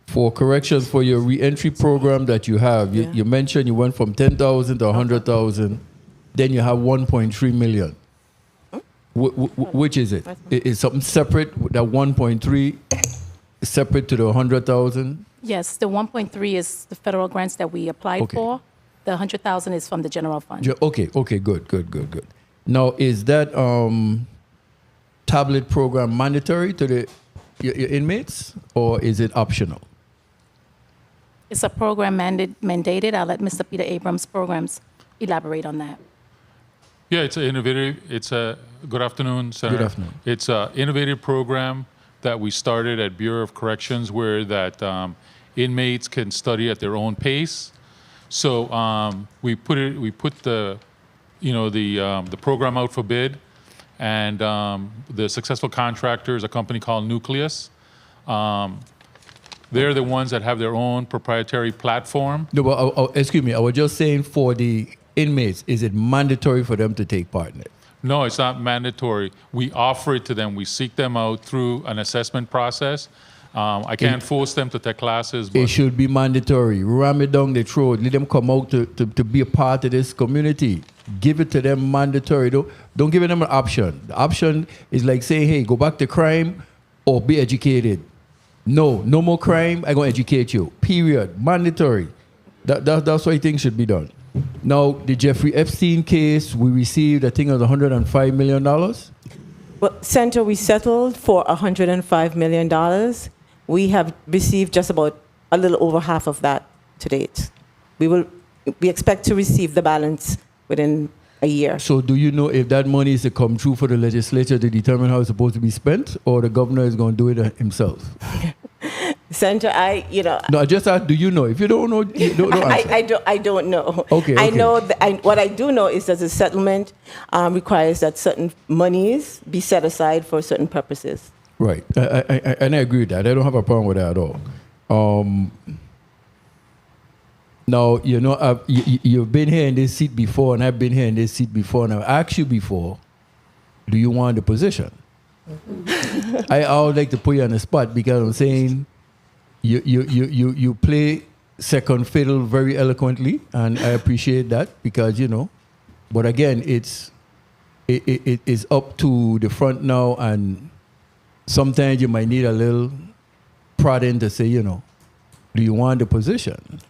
For corrections for your reentry program that you have, you mentioned you went from 10,000 to 100,000, then you have 1.3 million. Which is it? Is something separate? That 1.3 separate to the 100,000?
Yes, the 1.3 is the federal grants that we applied for. The 100,000 is from the general fund.
Okay, good. Now, is that tablet program mandatory to your inmates, or is it optional?
It's a program mandated. I'll let Mr. Peter Abrams' programs elaborate on that.
Yeah, it's an innovative. Good afternoon, Senator.
Good afternoon.
It's an innovative program that we started at Bureau of Corrections, where that inmates can study at their own pace. So we put the program out for bid, and the successful contractor is a company called Nucleus. They're the ones that have their own proprietary platform.
No, but excuse me. I was just saying for the inmates, is it mandatory for them to take part in it?
No, it's not mandatory. We offer it to them. We seek them out through an assessment process. I can't force them to take classes, but
It should be mandatory. Ram it down the throat. Let them come out to be a part of this community. Give it to them mandatory. Don't give them an option. The option is like saying, hey, go back to crime or be educated. No more crime. I'm going to educate you. Period. Mandatory. That's what I think should be done. Now, the Jeffrey Epstein case, we received, I think it was $105 million.
Well, Senator, we settled for $105 million. We have received just about a little over half of that to date. We expect to receive the balance within a year.
So do you know if that money is to come through for the legislature to determine how it's supposed to be spent, or the governor is going to do it himself?
Senator,
No, I just asked, do you know? If you don't know, you don't answer.
I don't know.
Okay.
I know what I do know is that the settlement requires that certain monies be set aside for certain purposes.
Right. And I agree with that. I don't have a problem with that at all. Now, you've been here in this seat before, and I've been here in this seat before, and I've asked you before, do you want the position? I would like to put you on the spot because I'm saying you play second fiddle very eloquently, and I appreciate that because, but again, it is up to the front now, and sometimes you might need a little prodding to say, do you want the position?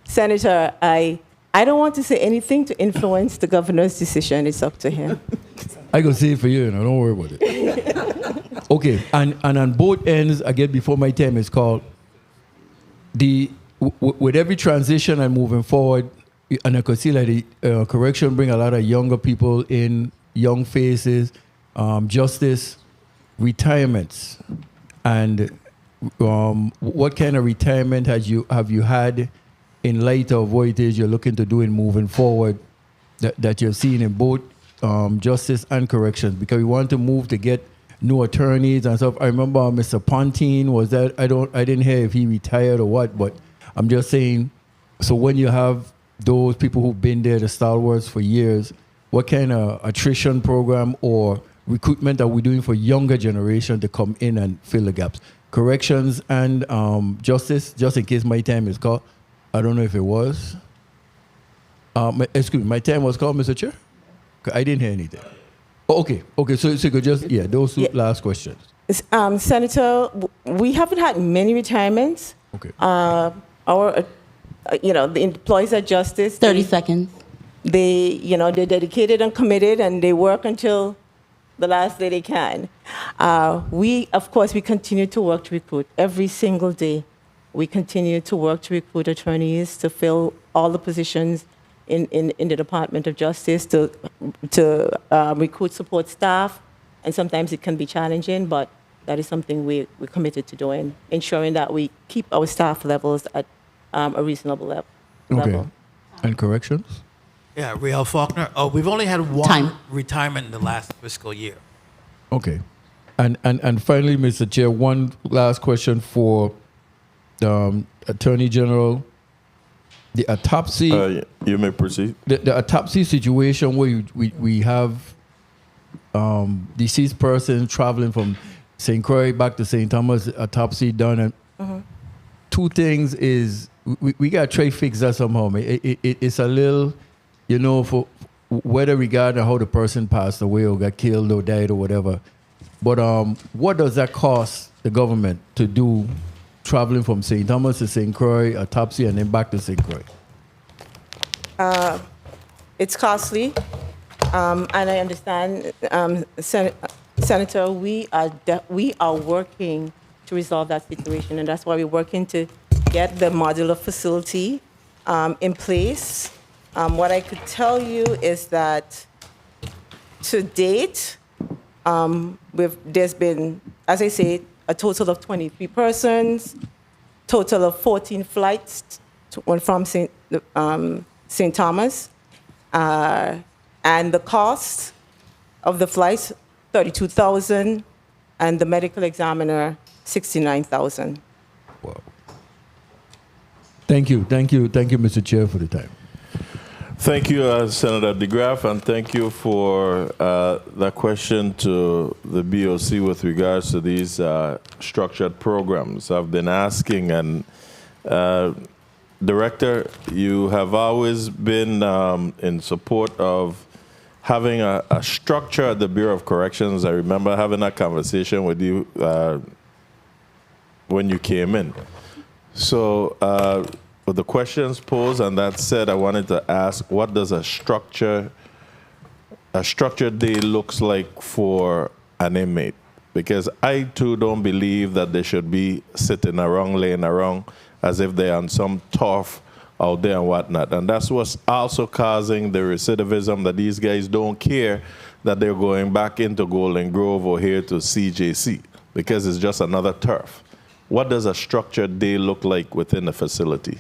Senator, I don't want to say anything to influence the governor's decision. It's up to him.
I can say it for you, don't worry about it. Okay, and on both ends, again, before my time is called, with every transition and moving forward, and I could see like the correction bring a lot of younger people in, young faces, justice, retirements, and what kind of retirement have you had in light of what it is you're looking to do in moving forward that you're seeing in both justice and corrections? Because we want to move to get new attorneys and stuff. I remember Mr. Pontine was that. I didn't hear if he retired or what, but I'm just saying. So when you have those people who've been there, the stalwarts for years, what kind of attrition program or recruitment are we doing for younger generation to come in and fill the gaps? Corrections and justice, just in case my time is called. I don't know if it was. Excuse me, my time was called, Mr. Chair? I didn't hear anything. Oh, okay. So you could just, those two last questions.
Senator, we haven't had many retirements.
Okay.
The employees at Justice.
30 seconds.
They're dedicated and committed, and they work until the last day they can. We continue to work to recruit every single day. We continue to work to recruit attorneys to fill all the positions in the Department of Justice, to recruit support staff, and sometimes it can be challenging, but that is something we're committed to doing, ensuring that we keep our staff levels at a reasonable level.
Okay. And corrections?
Yeah, Riel Faulkner. Oh, we've only had one retirement in the last fiscal year.
Okay. And finally, Mr. Chair, one last question for the Attorney General. The autopsy.
You may proceed.
The autopsy situation where we have deceased person traveling from St. Croix back to St. Thomas, autopsy done. And two things is we got to try to fix that somehow. It's a little, for whether regarding how the person passed away or got killed or died or whatever. But what does that cost the government to do traveling from St. Thomas to St. Croix, autopsy, and then back to St. Croix?
It's costly, and I understand, Senator. We are working to resolve that situation, and that's why we're working to get the modular facility in place. What I could tell you is that to date, there's been, as I say, a total of 23 persons, total of 14 flights from St. Thomas, and the cost of the flights, $32,000, and the medical examiner, $69,000.
Wow. Thank you, Mr. Chair, for the time.
Thank you, Senator DeGraff, and thank you for that question to the BOC with regards to these structured programs. I've been asking, and Director, you have always been in support of having a structure at the Bureau of Corrections. I remember having that conversation with you when you came in. So with the questions posed and that said, I wanted to ask, what does a structured day looks like for an inmate? Because I too don't believe that they should be sitting around, laying around as if they're on some turf out there and whatnot. And that's what's also causing the recidivism, that these guys don't care that they're going back into Golden Grove or here to CJC because it's just another turf. What does a structured day look like within the facility?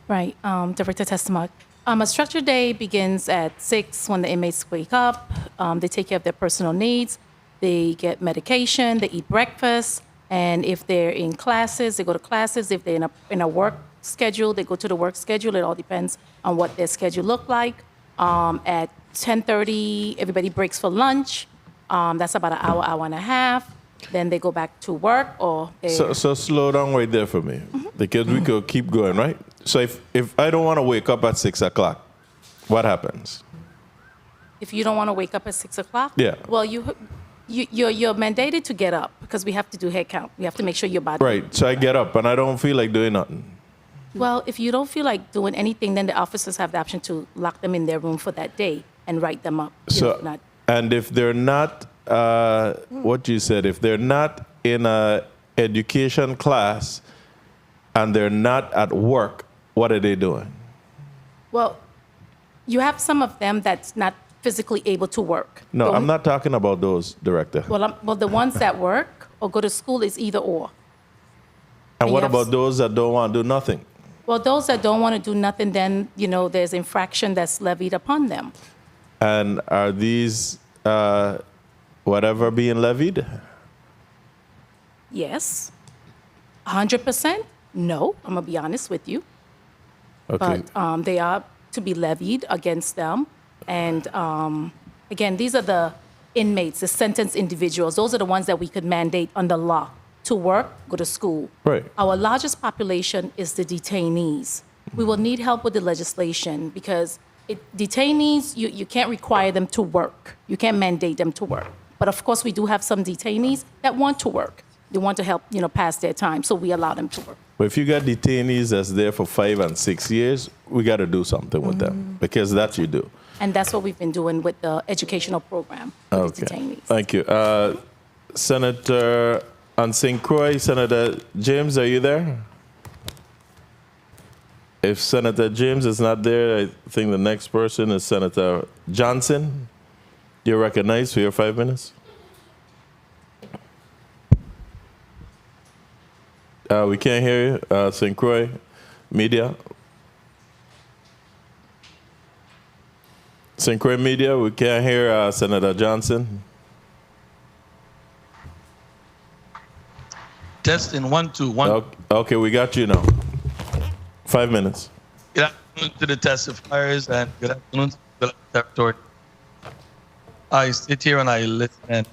Right, Director Testament. A structured day begins at 6 when the inmates wake up. They take care of their personal needs. They get medication, they eat breakfast, and if they're in classes, they go to classes. If they're in a work schedule, they go to the work schedule. It all depends on what their schedule look like. At 10:30, everybody breaks for lunch. That's about an hour, hour and a half. Then they go back to work or
So slow down right there for me, because we could keep going, right? So if I don't want to wake up at 6 o'clock, what happens?
If you don't want to wake up at 6 o'clock,
Yeah.
well, you're mandated to get up because we have to do head count. We have to make sure your body.
Right, so I get up and I don't feel like doing nothing.
Well, if you don't feel like doing anything, then the officers have the option to lock them in their room for that day and write them up.
And if they're not, what you said, if they're not in a education class and they're not at work, what are they doing?
Well, you have some of them that's not physically able to work.
No, I'm not talking about those, Director.
Well, the ones that work or go to school is either or.
And what about those that don't want to do nothing?
Well, those that don't want to do nothing, then, there's infraction that's levied upon them.
And are these whatever being levied?
Yes. 100%? No, I'm going to be honest with you.
Okay.
But they are to be levied against them. And again, these are the inmates, the sentenced individuals. Those are the ones that we could mandate under law to work, go to school.
Right.
Our largest population is the detainees. We will need help with the legislation because detainees, you can't require them to work. You can't mandate them to work. But of course, we do have some detainees that want to work. They want to help, pass their time, so we allow them to work.
But if you got detainees that's there for 5 and 6 years, we got to do something with them, because that you do.
And that's what we've been doing with the educational program with the detainees.
Thank you. Senator on St. Croix, Senator James, are you there? If Senator James is not there, I think the next person is Senator Johnson. You're recognized for your 5 minutes. We can't hear you. St. Croix Media. St. Croix Media, we can't hear Senator Johnson.
Testing 1, 2, 1.
Okay, we got you now. 5 minutes.
Good afternoon to the testifiers and good afternoon to the territory. I sit here and I listen. And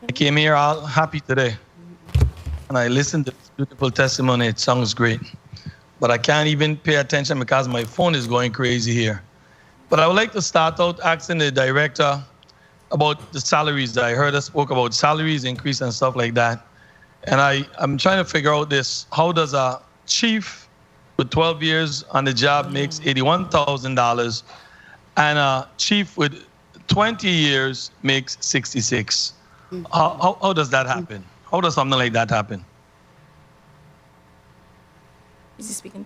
I came here all happy today. And I listened to this beautiful testimony. It sounds great. But I can't even pay attention because my phone is going crazy here. But I would like to start out asking the director about the salaries. I heard her spoke about salaries increase and stuff like that. And I'm trying to figure out this. How does a chief with 12 years on the job makes $81,000 and a chief with 20 years makes 66? How does that happen? How does something like that happen?
Is he speaking?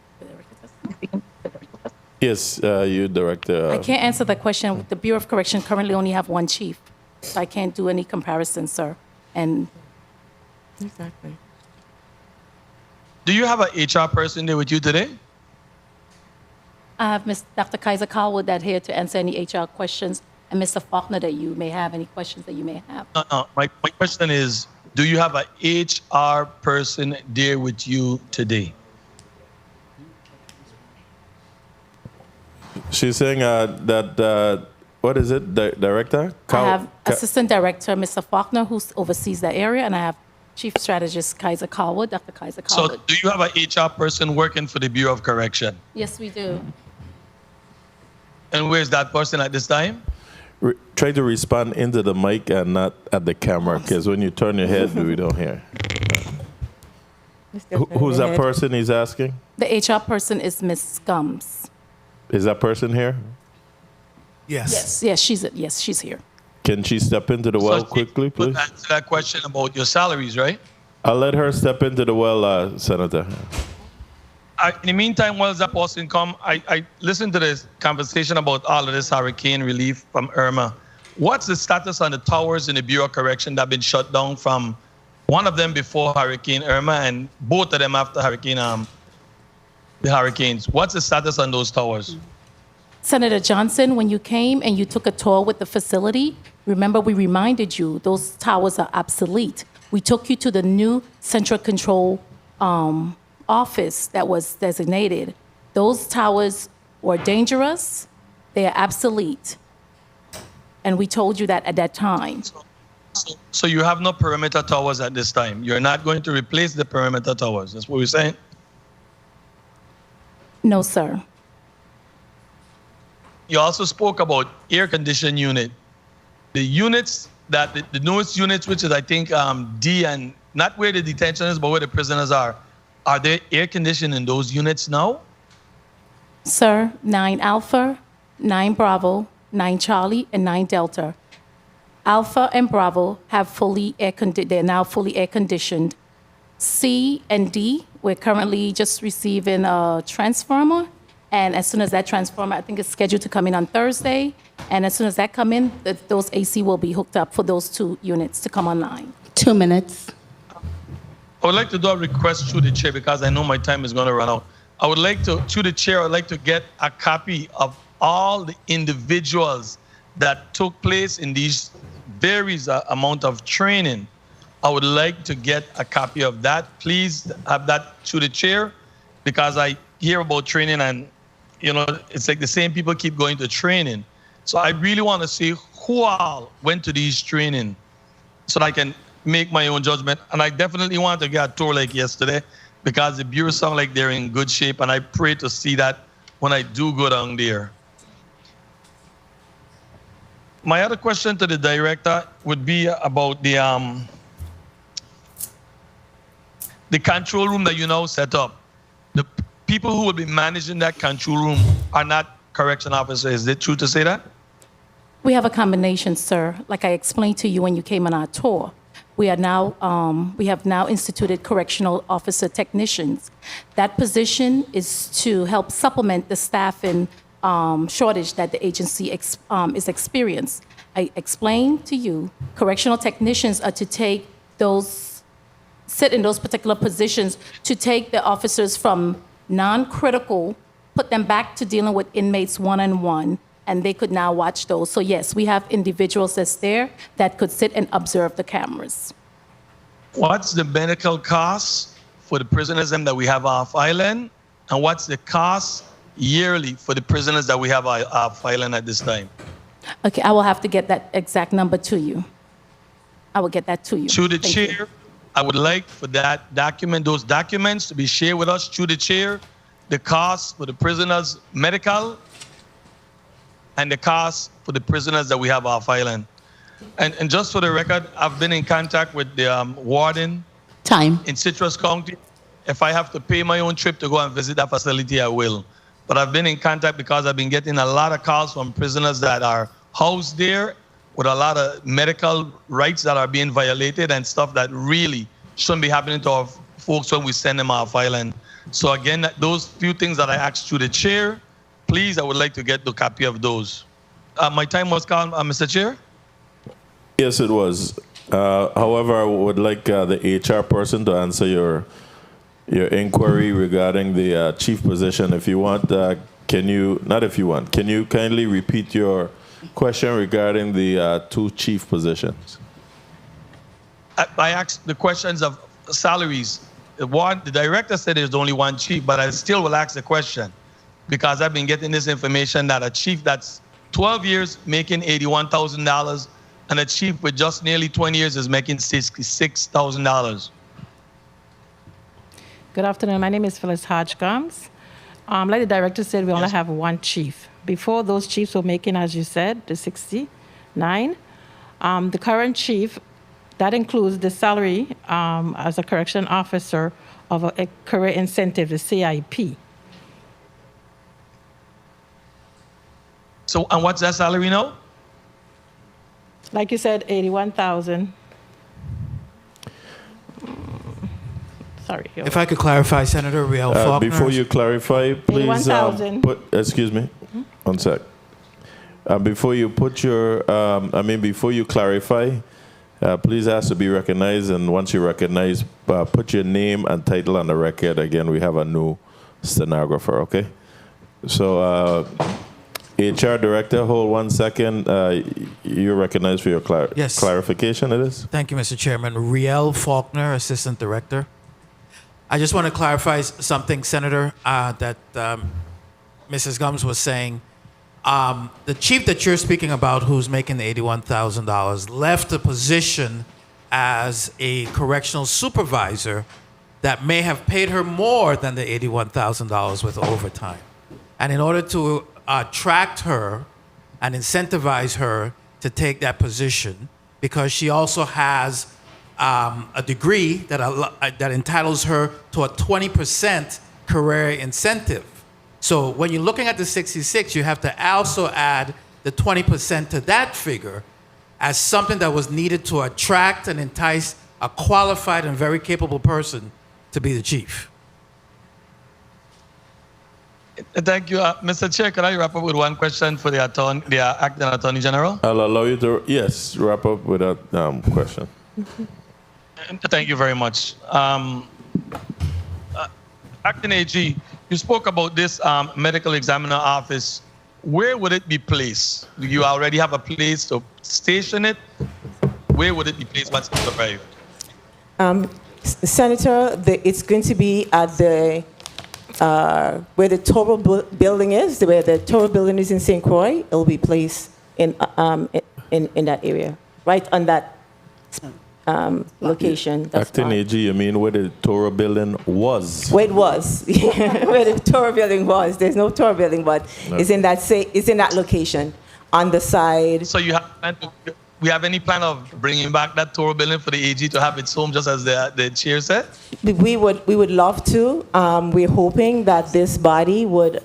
Yes, you, Director.
I can't answer that question. The Bureau of Correction currently only have one chief, so I can't do any comparison, sir. And
exactly.
Do you have an HR person there with you today?
I have Dr. Kaiser Cowell that here to answer any HR questions, and Mr. Faulkner that you may have any questions that you may have.
My question is, do you have an HR person there with you today?
She's saying that, what is it, Director?
I have Assistant Director, Mr. Faulkner, who oversees that area, and I have Chief Strategist Kaiser Colwood, Dr. Kaiser
So
Colwood.
do you have an HR person working for the Bureau of Correction?
Yes, we do.
And where's that person at this time?
Try to respond into the mic and not at the camera, because when you turn your head, we don't hear. Who's that person he's asking?
The HR person is Ms. Gums.
Is that person here?
Yes.
Yes, she's here.
Can she step into the well quickly, please?
Answer that question about your salaries, right?
I'll let her step into the well, Senator.
In the meantime, while that person come, I listened to this conversation about all of this hurricane relief from Irma. What's the status on the towers in the Bureau of Correction that have been shut down, from one of them before Hurricane Irma and both of them after the hurricanes? What's the status on those towers?
Senator Johnson, when you came and you took a tour with the facility, remember we reminded you those towers are obsolete. We took you to the new central control office that was designated. Those towers were dangerous. They are obsolete. And we told you that at that time.
So you have no perimeter towers at this time. You're not going to replace the perimeter towers. That's what we're saying?
No, sir.
You also spoke about air conditioning unit. The units that the newest units, which is I think D, and not where the detention is, but where the prisoners are there air conditioning in those units now?
Sir, 9 Alpha, 9 Bravo, 9 Charlie, and 9 Delta. Alpha and Bravo have they're now fully air conditioned. C and D, we're currently just receiving a transformer. And as soon as that transformer, I think it's scheduled to come in on Thursday. And as soon as that come in, those AC will be hooked up for those 2 units to come online.
2 minutes.
I would like to do a request through the chair because I know my time is going to run out. I would like to, through the chair, I'd like to get a copy of all the individuals that took place in these varies amount of training. I would like to get a copy of that. Please have that through the chair, because I hear about training and, you know, it's like the same people keep going to training. So I really want to see who all went to these training so that I can make my own judgment. And I definitely want to get a tour like yesterday, because the Bureau sound like they're in good shape, and I pray to see that when I do go down there. My other question to the director would be about the control room that you now set up. The people who will be managing that control room are not correction officers. Is it true to say that?
We have a combination, sir. Like I explained to you when you came on our tour, we have now instituted correctional officer technicians. That position is to help supplement the staffing shortage that the agency is experiencing. I explained to you, correctional technicians are to sit in those particular positions to take the officers from non-critical, put them back to dealing with inmates one-on-one, and they could now watch those. So yes, we have individuals that's there that could sit and observe the cameras.
What's the medical cost for the prisoners that we have off island? And what's the cost yearly for the prisoners that we have off island at this time?
Okay, I will have to get that exact number to you. I will get that to you.
Through the
Thank
chair,
you.
I would like for those documents to be shared with us through the chair, the cost for the prisoners' medical, and the cost for the prisoners that we have off island. And just for the record, I've been in contact with the warden in Citrus County. If I have to pay my own trip to go and visit that facility, I will. But I've been in contact because I've been getting a lot of calls from prisoners that are housed there with a lot of medical rights that are being violated and stuff that really shouldn't be happening to our folks when we send them off island. So again, those few things that I asked through the chair, please, I would like to get the copy of those. My time was called, Mr. Chair?
Yes, it was. However, I would like the HR person to answer your inquiry regarding the chief position. If you want, can you kindly repeat your question regarding the 2 chief positions?
I asked the questions of salaries. The director said there's only 1 chief, but I still will ask the question. because I've been getting this information that a chief that's 12 years making $81,000 and a chief with just nearly 20 years is making $66,000.
Good afternoon. My name is Phyllis Hodgcombs. Like the director said, we only have one chief. Before, those chiefs were making, as you said, the 69. The current chief, that includes the salary as a correction officer of a career incentive, the CIP.
So, and what's that salary now?
Like you said, 81,000. Sorry.
If I could clarify, Senator Riel Faulkner.
Before you clarify, please
81,000.
excuse me, 1 sec. Before you put your, before you clarify, please ask to be recognized, and once you're recognized, put your name and title on the record. Again, we have a new stenographer, okay? So, HR Director, hold 1 second. You're recognized for your clarification, it is?
Thank you, Mr. Chairman. Riel Faulkner, Assistant Director. I just want to clarify something, Senator, that Mrs. Gums was saying. The chief that you're speaking about, who's making the $81,000, left the position as a correctional supervisor that may have paid her more than the $81,000 with overtime. And in order to attract her and incentivize her to take that position, because she also has a degree that entitles her to a 20% career incentive. So when you're looking at the 66, you have to also add the 20% to that figure as something that was needed to attract and entice a qualified and very capable person to be the chief.
Thank you. Mr. Chair, can I wrap up with one question for the Acting Attorney General?
I'll allow you to, yes, wrap up with that question.
Thank you very much. Acting AG, you spoke about this medical examiner office. Where would it be placed? Do you already have a place to station it? Where would it be placed once it's arrived?
Senator, it's going to be at the where the Toro building is, where the Toro building is in St. Croix. It will be placed in that area, right on that location.
Acting AG, you mean where the Toro building was?
Where it was, where the Toro building was. There's no Toro building, but it's in that location on the side.
So we have any plan of bringing back that Toro building for the AG to have its home, just as the chair said?
We would love to. We're hoping that this body would,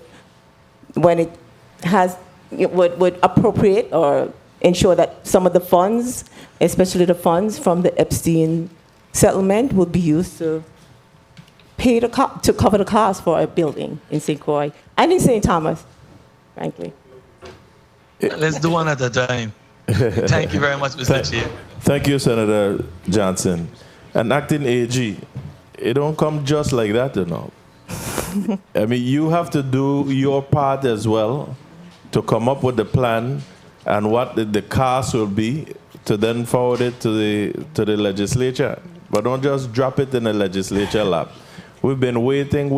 when it has, would appropriate or ensure that some of the funds, especially the funds from the Epstein settlement, will be used to pay to cover the cost for a building in St. Croix and in St. Thomas, frankly.
Let's do one at a time. Thank you very much, Mr. Chair.
Thank you, Senator Johnson. And Acting AG, it don't come just like that, you know. I mean, you have to do your part as well to come up with the plan and what the cost will be to then forward it to the legislature. But don't just drop it in the legislature lap. We've been waiting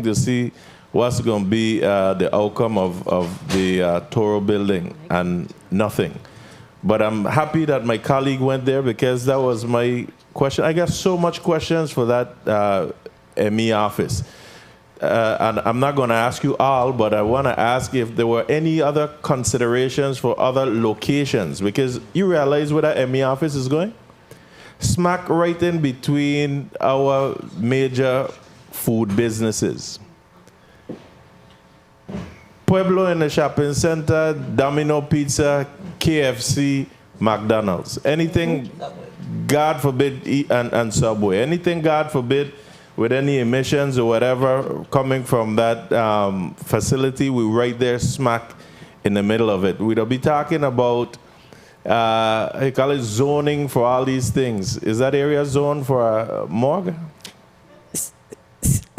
to see what's going to be the outcome of the Toro building, and nothing. But I'm happy that my colleague went there, because that was my question. I got so much questions for that ME office. And I'm not going to ask you all, but I want to ask if there were any other considerations for other locations, because you realize where that ME office is going? Smack right in between our major food businesses. Pueblo in the shopping center, Domino Pizza, KFC, McDonald's. Anything, God forbid, and Subway. Anything, God forbid, with any emissions or whatever coming from that facility, we right there smack in the middle of it. We'll be talking about, I call it zoning for all these things. Is that area zoned for a morgue?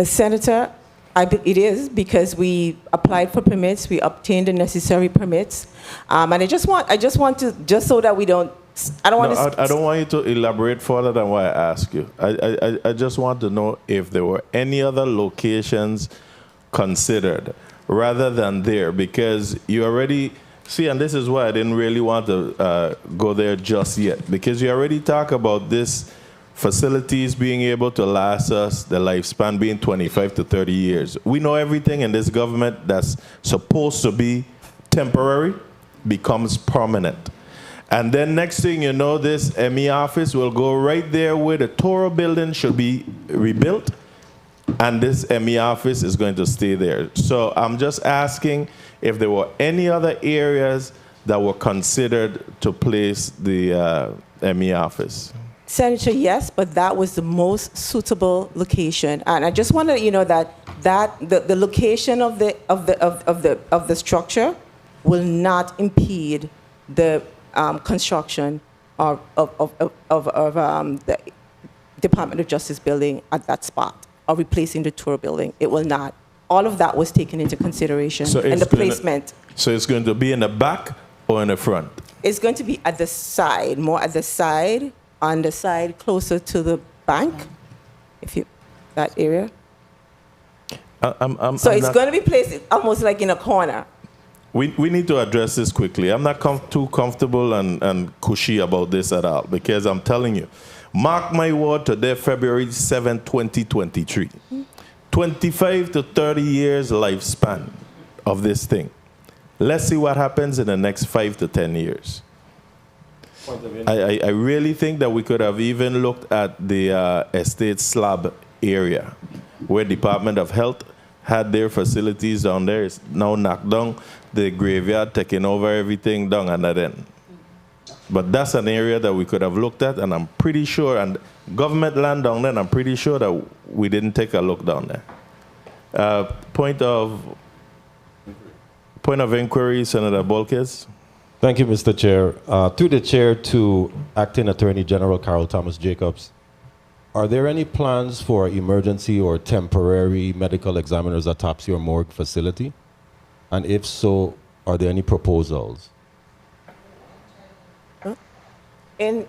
Senator, it is, because we applied for permits, we obtained the necessary permits, and I just want to, just so that we don't, I don't want
you to elaborate further than what I asked you. I just want to know if there were any other locations considered. rather than there, because you already see, and this is why I didn't really want to go there just yet, because you already talk about this facilities being able to last us, the lifespan being 25 to 30 years. We know everything in this government that's supposed to be temporary becomes permanent. And then next thing you know, this ME office will go right there where the Toro building should be rebuilt, and this ME office is going to stay there. So I'm just asking if there were any other areas that were considered to place the ME office.
Senator, yes, but that was the most suitable location, and I just want to, you know, that the location of the structure will not impede the construction of the Department of Justice building at that spot, or replacing the Tour building. It will not. All of that was taken into consideration, and the placement.
So it's going to be in the back or in the front?
It's going to be at the side, more at the side, on the side closer to the bank, that area. So it's going to be placed almost like in a corner.
We need to address this quickly. I'm not too comfortable and cushy about this at all, because I'm telling you, mark my word, today, February 7, 2023, 25 to 30 years lifespan of this thing. Let's see what happens in the next 5 to 10 years. I really think that we could have even looked at the estate slab area, where Department of Health had their facilities down there. It's now knocked down. The graveyard taking over everything down and that end. But that's an area that we could have looked at, and I'm pretty sure, and government land down there, and I'm pretty sure that we didn't take a look down there. Point of inquiry, Senator Bolkes.
Thank you, Mr. Chair. Through the chair to Acting Attorney General Carol Thomas Jacobs, are there any plans for emergency or temporary medical examiners at Topsy or Morgue facility? And if so, are there any proposals?
In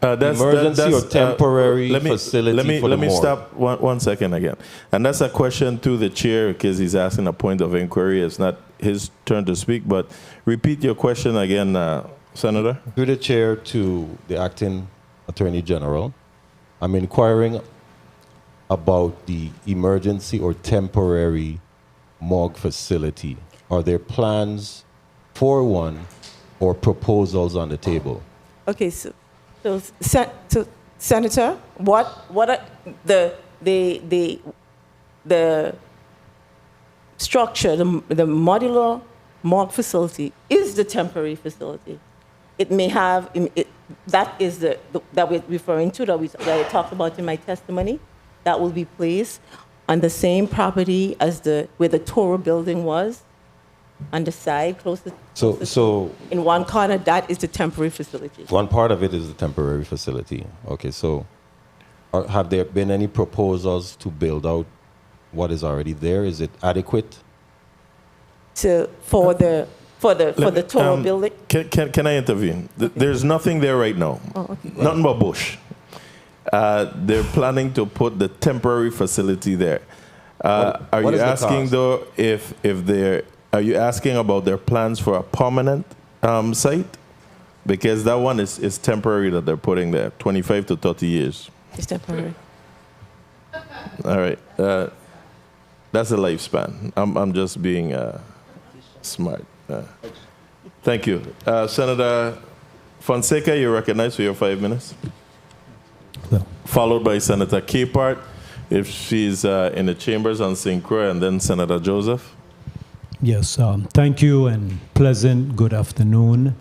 emergency or temporary facility for the
Let me
morgue?
stop one second again. And that's a question to the chair, because he's asking a point of inquiry. It's not his turn to speak, but repeat your question again, Senator.
Through the chair to the Acting Attorney General, I'm inquiring about the emergency or temporary morgue facility. Are there plans for one or proposals on the table?
Okay, so Senator, what are the structure, the modular morgue facility is the temporary facility. It may have, that is that we're referring to, that I talked about in my testimony, that will be placed on the same property as where the Toro building was, on the side, closest.
So
in one corner, that is the temporary facility.
one part of it is the temporary facility. Okay, so have there been any proposals to build out what is already there? Is it adequate?
For the Toro building?
Can I intervene? There's nothing there right now.
Oh, okay.
Nothing but bush. They're planning to put the temporary facility there. Are you asking though if they're? Are you asking about their plans for a permanent site? Because that one is temporary that they're putting there, 25 to 30 years.
It's temporary.
All right. That's a lifespan. I'm just being smart. Thank you. Senator Fonseca, you're recognized for your 5 minutes. Followed by Senator Capart, if she's in the chambers on St. Croix, and then Senator Joseph.
Yes, thank you, and pleasant good afternoon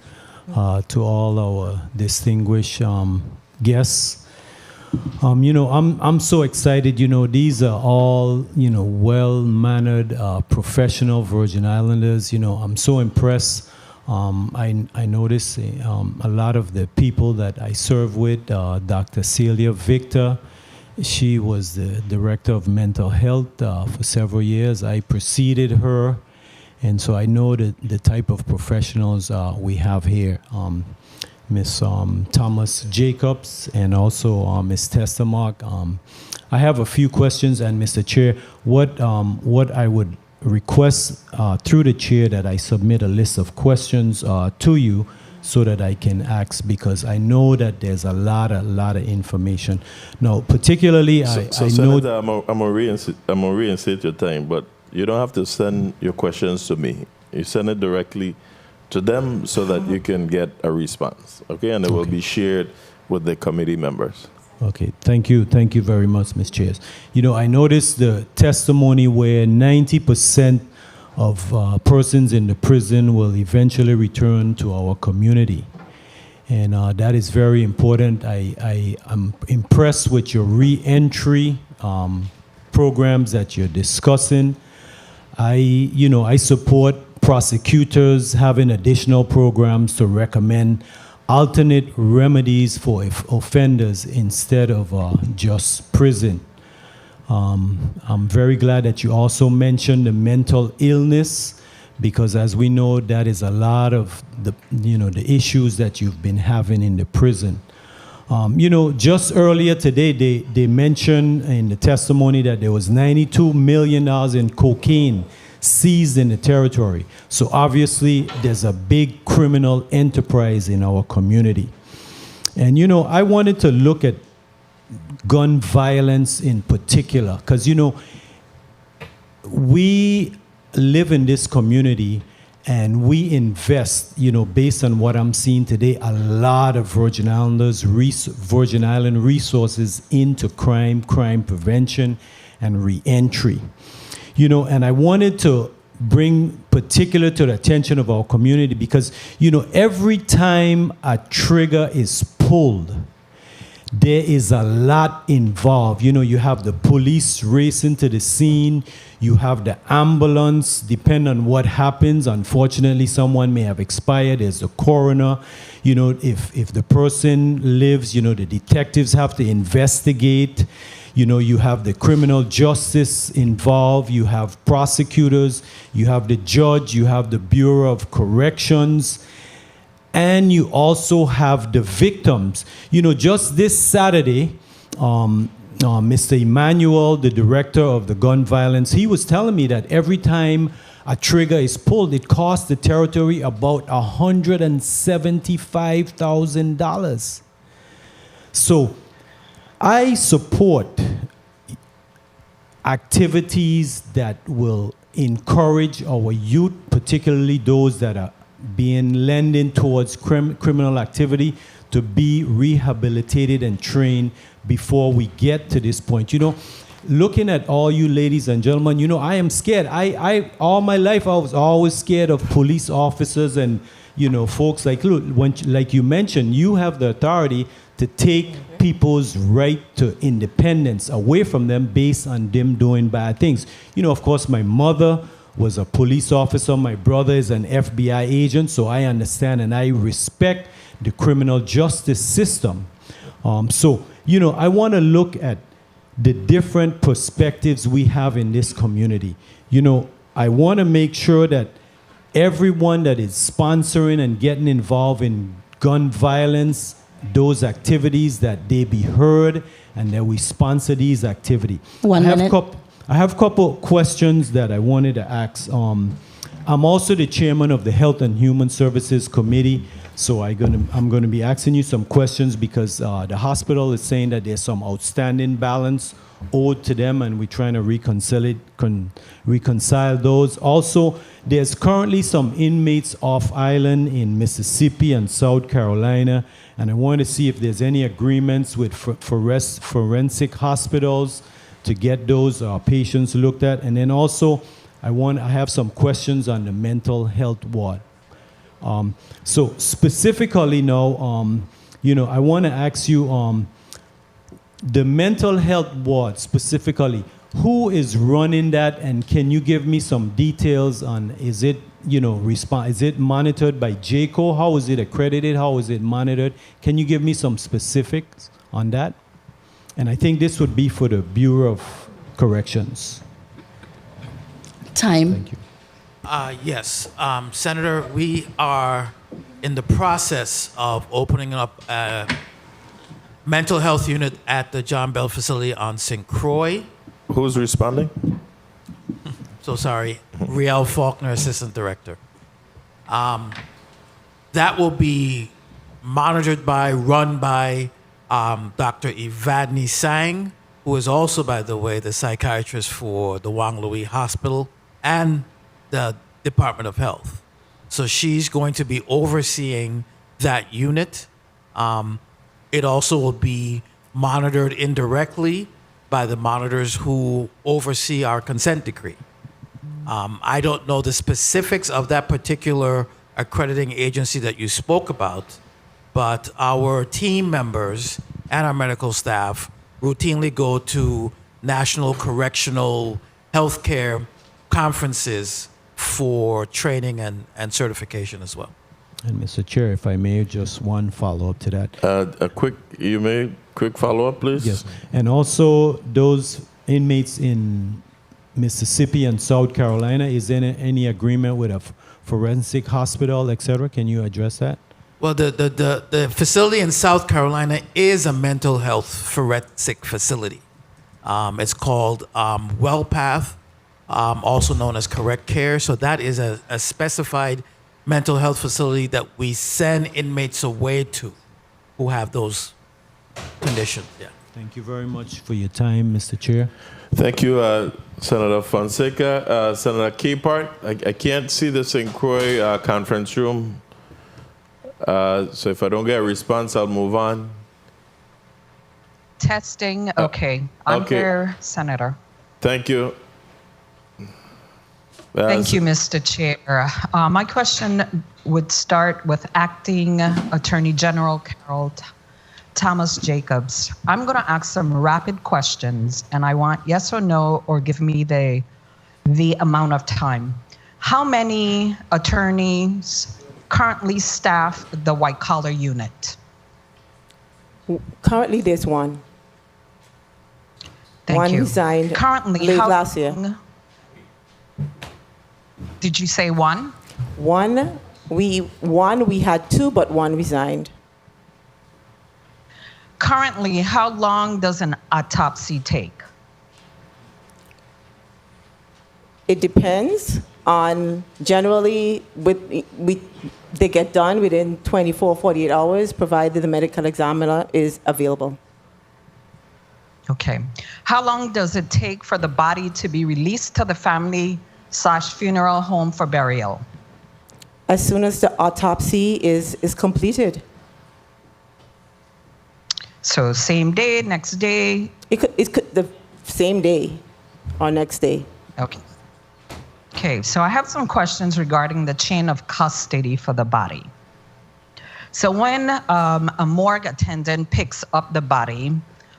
to all our distinguished guests. I'm so excited. These are all, well-mannered, professional Virgin Islanders. I'm so impressed. I notice a lot of the people that I serve with, Dr. Celia Victor. She was the director of mental health for several years. I preceded her. And so I know the type of professionals we have here. Ms. Thomas Jacobs and also Ms. Testamark. I have a few questions, and Mr. Chair, what I would request through the chair that I submit a list of questions to you so that I can ask, because I know that there's a lot of information. Now, particularly, I know...
Senator, I'm going to reinstate your time, but you don't have to send your questions to me. You send it directly to them so that you can get a response, okay? And it will be shared with the committee members.
Okay, thank you very much, Ms. Chairs. You know, I noticed the testimony where 90% of persons in the prison will eventually return to our community. And that is very important. I am impressed with your re-entry programs that you're discussing. I support prosecutors having additional programs to recommend alternate remedies for offenders instead of just prison. I'm very glad that you also mentioned the mental illness, because as we know, that is a lot of the issues that you've been having in the prison. Just earlier today, they mentioned in the testimony that there was $92 million in cocaine seized in the territory. So obviously, there's a big criminal enterprise in our community. And, I wanted to look at gun violence in particular, because, we live in this community and we invest, based on what I'm seeing today, a lot of Virgin Island resources into crime prevention and re-entry. And I wanted to bring particular to the attention of our community because, every time a trigger is pulled, there is a lot involved. You have the police racing to the scene. You have the ambulance, depending on what happens. Unfortunately, someone may have expired. There's the coroner. If the person lives, the detectives have to investigate. You have the criminal justice involved. You have prosecutors. You have the judge. You have the Bureau of Corrections. And you also have the victims. Just this Saturday, Mr. Emmanuel, the director of the gun violence, he was telling me that every time a trigger is pulled, it costs the territory about $175,000. So I support activities that will encourage our youth, particularly those that are being lending towards criminal activity, to be rehabilitated and trained before we get to this point. Looking at all you ladies and gentlemen, I am scared. I all my life I was always scared of police officers and folks like like you mentioned, you have the authority to take people's right to independence away from them based on them doing bad things. Of course, my mother was a police officer. My brother is an FBI agent, so I understand and I respect the criminal justice system. So, I want to look at the different perspectives we have in this community. I want to make sure that everyone that is sponsoring and getting involved in gun violence, those activities, that they be heard and that we sponsor these activities. I have a couple questions that I wanted to ask. I'm also the chairman of the Health and Human Services Committee, so I'm going to be asking you some questions because the hospital is saying that there's some outstanding balance owed to them, and we're trying to reconcile those. Also, there's currently some inmates off island in Mississippi and South Carolina, and I want to see if there's any agreements with forensic hospitals to get those patients looked at. And then also, I have some questions on the mental health ward. So specifically now, I want to ask you, the mental health ward specifically, who is running that, and can you give me some details on, is it monitored by JCO? How is it accredited? How is it monitored? Can you give me some specifics on that? And I think this would be for the Bureau of Corrections.
Time.
Thank you.
Yes, Senator, we are in the process of opening up mental health unit at the John Bell facility on St. Croix.
Who's responding?
So sorry, Riel Faulkner, Assistant Director. That will be monitored by, run by Dr. Evadne Sang, who is also, by the way, the psychiatrist for the Wang Louis Hospital and the Department of Health. So she's going to be overseeing that unit. It also will be monitored indirectly by the monitors who oversee our consent decree. I don't know the specifics of that particular accrediting agency that you spoke about, but our team members and our medical staff routinely go to national correctional healthcare conferences for training and certification as well.
And Mr. Chair, if I may, just one follow-up to that.
Quick follow-up, please?
Yes. And also, those inmates in Mississippi and South Carolina, is there any agreement with a forensic hospital, et cetera? Can you address that?
Well, the facility in South Carolina is a mental health forensic facility. It's called WellPath, also known as Correct Care. So that is a specified mental health facility that we send inmates away to who have those conditions. Yeah.
Thank you very much for your time, Mr. Chair.
Thank you, Senator Fonseca. Senator Capehart, I can't see the St. Croix conference room. So if I don't get a response, I'll move on.
Testing. Okay. I'm there, Senator.
Thank you.
Thank you, Mr. Chair. My question would start with Acting Attorney General Carol Thomas Jacobs. I'm going to ask some rapid questions, and I want yes or no, or give me the amount of time. How many attorneys currently staff the white collar unit?
Currently, there's one.
Thank you.
One resigned
currently
late last year.
Did you say one?
One. We had two, but one resigned.
Currently, how long does an autopsy take?
It depends on, generally, they get done within 24, 48 hours, provided the medical examiner is available.
Okay. How long does it take for the body to be released to the family/funeral home for burial?
As soon as the autopsy is completed.
So same day, next day?
It could the same day or next day.
Okay. Okay, so I have some questions regarding the chain of custody for the body. So when a morgue attendant picks up the body,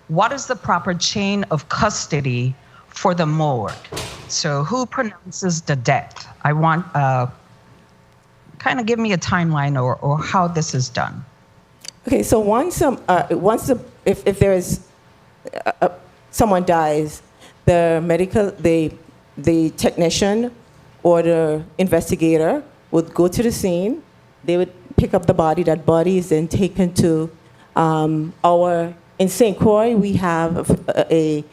what is the proper chain of custody for the morgue? So who pronounces the death? I want kind of give me a timeline or how this is done.
Okay, so if there is someone dies, the technician or the investigator would go to the scene. They would pick up the body. That body is then taken to in St. Croix. We have a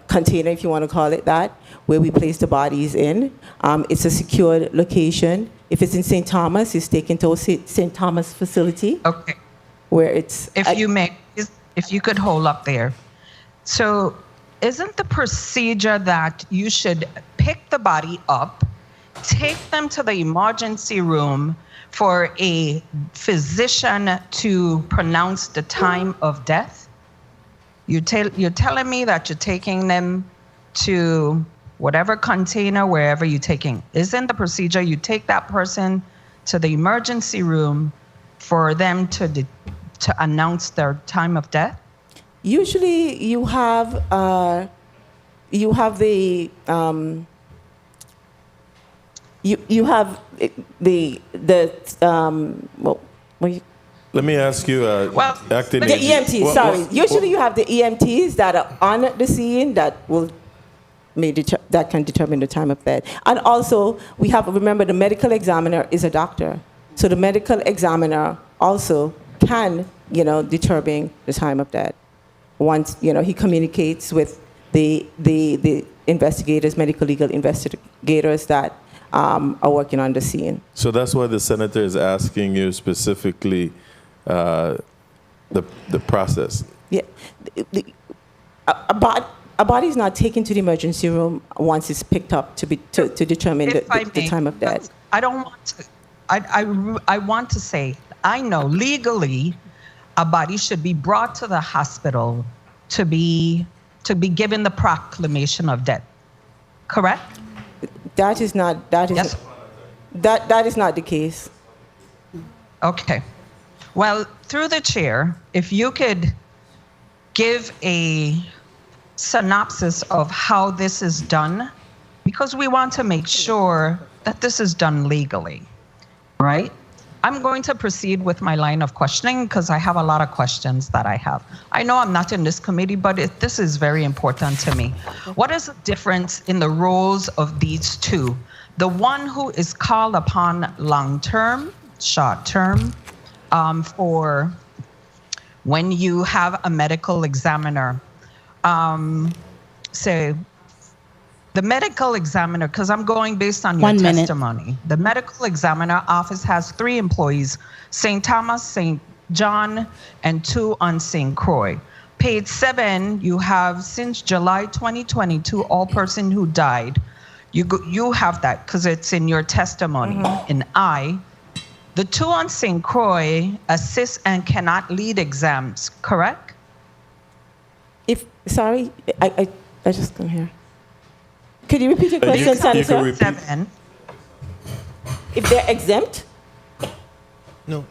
container, if you want to call it that, where we place the bodies in. It's a secured location. If it's in St. Thomas, it's taken to St. Thomas facility.
Okay.
Where it's...
If you could hold up there. So isn't the procedure that you should pick the body up, take them to the emergency room for a physician to pronounce the time of death? You're telling me that you're taking them to whatever container, wherever you're taking. Isn't the procedure you take that person to the emergency room for them to announce their time of death?
Usually you have the
Let me ask you, acting
the EMTs, sorry. Usually you have the EMTs that are on the scene that can determine the time of death. And also, remember, the medical examiner is a doctor. So the medical examiner also can, determine the time of death. Once, he communicates with the investigators, medical legal investigators that are working on the scene.
So that's why the senator is asking you specifically the process.
Yeah, a body is not taken to the emergency room once it's picked up to determine the time of death.
I don't want to. I want to say, I know legally a body should be brought to the hospital to be given the proclamation of death. Correct?
That is not that is not the case.
Okay. Well, through the chair, if you could give a synopsis of how this is done, because we want to make sure that this is done legally, right? I'm going to proceed with my line of questioning because I have a lot of questions that I have. I know I'm not in this committee, but this is very important to me. What is the difference in the roles of these two? The one who is called upon long-term, short-term, for when you have a medical examiner. So the medical examiner, because I'm going based on your testimony. The medical examiner office has 3 employees, St. Thomas, St. John, and 2 on St. Croix. Page 7, you have since July 2022, all person who died. You have that because it's in your testimony. In I, the 2 on St. Croix assist and cannot lead exams, correct?
Sorry, I just come here. Could you repeat your question, Senator?
7.
If they're exempt?
No.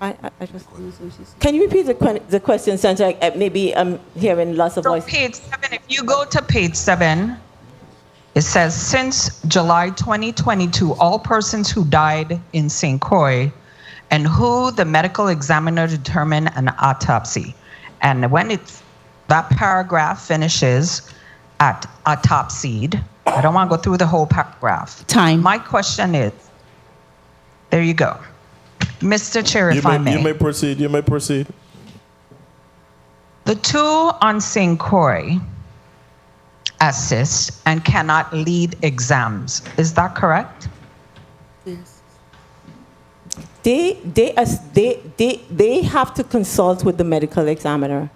I just. Can you repeat the question, Senator? Maybe I'm hearing lots of voice.
Page 7. If you go to page 7, it says since July 2022, all persons who died in St. Croix, and who the medical examiner determined an autopsy, and when that paragraph finishes at autopsied. I don't want to go through the whole paragraph.
Time.
My question is, there you go. Mr. Chair, if I may.
You may proceed. You may proceed.
The 2 on St. Croix assist and cannot lead exams. Is that correct?
Yes. They have to consult with the medical examiner.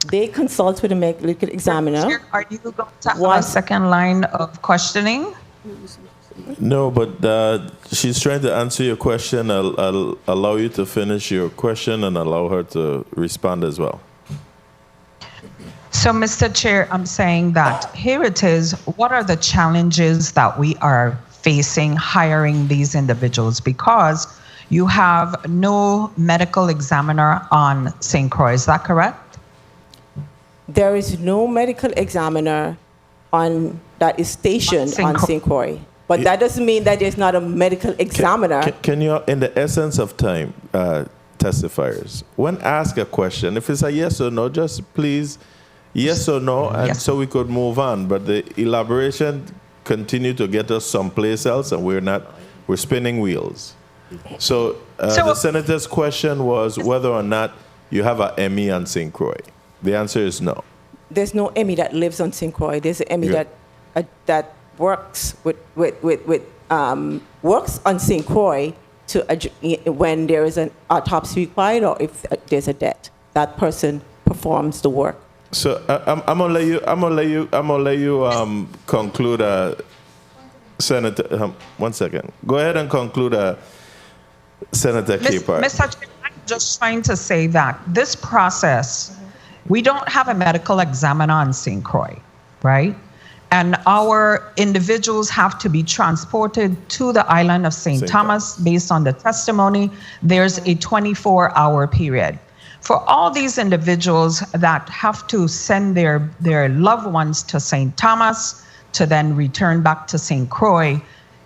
They consult with the medical examiner.
Are you going to have a second line of questioning?
No, but she's trying to answer your question. I'll allow you to finish your question and allow her to respond as well.
So, Mr. Chair, I'm saying that here it is. What are the challenges that we are facing hiring these individuals? Because you have no medical examiner on St. Croix. Is that correct?
There is no medical examiner that is stationed on St. Croix. But that doesn't mean that there's not a medical examiner.
Can you, in the essence of time, testifiers, when ask a question, if it's a yes or no, just please yes or no, and so we could move on. But the elaboration continue to get us someplace else, and we're spinning wheels. So the senator's question was whether or not you have an ME on St. Croix. The answer is no.
There's no ME that lives on St. Croix. There's an ME that works works on St. Croix when there is an autopsy required or if there's a death. That person performs the work.
So I'm gonna let you conclude, Senator. 1 second. Go ahead and conclude, Senator Capehart.
Mr. Chair, I'm just trying to say that this process, we don't have a medical examiner on St. Croix, right? And our individuals have to be transported to the island of St. Thomas based on the testimony. There's a 24-hour period. For all these individuals that have to send their loved ones to St. Thomas to then return back to St. Croix,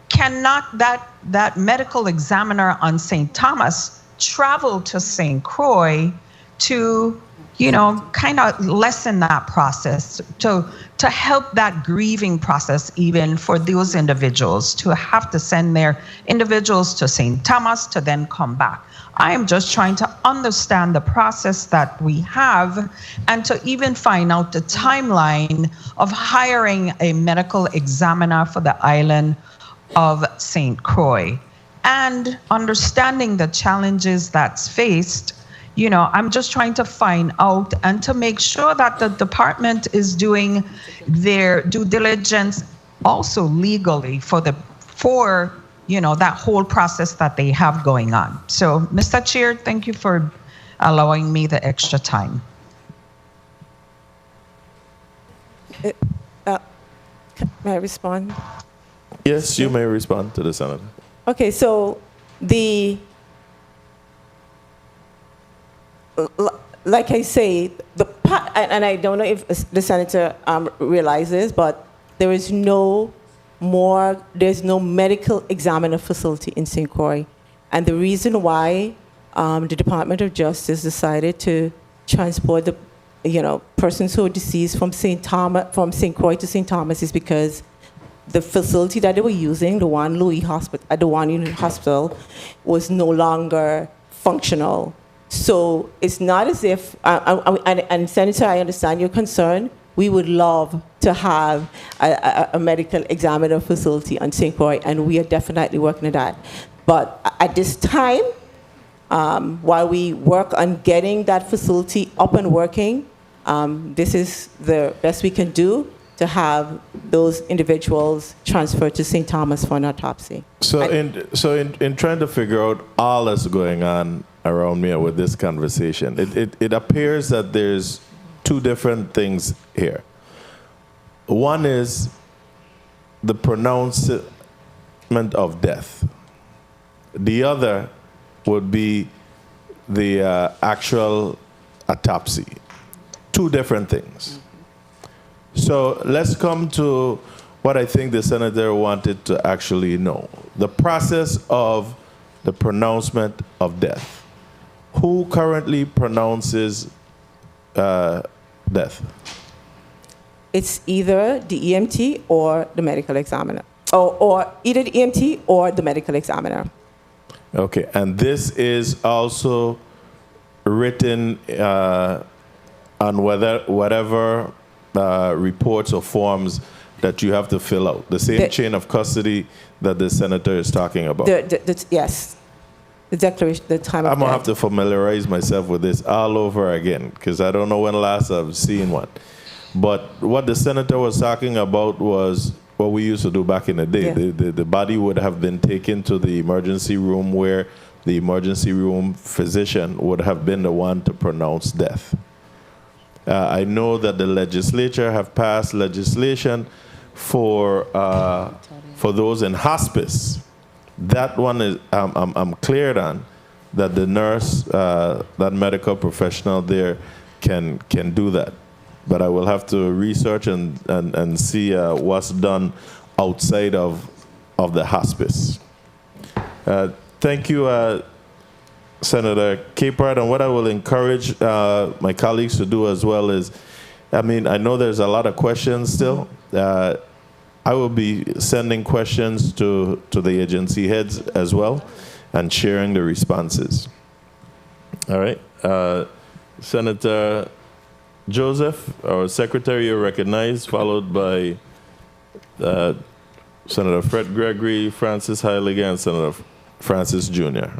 cannot that medical examiner on St. Thomas travel to St. Croix to kind of lessen that process, to help that grieving process, even for those individuals, to have to send their individuals to St. Thomas to then come back. I am just trying to understand the process that we have, and to even find out the timeline of hiring a medical examiner for the island of St. Croix, and understanding the challenges that's faced. I'm just trying to find out and to make sure that the department is doing their due diligence also legally for that whole process that they have going on. So, Mr. Chair, thank you for allowing me the extra time.
May I respond?
Yes, you may respond to the senator.
Okay, so like I say, and I don't know if the senator realizes, but there's no medical examiner facility in St. Croix. And the reason why the Department of Justice decided to transport the persons who are deceased from St. Croix to St. Thomas is because the facility that they were using, the Juan Louis Hospital, the Juan Unit Hospital, was no longer functional. So it's not as if, and Senator, I understand your concern. We would love to have a medical examiner facility on St. Croix, and we are definitely working on that. But at this time, while we work on getting that facility up and working, this is the best we can do to have those individuals transferred to St. Thomas for an autopsy.
So in trying to figure out all that's going on around me with this conversation, it appears that there's two different things here. One is the pronouncement of death. The other would be the actual autopsy. Two different things. So let's come to what I think the senator wanted to actually know. The process of the pronouncement of death. Who currently pronounces death?
It's either the EMT or the medical examiner. Or either the EMT or the medical examiner.
Okay, and this is also written on whatever reports or forms that you have to fill out. The same chain of custody that the senator is talking about.
Yes. The declaration, the time of
I'm going to
death.
have to familiarize myself with this all over again, because I don't know when last I've seen one. But what the senator was talking about was what we used to do back in the day. Yeah. The body would have been taken to the emergency room, where the emergency room physician would have been the one to pronounce death. I know that the legislature have passed legislation for those in hospice. That one is I'm cleared on, that the nurse, that medical professional there can do that. But I will have to research and see what's done outside of the hospice. Thank you, Senator Capehart. And what I will encourage my colleagues to do as well is, I know there's a lot of questions still. I will be sending questions to the agency heads as well and sharing the responses. All right. Senator Joseph, our secretary, you're recognized, followed by Senator Fred Gregory, Francis Heiliger, and Senator Francis Jr.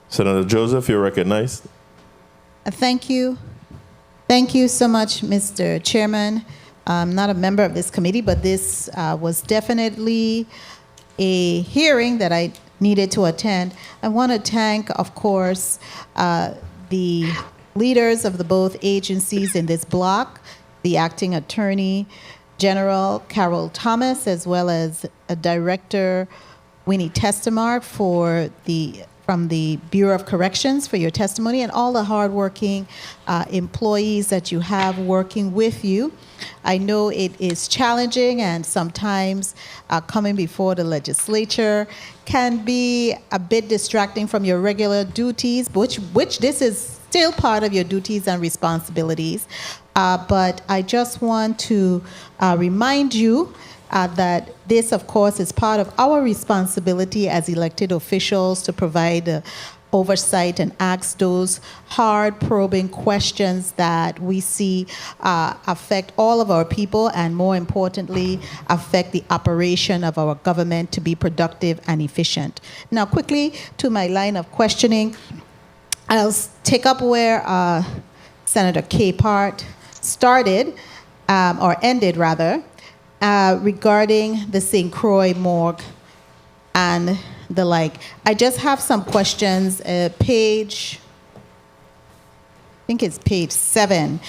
Senator Joseph, you're recognized.
Thank you. Thank you so much, Mr. Chairman. I'm not a member of this committee, but this was definitely a hearing that I needed to attend. I want to thank, of course, the leaders of the both agencies in this block, the Acting Attorney General Carol Thomas, as well as Director Winnie Testamar for from the Bureau of Corrections for your testimony and all the hardworking employees that you have working with you. I know it is challenging, and sometimes coming before the legislature can be a bit distracting from your regular duties, which this is still part of your duties and responsibilities. But I just want to remind you that this, of course, is part of our responsibility as elected officials to provide oversight and ask those hard, probing questions that we see affect all of our people and, more importantly, affect the operation of our government to be productive and efficient. Now, quickly to my line of questioning, I'll take up where Senator Capehart started, or ended rather, regarding the St. Croix morgue and the like. I just have some questions. Page, I think it's page 7.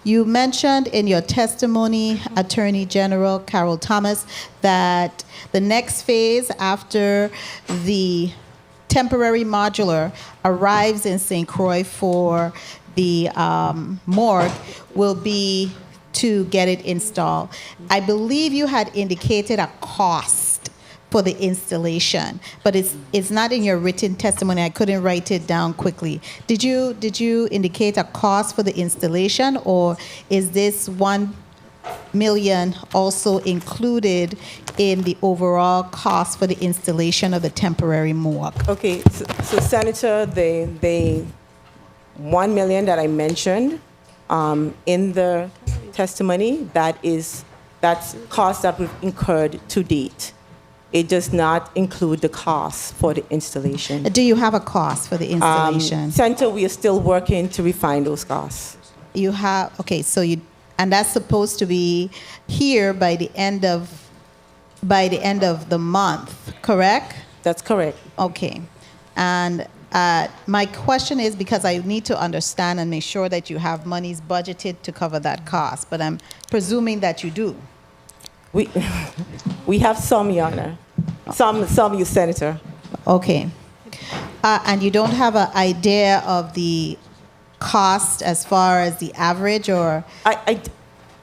You mentioned in your testimony, Attorney General Carol Thomas, that the next phase after the temporary modular arrives in St. Croix for the morgue will be to get it installed. I believe you had indicated a cost for the installation, but it's not in your written testimony. I couldn't write it down quickly. Did you indicate a cost for the installation, or is this $1 million also included in the overall cost for the installation of the temporary morgue?
Okay, so Senator, the $1 million that I mentioned in the testimony, that's cost that we've incurred to date. It does not include the cost for the installation.
Do you have a cost for the installation?
Senator, we are still working to refine those costs.
You have, okay, so and that's supposed to be here by the end of the month, correct?
That's correct.
Okay. And my question is, because I need to understand and make sure that you have monies budgeted to cover that cost, but I'm presuming that you do.
We have some, Your Honor. Some, you Senator.
Okay. And you don't have an idea of the cost as far as the average, or?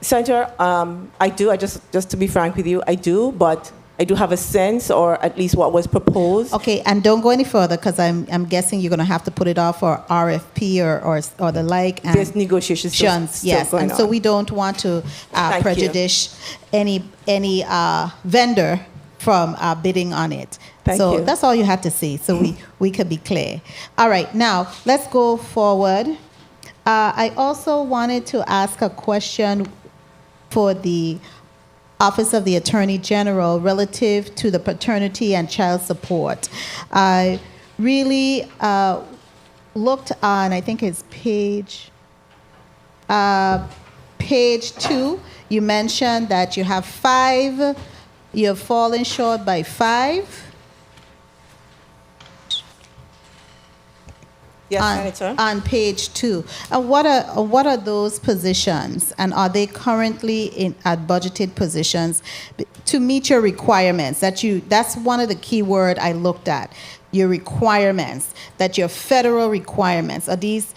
Senator, I do. Just to be frank with you, I do, but I do have a sense, or at least what was proposed.
Okay, and don't go any further, because I'm guessing you're going to have to put it off for RFP or the like. And
there's negotiations.
Yes, and so we don't want to prejudice any vendor from bidding on it. So that's all you had to say, so we could be clear. All right, now let's go forward. I also wanted to ask a question for the Office of the Attorney General relative to the paternity and child support. I really looked on, I think it's page 2. You mentioned that you have 5, you have fallen short by 5.
Yes, Senator.
On page 2. And what are those positions? And are they currently at budgeted positions to meet your requirements? That's one of the key words I looked at. Your requirements, that your federal requirements. Are these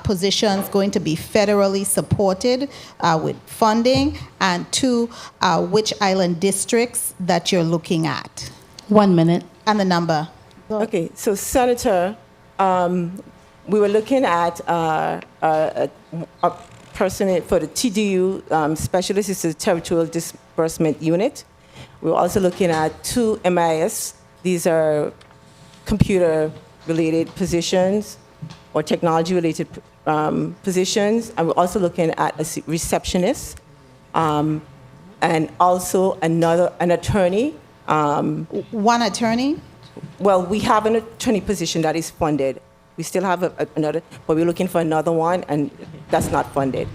positions going to be federally supported with funding? And 2, which island districts that you're looking at?
1 minute.
And the number.
Okay, so Senator, we were looking at a person for the TDU, Special Assisted Territorial Disbursement Unit. We were also looking at 2 MIS. These are computer-related positions or technology-related positions. And we're also looking at a receptionist and also an attorney.
1 attorney?
Well, we have an attorney position that is funded. We still have another, but we're looking for another one, and that's not funded.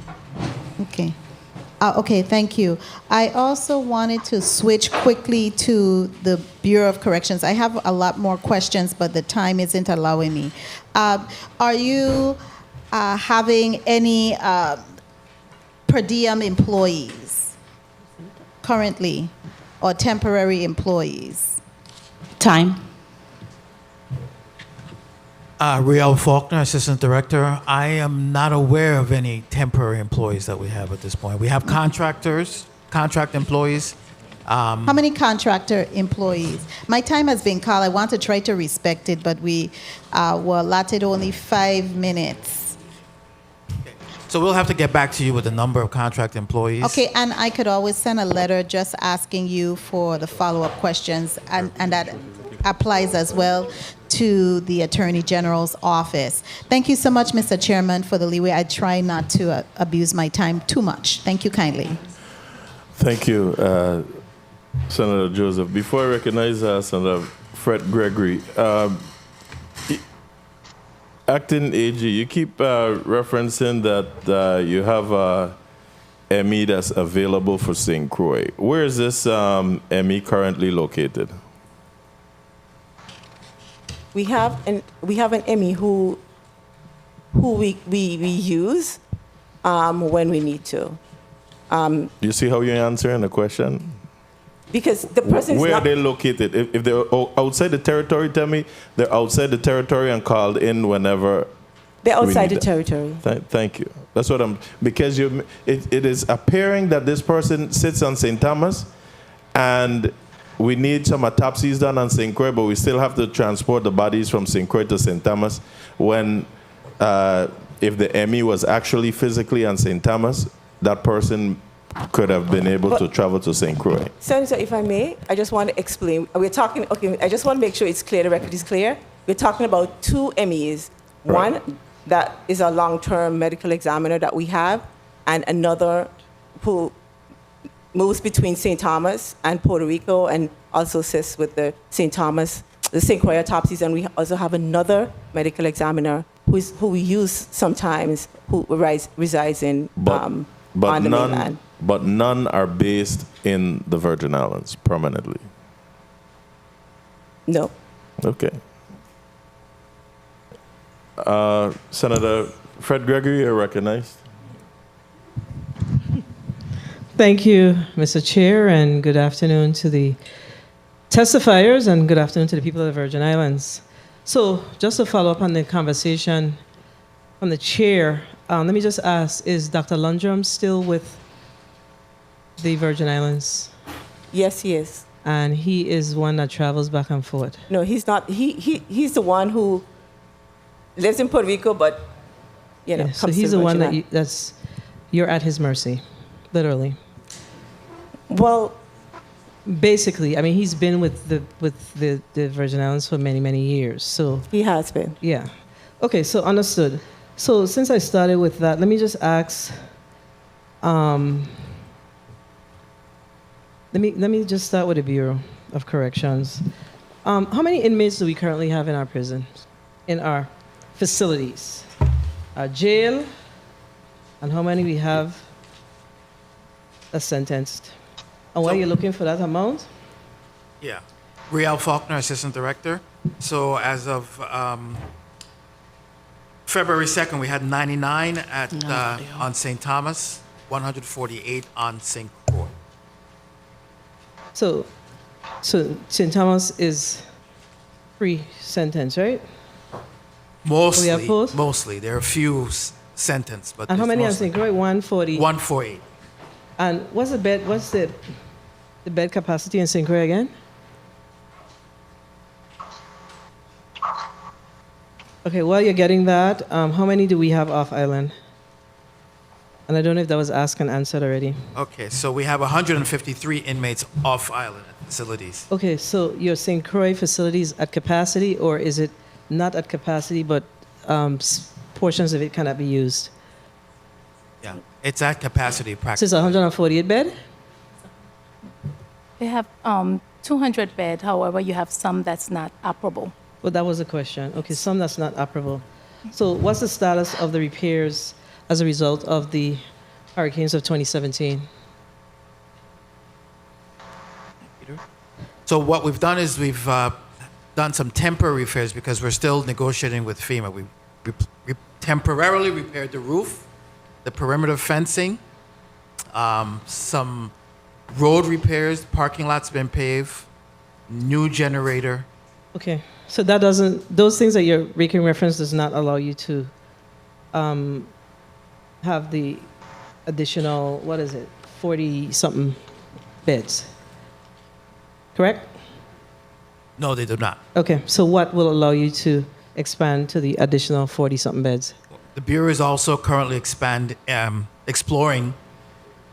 Okay. Okay, thank you. I also wanted to switch quickly to the Bureau of Corrections. I have a lot more questions, but the time isn't allowing me. Are you having any per diem employees currently, or temporary employees?
Time.
Riel Faulkner, Assistant Director. I am not aware of any temporary employees that we have at this point. We have contractors, contract employees.
How many contractor employees? My time has been called. I want to try to respect it, but we were allotted only 5 minutes.
So we'll have to get back to you with the number of contract employees.
Okay, and I could always send a letter just asking you for the follow-up questions, and that applies as well to the Attorney General's office. Thank you so much, Mr. Chairman, for the leeway. I try not to abuse my time too much. Thank you kindly.
Thank you, Senator Joseph. Before I recognize Senator Fred Gregory, Acting AG, you keep referencing that you have a ME that's available for St. Croix. Where is this ME currently located?
We have an ME who we use when we need to.
You see how you're answering the question?
Because the person
Where are they located? If they're outside the territory, tell me they're outside the territory and called in whenever.
They're outside
we
the
need them.
territory.
Thank you. That's what I'm, because it is appearing that this person sits on St. Thomas and we need some autopsies done on St. Croix, but we still have to transport the bodies from St. Croix to St. Thomas when, if the ME was actually physically on St. Thomas, that person could have been able to travel to St. Croix.
Senator, if I may, I just want to explain. We're talking, okay, I just want to make sure it's clear, the record is clear. We're talking about 2 MEs.
Right.
One that is a long-term medical examiner that we have, and another who moves between St. Thomas and Puerto Rico and also assists with the St. Thomas, the St. Croix autopsies. And we also have another medical examiner who we use sometimes, who resides in on the mainland.
But none are based in the Virgin Islands permanently.
No.
Okay. Senator Fred Gregory, you're recognized.
Thank you, Mr. Chair, and good afternoon to the testifiers, and good afternoon to the people of the Virgin Islands. So, just to follow up on the conversation from the chair, let me just ask, is Dr. Lundrum still with the Virgin Islands?
Yes, he is.
And he is one that travels back and forth?
No, he's not. He's the one who lives in Puerto Rico, but, you know,
Yeah, so
comes
he's
to
the one
Virgin
that you're at his mercy, literally.
Well,
basically, I mean, he's been with the Virgin Islands for many, many years. So
he has been.
Yeah. Okay, so understood. So since I started with that, let me just ask. Let me just start with the Bureau of Corrections. How many inmates do we currently have in our prisons, in our facilities? Our jail, and how many we have are sentenced? And why are you looking for that amount?
Yeah. Riel Faulkner, Assistant Director. So as of February 2nd, we had 99 on St. Thomas, 148 on St. Croix.
So St. Thomas is pre-sentence, right?
Mostly.
We have both?
Mostly. There are a few sentenced, but
And how
it's
many on
mostly
St. Croix? 140.
148.
And what's the bed? What's the bed capacity in St. Croix again? Okay, while you're getting that, how many do we have off island? And I don't know if that was asked and answered already.
Okay, so we have 153 inmates off island at facilities.
Okay, so your St. Croix facilities at capacity, or is it not at capacity, but portions of it cannot be used?
Yeah, it's at capacity
So
practice.
it's 148 bed?
They have 200 bed. However, you have some that's not operable.
Well, that was the question. Okay, some that's not operable. So what's the status of the repairs as a result of the hurricanes of 2017?
So what we've done is we've done some temporary repairs because we're still negotiating with FEMA. We temporarily repaired the roof, the perimeter fencing, some road repairs, parking lots been paved, new generator,
Okay, so that doesn't, those things that you're making reference does not allow you to have the additional, 40-something beds, correct?
No, they do not.
Okay, so what will allow you to expand to the additional 40-something beds?
The Bureau is also currently exploring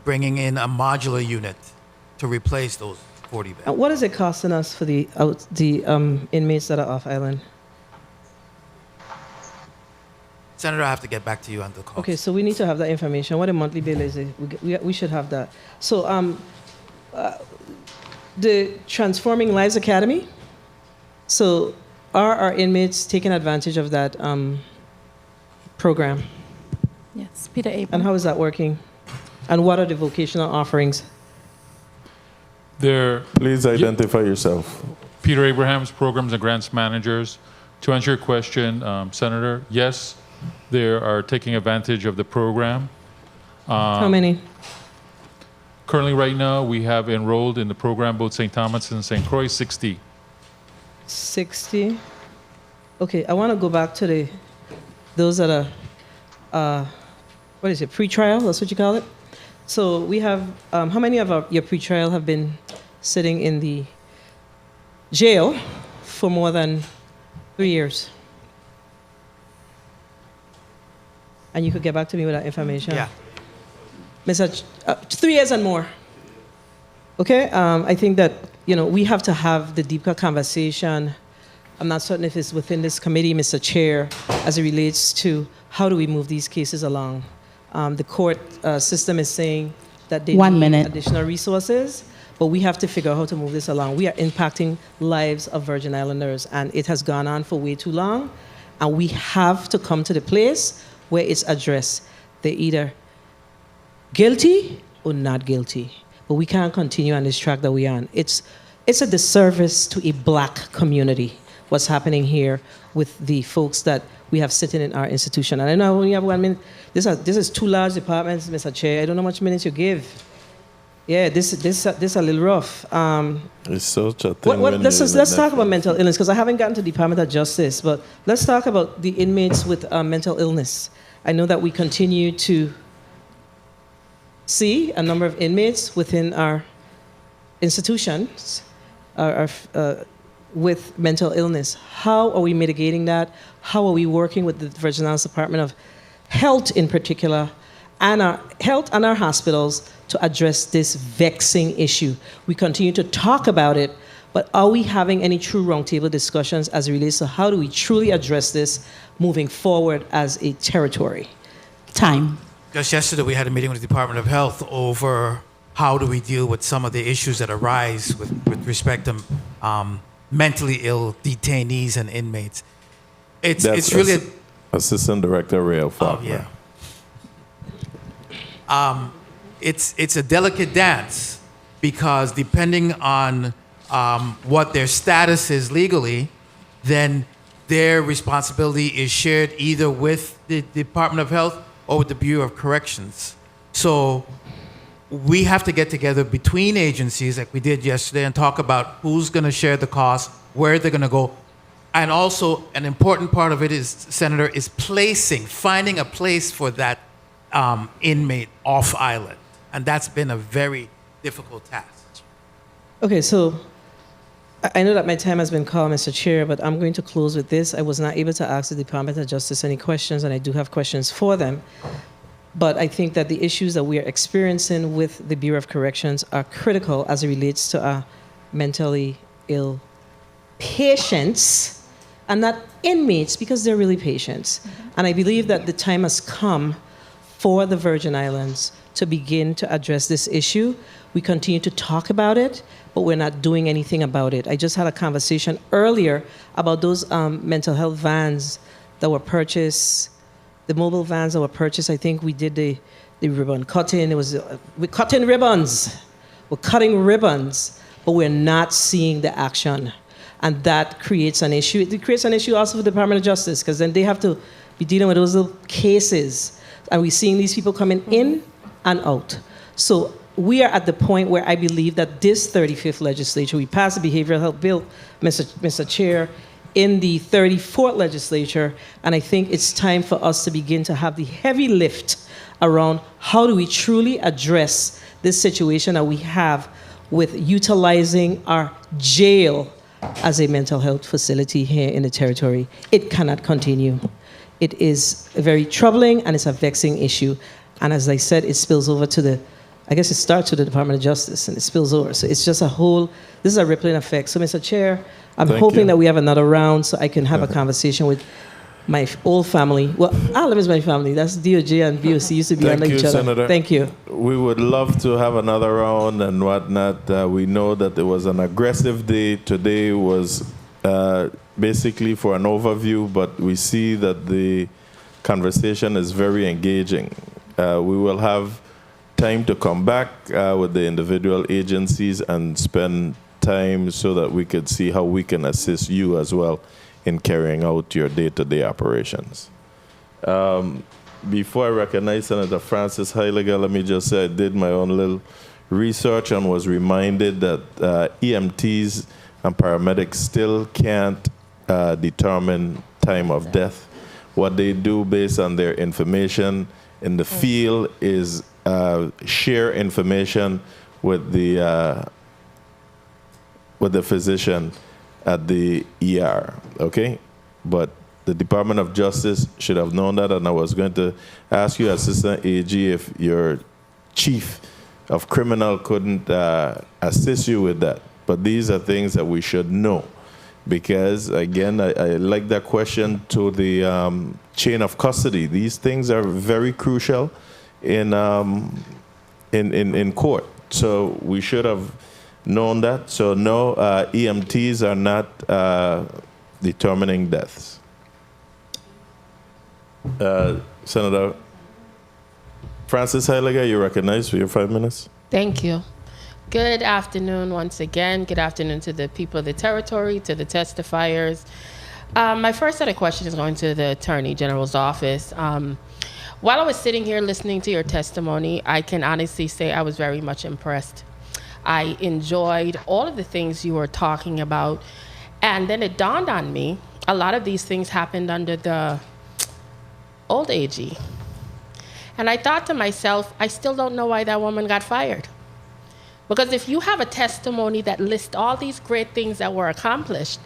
bringing in a modular unit to replace those 40 beds.
And what is it costing us for the inmates that are off island?
Senator, I have to get back to you on the cost.
Okay, so we need to have that information. What a monthly bill is? We should have that. So the Transforming Lives Academy, so are our inmates taking advantage of that program?
Yes, Peter Abram.
And how is that working? And what are the vocational offerings?
Please identify yourself.
Peter Abrahams, Programs and Grants Managers. To answer your question, Senator, yes, they are taking advantage of the program.
How many?
Currently, right now, we have enrolled in the program both St. Thomas and St. Croix, 60.
60? Okay, I want to go back to those that are, what is it, pre-trial? That's what you call it? So we have, how many of your pre-trial have been sitting in the jail for more than 3 years? And you could get back to me with that information?
Yeah.
3 years and more. Okay, I think that, we have to have the deeper conversation. I'm not certain if it's within this committee, Mr. Chair, as it relates to how do we move these cases along. The court system is saying that they need additional resources, but we have to figure out how to move this along. We are impacting lives of Virgin Islanders, and it has gone on for way too long, and we have to come to the place where it's addressed. They're either guilty or not guilty, but we can't continue on this track that we're on. It's a disservice to a black community, what's happening here with the folks that we have sitting in our institution. And I know I only have 1 minute. This is 2 large departments, Mr. Chair. I don't know how much minutes you give. Yeah, this a little rough.
It's such a thing.
Let's talk about mental illness, because I haven't gotten to Department of Justice, but let's talk about the inmates with mental illness. I know that we continue to see a number of inmates within our institutions with mental illness. How are we mitigating that? How are we working with the Virgin Islands Department of Health in particular, and our health and our hospitals to address this vexing issue? We continue to talk about it, but are we having any true roundtable discussions as it relates to how do we truly address this moving forward as a territory?
Time.
Just yesterday, we had a meeting with the Department of Health over how do we deal with some of the issues that arise with respect to mentally ill detainees and inmates. It's really
Assistant Director Rael Faulkner.
It's a delicate dance, because depending on what their status is legally, then their responsibility is shared either with the Department of Health or with the Bureau of Corrections. So we have to get together between agencies like we did yesterday and talk about who's going to share the cost, where they're going to go. And also, an important part of it is, Senator, is finding a place for that inmate off island. And that's been a very difficult task.
Okay, so I know that my time has been called, Mr. Chair, but I'm going to close with this. I was not able to ask the Department of Justice any questions, and I do have questions for them. But I think that the issues that we are experiencing with the Bureau of Corrections are critical as it relates to our mentally ill patients, and not inmates, because they're really patients. And I believe that the time has come for the Virgin Islands to begin to address this issue. We continue to talk about it, but we're not doing anything about it. I just had a conversation earlier about those mental health vans that were purchased, the mobile vans that were purchased. I think we did the ribbon cutting. We're cutting ribbons. We're cutting ribbons, but we're not seeing the action. And that creates an issue. It creates an issue also for the Department of Justice, because then they have to be dealing with those little cases. And we're seeing these people coming in and out. So we are at the point where I believe that this 35th legislature, we passed a behavioral health bill, Mr. Chair, in the 34th legislature, and I think it's time for us to begin to have the heavy lift around how do we truly address this situation that we have with utilizing our jail as a mental health facility here in the territory. It cannot continue. It is very troubling and it's a vexing issue. And as I said, it spills over to I guess it starts with the Department of Justice and it spills over. So it's just this is a rippling effect. So Mr. Chair, I'm hoping that we have another round so I can have a conversation with my old family. Well, Harlem is my family. That's DOJ and BOC used to be under each other.
Senator.
Thank you.
We would love to have another round and whatnot. We know that there was an aggressive day. Today was basically for an overview, but we see that the conversation is very engaging. We will have time to come back with the individual agencies and spend time so that we could see how we can assist you as well in carrying out your day-to-day operations. Before I recognize Senator Francis Heiliger, let me just say I did my own little research and was reminded that EMTs and paramedics still can't determine time of death. What they do based on their information in the field is share information with the physician at the ER, okay? But the Department of Justice should have known that, and I was going to ask you, Assistant AG, if your chief of criminal couldn't assist you with that. But these are things that we should know, because again, I like that question to the chain of custody. These things are very crucial in court, so we should have known that. So no, EMTs are not determining deaths. Senator Francis Heiliger, you're recognized for your 5 minutes.
Thank you. Good afternoon once again. Good afternoon to the people of the territory, to the testifiers. My first set of questions is going to the Attorney General's office. While I was sitting here listening to your testimony, I can honestly say I was very much impressed. I enjoyed all of the things you were talking about. And then it dawned on me, a lot of these things happened under the old AG. And I thought to myself, I still don't know why that woman got fired. Because if you have a testimony that lists all these great things that were accomplished,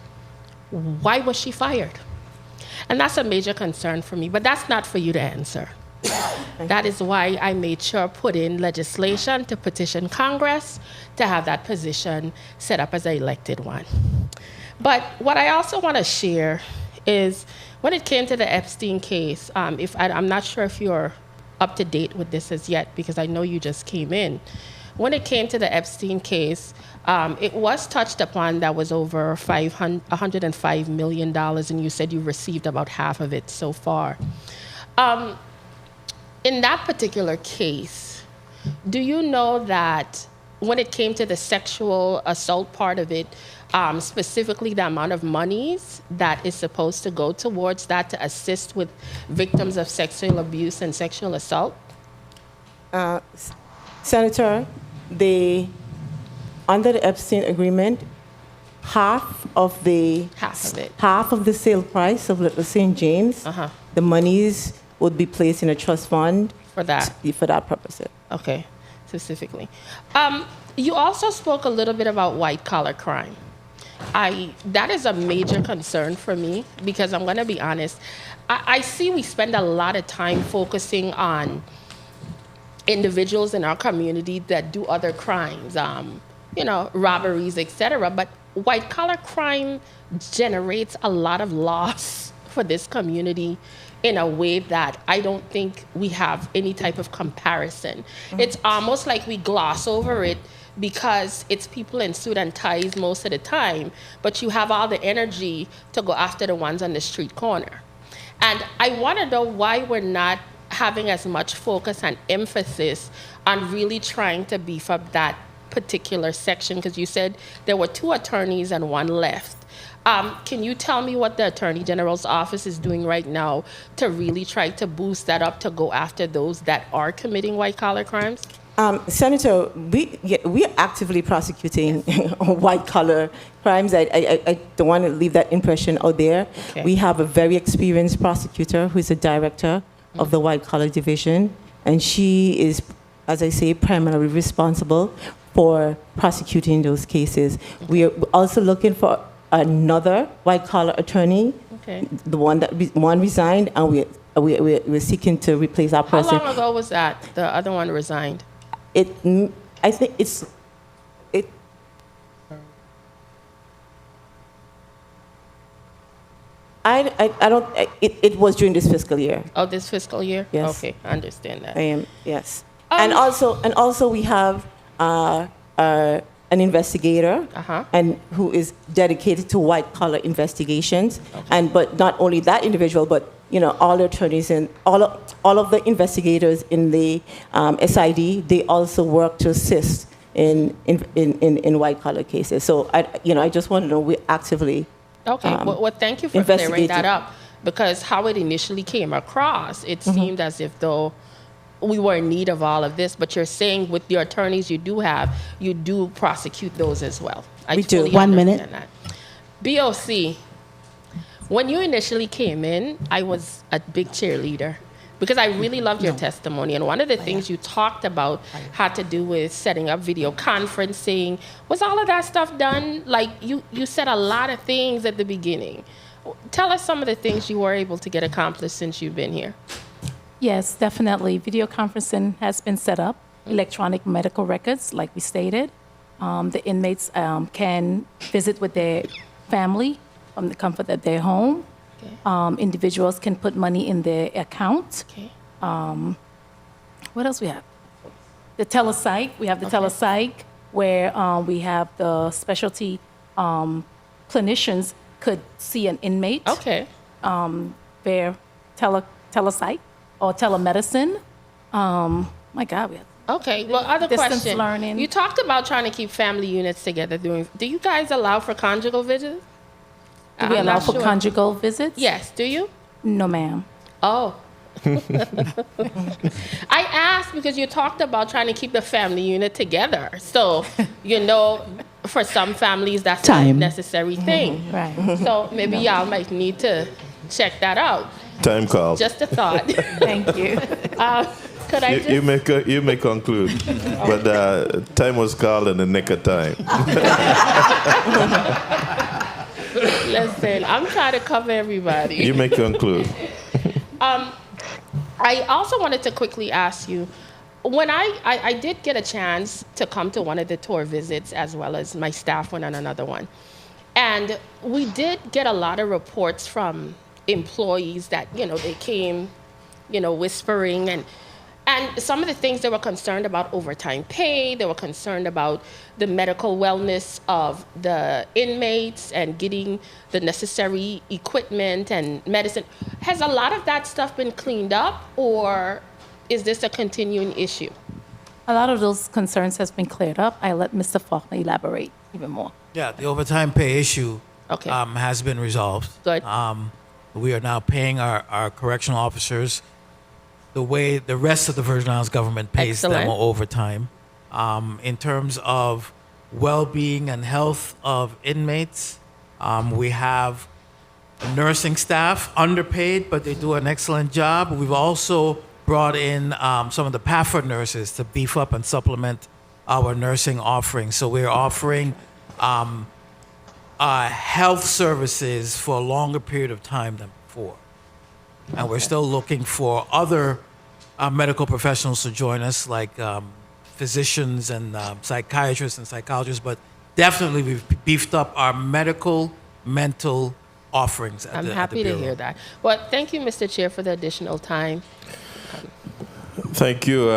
why was she fired? And that's a major concern for me, but that's not for you to answer. That is why I made sure put in legislation to petition Congress to have that position set up as an elected one. But what I also want to share is when it came to the Epstein case, I'm not sure if you're up to date with this as yet, because I know you just came in. When it came to the Epstein case, it was touched upon that was over $105 million, and you said you received about half of it so far. In that particular case, do you know that when it came to the sexual assault part of it, specifically the amount of monies that is supposed to go towards that to assist with victims of sexual abuse and sexual assault?
Senator, under the Epstein agreement, half of the sale price of Little St. James, the monies would be placed in a trust fund
for that
purpose.
Okay, specifically. You also spoke a little bit about white collar crime. That is a major concern for me, because I'm going to be honest. I see we spend a lot of time focusing on individuals in our community that do other crimes, robberies, etc. But white collar crime generates a lot of loss for this community in a way that I don't think we have any type of comparison. Mm-hmm. It's almost like we gloss over it because it's people in suit and ties most of the time, but you have all the energy to go after the ones on the street corner. And I want to know why we're not having as much focus and emphasis on really trying to beef up that particular section, because you said there were 2 attorneys and 1 left. Can you tell me what the Attorney General's office is doing right now to really try to boost that up to go after those that are committing white collar crimes?
Senator, we are actively prosecuting white-collar crimes. I don't want to leave that impression out there.
Okay.
We have a very experienced prosecutor who is the director of the white-collar division, and she is, as I say, primarily responsible for prosecuting those cases. We are also looking for another white-collar attorney.
Okay.
The one that one resigned, and we're seeking to replace that
How
person.
long ago was that? The other one resigned.
I think it was during this fiscal year.
Oh, this fiscal year?
Yes.
Okay, I understand that.
Yes. And also we have an investigator and who is dedicated to white collar investigations. But not only that individual, but all the attorneys and all of the investigators in the SID, they also work to assist in white collar cases. So I just want to know we're actively
Okay, well, thank you for clearing that
investigating.
up, because how it initially came across, it seemed as if though we were in need of all of this, but you're saying with your attorneys you do prosecute those as well.
We do.
Totally
1 minute.
understand that. BOC, when you initially came in, I was a big cheerleader because I really loved your testimony. And one of the things you talked about had to do with setting up video conferencing. Was all of that stuff done? Like you said a lot of things at the beginning. Tell us some of the things you were able to get accomplished since you've been here.
Yes, definitely. Video conferencing has been set up. Electronic medical records, like we stated. The inmates can visit with their family from the comfort of their home. Okay. Individuals can put money in their account.
Okay.
What else we have? The telepsych. We have the telepsych where we have the specialty clinicians could see an inmate.
Okay.
Their telepsych or telemedicine. My God, we have.
Okay, well, other
Distance
question.
learning.
You talked about trying to keep family units together. Do you guys allow for conjugal visits?
Do we
I'm
allow
not
for
sure.
conjugal visits?
Yes, do you?
No, ma'am.
Oh. I asked because you talked about trying to keep the family unit together. So, for some families, that's not a necessary thing.
Right.
So maybe y'all might need to check that out.
Time call.
Just a thought.
Thank you.
Could I just...
You may conclude, but time was called in the nick of time.
Listen, I'm trying to cover everybody.
You may conclude.
I also wanted to quickly ask you, when I did get a chance to come to one of the tour visits, as well as my staff went on another one, and we did get a lot of reports from employees that they came whispering and some of the things they were concerned about: overtime pay. They were concerned about the medical wellness of the inmates and getting the necessary equipment and medicine. Has a lot of that stuff been cleaned up, or is this a continuing issue?
A lot of those concerns has been cleared up. I let Mr. Faulkner elaborate even more.
Yeah, the overtime pay issue has been resolved.
Good.
We are now paying our correctional officers the way the rest of the Virgin Islands government pays them overtime. In terms of well-being and health of inmates, we have nursing staff underpaid, but they do an excellent job. We've also brought in some of the PAFA nurses to beef up and supplement our nursing offerings. So we're offering health services for a longer period of time than before. And we're still looking for other medical professionals to join us, like physicians and psychiatrists and psychologists. But definitely we've beefed up our mental offerings at
I'm
the
happy to
Bureau.
hear that. Well, thank you, Mr. Chair, for the additional time.
Thank you,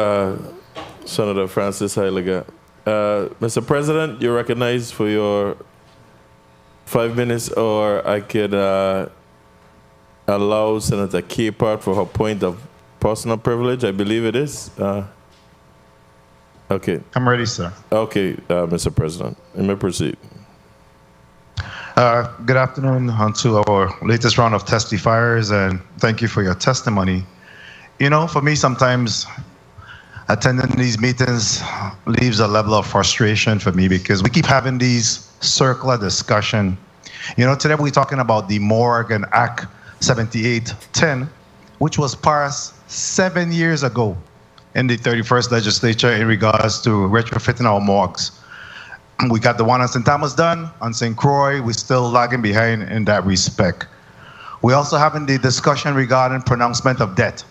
Senator Francis Heiliger. Mr. President, you're recognized for your 5 minutes, or I could allow Senator Capehart for her point of personal privilege, I believe it is. Okay.
I'm ready, sir.
Okay, Mr. President, you may proceed.
Good afternoon to our latest round of testifiers, and thank you for your testimony. For me, sometimes attending these meetings leaves a level of frustration for me because we keep having these circular discussion. You know, today we're talking about the morgue and Act 7810, which was passed 7 years ago in the 31st legislature in regards to retrofitting our morgues. We got the one on St. Thomas done. On St. Croix, we're still lagging behind in that respect. We're also having the discussion regarding pronouncement of death.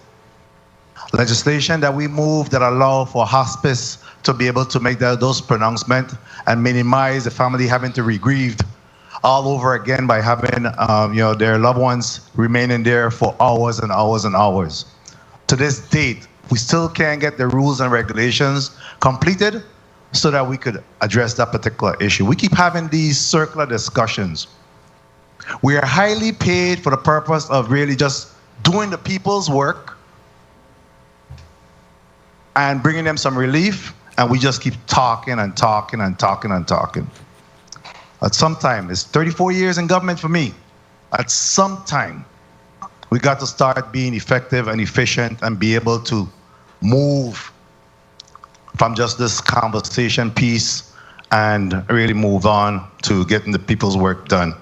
Legislation that we moved that allow for hospice to be able to make those pronouncements and minimize the family having to re-grieved all over again by having their loved ones remaining there for hours and hours and hours. To this date, we still can't get the rules and regulations completed so that we could address that particular issue. We keep having these circular discussions. We are highly paid for the purpose of really just doing the people's work and bringing them some relief, and we just keep talking and talking and talking and talking. At some time, it's 34 years in government for me. At some time, we got to start being effective and efficient and be able to move from just this conversation piece and really move on to getting the people's work done.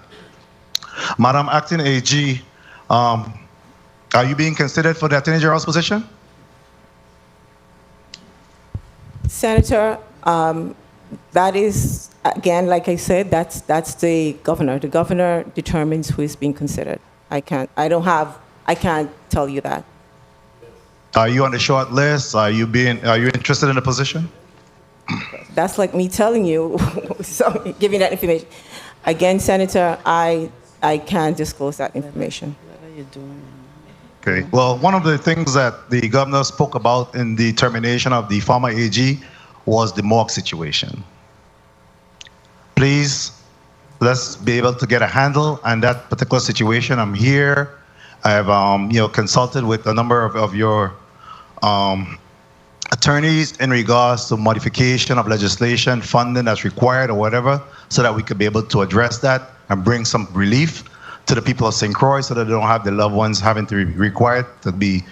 Madam Acting AG, are you being considered for the Attorney General's position?
Senator, that is, again, like I said, that's the governor. The governor determines who is being considered. I can't tell you that.
Are you on the short list? Are you interested in the position?
That's like me telling you, so giving that information. Again, Senator, I can't disclose that information.
What are you doing?
Okay. Well, one of the things that the governor spoke about in the termination of the former AG was the morgue situation. Please, let's be able to get a handle on that particular situation. I'm here. I have consulted with a number of your attorneys in regards to modification of legislation, funding that's required or whatever, so that we could be able to address that and bring some relief to the people of St. Croix so that they don't have their loved ones having to be required to be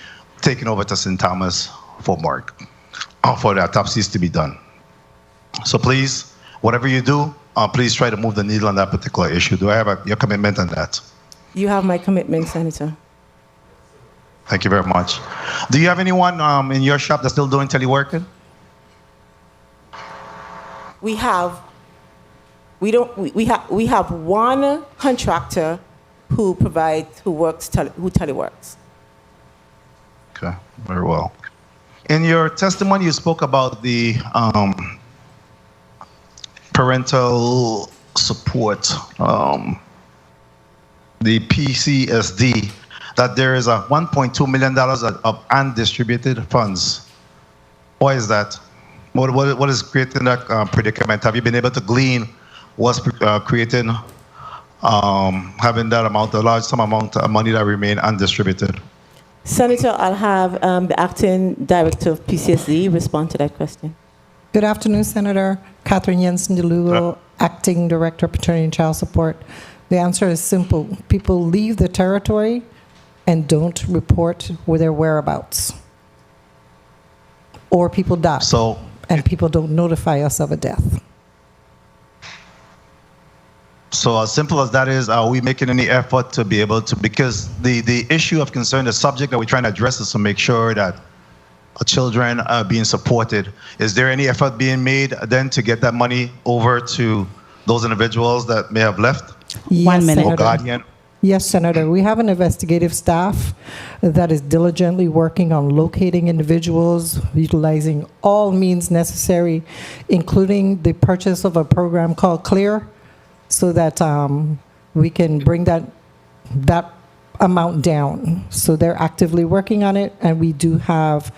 taken over to St. Thomas for morgue, for the autopsies to be done. So please, whatever you do, please try to move the needle on that particular issue. Do I have your commitment on that?
You have my commitment, Senator.
Thank you very much. Do you have anyone in your shop that's still doing teleworking?
We have one contractor who teleworks.
Okay, very well. In your testimony, you spoke about the parental support, the PCSD, that there is a $1.2 million of undistributed funds. Why is that? What is creating that predicament? Have you been able to glean what's creating having that amount, a large sum amount of money that remain undistributed?
Senator, I'll have the acting director of PCSD respond to that question.
Good afternoon, Senator. Catherine Jensen DeLugo, acting director of paternity and child support. The answer is simple. People leave the territory and don't report their whereabouts. Or people die. And people don't notify us of a death.
So as simple as that is, are we making any effort to be able to, because the issue of concern, the subject that we're trying to address is to make sure that children are being supported. Is there any effort being made then to get that money over to those individuals that may have left?
Yes,
1 minute.
Senator.
Or guardian?
Yes, Senator. We have an investigative staff that is diligently working on locating individuals, utilizing all means necessary, including the purchase of a program called CLEAR, so that we can bring that amount down. So they're actively working on it, and we do have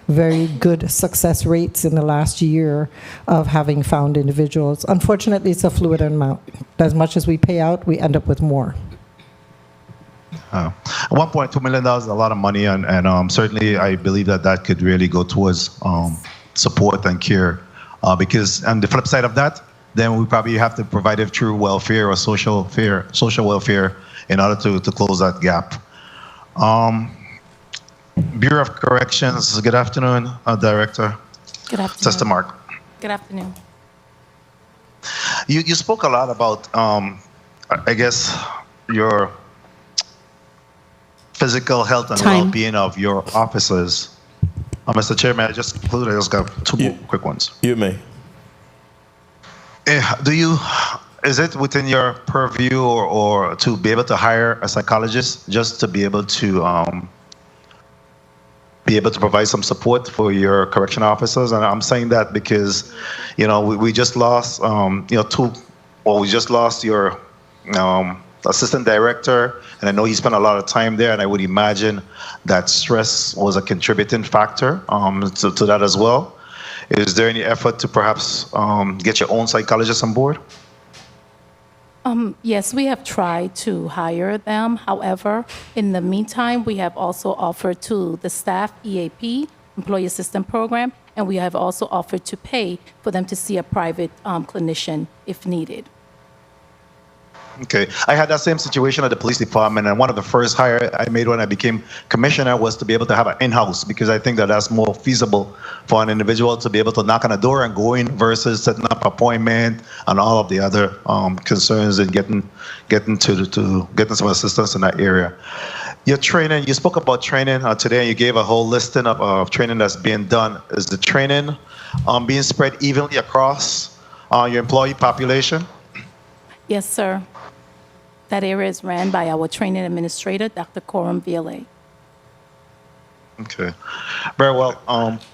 very good success rates in the last year of having found individuals. Unfortunately, it's a fluid amount. As much as we pay out, we end up with more.
$1.2 million is a lot of money, and certainly I believe that could really go towards support and care. Because on the flip side of that, then we probably have to provide it through welfare or social welfare in order to close that gap. Bureau of Corrections, good afternoon, Director.
Good afternoon.
Sister Mark.
Good afternoon.
You spoke a lot about, I guess, your physical health and well-being of your officers. Mr. Chairman, I just concluded. I just got two more quick ones.
You may.
Is it within your purview or to be able to hire a psychologist just to be able to provide some support for your correction officers? And I'm saying that because, we just lost, we just lost your assistant director, and I know he spent a lot of time there, and I would imagine that stress was a contributing factor to that as well. Is there any effort to perhaps get your own psychologist on board?
Yes, we have tried to hire them. However, in the meantime, we have also offered to the staff EAP, Employee Assistance Program, and we have also offered to pay for them to see a private clinician if needed.
Okay. I had that same situation at the police department, and one of the first hire I made when I became commissioner was to be able to have an in-house, because I think that that's more feasible for an individual to be able to knock on a door and go in versus setting up an appointment and all of the other concerns and getting some assistance in that area. Your training, you spoke about training today, and you gave a whole listing of training that's being done. Is the training being spread evenly across your employee population?
Yes, sir. That area is ran by our training administrator, Dr. Coram VLA.
Okay. Very well.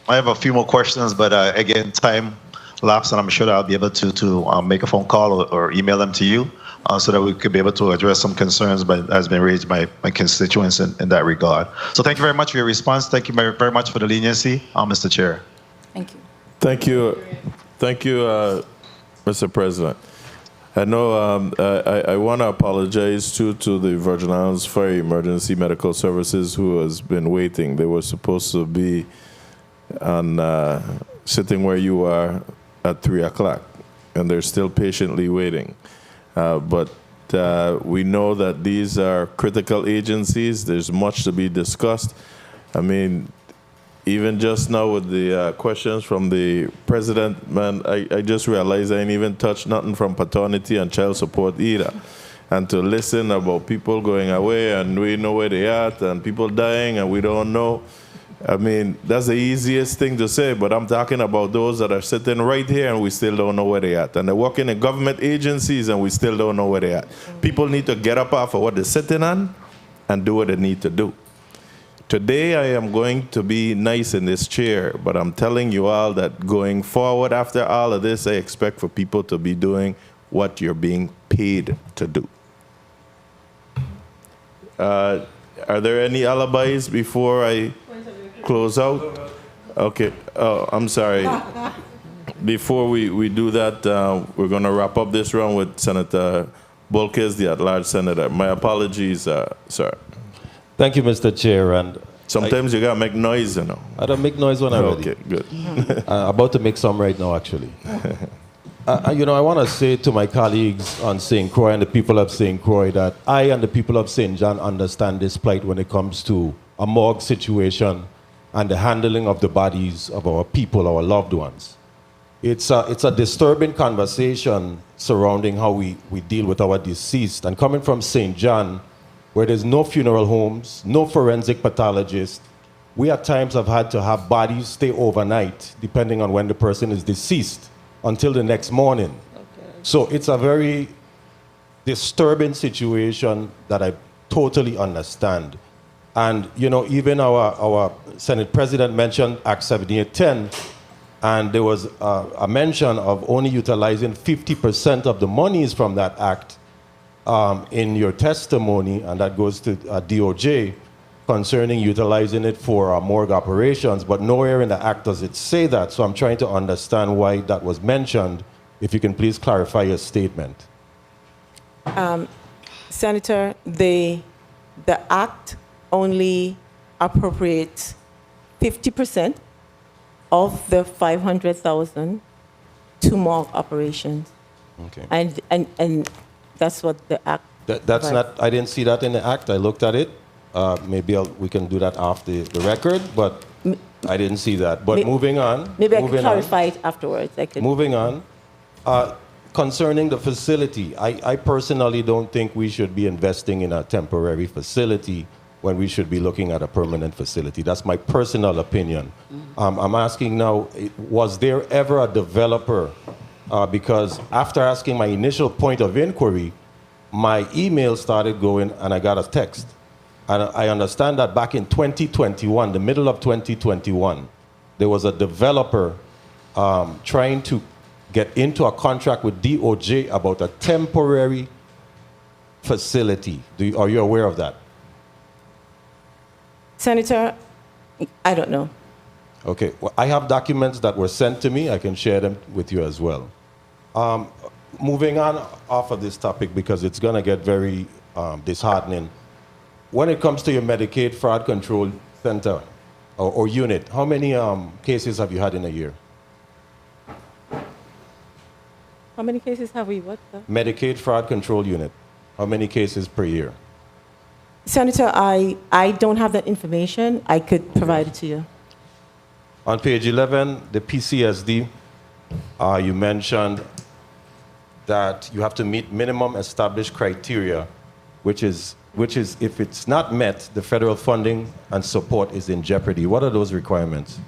I have a few more questions, but again, time lapse, and I'm sure that I'll be able to make a phone call or email them to you so that we could be able to address some concerns that has been raised by my constituents in that regard. So thank you very much for your response. Thank you very much for the leniency, Mr. Chair.
Thank you.
Thank you. Thank you, Mr. President. I know I want to apologize too to the Virgin Islands Fire Emergency Medical Services who has been waiting. They were supposed to be on sitting where you are at 3 o'clock, and they're still patiently waiting. But we know that these are critical agencies. There's much to be discussed. I mean, even just now with the questions from the president, man, I just realized I ain't even touched nothing from paternity and child support either. And to listen about people going away and we know where they are and people dying and we don't know. I mean, that's the easiest thing to say, but I'm talking about those that are sitting right here and we still don't know where they are. And they're working in government agencies and we still don't know where they are. People need to get up off of what they're sitting on and do what they need to do. Today, I am going to be nice in this chair, but I'm telling you all that going forward after all of this, I expect for people to be doing what you're being paid to do. Are there any alibis before I close out? Okay. Oh, I'm sorry. Before we do that, we're going to wrap up this round with Senator Bolkes, the at-large senator. My apologies, sir.
Thank you, Mr. Chair. And
sometimes you gotta make noise, you know.
I don't make noise when I'm ready.
Okay, good.
About to make some right now, actually. I want to say to my colleagues on St. Croix and the people of St. Croix that I and the people of St. John understand this plight when it comes to a morgue situation and the handling of the bodies of our people, our loved ones. It's a disturbing conversation surrounding how we deal with our deceased. And coming from St. John, where there's no funeral homes, no forensic pathologist, we at times have had to have bodies stay overnight, depending on when the person is deceased, until the next morning. Okay. So it's a very disturbing situation that I totally understand. And, even our Senate President mentioned Act 7810, and there was a mention of only utilizing 50% of the monies from that act in your testimony, and that goes to DOJ, concerning utilizing it for morgue operations, but nowhere in the act does it say that. So I'm trying to understand why that was mentioned. If you can please clarify your statement.
Senator, the act only appropriates 50% of the $500,000 to morgue operations.
Okay.
And that's what the act.
That's not. I didn't see that in the act. I looked at it. Maybe we can do that off the record, but I didn't see that. But moving on.
Maybe I can clarify it afterwards.
Moving on. Concerning the facility, I personally don't think we should be investing in a temporary facility when we should be looking at a permanent facility. That's my personal opinion. I'm asking now, was there ever a developer? Because after asking my initial point of inquiry, my email started going and I got a text. And I understand that back in 2021, the middle of 2021, there was a developer trying to get into a contract with DOJ about a temporary facility. Are you aware of that?
Senator, I don't know.
Okay, well, I have documents that were sent to me. I can share them with you as well. Moving on off of this topic because it's going to get very disheartening. When it comes to your Medicaid Fraud Control Center or unit, how many cases have you had in a year?
How many cases have we what? Sir?
Medicaid Fraud Control Unit, how many cases per year?
Senator, I don't have that information. I could provide it to you.
On page 11, the PCSD, you mentioned that you have to meet minimum established criteria, which is if it's not met, the federal funding and support is in jeopardy. What are those requirements?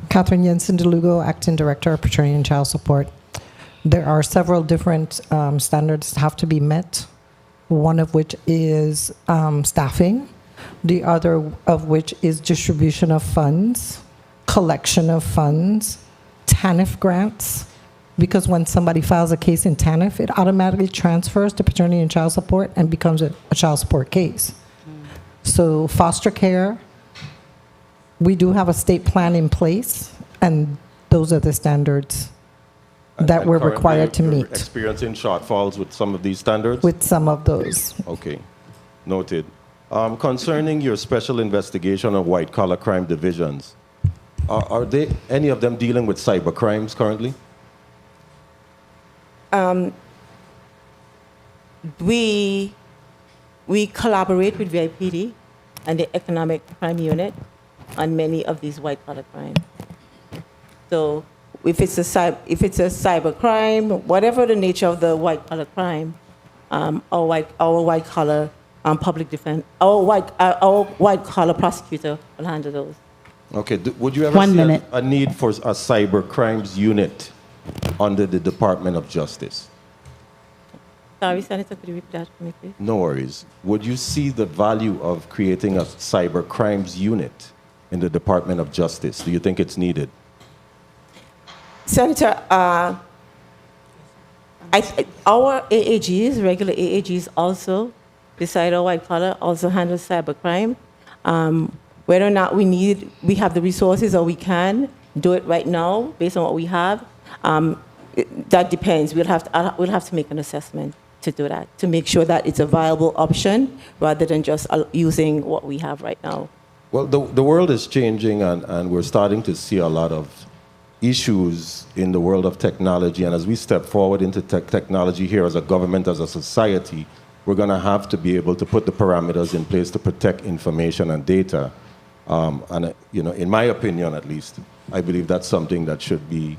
Catherine Jensen DeLugo, Acting Director of Paternity and Child Support. There are several different standards that have to be met, one of which is staffing, the other of which is distribution of funds, collection of funds, TANF grants, because when somebody files a case in TANF, it automatically transfers to paternity and child support and becomes a child support case. So foster care, we do have a state plan in place, and those are the standards that we're required to meet.
Experiencing shortfalls with some of these standards?
With some of those.
Okay, noted. Concerning your special investigation of white-collar crime divisions, are they any of them dealing with cyber crimes currently?
We collaborate with VIPD and the Economic Crime Unit on many of these white-collar crimes. So if it's a cyber crime, whatever the nature of the white-collar crime, our white-collar public defense, our white-collar prosecutor will handle those.
Okay, would you ever see a need for a cyber crimes unit under the Department of Justice?
Sorry, Senator, could you repeat that for me, please?
No worries. Would you see the value of creating a cyber crimes unit in the Department of Justice? Do you think it's needed?
Senator, our AAGs, regular AAGs also, beside our white collar, also handle cybercrime. Whether or not we have the resources or we can do it right now based on what we have, that depends. We'll have to make an assessment to do that, to make sure that it's a viable option rather than just using what we have right now.
Well, the world is changing, and we're starting to see a lot of issues in the world of technology. And as we step forward into technology here as a government, as a society, we're going to have to be able to put the parameters in place to protect information and data. And in my opinion, at least, I believe that's something that should be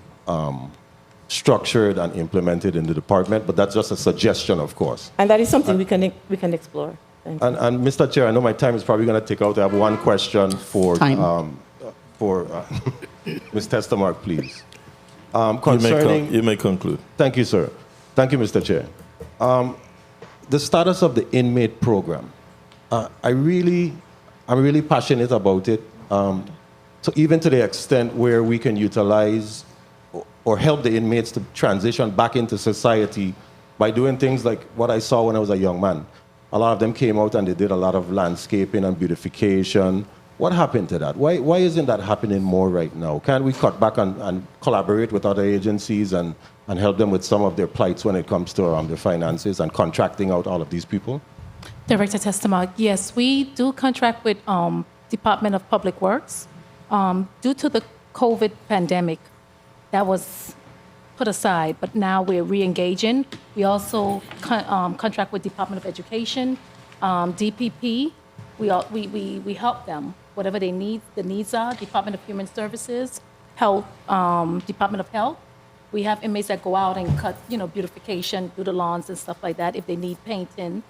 structured and implemented in the department. But that's just a suggestion, of course.
And that is something we can explore.
And Mr. Chair, I know my time is probably going to take out. I have one question for Ms. Testermark, please. Concerning,
you may conclude.
Thank you, sir. Thank you, Mr. Chair. The status of the inmate program. I'm really passionate about it. So even to the extent where we can utilize or help the inmates to transition back into society by doing things like what I saw when I was a young man. A lot of them came out and they did a lot of landscaping and beautification. What happened to that? Why isn't that happening more right now? Can't we cut back and collaborate with other agencies and help them with some of their plights when it comes to their finances and contracting out all of these people?
Director Testermark, yes, we do contract with Department of Public Works. Due to the COVID pandemic, that was put aside, but now we're re-engaging. We also contract with Department of Education, DPP, we help them, whatever they need, the needs are, Department of Human Services, Health, Department of Health. We have inmates that go out and cut, beautification, do the lawns and stuff like that if they need painting,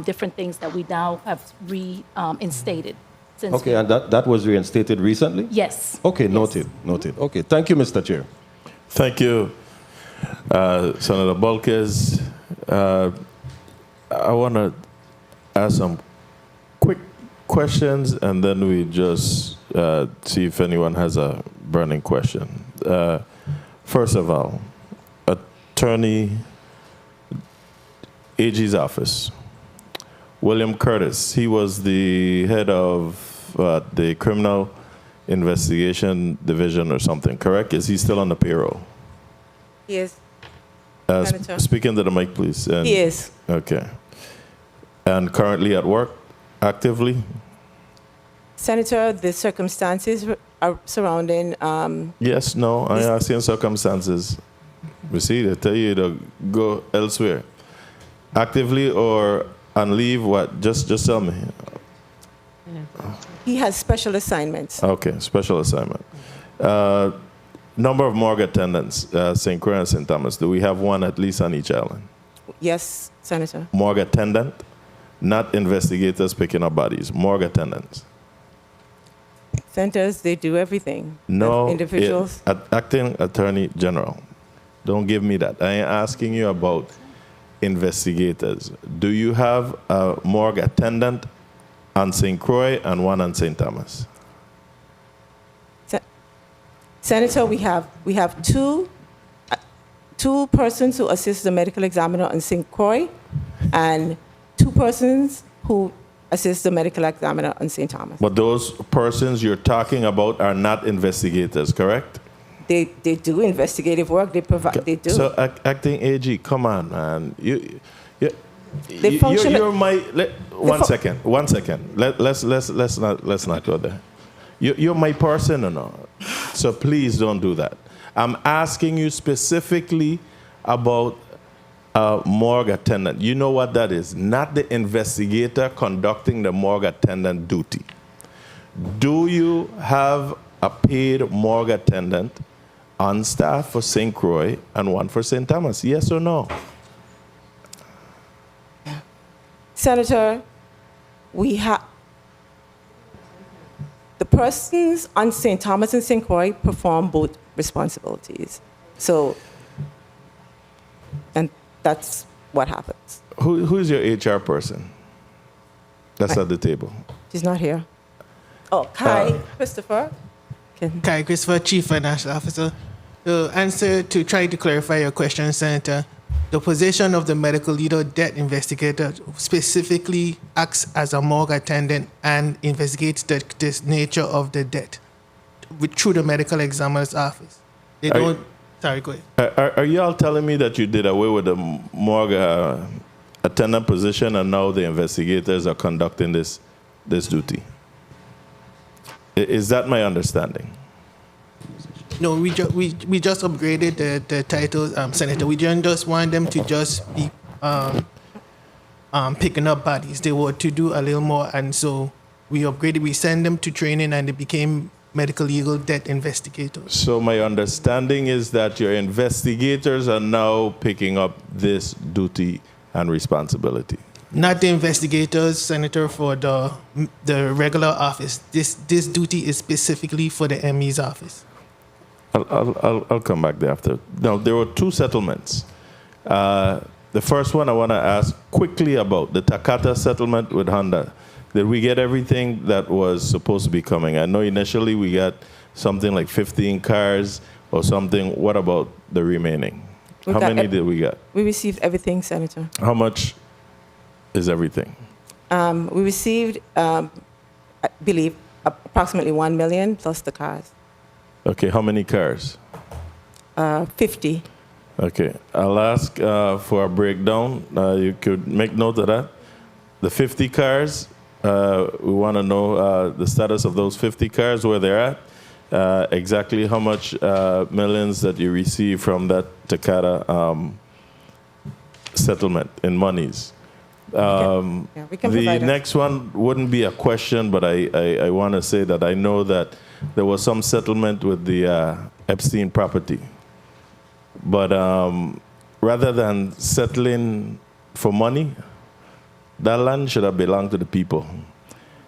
different things that we now have reinstated.
Okay, and that was reinstated recently?
Yes.
Okay, noted. Okay, thank you, Mr. Chair.
Thank you, Senator Bulkes. I want to ask some quick questions, and then we just see if anyone has a burning question. First of all, Attorney AG's office, William Curtis, he was the head of the Criminal Investigation Division or something, correct? Is he still on the payroll?
Yes.
Speak into the mic, please.
He is.
Okay. And currently at work, actively?
Senator, the circumstances are surrounding.
Yes, no, I asking circumstances. You see, they tell you to go elsewhere. Actively or on leave, what? Just tell me.
He has special assignments.
Okay, special assignment. Number of morgue attendants, St. Croix and St. Thomas. Do we have one at least on each island?
Yes, Senator.
Morgue attendant, not investigators picking up bodies. Morgue attendants.
Centers, they do everything.
No,
individuals.
Acting Attorney General. Don't give me that. I ain't asking you about investigators. Do you have a morgue attendant on St. Croix and one on St. Thomas?
Senator, we have two persons who assist the medical examiner on St. Croix, and 2 persons who assist the medical examiner on St. Thomas.
But those persons you're talking about are not investigators, correct?
They do investigative work. They do.
So acting AG, come on, man. One second. Let's not go there. You're my person or not? So please don't do that. I'm asking you specifically about a morgue attendant. You know what that is? Not the investigator conducting the morgue attendant duty. Do you have a paid morgue attendant on staff for St. Croix and one for St. Thomas? Yes or no?
Senator, we have the persons on St. Thomas and St. Croix perform both responsibilities. So, and that's what happens.
Who's your HR person that's at the table?
She's not here. Oh, Kai Christopher.
Kai Christopher, Chief Financial Officer. To try to clarify your question, Senator, the position of the medical leader debt investigator specifically acts as a morgue attendant and investigates the nature of the debt through the medical examiner's office. They don't. Sorry, go ahead.
Are you all telling me that you did away with the morgue attendant position and now the investigators are conducting this duty? Is that my understanding?
No, we just upgraded the title, Senator. We didn't just want them to just be picking up bodies. They were to do a little more, and so we upgraded. We sent them to training, and they became medical legal debt investigators.
So my understanding is that your investigators are now picking up this duty and responsibility.
Not the investigators, Senator, for the regular office. This duty is specifically for the ME's office.
I'll come back there after. Now, there were 2 settlements. The first one I want to ask quickly about, the Takata settlement with Honda. Did we get everything that was supposed to be coming? I know initially we got something like 15 cars or something. What about the remaining? How many did we get?
We received everything, Senator.
How much is everything?
We received, I believe, approximately 1 million plus the cars.
Okay, how many cars?
50.
Okay, I'll ask for a breakdown. You could make note of that. The 50 cars, we want to know the status of those 50 cars, where they're at, exactly how much millions that you receive from that Takata settlement in monies.
we can
The
provide it.
next one wouldn't be a question, but I want to say that I know that there was some settlement with the Epstein property. But rather than settling for money, that land should have belonged to the people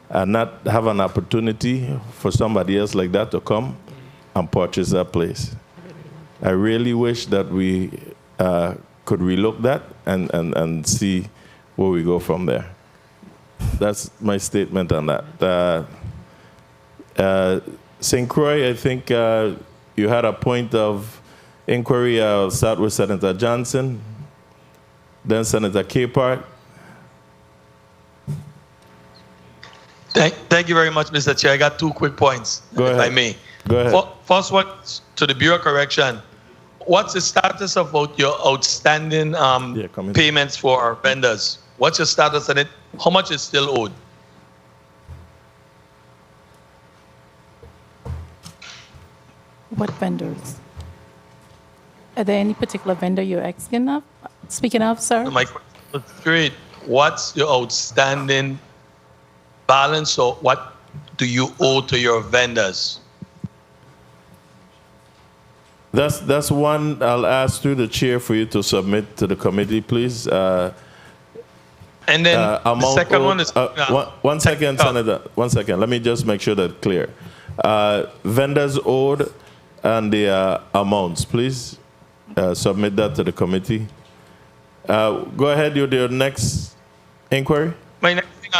and not have an opportunity for somebody else like that to come and purchase that place. I really wish that we could relook that and see where we go from there. That's my statement on that. St. Croix, I think you had a point of inquiry. I'll start with Senator Johnson, then Senator Capehart.
Thank you very much, Mr. Chair. I got 2 quick points, if I may.
Go ahead.
First one, to the Bureau of Correction. What's the status of your outstanding payments for vendors? What's your status on it? How much is still owed?
What vendors? Are there any particular vendor you're speaking of, sir?
My question is straight. What's your outstanding balance, or what do you owe to your vendors?
That's one I'll ask through the chair for you to submit to the committee, please.
And then the second one is...
one second, Senator. 1 second. Let me just make sure that's clear. Vendors owed and the amounts, please submit that to the committee. Go ahead, your next inquiry.
My next thing,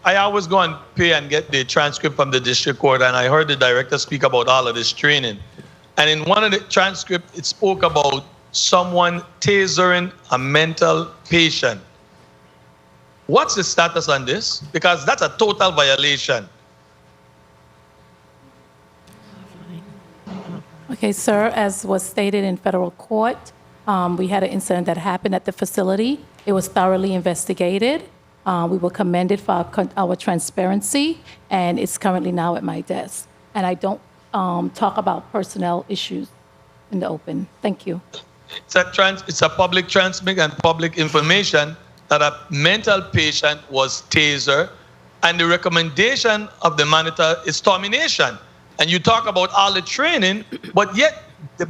I always go and pay and get the transcript from the district court, and I heard the director speak about all of this training. And in one of the transcripts, it spoke about someone tasering a mental patient. What's the status on this? Because that's a total violation.
Okay, sir, as was stated in federal court, we had an incident that happened at the facility. It was thoroughly investigated. We were commended for our transparency, and it's currently now at my desk. And I don't talk about personnel issues in the open. Thank you.
It's a public transmit and public information that a mental patient was tasered, and the recommendation of the monitor is termination. And you talk about all the training, but yet the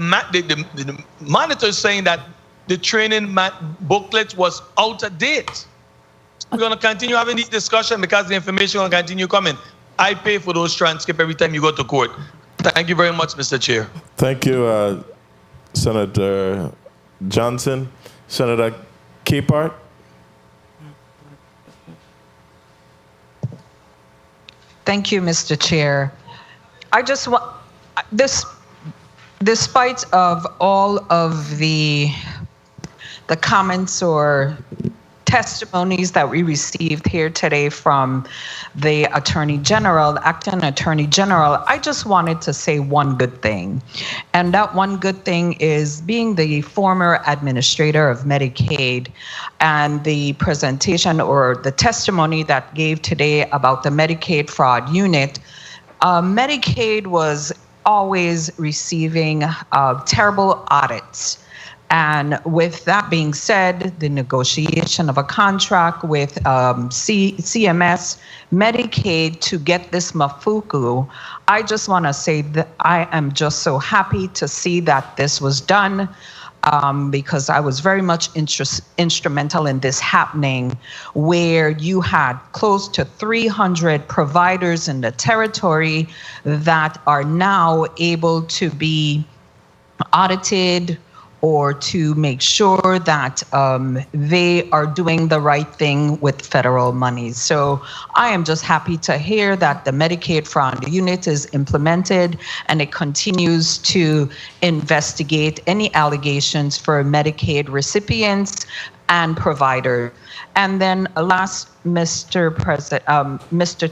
monitor is saying that the training booklet was out of date. We're going to continue having this discussion because the information will continue coming. I pay for those transcripts every time you go to court. Thank you very much, Mr. Chair.
Thank you, Senator Johnson. Senator Capehart.
Thank you, Mr. Chair. I just want this, despite of all of the comments or testimonies that we received here today from the Attorney General, the Acting Attorney General, I just wanted to say one good thing. And that one good thing is, being the former administrator of Medicaid, and the presentation or the testimony that gave today about the Medicaid fraud unit, Medicaid was always receiving terrible audits. And with that being said, the negotiation of a contract with CMS, Medicaid, to get this mafuku, I just want to say that I am just so happy to see that this was done, because I was very much instrumental in this happening, where you had close to 300 providers in the territory that are now able to be audited, or to make sure that they are doing the right thing with federal monies. So I am just happy to hear that the Medicaid fraud unit is implemented, and it continues to investigate any allegations for Medicaid recipients and providers. And then last, Mr.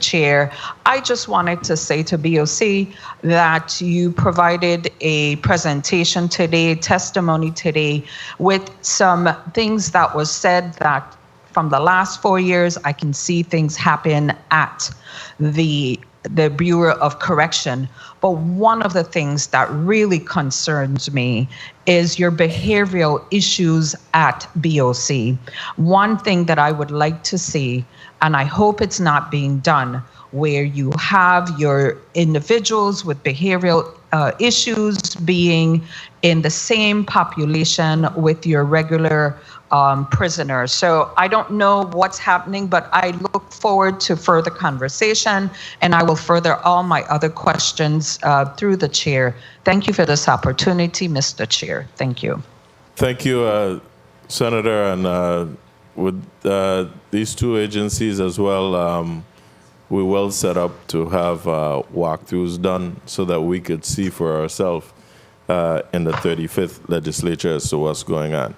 Chair, I just wanted to say to BOC that you provided a presentation today, testimony today, with some things that was said that from the last 4 years, I can see things happen at the the Bureau of Correction. But one of the things that really concerns me is your behavioral issues at BOC. One thing that I would like to see, and I hope it's not being done, where you have your individuals with behavioral issues being in the same population with your regular prisoners. So I don't know what's happening, but I look forward to further conversation, and I will further all my other questions through the chair. Thank you for this opportunity, Mr. Chair. Thank you.
Thank you, Senator. And with these two agencies as well, we will set up to have walkthroughs done so that we could see for ourselves in the 35th legislature as to what's going on.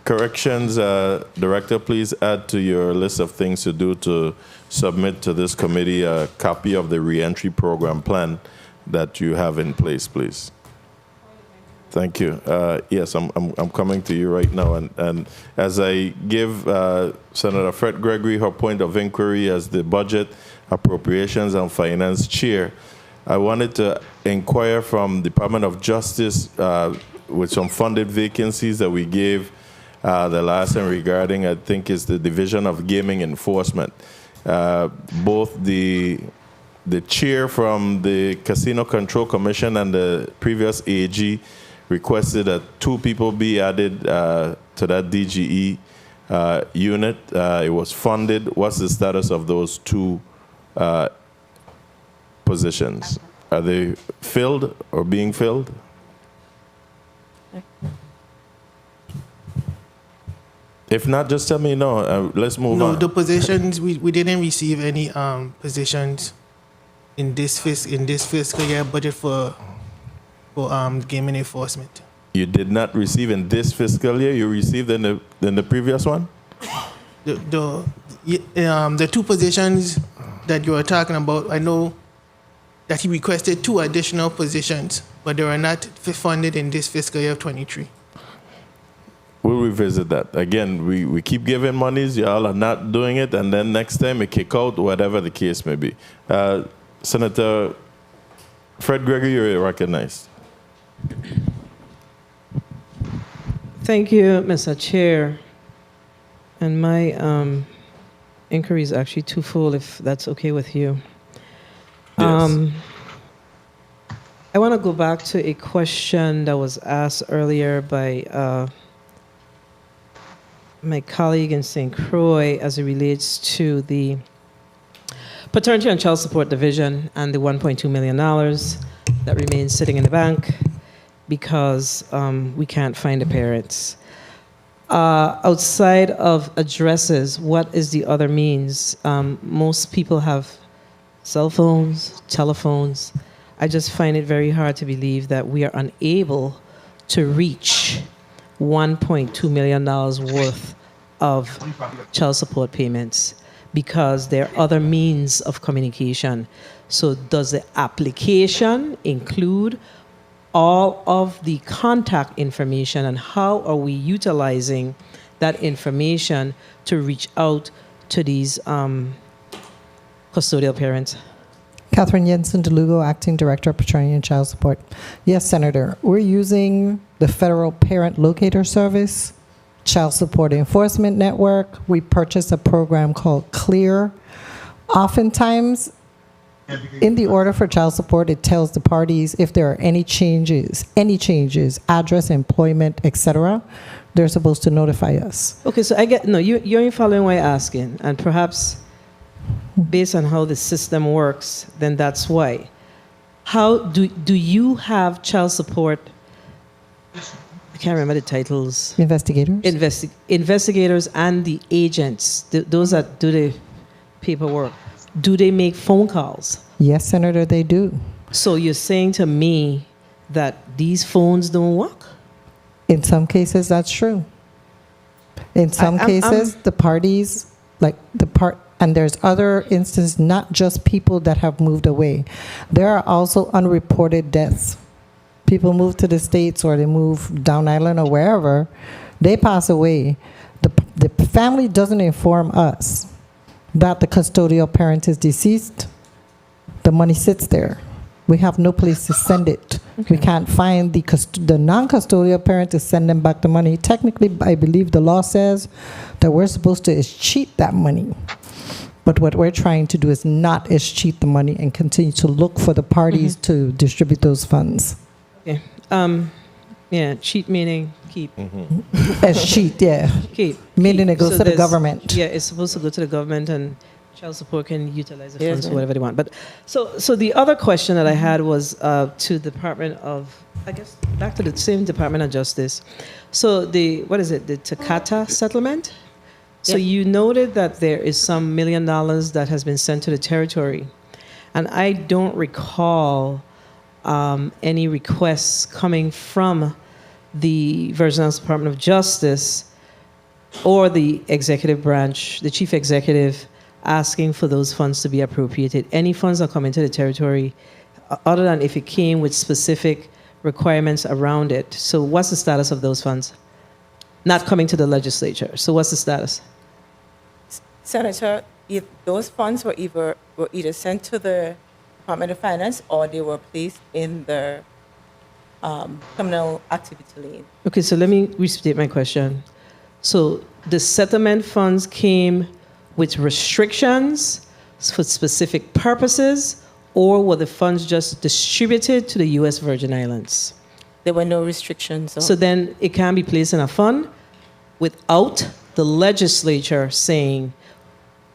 Corrections Director, please add to your list of things to do to submit to this committee a copy of the reentry program plan that you have in place, please. Thank you. Yes, I'm coming to you right now. And as I give Senator Fred Gregory her point of inquiry as the Budget, Appropriations, and Finance Chair, I wanted to inquire from Department of Justice with some funded vacancies that we gave the last time regarding, I think, is the Division of Gaming Enforcement. Both the chair from the Casino Control Commission and the previous AG requested that 2 people be added to that DGE unit. It was funded. What's the status of those 2 positions? Are they filled or being filled? If not, just tell me no. Let's move on.
No, the positions, we didn't receive any positions in this fiscal year budget for gaming enforcement.
You did not receive in this fiscal year? You received in the previous one?
The 2 positions that you are talking about, I know that he requested 2 additional positions, but they were not funded in this fiscal year of 23.
We'll revisit that. Again, we keep giving monies, y'all are not doing it, and then next time we kick out, whatever the case may be. Senator Fred Gregory, you're recognized.
Thank you, Mr. Chair. And my inquiry is actually twofold, if that's okay with you.
Yes.
I want to go back to a question that was asked earlier by my colleague in St. Croix as it relates to the Paternity and Child Support Division and the $1.2 million that remains sitting in the bank because we can't find the parents. Outside of addresses, what is the other means? Most people have cell phones, telephones. I just find it very hard to believe that we are unable to reach $1.2 million worth of child support payments because there are other means of communication. So does the application include all of the contact information, and how are we utilizing that information to reach out to these custodial parents?
Catherine Jensen DeLugo, Acting Director of Paternity and Child Support. Yes, Senator, we're using the Federal Parent Locator Service, Child Support Enforcement Network. We purchased a program called CLEAR. Oftentimes, in the order for child support, it tells the parties if there are any changes, address, employment, etc., they're supposed to notify us.
Okay, so I get, no, you're following why I'm asking, and perhaps based on how the system works, then that's why. How do you have child support, I can't remember the titles.
Investigators?
Investigators and the agents, those that do the paperwork. Do they make phone calls?
Yes, Senator, they do.
So you're saying to me that these phones don't work?
In some cases, that's true. In some cases, the parties, and there's other instances, not just people that have moved away. There are also unreported deaths. People move to the States or they move down island or wherever, they pass away. The family doesn't inform us that the custodial parent is deceased. the money sits there. We have no place to send it. We can't find the non-custodial parent to send them back the money. Technically, I believe the law says that we're supposed to escheat that money. But what we're trying to do is not escheat the money and continue to look for the parties to distribute those funds.
Okay. Yeah, cheat meaning keep.
Escheat, yeah.
Keep.
Meaning it goes to the
there's-
government.
Yeah, it's supposed to go to the government, and child support can utilize the
Yes,
funds for
ma'am.
whatever they want. But so the other question that I had was to the Department of, I guess, back to the same Department of Justice. So the Takata settlement? So you noted that there is some $1 million that has been sent to the territory. And I don't recall any requests coming from the Virgin Islands Department of Justice or the executive branch, the chief executive, asking for those funds to be appropriated. Any funds that come into the territory, other than if it came with specific requirements around it. So what's the status of those funds? Not coming to the legislature. So what's the status?
Senator, if those funds were either sent to the Department of Finance or they were placed in the criminal activity lane.
Okay, so let me restate my question. So the settlement funds came with restrictions for specific purposes, or were the funds just distributed to the U.S. Virgin Islands?
There were no restrictions.
So then it can be placed in a fund without the legislature saying,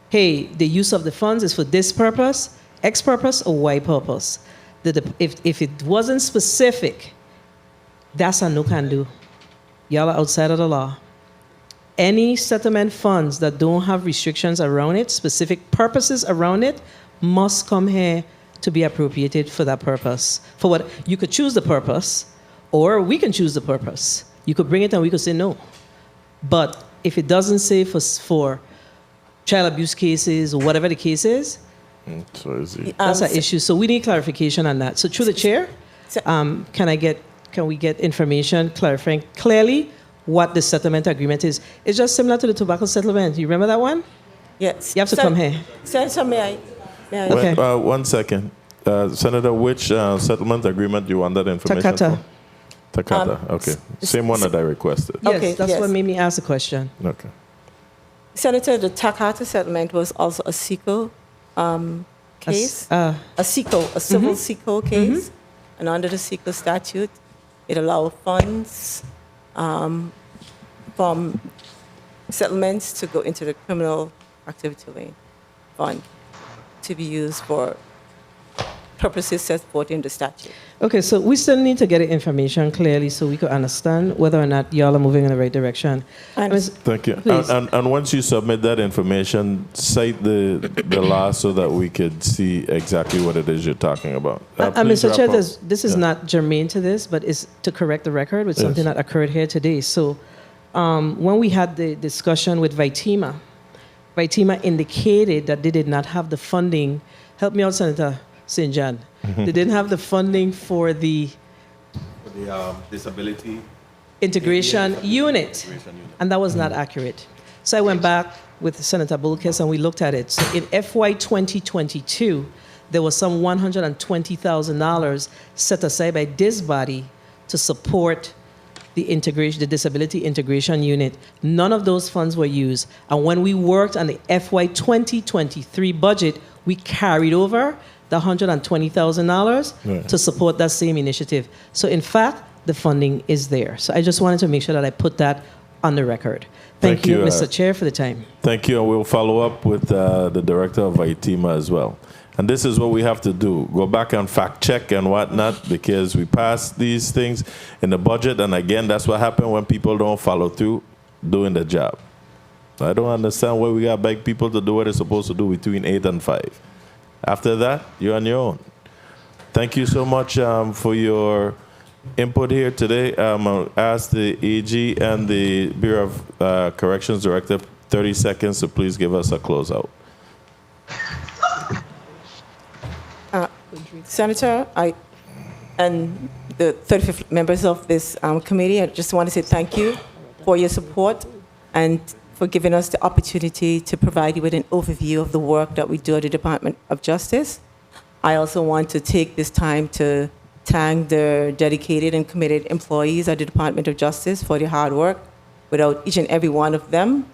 hey, the use of the funds is for this purpose, X purpose, or Y purpose. If it wasn't specific, that's a no can do. Y'all are outside of the law. Any settlement funds that don't have restrictions around it, specific purposes around it, must come here to be appropriated for that purpose. For what you could choose the purpose, or we can choose the purpose. You could bring it and we could say no. But if it doesn't say for child abuse cases or whatever the case is, that's an issue. So we need clarification on that. So through the chair, can we get information clarifying clearly what the settlement agreement is? It's just similar to the tobacco settlement. You remember that one?
Yes.
You have to come here.
Senator, may I?
Okay.
1 second. Senator, which settlement agreement do you want that information
Takata.
for? Takata, okay. Same one that I requested.
Yes,
Okay,
that's
yes.
what made me ask the question.
Okay.
Senator, the Takata settlement was also a SICO case. A SICO, a civil SICO case. And under the SICO statute, it allowed funds from settlements to go into the criminal activity lane fund to be used for purposes set forth in the statute.
Okay, so we still need to get the information clearly so we could understand whether or not y'all are moving in the right direction.
Thank you.
Please.
And once you submit that information, cite the law so that we could see exactly what it is you're talking about. Please
Mr.
wrap
Chair,
up.
this is not germane to this, but it's to correct the record with something that occurred here today. So when we had the discussion with Vitima indicated that they did not have the funding. Help me out, Senator St. John. They didn't have the funding for the
disability
integration unit, and that was not accurate. So I went back with Senator Bulkes and we looked at it. So in FY 2022, there was some $120,000 set aside by this body to support the disability integration unit. None of those funds were used. And when we worked on the FY 2023 budget, we carried over the $120,000 to support that same initiative. So in fact, the funding is there. So I just wanted to make sure that I put that on the record. Thank you, Mr. Chair, for the time.
Thank you, and we'll follow up with the director of Vitima as well. And this is what we have to do. Go back and fact check and whatnot, because we pass these things in the budget. And again, that's what happens when people don't follow through doing the job. I don't understand why we got beg people to do what they're supposed to do between 8 and 5. After that, you're on your own. Thank you so much for your input here today. I'll ask the AG and the Bureau of Corrections Director 30 seconds to please give us a closeout.
Senator, and the 35 members of this committee, I just want to say thank you for your support and for giving us the opportunity to provide you with an overview of the work that we do at the Department of Justice. I also want to take this time to thank the dedicated and committed employees at the Department of Justice for their hard work. Without each and every one of them,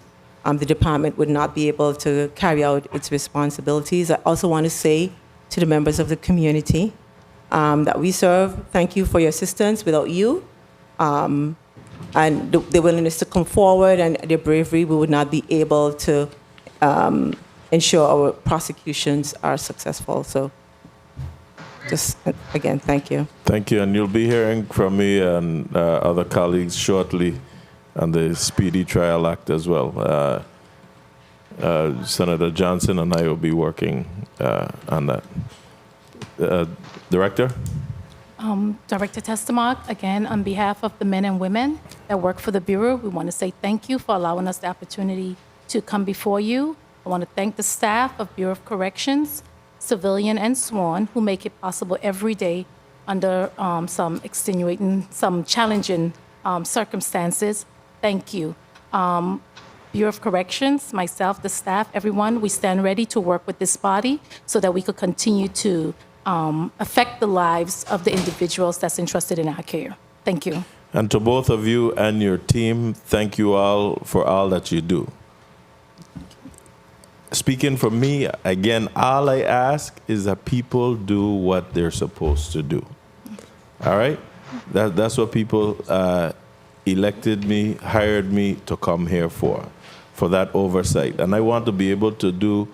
the department would not be able to carry out its responsibilities. I also want to say to the members of the community that we serve, thank you for your assistance. Without you and the willingness to come forward and their bravery, we would not be able to ensure our prosecutions are successful. So just, again, thank you.
Thank you, and you'll be hearing from me and other colleagues shortly on the Speedy Trial Act as well. Senator Johnson and I will be working on that. Director?
Director Testamark, again, on behalf of the men and women that work for the Bureau, we want to say thank you for allowing us the opportunity to come before you. I want to thank the staff of Bureau of Corrections, civilian and sworn, who make it possible every day under some extenuating, some challenging circumstances. Thank you. Bureau of Corrections, myself, the staff, everyone, we stand ready to work with this body so that we could continue to affect the lives of the individuals that's entrusted in our care. Thank you.
And to both of you and your team, thank you all for all that you do. Speaking for me, again, all I ask is that people do what they're supposed to do. All right? That's what people elected me, hired me to come here for that oversight. And I want to be able to do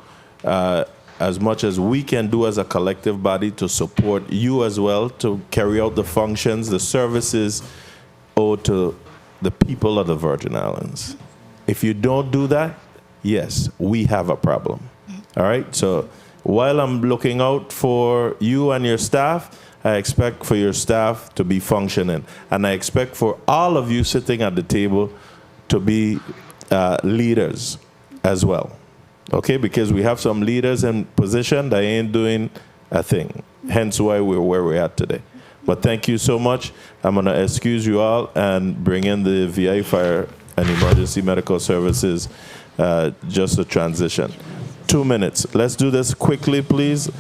as much as we can do as a collective body to support you as well, to carry out the functions, the services owed to the people of the Virgin Islands. If you don't do that, yes, we have a problem. All right? So while I'm looking out for you and your staff, I expect for your staff to be functioning. And I expect for all of you sitting at the table to be leaders as well. Okay? Because we have some leaders in position that ain't doing a thing. Hence why we're where we're at today. But thank you so much. I'm going to excuse you all and bring in the VI Fire and Emergency Medical Services just a transition. 2 minutes. Let's do this quickly, please.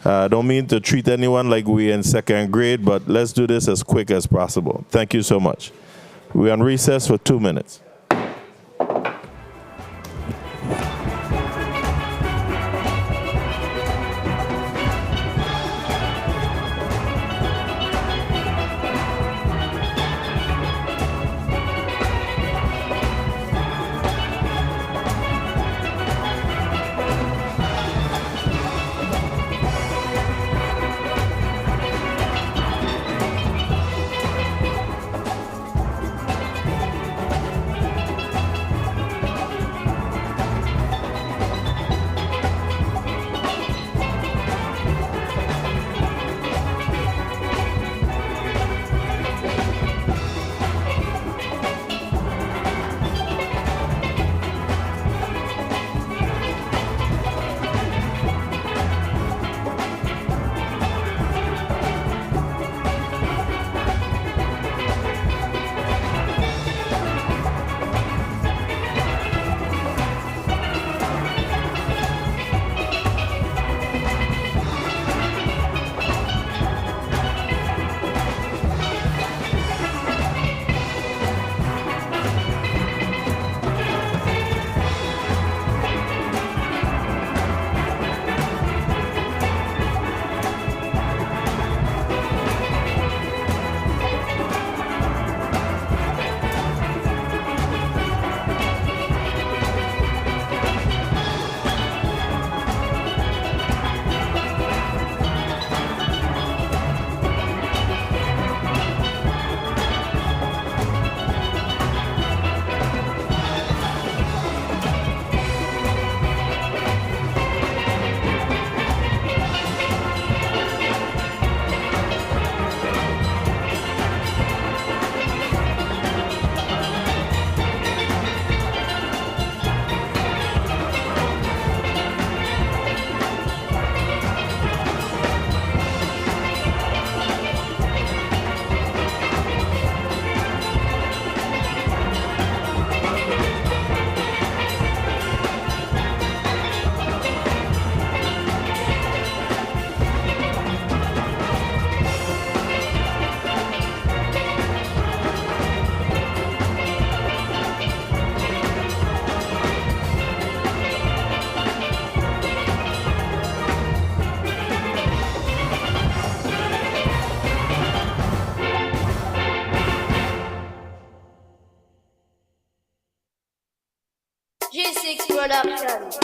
I don't mean to treat anyone like we're in second grade, but let's do this as quick as possible. Thank you so much. We're on recess for 2 minutes.
G6 Productions.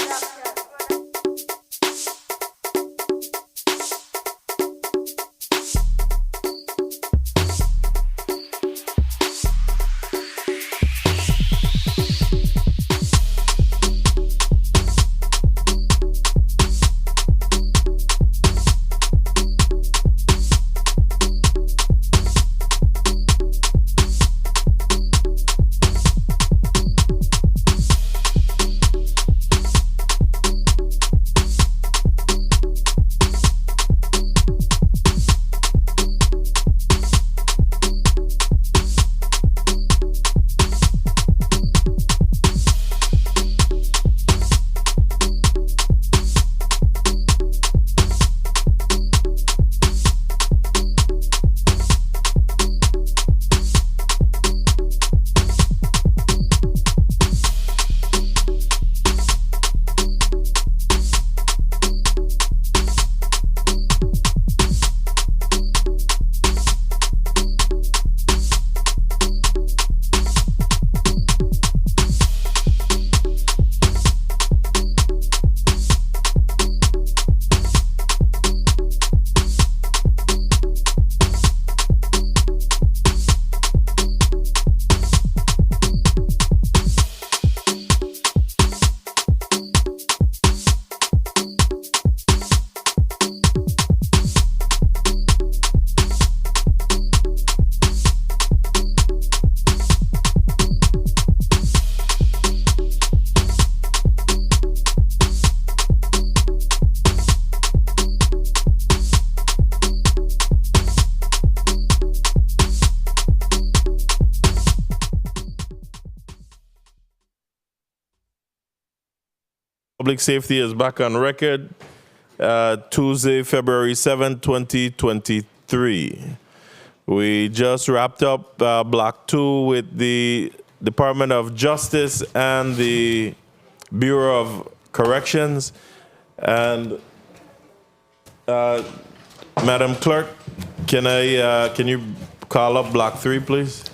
Public safety is back on record. Tuesday, February 7, 2023. We just wrapped up Block 2 with the Department of Justice and the Bureau of Corrections. And Madam Clerk, can you call up Block 3, please?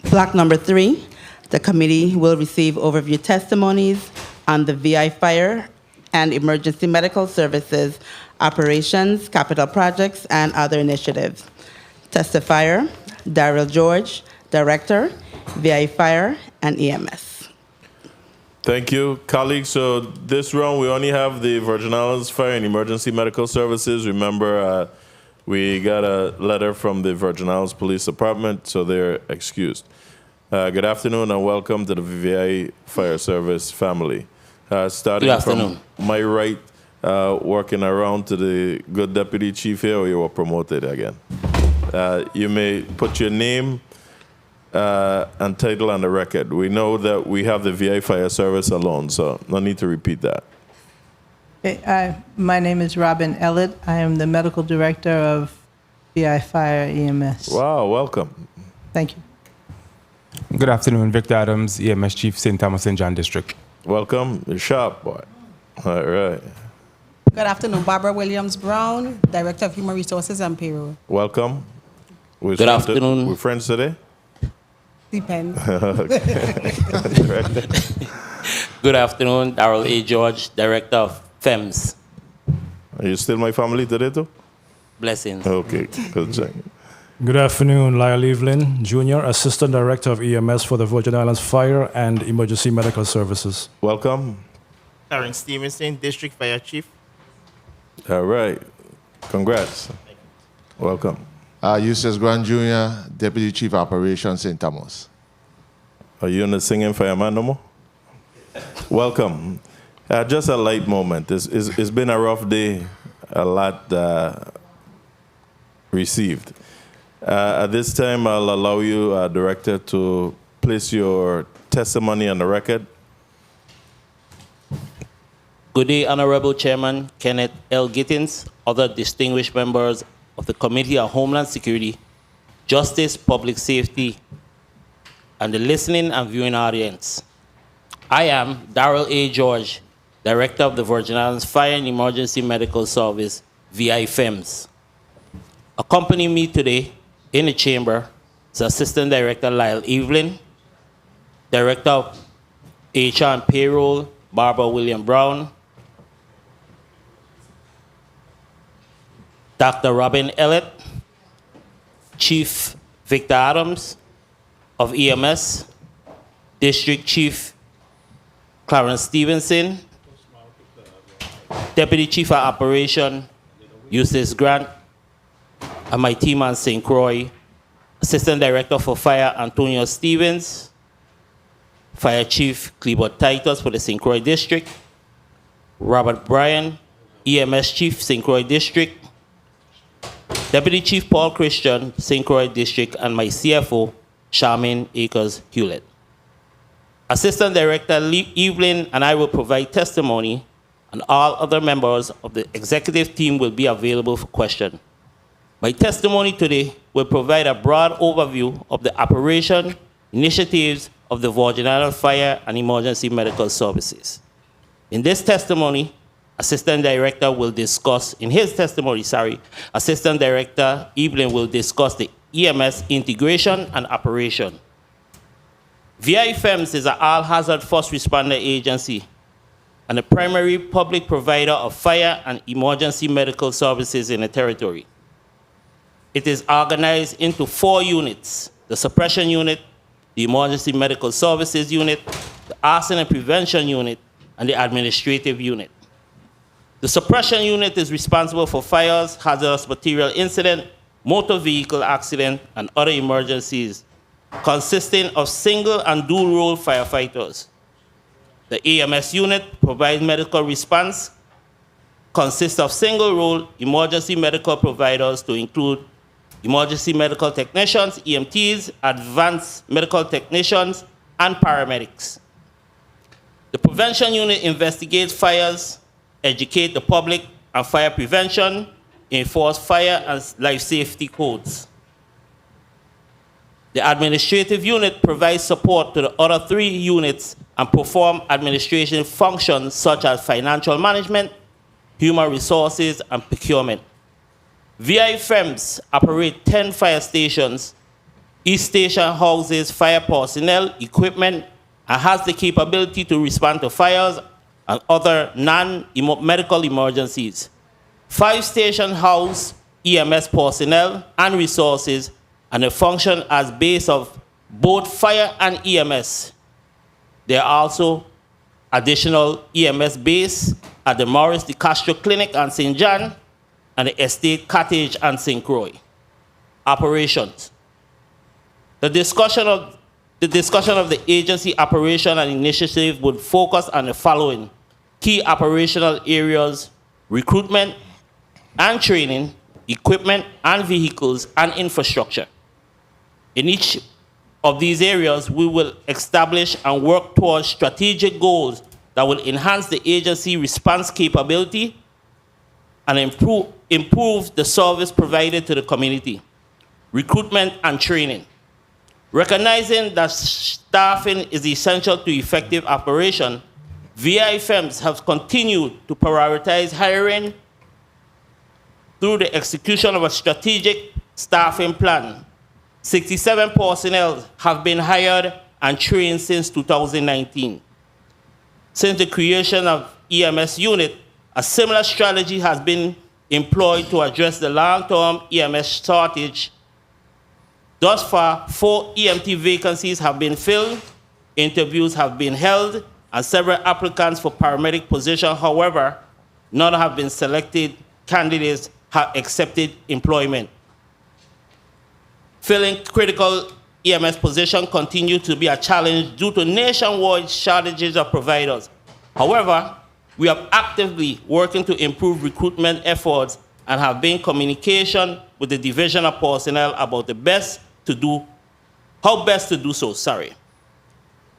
Block number 3, the committee will receive overview testimonies on the VI Fire and Emergency Medical Services operations, capital projects, and other initiatives. Testifier, Daryl George, Director, VI Fire and EMS.
Thank you, colleagues. So this round, we only have the Virgin Islands Fire and Emergency Medical Services. Remember, we got a letter from the Virgin Islands Police Department, so they're excused. Good afternoon and welcome to the VI Fire Service family. Starting from my right, working around to the good deputy chief here, or you were promoted again. You may put your name and title on the record. We know that we have the VI Fire Service alone, so no need to repeat that.
Okay, my name is Robin Ellett. I am the medical director of VI Fire EMS.
Wow, welcome.
Thank you.
Good afternoon, Victor Adams, EMS Chief, St. Thomas and John District.
Welcome. You're sharp, boy. All right.
Good afternoon, Barbara Williams-Brown, Director of Human Resources and Payroll.
Welcome.
Good afternoon.
We're friends today?
Depends.
Good afternoon, Daryl A. George, Director of FEMS.
Are you still my family today, too?
Blessings.
Okay, good job.
Good afternoon, Lyle Evelyn, Jr., Assistant Director of EMS for the Virgin Islands Fire and Emergency Medical Services.
Welcome.
Karen Stevenson, District Fire Chief.
All right. Congrats. Welcome.
Eustace Grant Jr., Deputy Chief Operations, St. Thomas.
Are you in the singing fireman no more? Welcome. Just a light moment. It's been a rough day. A lot received. At this time, I'll allow you, Director, to place your testimony on the record.
Good day, Honorable Chairman Kenneth L. Gittins, other distinguished members of the Committee on Homeland Security, Justice, Public Safety, and the listening and viewing audience. I am Daryl A. George, Director of the Virgin Islands Fire and Emergency Medical Service, VI FEMS. Accompanying me today in the chamber is Assistant Director Lyle Evelyn, Director of HR and Payroll, Barbara William Brown. Dr. Robin Ellett, Chief Victor Adams of EMS, District Chief Clarence Stevenson, Deputy Chief of Operation Eustace Grant, and my team on St. Croix, Assistant Director for Fire Antonio Stevens, Fire Chief Cleveland Titus for the St. Croix District, Robert Bryan, EMS Chief, St. Croix District, Deputy Chief Paul Christian, St. Croix District, and my CFO, Charmaine Akers Hewlett. Assistant Director Evelyn and I will provide testimony, and all other members of the executive team will be available for question. My testimony today will provide a broad overview of the operation, initiatives of the Virgin Islands Fire and Emergency Medical Services. In this testimony, Assistant Director will discuss, in his testimony, Assistant Director Evelyn will discuss the EMS integration and operation. VIFEMS is an all-hazard first responder agency and the primary public provider of fire and emergency medical services in the territory. It is organized into 4 units: the suppression unit, the emergency medical services unit, the arson and prevention unit, and the administrative unit. The suppression unit is responsible for fires, hazardous material incident, motor vehicle accident, and other emergencies, consisting of single and dual role firefighters. The EMS unit provides medical response, consists of single role emergency medical providers to include emergency medical technicians, EMTs, advanced medical technicians, and paramedics. The prevention unit investigates fires, educate the public on fire prevention, enforce fire and life safety codes. The administrative unit provides support to the other 3 units and perform administration functions such as financial management, human resources, and procurement. VIFEMS operate 10 fire stations. Each station houses fire personnel, equipment, and has the capability to respond to fires and other non-medical emergencies. 5 stations house EMS personnel and resources, and they function as base of both fire and EMS. There are also additional EMS base at the Maurice de Castro Clinic and St. John, and the Estate Cottage and St. Croix. Operations. The discussion of the agency operation and initiative would focus on the following key operational areas: recruitment and training, equipment and vehicles, and infrastructure. In each of these areas, we will establish and work towards strategic goals that will enhance the agency response capability and improve the service provided to the community. Recruitment and training. Recognizing that staffing is essential to effective operation, VIFEMS have continued to prioritize hiring through the execution of a strategic staffing plan. 67 personnel have been hired and trained since 2019. Since the creation of EMS unit, a similar strategy has been employed to address the long-term EMS shortage. Thus far, 4 EMT vacancies have been filled, interviews have been held, and several applicants for paramedic position. However, none have been selected. Candidates have accepted employment. Filling critical EMS positions continue to be a challenge due to nationwide shortages of providers. However, we are actively working to improve recruitment efforts and have been in communication with the Division of Personnel about how best to do so.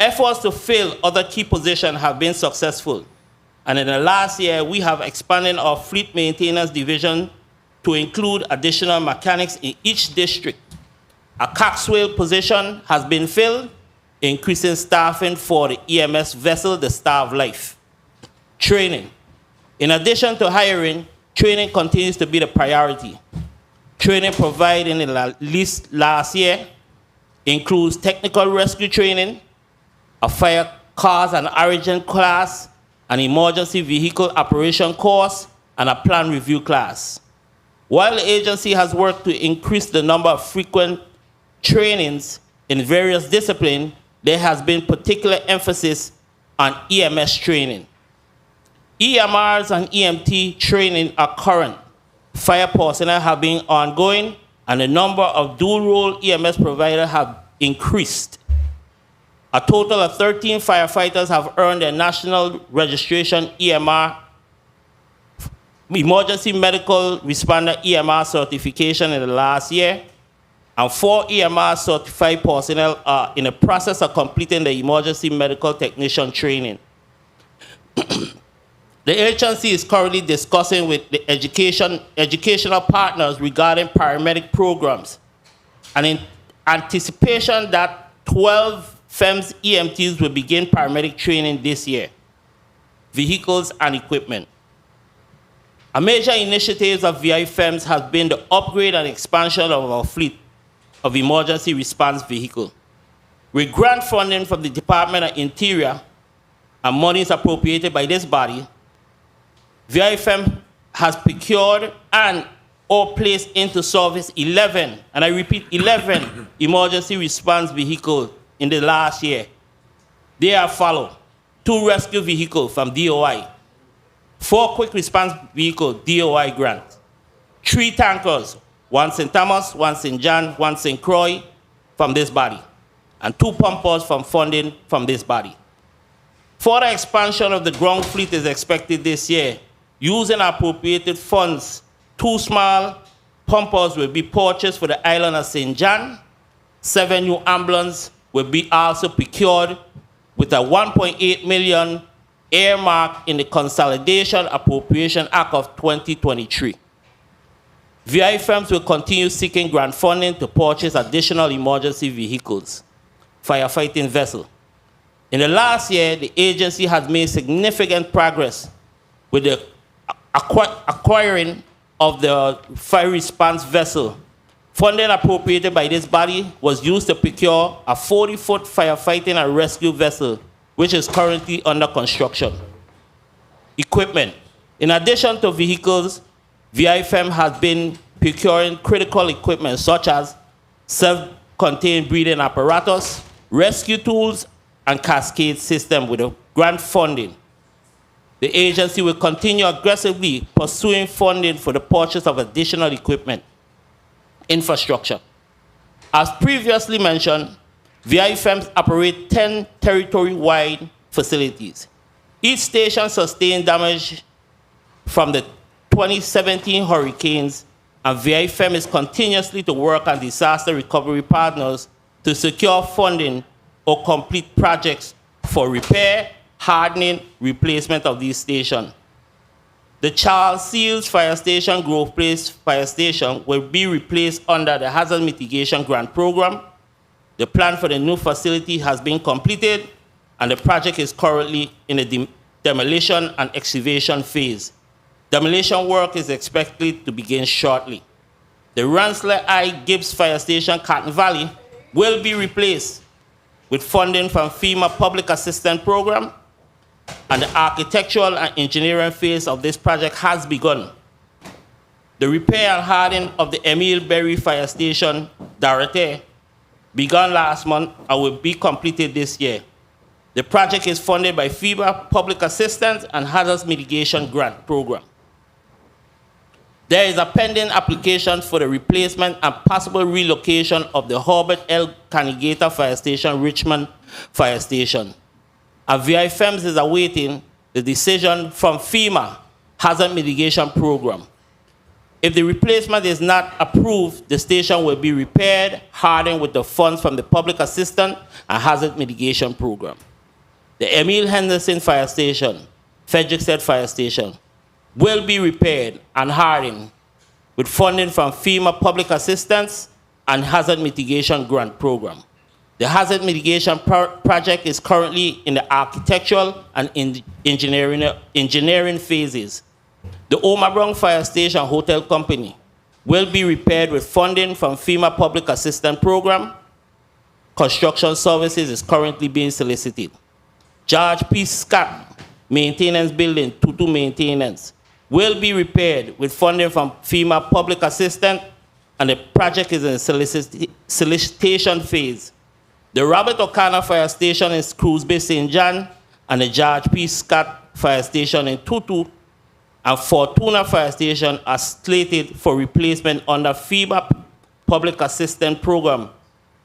Efforts to fill other key positions have been successful. And in the last year, we have expanded our fleet maintenance division to include additional mechanics in each district. A coxswain position has been filled, increasing staffing for the EMS vessel, the Star of Life. Training. In addition to hiring, training continues to be the priority. Training provided in the last year includes technical rescue training, a fire cause and origin class, an emergency vehicle operation course, and a plan review class. While the agency has worked to increase the number of frequent trainings in various disciplines, there has been particular emphasis on EMS training. EMRs and EMT training are current. Fire personnel have been ongoing, and the number of dual-role EMS providers have increased. A total of 13 firefighters have earned their national registration EMR, emergency medical responder EMR certification in the last year, and 4 EMR certified personnel are in the process of completing the emergency medical technician training. The agency is currently discussing with the educational partners regarding paramedic programs, and in anticipation that 12 FEMS EMTs will begin paramedic training this year. Vehicles and equipment. A major initiative of VI FEMS has been the upgrade and expansion of our fleet of emergency response vehicles. With grant funding from the Department of Interior and monies appropriated by this body, VIFM has procured and or placed into service 11, and I repeat 11, emergency response vehicles in the last year. They are followed: 2 rescue vehicles from DOI, 4 quick response vehicles, DOI grant, 3 tankers, 1 St. Thomas, 1 St. John, 1 St. Croix from this body, and 2 pumpers from funding from this body. Further expansion of the ground fleet is expected this year. Using appropriated funds, 2 small pumpers will be purchased for the island of St. John. 7 new ambulances will be also procured with a $1.8 million earmark in the Consolidation Appropriation Act of 2023. VI firms will continue seeking grant funding to purchase additional emergency vehicles, firefighting vessels. In the last year, the agency has made significant progress with the acquiring of the fire response vessel. Funding appropriated by this body was used to procure a 40-foot firefighting and rescue vessel, which is currently under construction. Equipment. In addition to vehicles, VIFM has been procuring critical equipment such as self-contained breathing apparatus, rescue tools, and cascade system with a grant funding. The agency will continue aggressively pursuing funding for the purchase of additional equipment. Infrastructure. As previously mentioned, VIFMs operate 10 territory-wide facilities. Each station sustained damage from the 2017 hurricanes, and VIFM is continuously to work on disaster recovery partners to secure funding or complete projects for repair, hardening, replacement of these stations. The Charles Seals Fire Station, Grove Place Fire Station, will be replaced under the Hazard Mitigation Grant Program. The plan for the new facility has been completed, and the project is currently in the demolition and excavation phase. Demolition work is expected to begin shortly. The Rensselaer I. Gibbs Fire Station, Cotton Valley, will be replaced with funding from FEMA Public Assistance Program, and the architectural and engineering phase of this project has begun. The repair and hardening of the Emile Berry Fire Station, Dorothy, began last month and will be completed this year. The project is funded by FEMA Public Assistance and Hazard Mitigation Grant Program. There is a pending application for the replacement and possible relocation of the Herbert L. Canigata Fire Station, Richmond Fire Station. And VIFMs is awaiting the decision from FEMA Hazard Mitigation Program. If the replacement is not approved, the station will be repaired, hardened with the funds from the Public Assistance and Hazard Mitigation Program. The Emile Henderson Fire Station, Frederiksted Fire Station, will be repaired and hardened with funding from FEMA Public Assistance and Hazard Mitigation Grant Program. The Hazard Mitigation Project is currently in the architectural and engineering phases. The Omabrong Fire Station Hotel Company will be repaired with funding from FEMA Public Assistance Program. Construction services is currently being solicited. George P. Scott Maintenance Building, 22 Maintenance, will be repaired with funding from FEMA Public Assistance, and the project is in solicitation phase. The Robert O'Connor Fire Station in Cruise Bay, St. John, and the George P. Scott Fire Station in Tutu and Fortuna Fire Station are slated for replacement under FEMA Public Assistance Program.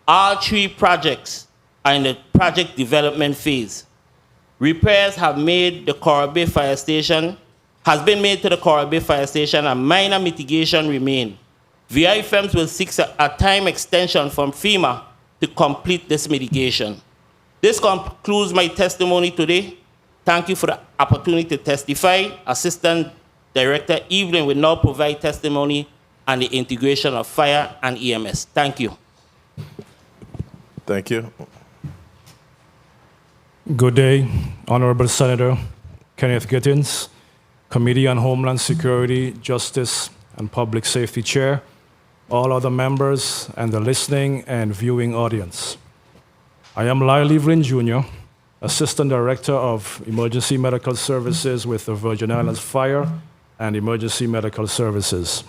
All three projects are in the project development phase. Repairs have made the Coral Bay Fire Station, has been made to the Coral Bay Fire Station, and minor mitigation remain. VI firms will seek a time extension from FEMA to complete this mitigation. This concludes my testimony today. Thank you for the opportunity to testify. Assistant Director Evelyn will now provide testimony on the integration of fire and EMS. Thank you.
Thank you.
Good day, Honorable Senator Kenneth Gittins, Committee on Homeland Security, Justice, and Public Safety Chair, all other members, and the listening and viewing audience. I am Lyle Evelyn Jr., Assistant Director of Emergency Medical Services with the Virgin Islands Fire and Emergency Medical Services.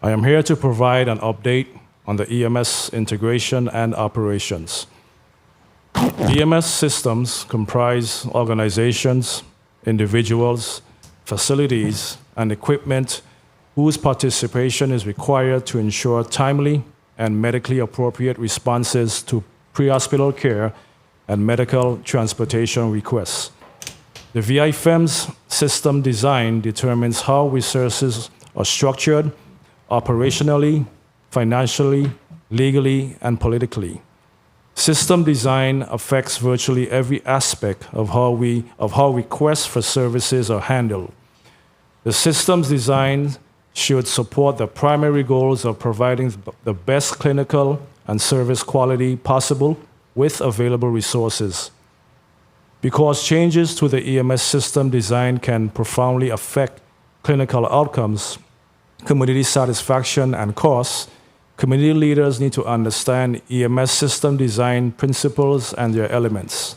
I am here to provide an update on the EMS integration and operations. EMS systems comprise organizations, individuals, facilities, and equipment whose participation is required to ensure timely and medically appropriate responses to pre-hospital care and medical transportation requests. The VIFEMS system design determines how resources are structured operationally, financially, legally, and politically. System design affects virtually every aspect of how requests for services are handled. The system's design should support the primary goals of providing the best clinical and service quality possible with available resources. Because changes to the EMS system design can profoundly affect clinical outcomes, community satisfaction, and costs, community leaders need to understand EMS system design principles and their elements.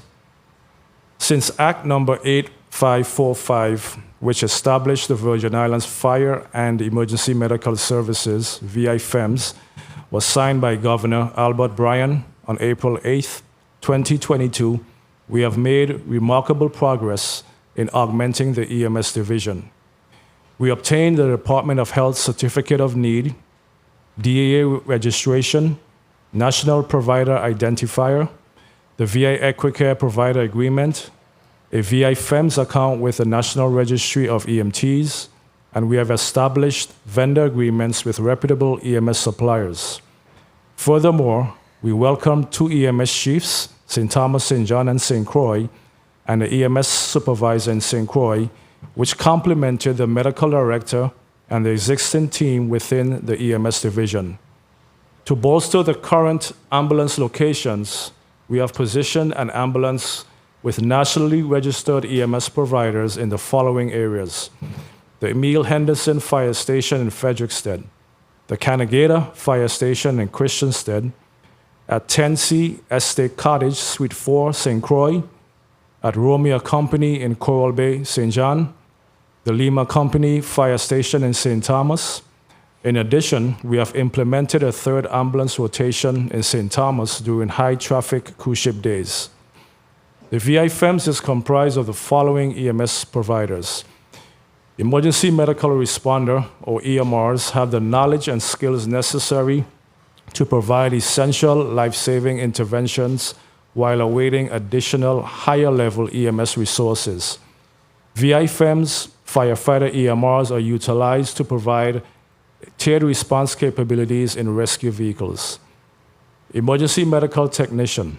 Since Act number 8545, which established the Virgin Islands Fire and Emergency Medical Services, VIFEMS, was signed by Governor Albert Bryan on April 8, 2022, we have made remarkable progress in augmenting the EMS division. We obtained the Department of Health Certificate of Need, DAA registration, National Provider Identifier, the VI Equicare Provider Agreement, a VI FEMS account with the National Registry of EMTs, and we have established vendor agreements with reputable EMS suppliers. Furthermore, we welcome 2 EMS chiefs, St. Thomas, St. John, and St. Croix, and the EMS supervisor in St. Croix, which complemented the medical director and the existing team within the EMS division. To bolster the current ambulance locations, we have positioned an ambulance with nationally registered EMS providers in the following areas: the Emile Henderson Fire Station in Frederiksted, the Canagata Fire Station in Christiansted, at 10C Estate Cottage, Suite 4, St. Croix, at Romeo Company in Coral Bay, St. John, the Lima Company Fire Station in St. Thomas. In addition, we have implemented a 3rd ambulance rotation in St. Thomas during high-traffic cruise ship days. The VIFEMS is comprised of the following EMS providers. Emergency Medical Responder, or EMRs, have the knowledge and skills necessary to provide essential life-saving interventions while awaiting additional higher-level EMS resources. VIFEMS firefighter EMRs are utilized to provide tiered response capabilities in rescue vehicles. Emergency Medical Technician.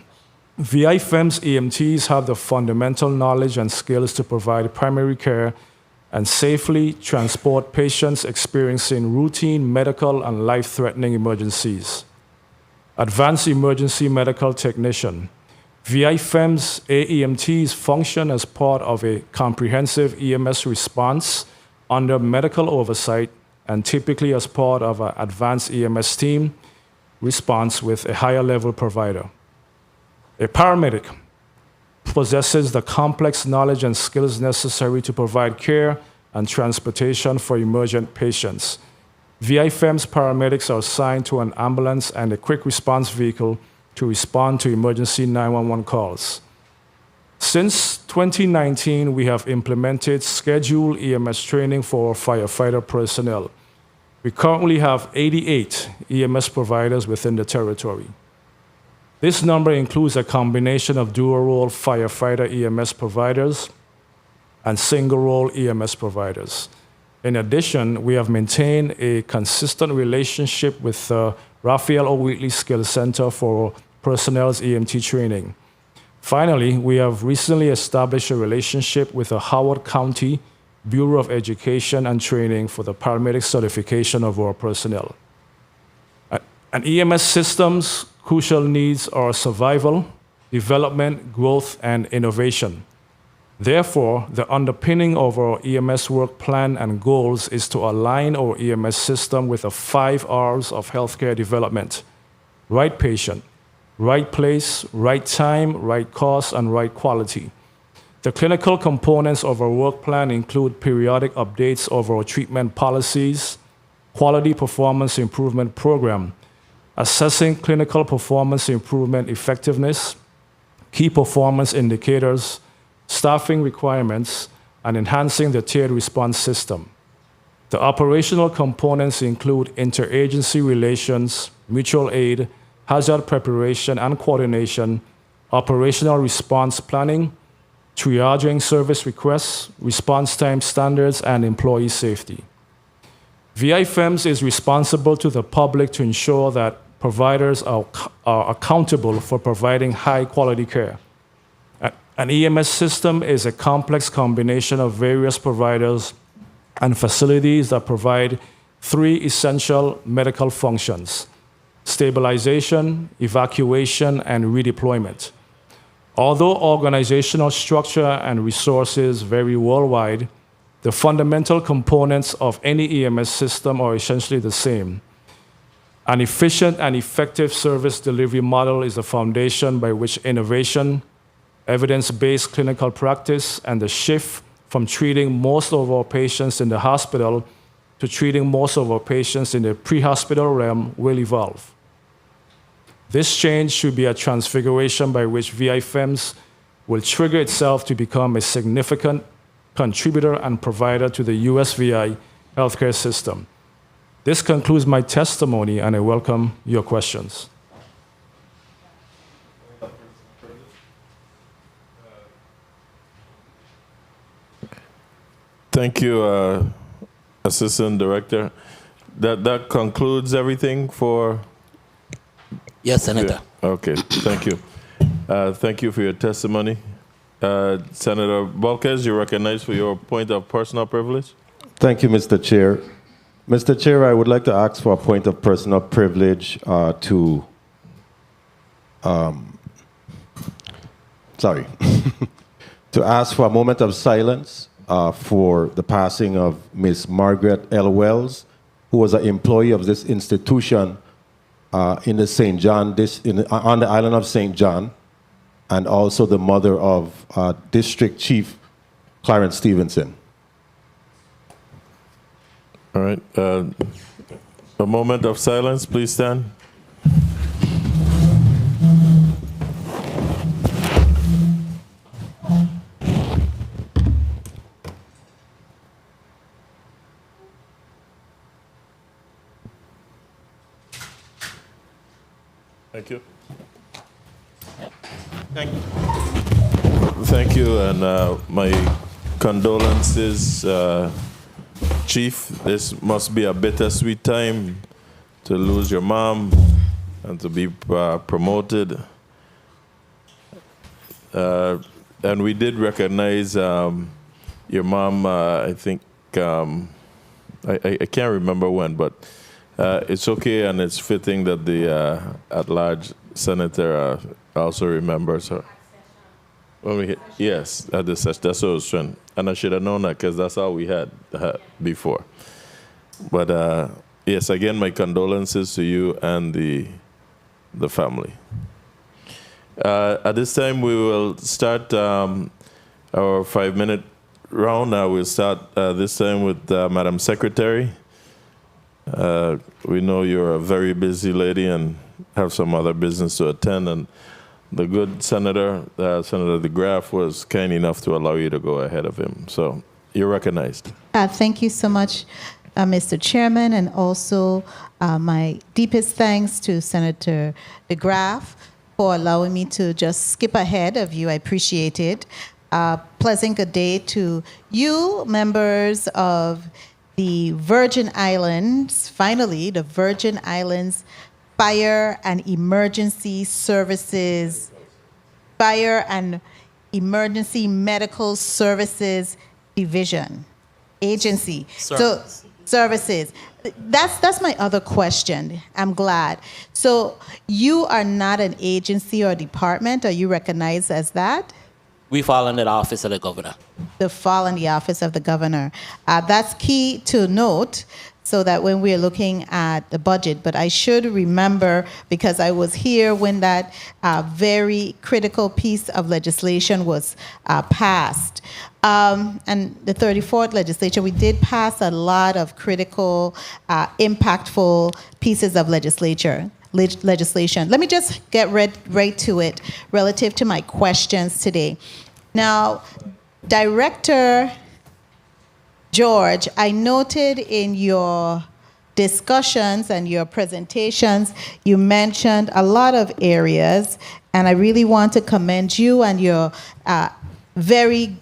VIFEMS EMTs have the fundamental knowledge and skills to provide primary care and safely transport patients experiencing routine medical and life-threatening emergencies. Advanced Emergency Medical Technician. VIFEMS AEMTs function as part of a comprehensive EMS response under medical oversight and typically as part of an advanced EMS team response with a higher level provider. A paramedic. possesses the complex knowledge and skills necessary to provide care and transportation for emergent patients. VIFM's paramedics are assigned to an ambulance and a quick response vehicle to respond to emergency 911 calls. Since 2019, we have implemented scheduled EMS training for firefighter personnel. We currently have 88 EMS providers within the territory. This number includes a combination of dual-role firefighter EMS providers and single-role EMS providers. In addition, we have maintained a consistent relationship with the Raphael O. Wheatley Skills Center for Personnel's EMT training. Finally, we have recently established a relationship with the Howard County Bureau of Education and Training for the paramedic certification of our personnel. And EMS systems' crucial needs are survival, development, growth, and innovation. Therefore, the underpinning of our EMS work plan and goals is to align our EMS system with the 5 R's of healthcare development: right patient, right place, right time, right cost, and right quality. The clinical components of our work plan include periodic updates of our treatment policies, quality performance improvement program, assessing clinical performance improvement effectiveness, key performance indicators, staffing requirements, and enhancing the tiered response system. The operational components include interagency relations, mutual aid, hazard preparation and coordination, operational response planning, triaging service requests, response time standards, and employee safety. VIFMS is responsible to the public to ensure that providers are accountable for providing high-quality care. An EMS system is a complex combination of various providers and facilities that provide 3 essential medical functions: stabilization, evacuation, and redeployment. Although organizational structure and resources vary worldwide, the fundamental components of any EMS system are essentially the same. An efficient and effective service delivery model is the foundation by which innovation, evidence-based clinical practice, and the shift from treating most of our patients in the hospital to treating most of our patients in the pre-hospital realm will evolve. This change should be a transfiguration by which VIFMS will trigger itself to become a significant contributor and provider to the USVI healthcare system. This concludes my testimony, and I welcome your questions.
Thank you, Assistant Director. That concludes everything for...
Yes, Senator.
Yeah. Okay, thank you. Thank you for your testimony. Senator Volquez, you're recognized for your point of personal privilege.
Thank you, Mr. Chair. Mr. Chair, I would like to ask for a point of personal privilege to ask for a moment of silence for the passing of Ms. Margaret L. Wells, who was an employee of this institution in the St. John, on the island of St. John, and also the mother of District Chief Clarence Stevenson.
All right. A moment of silence, please stand. Thank you.
Thank you.
Thank you, and my condolences, Chief. This must be a bittersweet time to lose your mom and to be promoted. And we did recognize your mom, I think, I can't remember when, but it's okay, and it's fitting that the at-large senator also remembers her. Yes, at the session. That's what I was trying. And I should have known that because that's all we had before. But yes, again, my condolences to you and the family. At this time, we will start our 5-minute round. We'll start this time with Madam Secretary. We know you're a very busy lady and have some other business to attend, and the good Senator, Senator DeGraff, was kind enough to allow you to go ahead of him. So you're recognized.
Thank you so much, Mr. Chairman, and also my deepest thanks to Senator DeGraff for allowing me to just skip ahead of you. I appreciate it. Pleasant good day to you, members of the Virgin Islands, finally, the Virgin Islands Fire and Emergency Services, Fire and Emergency Medical Services Division, Agency. So, services. That's my other question. I'm glad. So you are not an agency or department. Are you recognized as that?
We fall under the office of the governor.
The fall in the office of the governor. That's key to note so that when we're looking at the budget, but I should remember, because I was here when that very critical piece of legislation was passed. And the 34th legislature, we did pass a lot of critical, impactful pieces of legislation. Let me just get right to it relative to my questions today. Now, Director George, I noted in your discussions and your presentations, you mentioned a lot of areas, and I really want to commend you and your very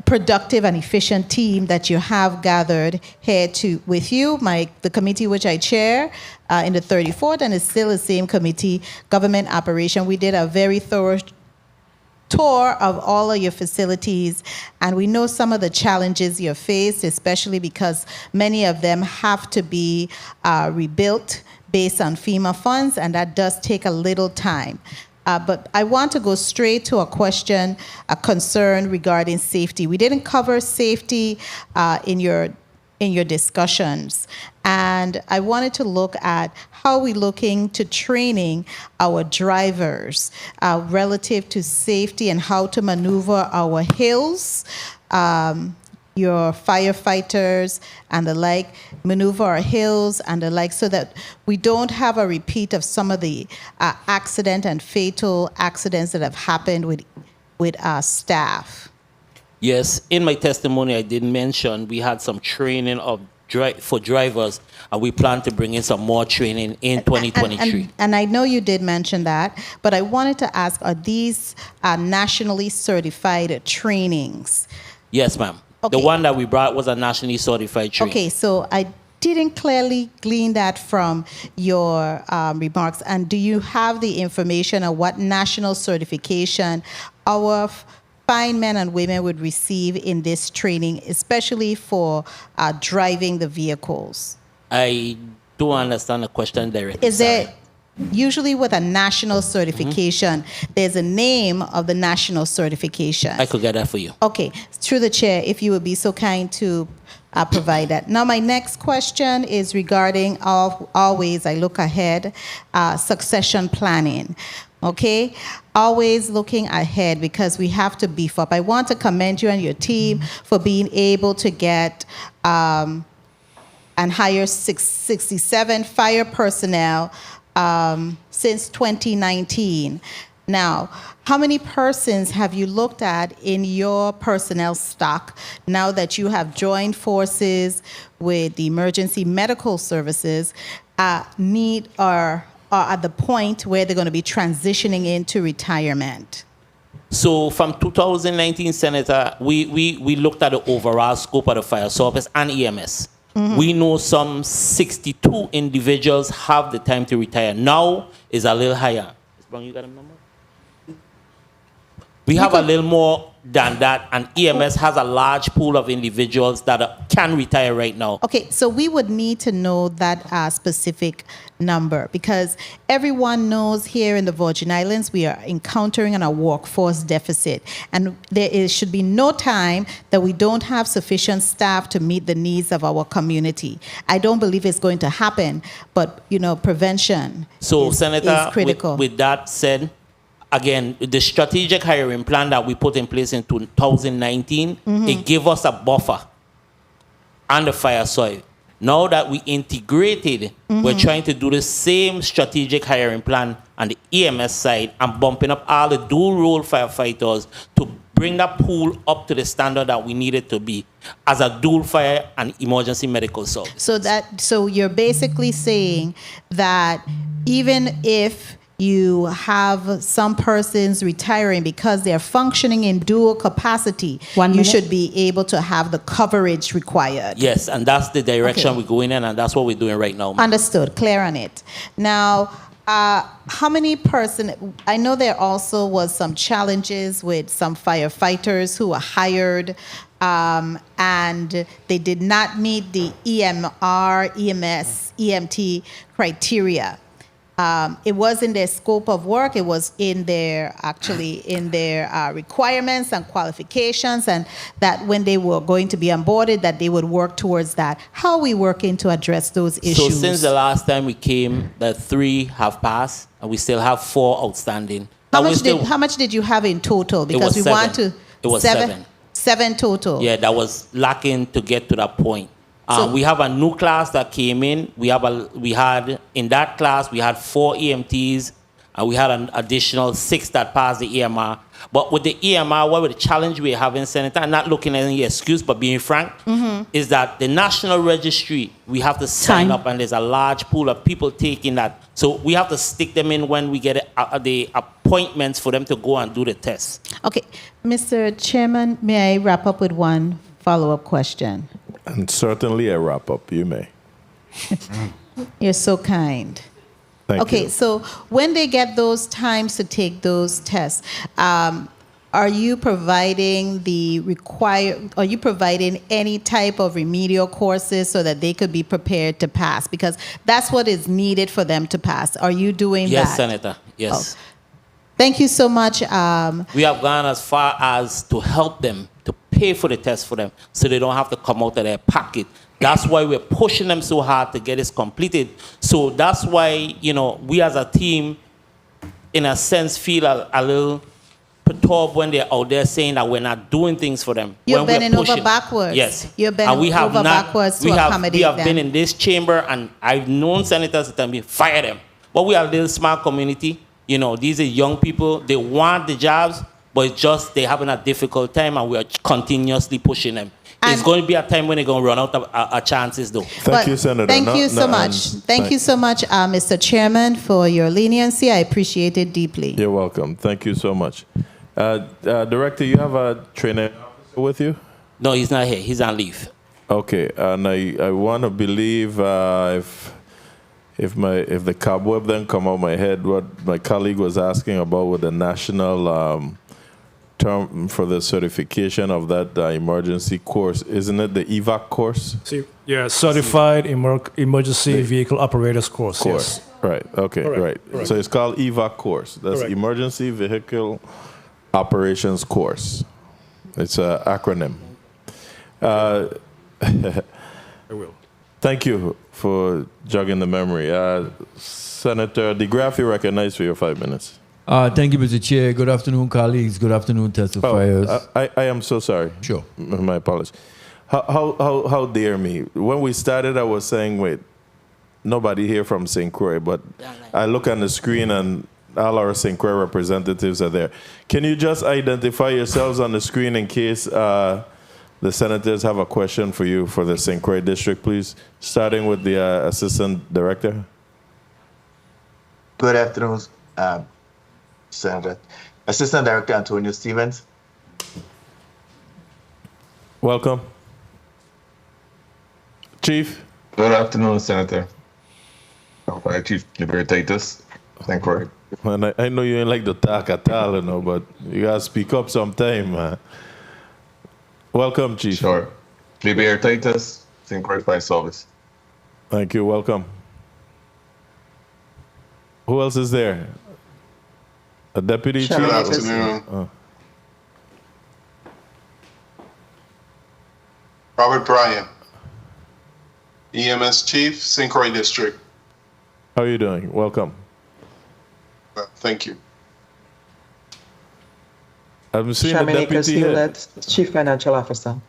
productive and efficient team that you have gathered here with you, the committee which I chair in the 34th, and it's still the same committee, Government Operation. We did a very thorough tour of all of your facilities, and we know some of the challenges you faced, especially because many of them have to be rebuilt based on FEMA funds, and that does take a little time. But I want to go straight to a concern regarding safety. We didn't cover safety in your discussions, and I wanted to look at how we're looking to training our drivers relative to safety and how to maneuver our hills, your firefighters and the like, maneuver our hills and the like, so that we don't have a repeat of some of the accident and fatal accidents that have happened with our staff.
Yes, in my testimony, I did mention we had some training for drivers, and we plan to bring in some more training in 2023.
And I know you did mention that, but I wanted to ask, are these nationally certified trainings?
Yes, ma'am.
Okay.
The one that we brought was a nationally certified training.
Okay, so I didn't clearly glean that from your remarks. And do you have the information on what national certification our fine men and women would receive in this training, especially for driving the vehicles?
I don't understand the question directly.
Is there, usually with a national certification, there's a name of the national certification.
I could get that for you.
Okay, through the chair, if you would be so kind to provide that. Now, my next question is regarding, always I look ahead, succession planning. Okay, always looking ahead because we have to beef up. I want to commend you and your team for being able to get and hire 67 fire personnel since 2019. Now, how many persons have you looked at in your personnel stock now that you have joined forces with the emergency medical services, need or are at the point where they're going to be transitioning into retirement?
So from 2019, Senator, we looked at the overall scope of the fire service and EMS. We know some 62 individuals have the time to retire. Now is a little higher. You got a number? We have a little more than that, and EMS has a large pool of individuals that can retire right now.
Okay, so we would need to know that specific number, because everyone knows here in the Virgin Islands we are encountering a workforce deficit, and should be no time that we don't have sufficient staff to meet the needs of our community. I don't believe it's going to happen, but prevention is critical.
With that said, again, the strategic hiring plan that we put in place in 2019, it gave us a buffer on the fire soil. Now that we integrated, we're trying to do the same strategic hiring plan on the EMS side and bumping up all the dual role firefighters to bring that pool up to the standard that we need it to be as a dual fire and emergency medical service.
So you're basically saying that even if you have some persons retiring because they're functioning in dual capacity, you should be able to have the coverage required.
Yes, and that's the direction we're going in, and that's what we're doing right now.
Understood, clear on it. Now, how many persons, I know there also was some challenges with some firefighters who were hired and they did not meet the EMR, EMS, EMT criteria. It was in their scope of work. It was in their requirements and qualifications, and that when they were going to be onboarded, that they would work towards that. How are we working to address those issues?
So since the last time we came, the 3 have passed, and we still have 4 outstanding.
How much did you have in total? Because we want to.
It was 7.
7 total.
Yeah, that was lacking to get to that point. We have a new class that came in. In that class we had 4 EMTs, and we had an additional 6 that passed the EMR. But with the EMR, what the challenge we're having, Senator, and not looking at any excuse, but being frank, is that the national registry, we have to sign up, and there's a large pool of people taking that. So we have to stick them in when we get the appointments for them to go and do the test.
Okay, Mr. Chairman, may I wrap up with one follow-up question?
And certainly a wrap-up, you may.
You're so kind.
Thank you.
So when they get those times to take those tests, are you providing any type of remedial courses so that they could be prepared to pass? Because that's what is needed for them to pass. Are you doing that?
Yes, Senator. Yes.
Oh. Thank you so much.
We have gone as far as to help them, to pay for the test for them, so they don't have to come out of their pocket. That's why we're pushing them so hard to get this completed. So that's why, we as a team, in a sense, feel a little perturbed when they're out there saying that we're not doing things for them.
You're bending over backwards.
Yes.
You're bending over backwards to accommodate them.
We have been in this chamber, and I've known senators that tell me, fire them. But we are a little small community. These are young people. They want the jobs, but it's just they're having a difficult time, and we are continuously pushing them. It's going to be a time when they're going to run out of chances, though.
Thank you, Senator.
Thank you so much. Thank you so much, Mr. Chairman, for your leniency. I appreciate it deeply.
You're welcome. Thank you so much. Director, you have a training officer with you?
No, he's not here. He's on leave.
Okay, and I want to believe if the cobweb then come out my head, what my colleague was asking about with the national term for the certification of that emergency course, isn't it the EVAC course?
Yeah, Certified Emergency Vehicle Operators Course. Yes.
Right, okay, right. So it's called EVAC course. That's Emergency Vehicle Operations Course. It's an acronym.
I will.
Thank you for jogging the memory. Senator DeGraff, you're recognized for your 5 minutes.
Thank you, Mr. Chair. Good afternoon, colleagues. Good afternoon, testifiers.
I am so sorry.
Sure.
My apologies. How dare me? When we started, I was saying, wait, nobody here from St. Croix, but I look on the screen and all our St. Croix representatives are there. Can you just identify yourselves on the screen in case the senators have a question for you for the St. Croix district, please? Starting with the Assistant Director.
Good afternoon, Senator. Assistant Director Antonio Stevens.
Welcome. Chief.
Good afternoon, Senator. Fire Chief Libertatus.
St. Croix.
Man, I know you ain't like to talk at all, you know, but you gotta speak up sometime, man. Welcome, Chief.
Sure. Liberian Titus, St. Croix Fire Service.
Thank you. Welcome. Who else is there? A deputy chief?
Good afternoon.
Oh.
Robert Bryan, EMS Chief, St. Croix District.
How are you doing? Welcome.
Thank you.
I'm seeing the deputy here.
Chief Financial Officer.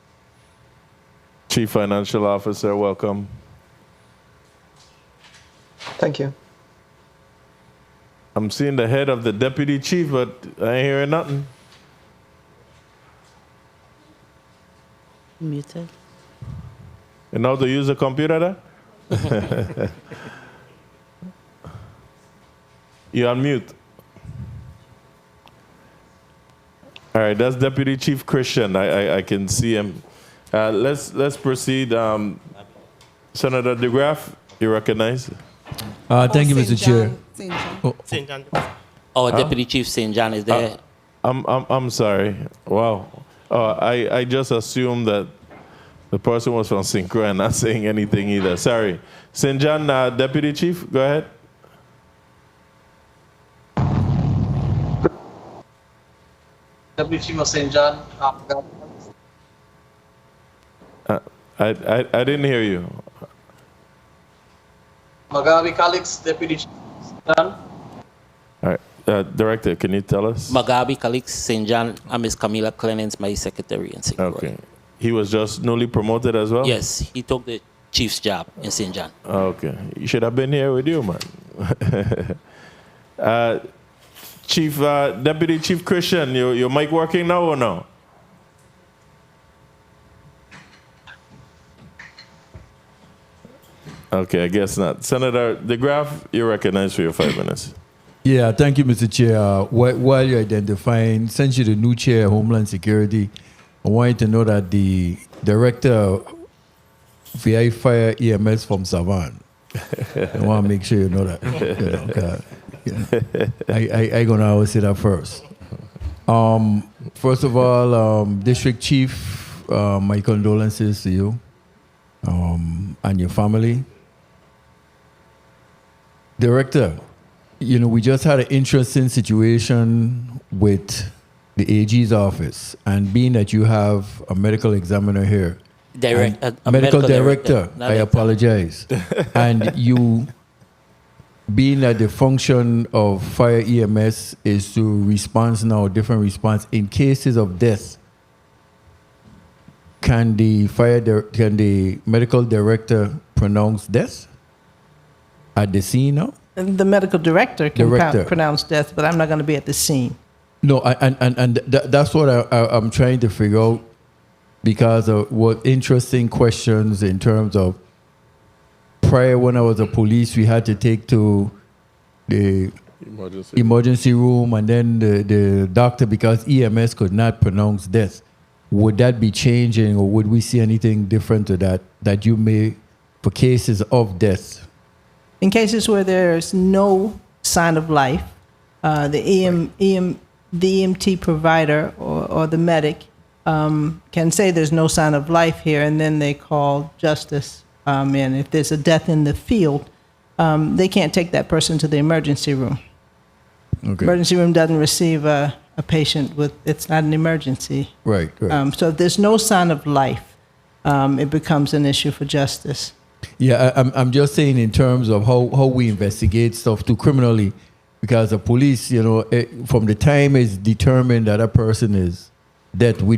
Chief Financial Officer, welcome.
Thank you.
I'm seeing the head of the deputy chief, but I ain't hearing nothing.
Muted.
You know how to use a computer there? You're on mute. All right, that's Deputy Chief Christian. I can see him. Let's proceed. Senator DeGraff, you recognize?
Thank you, Mr. Chair.
St. John. Our Deputy Chief St. John is there.
I'm sorry. Wow. I just assumed that the person was from St. Croix and not saying anything either. Sorry. St. John, Deputy Chief, go ahead.
Deputy Chief of St. John.
I didn't hear you.
Magabi Calix, Deputy Chief of St. John.
All right. Director, can you tell us?
Magabi Calix, St. John, and Ms. Camila Clemens, my secretary in St. Croix.
Okay. He was just newly promoted as well?
Yes, he took the chief's job in St. John.
Okay. You should have been here with you, man. Deputy Chief Christian, your mic working now or no? Okay, I guess not. Senator DeGraff, you're recognized for your 5 minutes.
Yeah, thank you, Mr. Chair. While you're identifying, since you're the new chair of Homeland Security, I want you to know that the director of VI Fire EMS from Savan. I want to make sure you know that. I gonna always say that first. First of all, District Chief, my condolences to you and your family. Director, we just had an interesting situation with the AG's office, and being that you have a medical examiner here,
A
medical director, I apologize. And you, being that the function of fire EMS is to respond now, different response in cases of death, can the medical director pronounce death at the scene now?
The medical director can pronounce death, but I'm not going to be at the scene.
No, that's what I'm trying to figure out, because of what interesting questions in terms of prior, when I was a police, we had to take to the emergency room, and then the doctor, because EMS could not pronounce death. Would that be changing, or would we see anything different to that you may, for cases of death?
In cases where there's no sign of life, the EMT provider or the medic can say there's no sign of life here, and then they call justice. And if there's a death in the field, they can't take that person to the emergency room.
Okay.
Emergency room doesn't receive a patient with, it's not an emergency.
Right.
So if there's no sign of life, it becomes an issue for justice.
Yeah, I'm just saying in terms of how we investigate stuff too criminally, because the police, from the time it's determined that a person is dead, we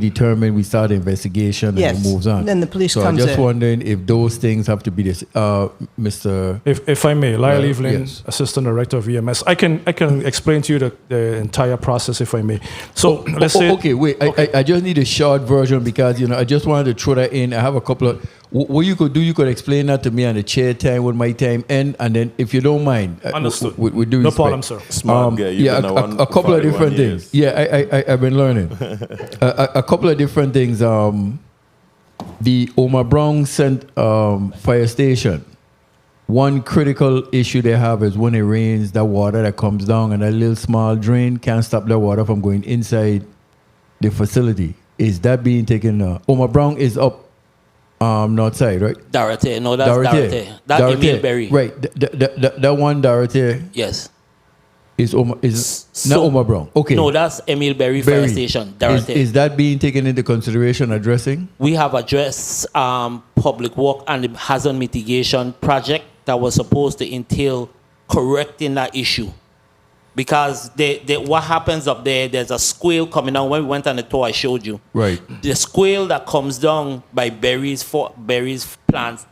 start the investigation, and it moves on.
Then the police
so
comes
I'm just
in.
wondering if those things have to be this, Mr.
If I may, Lyle Evelyn,
yes.
Assistant Director of EMS. I can explain to you the entire process, if I may. So let's say.
Okay, wait. Okay. I just need a short version, because I just wanted to throw that in. I have a couple of. What you could do, you could explain that to me on the chair time when my time end, and then if you don't mind,
understood.
We do
no
respect.
problem, sir.
Smart guy.
Yeah, a couple of different things. Yeah, I've been learning. A couple of different things. The Omar Brown Fire Station one critical issue they have is when it rains, that water that comes down and that little small drain can't stop the water from going inside the facility. Is that being taken? Omar Brown is up north side, right?
Dorothy, no, that's Dorothy. That's Emil Berry.
Right, that one Dorothy.
Yes.
Is not Omar Brown. Okay.
No, that's Emil Berry Fire Station, Dorothy.
Is that being taken into consideration addressing?
We have addressed public work and the hazard mitigation project that was supposed to entail correcting that issue. Because what happens up there, there's a squale coming down. When we went on the tour, I showed you.
Right.
The squale that comes down by Berry's plants,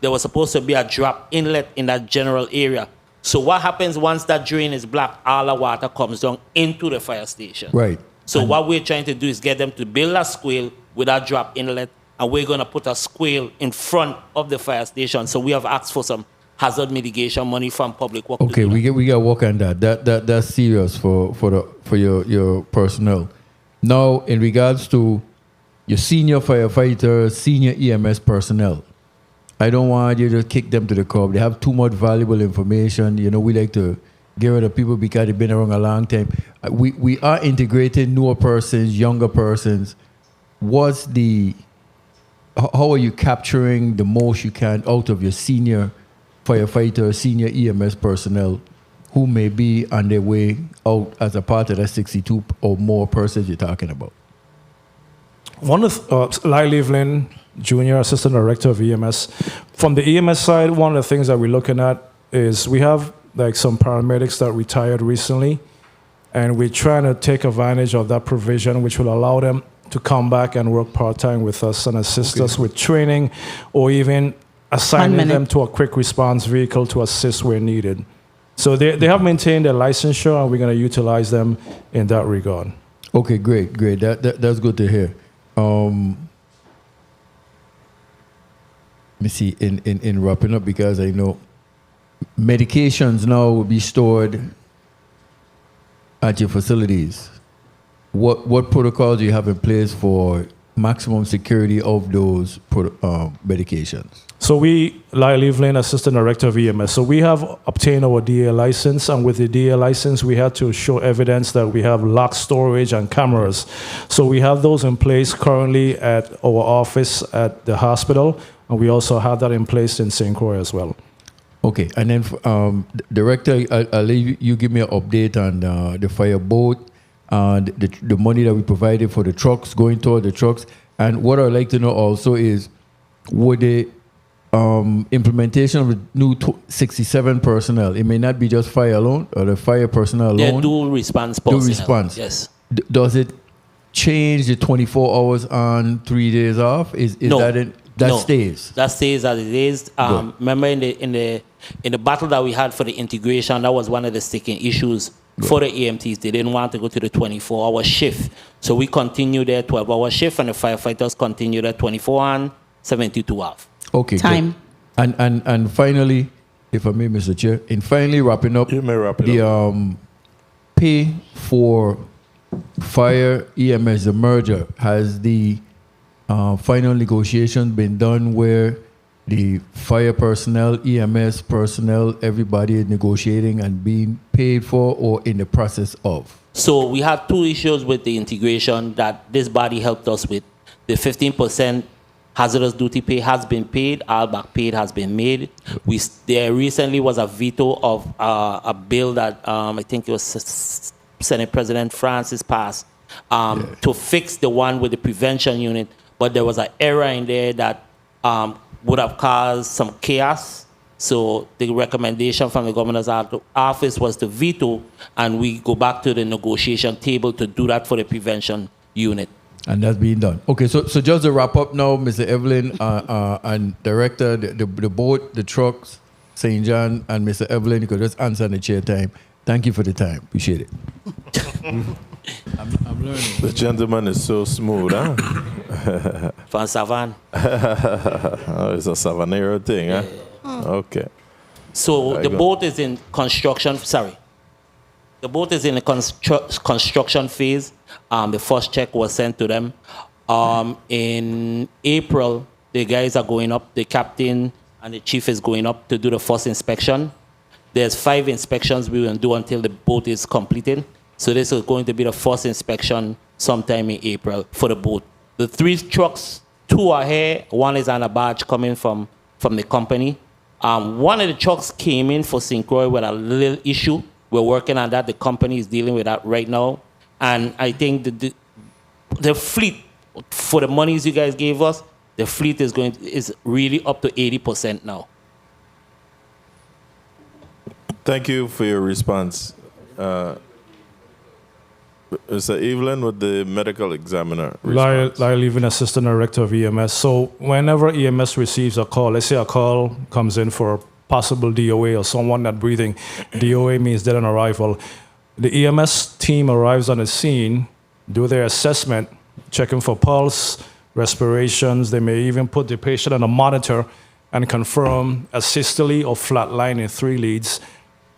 there was supposed to be a drop inlet in that general area. So what happens once that drain is blocked, all the water comes down into the fire station.
Right.
So what we're trying to do is get them to build a squale with a drop inlet, and we're going to put a squale in front of the fire station. So we have asked for some hazard mitigation money from public works.
Okay, we got work on that. That's serious for your personnel. Now, in regards to your senior firefighters, senior EMS personnel, I don't want you to kick them to the curb. They have too much valuable information. You know, we like to get rid of people because they've been around a long time. We are integrating newer persons, younger persons. How are you capturing the most you can out of your senior firefighters, senior EMS personnel who may be on their way out as a part of that 62 or more persons you're talking about?
One of Lai Leveland, Junior Assistant Director of EMS. From the EMS side, one of the things that we're looking at is we have like some paramedics that retired recently, and we're trying to take advantage of that provision, which will allow them to come back and work part-time with us and assist us with training, or even assigning them to a quick response vehicle to assist where needed. So they have maintained their licensure, and we're going to utilize them in that regard.
Okay, great. That's good to hear. Let me see, in wrapping up, because I know medications now will be stored at your facilities. What protocols do you have in place for maximum security of those medications?
So Lai Leveland, Assistant Director of EMS, so we have obtained our DA license, and with the DA license, we had to show evidence that we have locked storage and cameras. So we have those in place currently at our office at the hospital, and we also have that in place in St. Croix as well.
Okay, and then Director, I'll leave you give me an update on the fire boat, the money that we provided for the trucks, going toward the trucks. And what I'd like to know also is, would the implementation of the new 67 personnel, it may not be just fire alone, or the fire personnel alone.
They're dual response personnel.
Dual response.
Yes.
Does it change the 24 hours on, 3 days off?
No.
That stays?
That stays as it is. Remember in the battle that we had for the integration, that was one of the sticking issues for the EMTs. They didn't want to go to the 24-hour shift. So we continued their 12-hour shift, and the firefighters continued their 24 on, 72 off.
Okay.
Time.
Good. And finally, if I may, Mr. Chair, and finally wrapping up,
you may wrap it up.
Pay for fire EMS, the merger, has the final negotiation been done where the fire personnel, EMS personnel, everybody is negotiating and being paid for, or in the process of?
So we have two issues with the integration that this body helped us with. The 15% hazardous duty pay has been paid. All back paid has been made. There recently was a veto of a bill that I think it was Senate President Francis passed to fix the one with the prevention unit. But there was an error in there that would have caused some chaos. So the recommendation from the governor's office was to veto, and we go back to the negotiation table to do that for the prevention unit.
And that's being done. Okay, so just to wrap up now, Mr. Evelyn and Director, the boat, the trucks, St. John, and Mr. Evelyn, you could just answer in the chair time. Thank you for the time. Appreciate it. I'm learning.
The gentleman is so smooth, huh?
From Savan.
Oh, it's a Savanero thing, huh? Okay.
So the boat is in construction. Sorry. The boat is in the construction phase. The first check was sent to them. In April, the guys are going up, the captain and the chief is going up to do the first inspection. There's 5 inspections we will do until the boat is completed. So this is going to be the first inspection sometime in April for the boat. The 3 trucks, 2 are here. 1 is on a barge coming from the company. One of the trucks came in for St. Croix with a little issue. We're working on that. The company is dealing with that right now. And I think the fleet, for the monies you guys gave us, the fleet is really up to 80% now.
Thank you for your response. Mr. Evelyn with the medical examiner.
Lyle Levin, Assistant Director of EMS. So whenever EMS receives a call, let's say a call comes in for a possible DOA or someone not breathing, DOA means dead on arrival. The EMS team arrives on the scene, do their assessment, checking for pulse, respirations. They may even put the patient on a monitor and confirm a systole or flat line in 3 leads.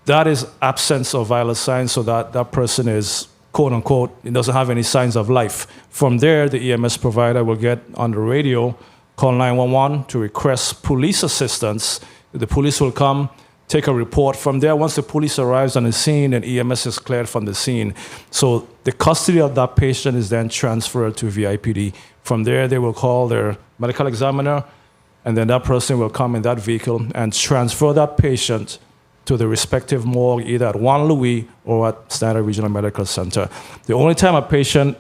That is absence of vital signs, so that person is, quote unquote, it doesn't have any signs of life. From there, the EMS provider will get on the radio, call 911 to request police assistance. The police will come, take a report. From there, once the police arrives on the scene, then EMS is cleared from the scene. So the custody of that patient is then transferred to VIPD. From there, they will call their medical examiner, and then that person will come in that vehicle and transfer that patient to the respective morgue, either at Juan Louis or at Standard Regional Medical Center. The only time a patient,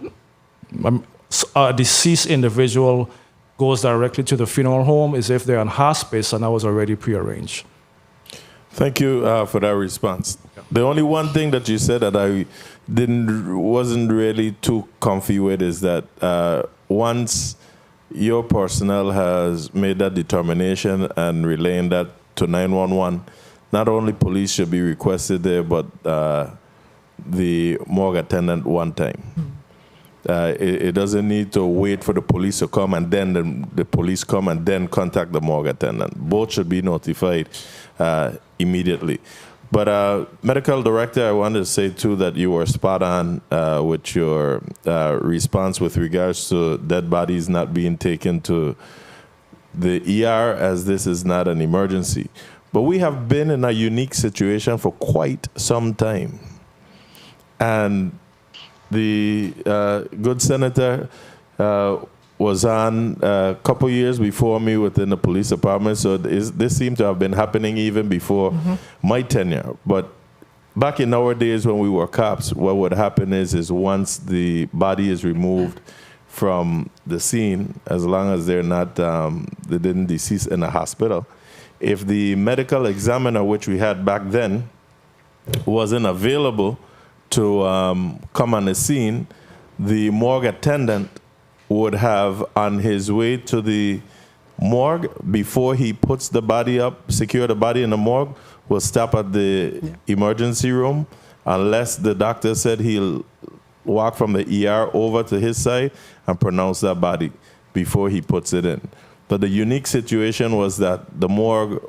a deceased individual, goes directly to the funeral home is if they're on hospice, and that was already prearranged.
Thank you for that response. The only one thing that you said that I wasn't really too comfy with is that once your personnel has made that determination and relaying that to 911, not only police should be requested there, but the morgue attendant one time. It doesn't need to wait for the police to come and then the police come and then contact the morgue attendant. Both should be notified immediately. But medical director, I wanted to say too that you were spot on with your response with regards to dead bodies not being taken to the ER, as this is not an emergency. But we have been in a unique situation for quite some time. And the good senator was on a couple years before me within the police department, so this seemed to have been happening even before my tenure. But back in our days when we were cops, what would happen is once the body is removed from the scene, as long as they're not, they didn't decease in a hospital, if the medical examiner, which we had back then, wasn't available to come on the scene, the morgue attendant would have, on his way to the morgue, before he puts the body up, secure the body in the morgue, will stop at the emergency room, unless the doctor said he'll walk from the ER over to his side and pronounce that body before he puts it in. But the unique situation was that the morgue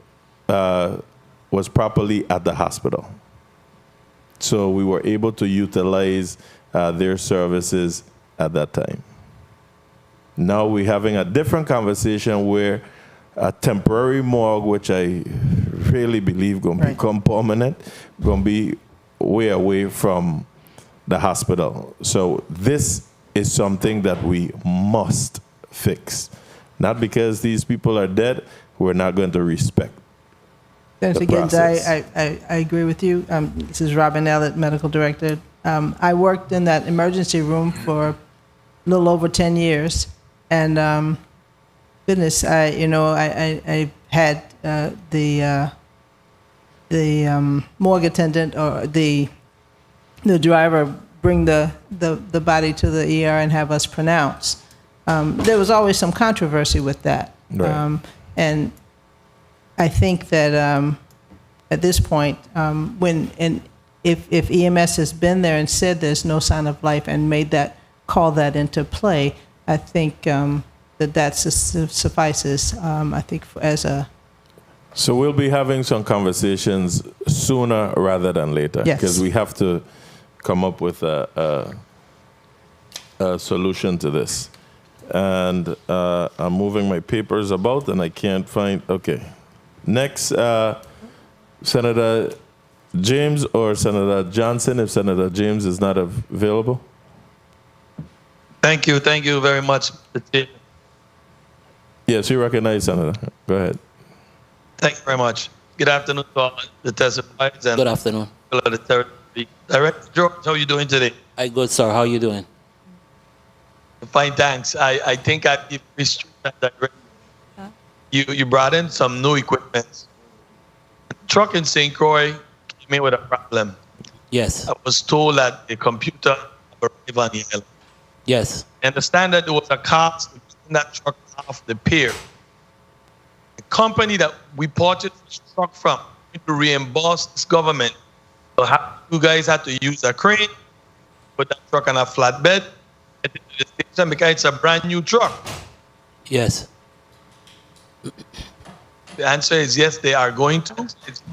was properly at the hospital. So we were able to utilize their services at that time. Now we're having a different conversation where a temporary morgue, which I really believe going to become permanent, going to be way away from the hospital. So this is something that we must fix. Not because these people are dead, we're not going to respect
Senator
the
Gibbs,
process.
I agree with you. This is Robin Ellett, Medical Director. I worked in that emergency room for a little over 10 years. And goodness, I had the morgue attendant or the driver bring the body to the ER and have us pronounce. There was always some controversy with that.
Right.
And I think that at this point, if EMS has been there and said there's no sign of life and call that into play, I think that suffices. I think as a.
So we'll be having some conversations sooner rather than later, because we have to come up with a solution to this. And I'm moving my papers about, and I can't find. Okay, Next, Senator James or Senator Johnson, if Senator James is not available.
Thank you very much, Mr. Chair.
Yes, you recognize Senator. Go ahead.
Thank you very much. Good afternoon to all the testifiers and
Good afternoon.
people of the territory. Director George, how are you doing today?
I'm good, sir. How are you doing?
Fine, thanks. I think I give Director. You brought in some new equipment. The truck in St. Croix came in with a problem.
Yes.
I was told that the computer arrived on the island.
Yes.
I understand that there was a cost to getting that truck off the pier. The company that we purchased this truck from to reimburse this government. So you guys had to use a crane, put that truck on a flatbed, get it to the station because it's a brand new truck.
Yes.
The answer is yes, they are going to.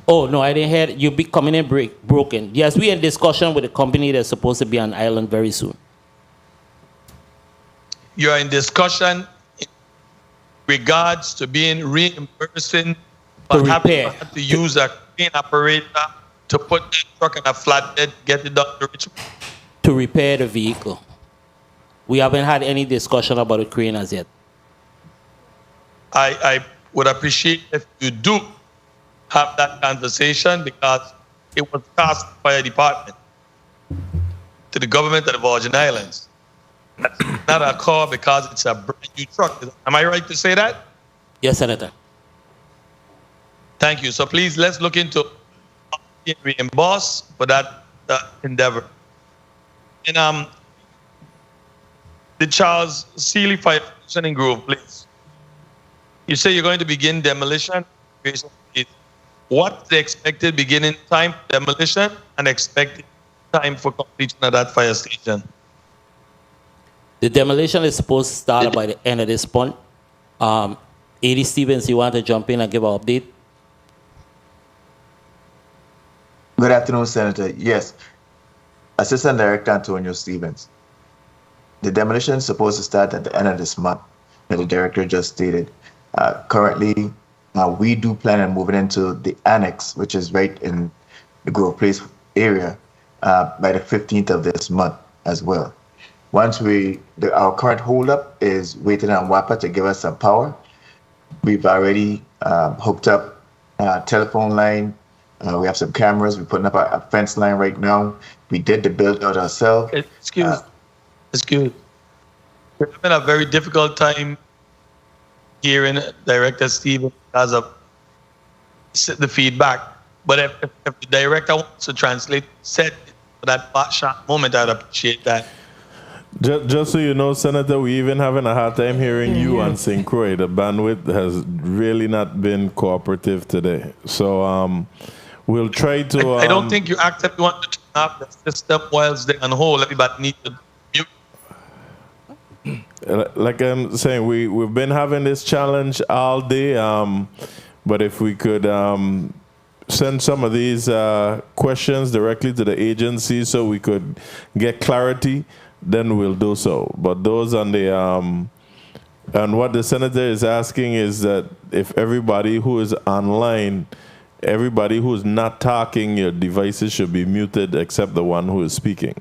Oh, no, I didn't hear you be coming in broken. Yes, we're in discussion with a company that's supposed to be on island very soon.
You are in discussion in regards to being reimbursing, but having to use a crane operator to put that truck in a flatbed, get it down to Richmond.
To repair the vehicle. We haven't had any discussion about the crane as yet.
I would appreciate if you do have that conversation because it was cost by a department to the government of the Virgin Islands. That's not a call because it's a brand new truck. Am I right to say that?
Yes, Senator.
Thank you. So please, let's look into getting reimbursed for that endeavor. And the Charles Sealy Fire Station in Grove, please. You say you're going to begin demolition. What's the expected beginning time for demolition and expected time for completion of that fire station?
The demolition is supposed to start by the end of this month. A.D. Stevens, you want to jump in and give an update?
Good afternoon, Senator. Yes. Assistant Director Antonio Stevens. The demolition is supposed to start at the end of this month, that the director just stated. Currently, we do plan on moving into the annex, which is right in the Grove Place area, by the 15th of this month as well. Once our current holdup is waiting on WAPA to give us some power. We've already hooked up a telephone line. We have some cameras. We're putting up a fence line right now. We did the build out ourselves.
Excuse. We're having a very difficult time hearing Director Stevens because of the feedback. But if the director wants to translate, said for that short moment, I'd appreciate that.
Just so you know, Senator, we even having a hard time hearing you on St. Croix. The bandwidth has really not been cooperative today. So we'll try to...
I don't think you actively want to turn off the system whilst they're on hold. Everybody needs to mute.
Like I'm saying, we've been having this challenge all day. But if we could send some of these questions directly to the agency so we could get clarity, then we'll do so. But those on the and what the senator is asking is that if everybody who is online, everybody who is not talking, your devices should be muted except the one who is speaking.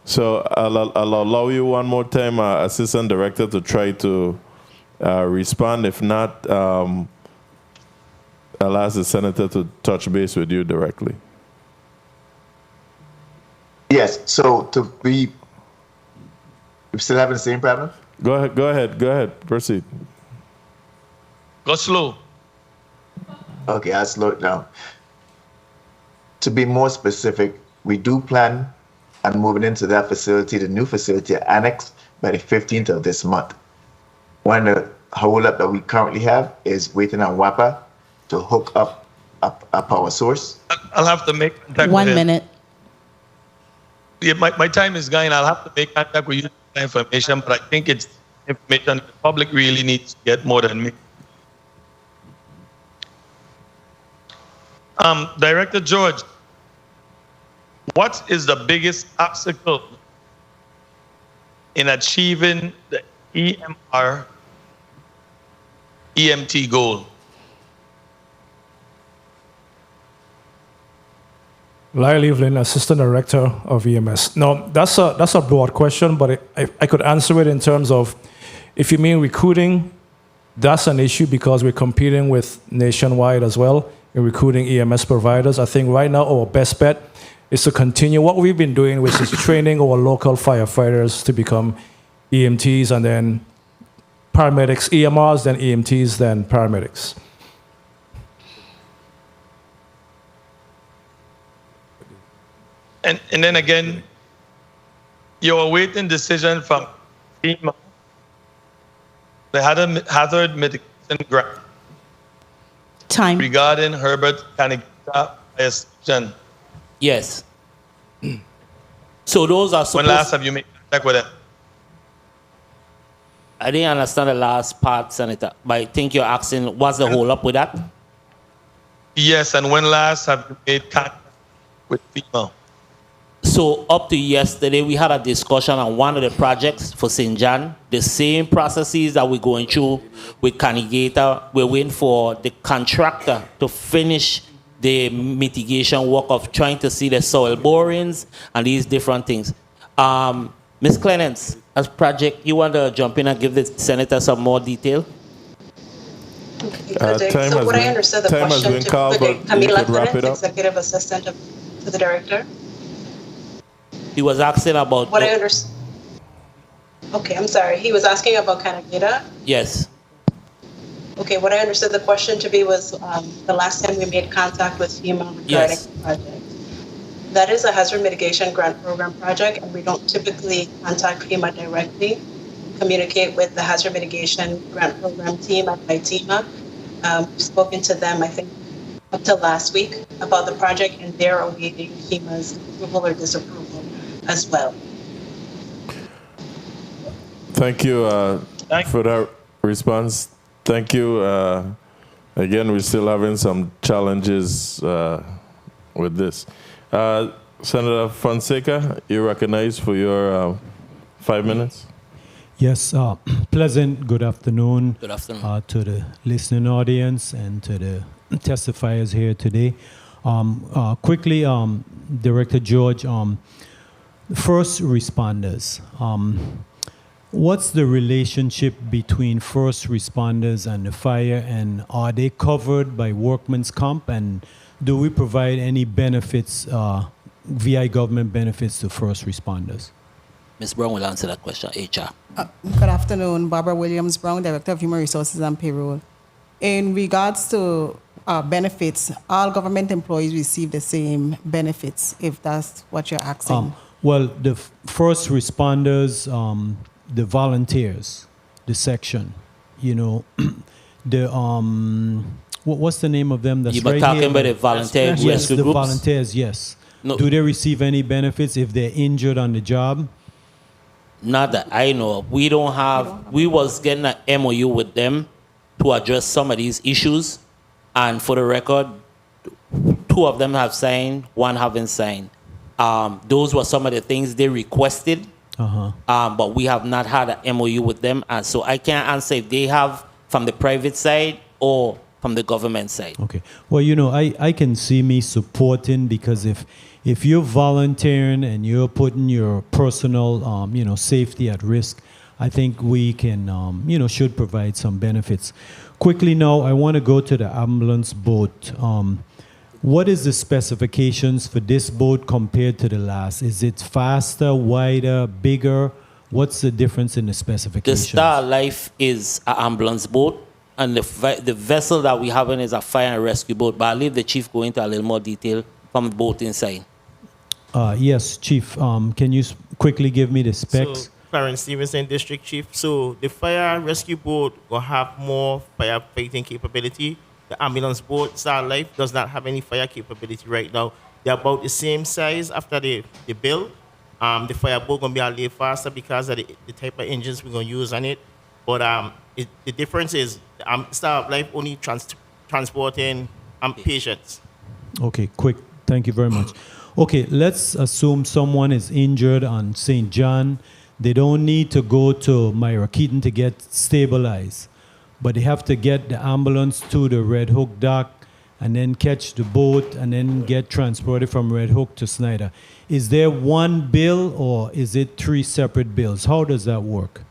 So I'll allow you one more time, Assistant Director, to try to respond. If not, I'll ask the senator to touch base with you directly.
Yes. So we're still having the same problem?
Go ahead. Proceed.
Go slow.
Okay, I'll slow it down. To be more specific, we do plan on moving into that facility, the new facility annex, by the 15th of this month. One of the holdup that we currently have is waiting on WAPA to hook up a power source.
I'll have to make contact
1 minute.
Yeah, my time is going. I'll have to make contact with you for information, but I think it's information the public really needs to get more than me. Director George, what is the biggest obstacle in achieving the EMT goal?
Larry Evelyn, Assistant Director of EMS. No, that's a broad question, but I could answer it in terms of, if you mean recruiting, that's an issue because we're competing with nationwide as well in recruiting EMS providers. I think right now our best bet is to continue what we've been doing, which is training our local firefighters to become EMTs and then paramedics, EMRs, then EMTs, then paramedics.
And then again, you're awaiting decision from FEMA, the hazard mitigation grant.
Time.
Regarding Herbert Canigata fire station.
Yes. So those are supposed...
When last have you made contact with them?
I didn't understand the last part, Senator, but I think you're asking, what's the hold up with that?
Yes, and when last have you made contact with FEMA?
So up to yesterday, we had a discussion on one of the projects for St. John. The same processes that we're going through with Canigata, we're waiting for the contractor to finish the mitigation work of trying to see the soil borings and these different things. Ms. Clements, as project, you want to jump in and give the Senator some more detail?
So what I understood the question to Camila Clements, Executive Assistant to the Director.
He was asking about...
What I understand... Okay, I'm sorry. He was asking about Canigata?
Yes.
Okay, what I understood the question to be was the last time we made contact with FEMA regarding the project. That is a hazard mitigation grant program project, and we don't typically contact FEMA directly. We communicate with the hazard mitigation grant program team at ITEMA. We've spoken to them, I think, up till last week about the project, and they're awaiting FEMA's approval or disapproval as well.
Thank you for that response. Thank you. Again, we're still having some challenges with this. Senator Fonseca, you're recognized for your 5 minutes.
Yes, pleasant good afternoon.
Good afternoon.
To the listening audience and to the testifiers here today. Quickly, Director George, first responders. What's the relationship between first responders and the fire, and are they covered by workman's comp, and do we provide any benefits, VI government benefits to first responders?
Ms. Brown will answer that question, HR.
Good afternoon, Barbara Williams Brown, Director of Human Resources and Payroll. In regards to benefits, all government employees receive the same benefits, if that's what you're asking.
Well, the first responders, the volunteers, the section, you know, the what's the name of them? That's
you were talking about the volunteer
yes, the
groups?
volunteers, yes.
No.
Do they receive any benefits if they're injured on the job?
Not that I know of. We don't have, we was getting an MOU with them to address some of these issues. And for the record, 2 of them have signed, 1 haven't signed. Those were some of the things they requested. But we have not had an MOU with them. And so I can't answer if they have from the private side or from the government side.
Okay. Well, you know, I can see me supporting, because if you're volunteering and you're putting your personal, you know, safety at risk, I think we can, you know, should provide some benefits. Quickly now, I want to go to the ambulance boat. What is the specifications for this boat compared to the last? Is it faster, wider, bigger? What's the difference in the
The
specifications?
Star Life is an ambulance boat, and the vessel that we have in is a fire and rescue boat. But I'll leave the chief go into a little more detail from the boat inside.
Yes, Chief. Can you quickly give me the specs?
So, Clarence Stevenson, District Chief. So the fire rescue boat will have more firefighting capability. The ambulance boat, Star Life, does not have any fire capability right now. They're about the same size after the build. The fire boat going to be a little faster because of the type of engines we're going to use on it. But the difference is Star Life only transporting patients.
Okay, quick. Thank you very much. Okay, let's assume someone is injured on St. John. They don't need to go to Myra Keaton to get stabilized, but they have to get the ambulance to the Red Hook dock, and then catch the boat and then get transported from Red Hook to Snyder. Is there one bill or is it 3 separate bills? How does that work?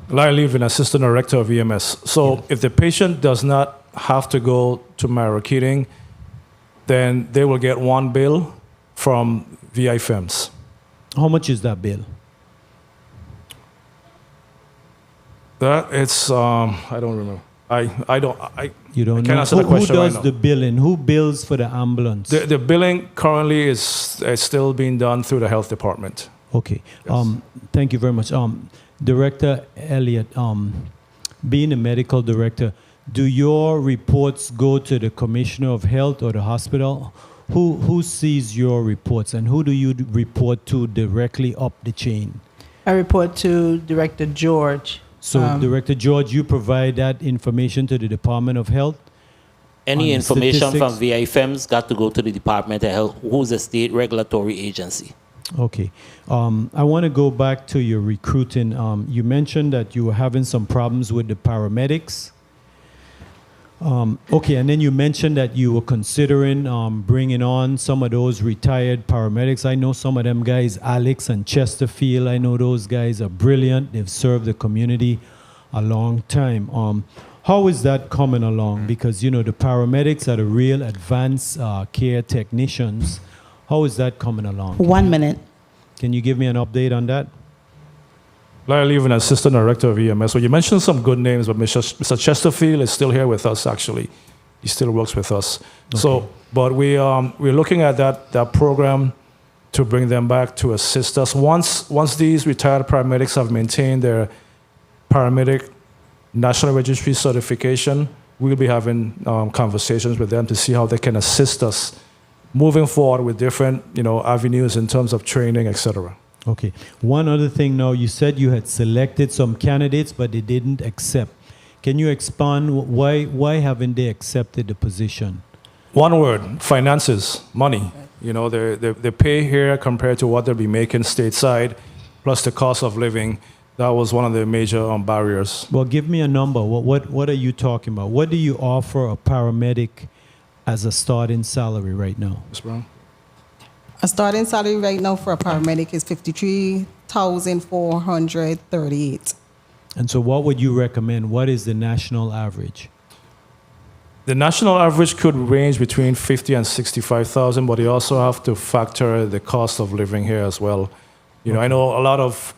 Larry Levin, Assistant Director of EMS. So if the patient does not have to go to Myra Keating, then they will get one bill from VI Films.
How much is that bill?
That it's I don't remember.
You don't
can't
know.
answer the question
Who
right
does
now.
the billing? Who bills for the ambulance?
The billing currently is still being done through the health department.
Okay. Thank you very much. Director Elliott, being a medical director, do your reports go to the Commissioner of Health or the hospital? Who sees your reports and who do you report to directly up the chain?
I report to Director George.
So, Director George, you provide that information to the Department of Health?
Any
on the
information from
statistics?
VIFMs got to go to the Department of Health, who's a state regulatory agency.
Okay. I want to go back to your recruiting. You mentioned that you were having some problems with the paramedics. Okay, and then you mentioned that you were considering bringing on some of those retired paramedics. I know some of them guys, Alex and Chesterfield. I know those guys are brilliant. They've served the community a long time. How is that coming along? Because, you know, the paramedics are the real advanced care technicians. How is that coming along?
1 minute.
Can you give me an update on that?
Larry Levin, Assistant Director of EMS. Well, you mentioned some good names, but Mr. Chesterfield is still here with us, actually. He still works with us.
Okay.
So, but we're looking at that program to bring them back to assist us. Once these retired paramedics have maintained their paramedic National Registry certification, we'll be having conversations with them to see how they can assist us moving forward with different, avenues in terms of training, etc.
Okay. One other thing now, you said you had selected some candidates, but they didn't accept. Can you expand why haven't they accepted the position?
One word, finances, money. The pay here compared to what they'll be making stateside, plus the cost of living, that was one of the major barriers.
Well, give me a number. What are you talking about? What do you offer a paramedic as a starting salary right now?
Ms. Brown?
A starting salary right now for a paramedic is $53,438.
And so what would you recommend? What is the national average?
The national average could range between 50 and 65,000, but you also have to factor the cost of living here as well. I know a lot of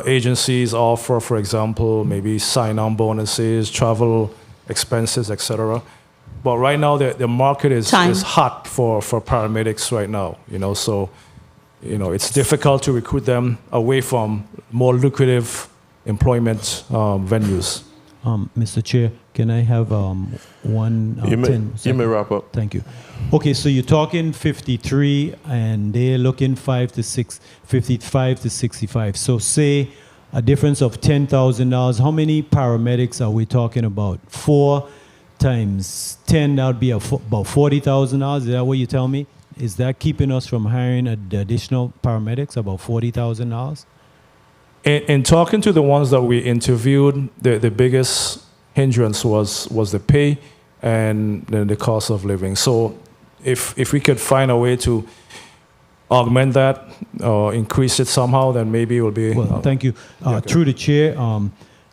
agencies offer, for example, maybe sign-on bonuses, travel expenses, etc. But right now, the market is hot for paramedics right now. It's difficult to recruit them away from more lucrative employment venues.
Mr. Chair, can I have one?
You may wrap up.
Thank you. Okay, so you're talking 53, and they're looking 55 to 65. So say a difference of $10,000. How many paramedics are we talking about? 4 times 10, that would be about $40,000. Is that what you tell me? Is that keeping us from hiring the additional paramedics, about $40,000?
In talking to the ones that we interviewed, the biggest hindrance was the pay and then the cost of living. So if we could find a way to augment that or increase it somehow, then maybe it will be...
Well, thank you.
Okay.
Through the chair,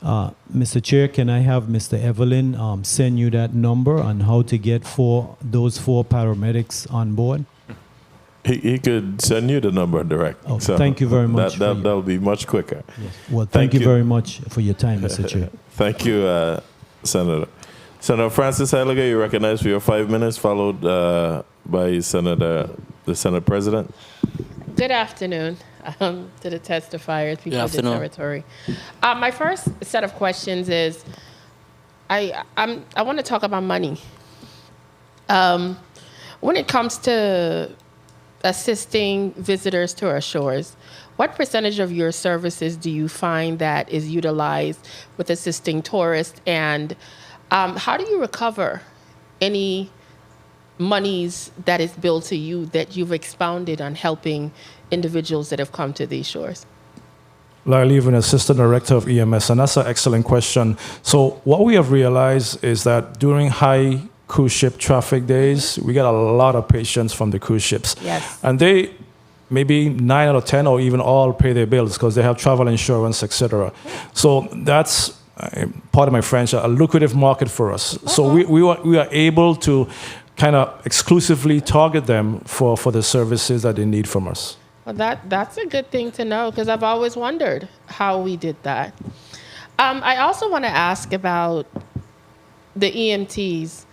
Mr. Chair, can I have Mr. Evelyn send you that number on how to get those 4 paramedics on board?
He could send you the number direct.
Oh, thank you very much.
That'll be much quicker.
Yes. Well, thank you very much for your time, Mr. Chair.
Thank you, Senator. Senator Francis Heiliger, you recognize for your 5 minutes, followed by the Senate President.
Good afternoon to the testifiers, people of the territory. My first set of questions is, I want to talk about money. When it comes to assisting visitors to our shores, what percentage of your services do you find that is utilized with assisting tourists, and how do you recover any monies that is billed to you that you've expounded on helping individuals that have come to these shores?
Larry Levin, Assistant Director of EMS, and that's an excellent question. So what we have realized is that during high cruise ship traffic days. We get a lot of patients from the cruise ships.
Yes.
And they, maybe 9 out of 10 or even all pay their bills because they have travel insurance, etc. So that's, part of my French, a lucrative market for us. So we are able to kind of exclusively target them for the services that they need from us.
Well, that's a good thing to know because I've always wondered how we did that. I also want to ask about the EMTs.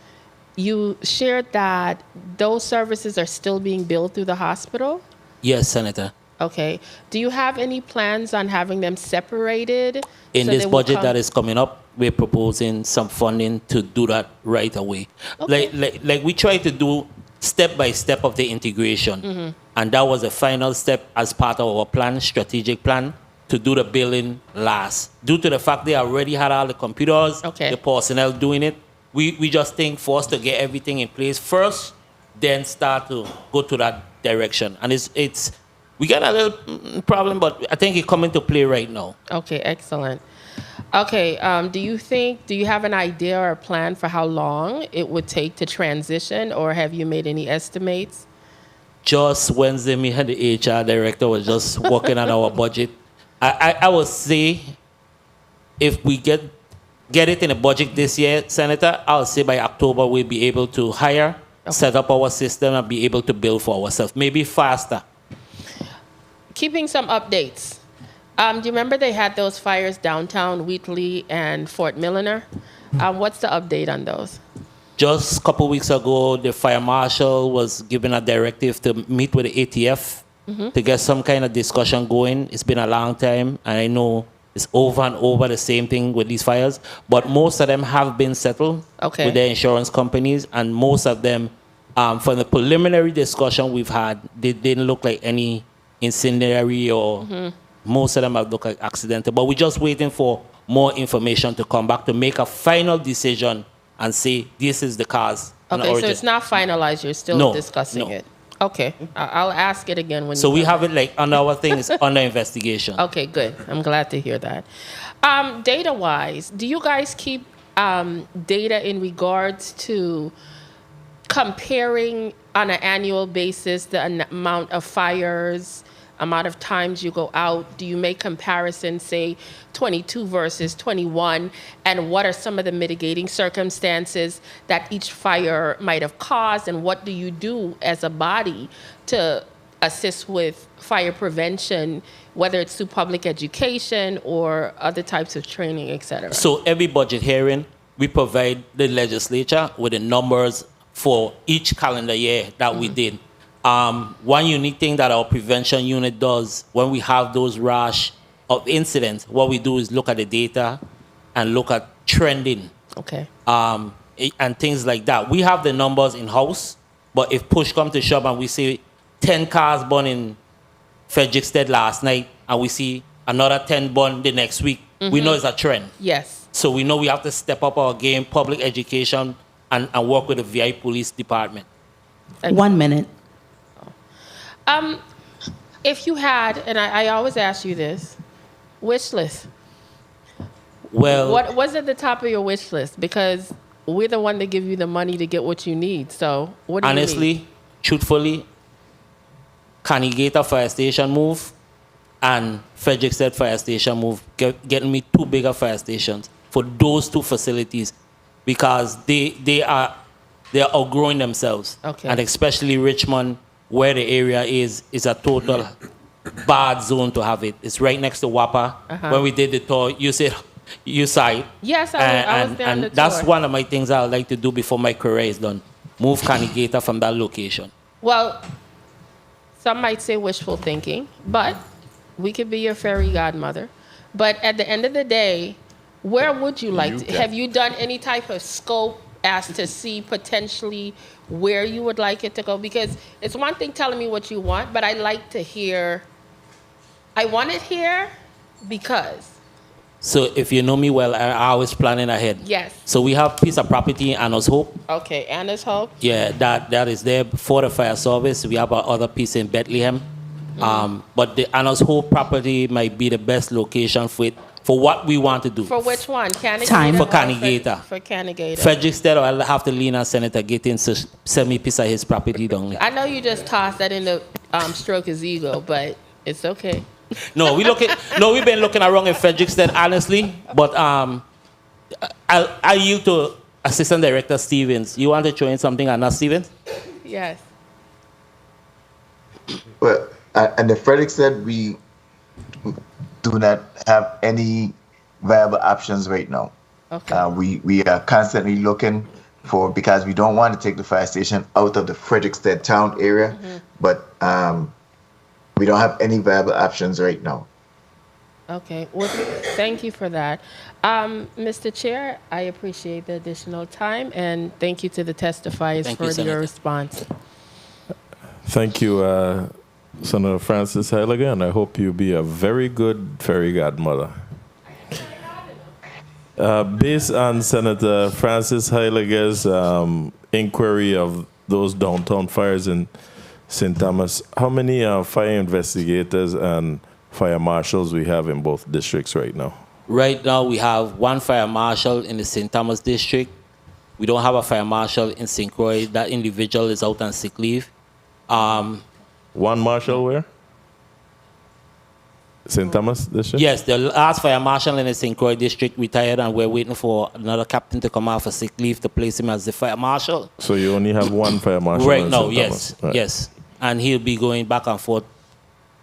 You shared that those services are still being billed through the hospital?
Yes, Senator.
Okay. Do you have any plans on having them separated?
In
so
this
they will
budget
come-
that is coming up, we're proposing some funding to do that right away.
Okay.
Like we try to do step by step of the integration.
Mhm.
And that was the final step as part of our plan, strategic plan, to do the billing last. Due to the fact they already had all the computers, the personnel doing it, we just think for us to get everything in place first, then start to go to that direction. And it's we got a little problem, but I think it's coming to play right now.
Okay, excellent. Okay, do you have an idea or a plan for how long it would take to transition, or have you made any estimates?
Just Wednesday, me and the HR director was just working on our budget. I would say if we get it in a budget this year, Senator, I would say by October we'll be able to hire, set up our system, and be able to bill for ourselves. Maybe faster.
Keeping some updates. Do you remember they had those fires downtown Wheatley and Fort Milliner? What's the update on those?
Just a couple weeks ago, the fire marshal was given a directive to meet with the ATF to get some kind of discussion going. It's been a long time, and I know it's over and over the same thing with these fires, but most of them have been settled with their insurance companies, and most of them, from the preliminary discussion we've had, they didn't look like any incendiary or most of them have looked like accidental. But we're just waiting for more information to come back to make a final decision and say this is the cause. and
Okay, so
origin.
it's not finalized. You're still
No,
discussing
no.
it. Okay, I'll ask it again when.
So
you
we
come
have
back.
it like on our thing, it's under investigation.
Okay, good. I'm glad to hear that. Data-wise, do you guys keep data in regards to comparing on an annual basis the amount of fires, amount of times you go out? Do you make comparisons, say 22 versus 21, and what are some of the mitigating circumstances that each fire might have caused, and what do you do as a body to assist with fire prevention, whether it's through public education or other types of training, et cetera?
So every budget hearing, we provide the legislature with the numbers for each calendar year that we did. One unique thing that our prevention unit does when we have those rash of incidents, what we do is look at the data and look at trending.
Okay.
And things like that. We have the numbers in-house, but if push comes to shove and we see 10 cars burned in Frederiksted last night and we see another 10 burned the next week, we know it's a trend.
Yes.
So we know we have to step up our game, public education, and work with the VI police department.
1 minute.
If you had, and I always ask you this, wish list.
Well,
What was at the top of your wish list? Because we're the one that give you the money to get what you need. So what do you need?
honestly, truthfully, Canigata Fire Station move and Frederiksted Fire Station move, getting me 2 bigger fire stations for those 2 facilities because they are outgrowing themselves.
Okay.
And especially Richmond, where the area is a total bad zone to have it. It's right next to WAPA. When we did the tour, you saw it.
Yes, I was there on
and
the
that's
tour.
one of my things I would like to do before my career is done. Move Canigata from that location.
Well, some might say wishful thinking, but we could be your fairy godmother. But at the end of the day, where would you like to? Have you done any type of scope as to see potentially where you would like it to go? Because it's one thing telling me what you want, but I like to hear, I want it here because.
So if you know me well, I always planning ahead.
Yes.
So we have piece of property in Anna's Hope.
Okay, Anna's Hope.
Yeah, that is there for the fire service. We have our other piece in Bethlehem. But the Anna's Hope property might be the best location for for what we want to do.
For which one? Candidator?
Time.
For
or
Candidator.
For Candidator.
Frederickstead, or I'll have to lean on Senator Gittins to sell me a piece of his property down there.
I know you just tossed that in to stroke his ego, but it's okay.
No, we've been looking around in Frederickstead, honestly, but I yield to Assistant Director Stevens. You want to throw in something on us, Stevens?
Yes.
Well, and the Frederick said we do not have any viable options right now.
Okay.
We are constantly looking for, because we don't want to take the fire station out of the Frederickstead town area, but we don't have any viable options right now.
Okay. Well, thank you for that. Mr. Chair, I appreciate the additional time, and thank you to the testifiers
Thank
for
you, Senator.
your response.
Thank you, Senator Francis Heiliger, and I hope you be a very good fairy godmother. Based on Senator Francis Heiliger's inquiry of those downtown fires in St. Thomas, how many fire investigators and fire marshals we have in both districts right now?
Right now, we have one fire marshal in the St. Thomas district. We don't have a fire marshal in St. Croix. That individual is out on sick leave.
One marshal where? St. Thomas district?
Yes, the last fire marshal in the St. Croix district retired, and we're waiting for another captain to come out for sick leave to place him as the fire marshal.
So you only have one fire marshal
Right
in
now,
St.
yes,
Thomas? Right.
yes. And he'll be going back and forth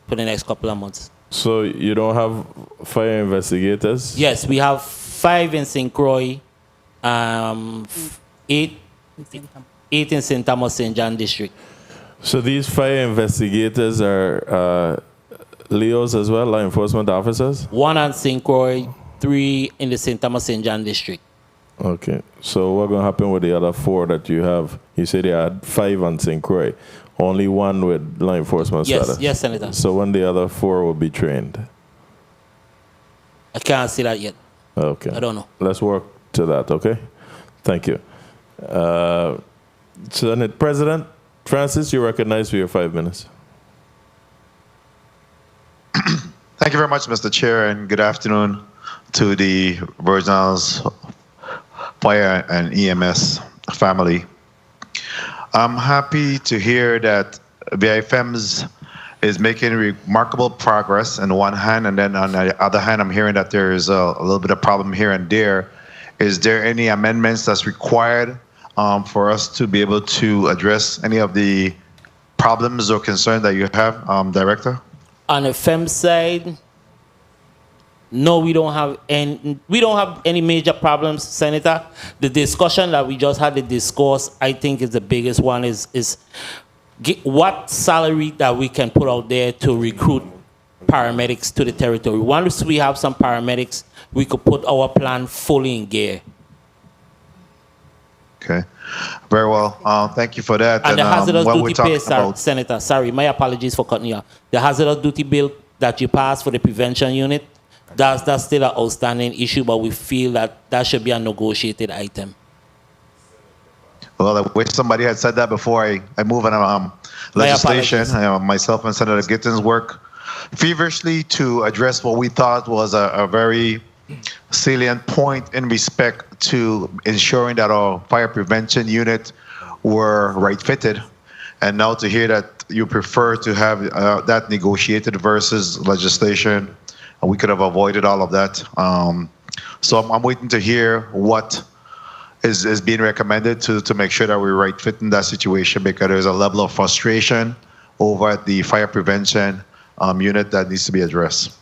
for the next couple of months.
So you don't have fire investigators?
Yes, we have 5 in St. Croix, 8 in St. Thomas, St. John district.
So these fire investigators are Leos as well, law enforcement officers?
1 on St. Croix, 3 in the St. Thomas, St. John district.
Okay. So what's going to happen with the other 4 that you have? You said you had 5 on St. Croix. Only 1 with law enforcement status?
Yes, Senator.
So when the other 4 will be trained?
I can't see that yet.
Okay.
I don't know.
Let's work to that, okay? Thank you. Senate President Francis, you're recognized for your 5 minutes.
Thank you very much, Mr. Chair, and good afternoon to the Virginals Fire and EMS family. I'm happy to hear that VIFMS is making remarkable progress on one hand, and then on the other hand, I'm hearing that there is a little bit of problem here and there. Is there any amendments that's required for us to be able to address any of the problems or concerns that you have, Director?
On the FEM side, no, we don't have any major problems, Senator. The discussion that we just had, the discourse, I think is the biggest one is what salary that we can put out there to recruit paramedics to the territory. Once we have some paramedics, we could put our plan fully in gear.
Okay, very well. Thank you for that.
And the hazardous
when
duty pay, Senator, sorry, my apologies for cutting you off. The hazardous duty bill that you passed for the prevention unit, that's still an outstanding issue, but we feel that should be a negotiated item.
Well, I wish somebody had said that before I move on legislation. Myself and Senator Gittins work feverishly to address what we thought was a very salient point in respect to ensuring that our fire prevention unit were right-fitted. And now to hear that you prefer to have that negotiated versus legislation, we could have avoided all of that. So I'm waiting to hear what is being recommended to make sure that we're right-fit in that situation, because there's a level of frustration over at the fire prevention unit that needs to be addressed.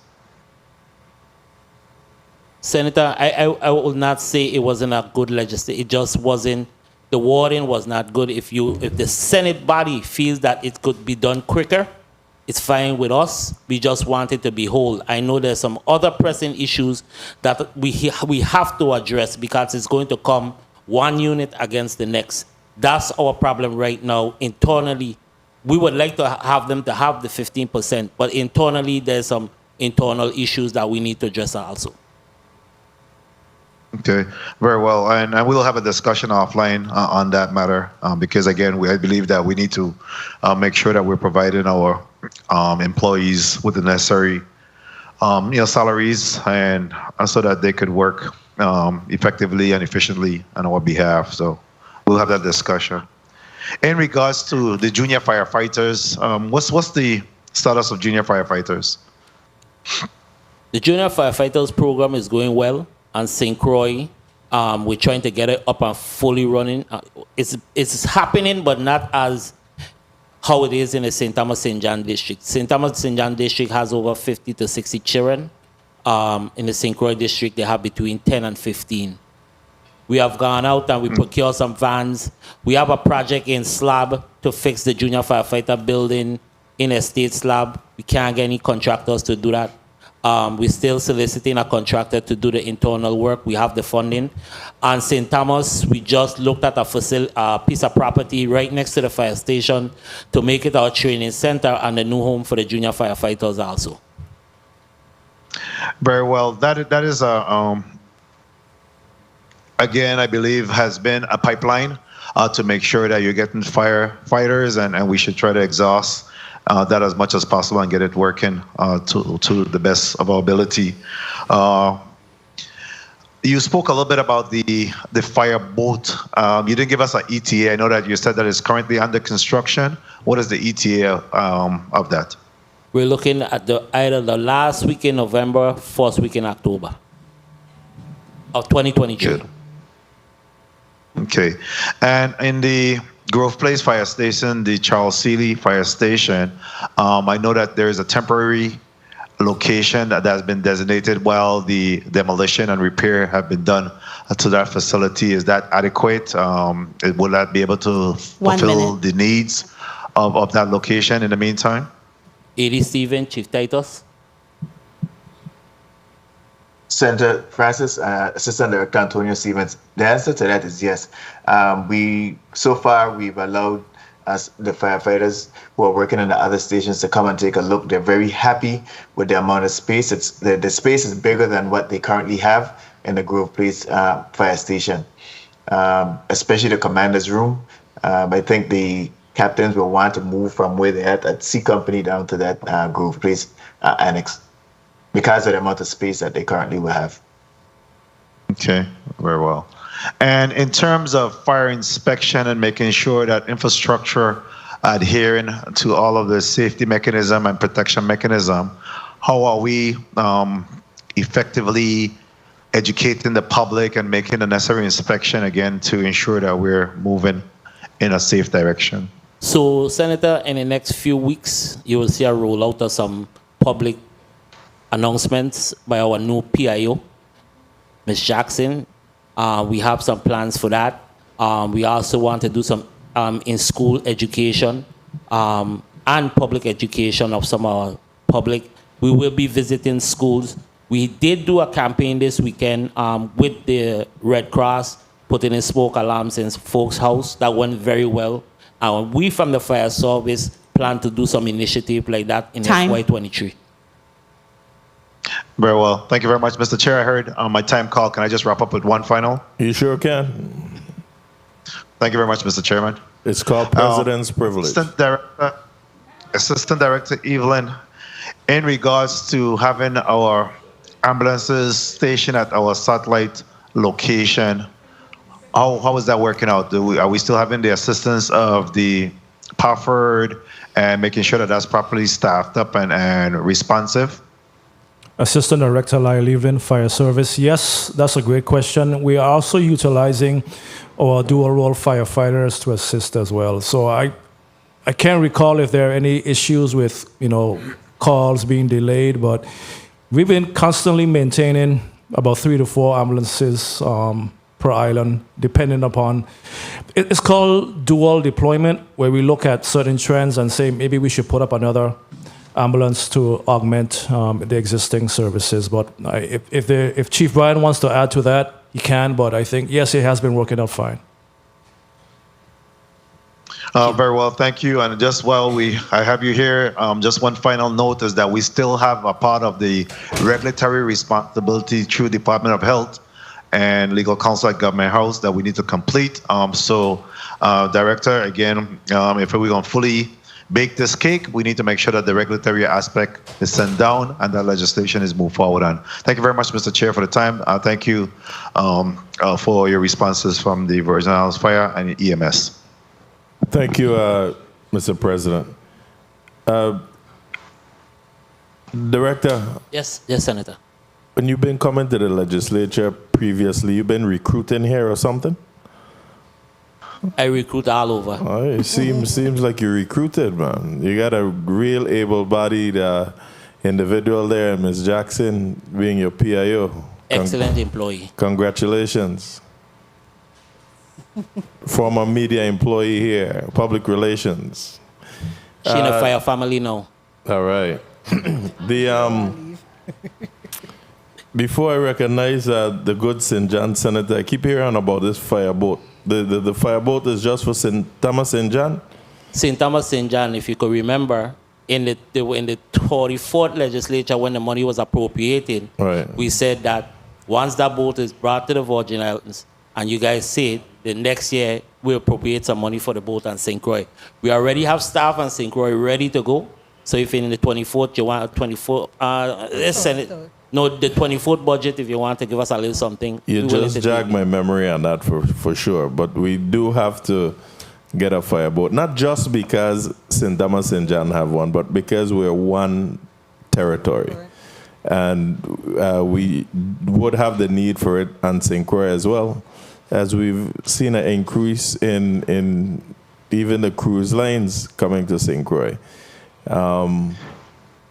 Senator, I would not say it wasn't a good legislation. It just wasn't, the wording was not good. If the Senate body feels that it could be done quicker, it's fine with us. We just want it to be whole. I know there's some other pressing issues that we have to address, because it's going to come one unit against the next. That's our problem right now. Internally, we would like to have them to have the 15%, but internally, there's some internal issues that we need to address also.
Okay, very well. And we'll have a discussion offline on that matter, because again, I believe that we need to make sure that we're providing our employees with the necessary salaries, and so that they could work effectively and efficiently on our behalf. So we'll have that discussion. In regards to the junior firefighters, what's the status of junior firefighters?
The junior firefighters program is going well, and St. Croix, we're trying to get it up and fully running. It's happening, but not as how it is in the St. Thomas St. John district. St. Thomas St. John district has over 50 to 60 children. In the St. Croix district, they have between 10 and 15. We have gone out and we procured some vans. We have a project in Slab to fix the junior firefighter building in Estate Slab. We can't get any contractors to do that. We're still soliciting a contractor to do the internal work. We have the funding. On St. Thomas, we just looked at a piece of property right next to the fire station to make it our training center and a new home for the junior firefighters also.
Very well. That is again, I believe, has been a pipeline to make sure that you're getting firefighters, and we should try to exhaust that as much as possible and get it working to the best of our ability. You spoke a little bit about the fire boat. You didn't give us an ETA. I know that you said that it's currently under construction. What is the ETA of that?
We're looking at either the last week in November, first week in October of 2023.
Good. Okay. And in the Grove Place Fire Station, the Charles Seeley Fire Station, I know that there is a temporary location that has been designated while the demolition and repair have been done to that facility. Is that adequate? Will that be able to fulfill the needs of that location in the meantime?
A.D. Stephen, Chief Titus.
Senator Francis, Assistant Director Antonio Stevens. The answer to that is yes. So far we've allowed the firefighters who are working in the other stations to come and take a look. They're very happy with the amount of space. The space is bigger than what they currently have in the Grove Place Fire Station, especially the commander's room. I think the captains will want to move from where they're at C Company down to that Grove Place annex, because of the amount of space that they currently will have.
Okay, very well. And in terms of fire inspection and making sure that infrastructure adhering to all of the safety mechanism and protection mechanism, how are we effectively educating the public and making the necessary inspection again to ensure that we're moving in a safe direction?
So, Senator, in the next few weeks, you will see a rollout of some public announcements by our new PIO, Ms. Jackson. We have some plans for that. We also want to do some in-school education and public education of some of our public. We will be visiting schools. We did do a campaign this weekend with the Red Cross, putting in smoke alarms in folks' house. That went very well. We from the fire service plan to do some initiative like that in FY23.
Very well. Thank you very much, Mr. Chair. I heard my time call. Can I just wrap up with one final?
You sure can.
Thank you very much, Mr. Chairman.
It's called President's Privilege.
Assistant Director Evelyn, in regards to having our ambulances stationed at our satellite location, how is that working out? Are we still having the assistance of the Pafford and making sure that that's properly staffed up and responsive?
Assistant Director Lyle Evelyn, Fire Service. Yes, that's a great question. We are also utilizing our dual role firefighters to assist as well. So I can't recall if there are any issues with calls being delayed, but we've been constantly maintaining about 3 to 4 ambulances per island, depending upon. It's called dual deployment, where we look at certain trends and say maybe we should put up another ambulance to augment the existing services. But if Chief Brian wants to add to that, he can. But I think yes, it has been working out fine.
Very well, thank you. And just while I have you here, just one final note is that we still have a part of the regulatory responsibility through Department of Health and Legal Counsel at Government House that we need to complete. Director, again, if we're going to fully bake this cake, we need to make sure that the regulatory aspect is sent down and that legislation is moved forward on. Thank you very much, Mr. Chair, for the time. Thank you for your responses from the Virgin Islands Fire and EMS.
Thank you, Mr. President. Director.
Yes, Senator.
When you've been coming to the legislature previously, you've been recruiting here or something?
I recruit all over.
Oh, it seems like you recruited, man. You got a real able-bodied individual there, Ms. Jackson, being your PIO.
Excellent employee.
Congratulations. Former media employee here, public relations.
She in a fire family now.
All right. Before I recognize the good St. John Senator, I keep hearing about this fireboat. The fireboat is just for St. Thomas St. John?
St. Thomas St. John, if you could remember, in the 44th legislature when the money was appropriated,
right,
we said that once that boat is brought to the Virgin Islands and you guys see it, the next year we'll appropriate some money for the boat on St. Croix. We already have staff on St. Croix ready to go. So if in the 24th you want 24, no, the 24th budget, if you want to give us a little something.
You just jogged my memory on that for sure. But we do have to get a fireboat, not just because St. Thomas St. John have one, but because we're one territory. And we would have the need for it on St. Croix as well, as we've seen an increase in even the cruise lines coming to St. Croix.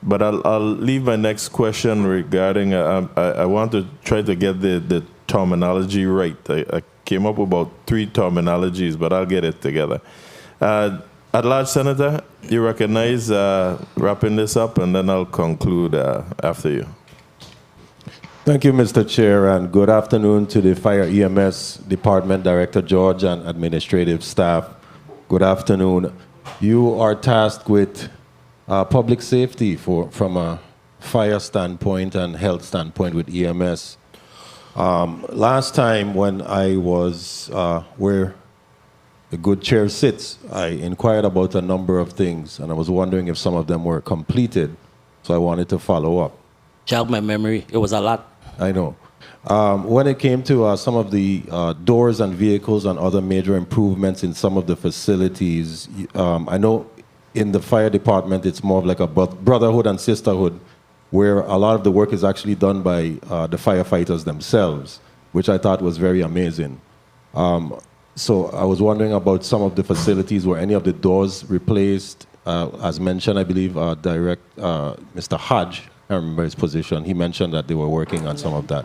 But I'll leave my next question regarding, I want to try to get the terminology right. I came up with about 3 terminologies, but I'll get it together. At-large Senator, you recognize wrapping this up, and then I'll conclude after you.
Thank you, Mr. Chair, and good afternoon to the Fire EMS Department Director George and administrative staff. Good afternoon. You are tasked with public safety from a fire standpoint and health standpoint with EMS. Last time when I was where the good chair sits, I inquired about a number of things, and I was wondering if some of them were completed, so I wanted to follow up.
Jog my memory, it was a lot.
I know. When it came to some of the doors and vehicles and other major improvements in some of the facilities, I know in the fire department, it's more of like a brotherhood and sisterhood, where a lot of the work is actually done by the firefighters themselves, which I thought was very amazing. So I was wondering about some of the facilities where any of the doors replaced. As mentioned, I believe, Mr. Hodge, I remember his position, he mentioned that they were working on some of that.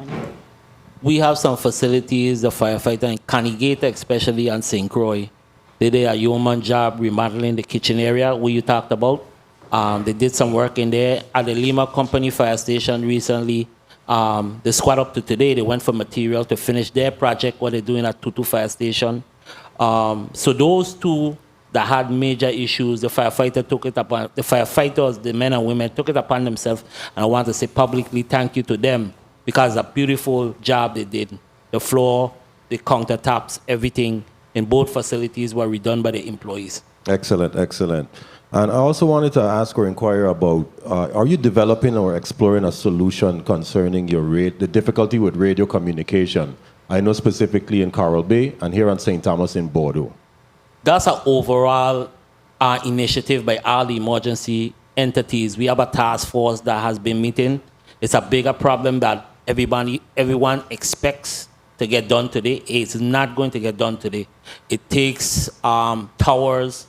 We have some facilities, the firefighter in Canigate, especially on St. Croix. They did a yeoman job remodeling the kitchen area where you talked about. They did some work in there. At the Lima Company Fire Station recently, the squad up to today, they went for material to finish their project, what they're doing at Tutu Fire Station. So those two that had major issues, the firefighter took it upon, the firefighters, the men and women took it upon themselves, and I want to say publicly thank you to them because a beautiful job they did. The floor, the countertops, everything in both facilities were redone by the employees.
Excellent, excellent. And I also wanted to ask or inquire about, are you developing or exploring a solution concerning the difficulty with radio communication? I know specifically in Coral Bay and here on St. Thomas in Bordeaux.
That's an overall initiative by all the emergency entities. We have a task force that has been meeting. It's a bigger problem that everyone expects to get done today. It's not going to get done today. It takes towers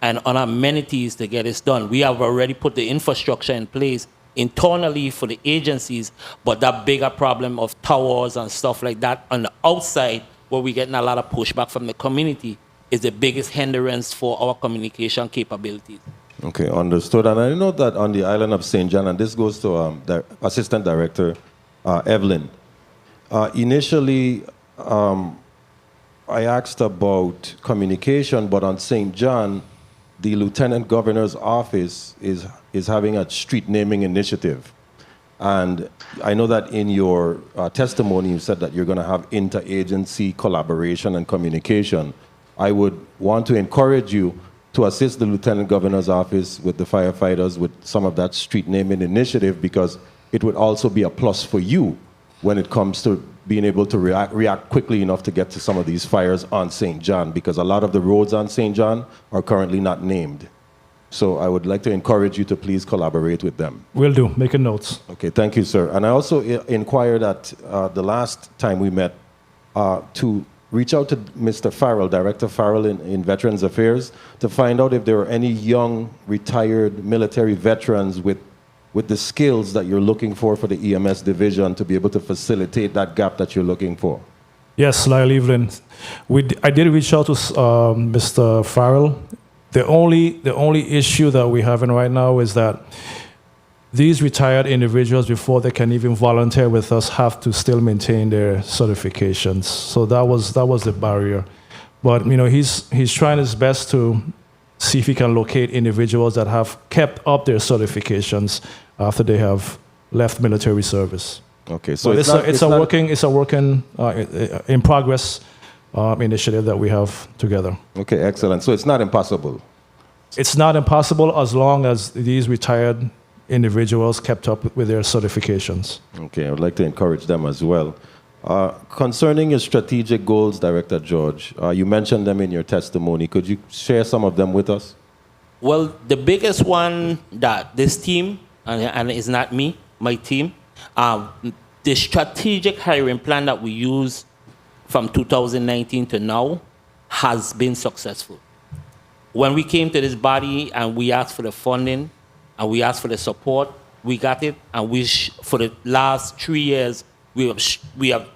and other amenities to get this done. We have already put the infrastructure in place internally for the agencies, but that bigger problem of towers and stuff like that on the outside, where we're getting a lot of pushback from the community, is the biggest hindrance for our communication capabilities.
Okay, understood. And I know that on the island of St. John, and this goes to the Assistant Director Evelyn. Initially, I asked about communication, but on St. John, the Lieutenant Governor's office is having a street naming initiative. And I know that in your testimony, you said that you're going to have interagency collaboration and communication. I would want to encourage you to assist the Lieutenant Governor's office with the firefighters with some of that street naming initiative, because it would also be a plus for you when it comes to being able to react quickly enough to get to some of these fires on St. John, because a lot of the roads on St. John are currently not named. So I would like to encourage you to please collaborate with them.
Will do. Making notes.
Okay, thank you, sir. And I also inquired at the last time we met to reach out to Mr. Farrell, Director Farrell in Veterans Affairs, to find out if there are any young retired military veterans with the skills that you're looking for the EMS division to be able to facilitate that gap that you're looking for.
Yes, Lyle Evelyn. I did reach out to Mr. Farrell. The only issue that we're having right now is that these retired individuals, before they can even volunteer with us, have to still maintain their certifications. So that was the barrier. But he's trying his best to see if he can locate individuals that have kept up their certifications after they have left military service.
Okay, so
it's a working in progress initiative that we have together.
Okay, excellent. So it's not impossible.
It's not impossible as long as these retired individuals kept up with their certifications.
Okay, I would like to encourage them as well. Concerning your strategic goals, Director George, you mentioned them in your testimony. Could you share some of them with us?
Well, the biggest one that this team, and it's not me, my team, the strategic hiring plan that we use from 2019 to now has been successful. When we came to this body and we asked for the funding and we asked for the support, we got it, and for the last 3 years, we have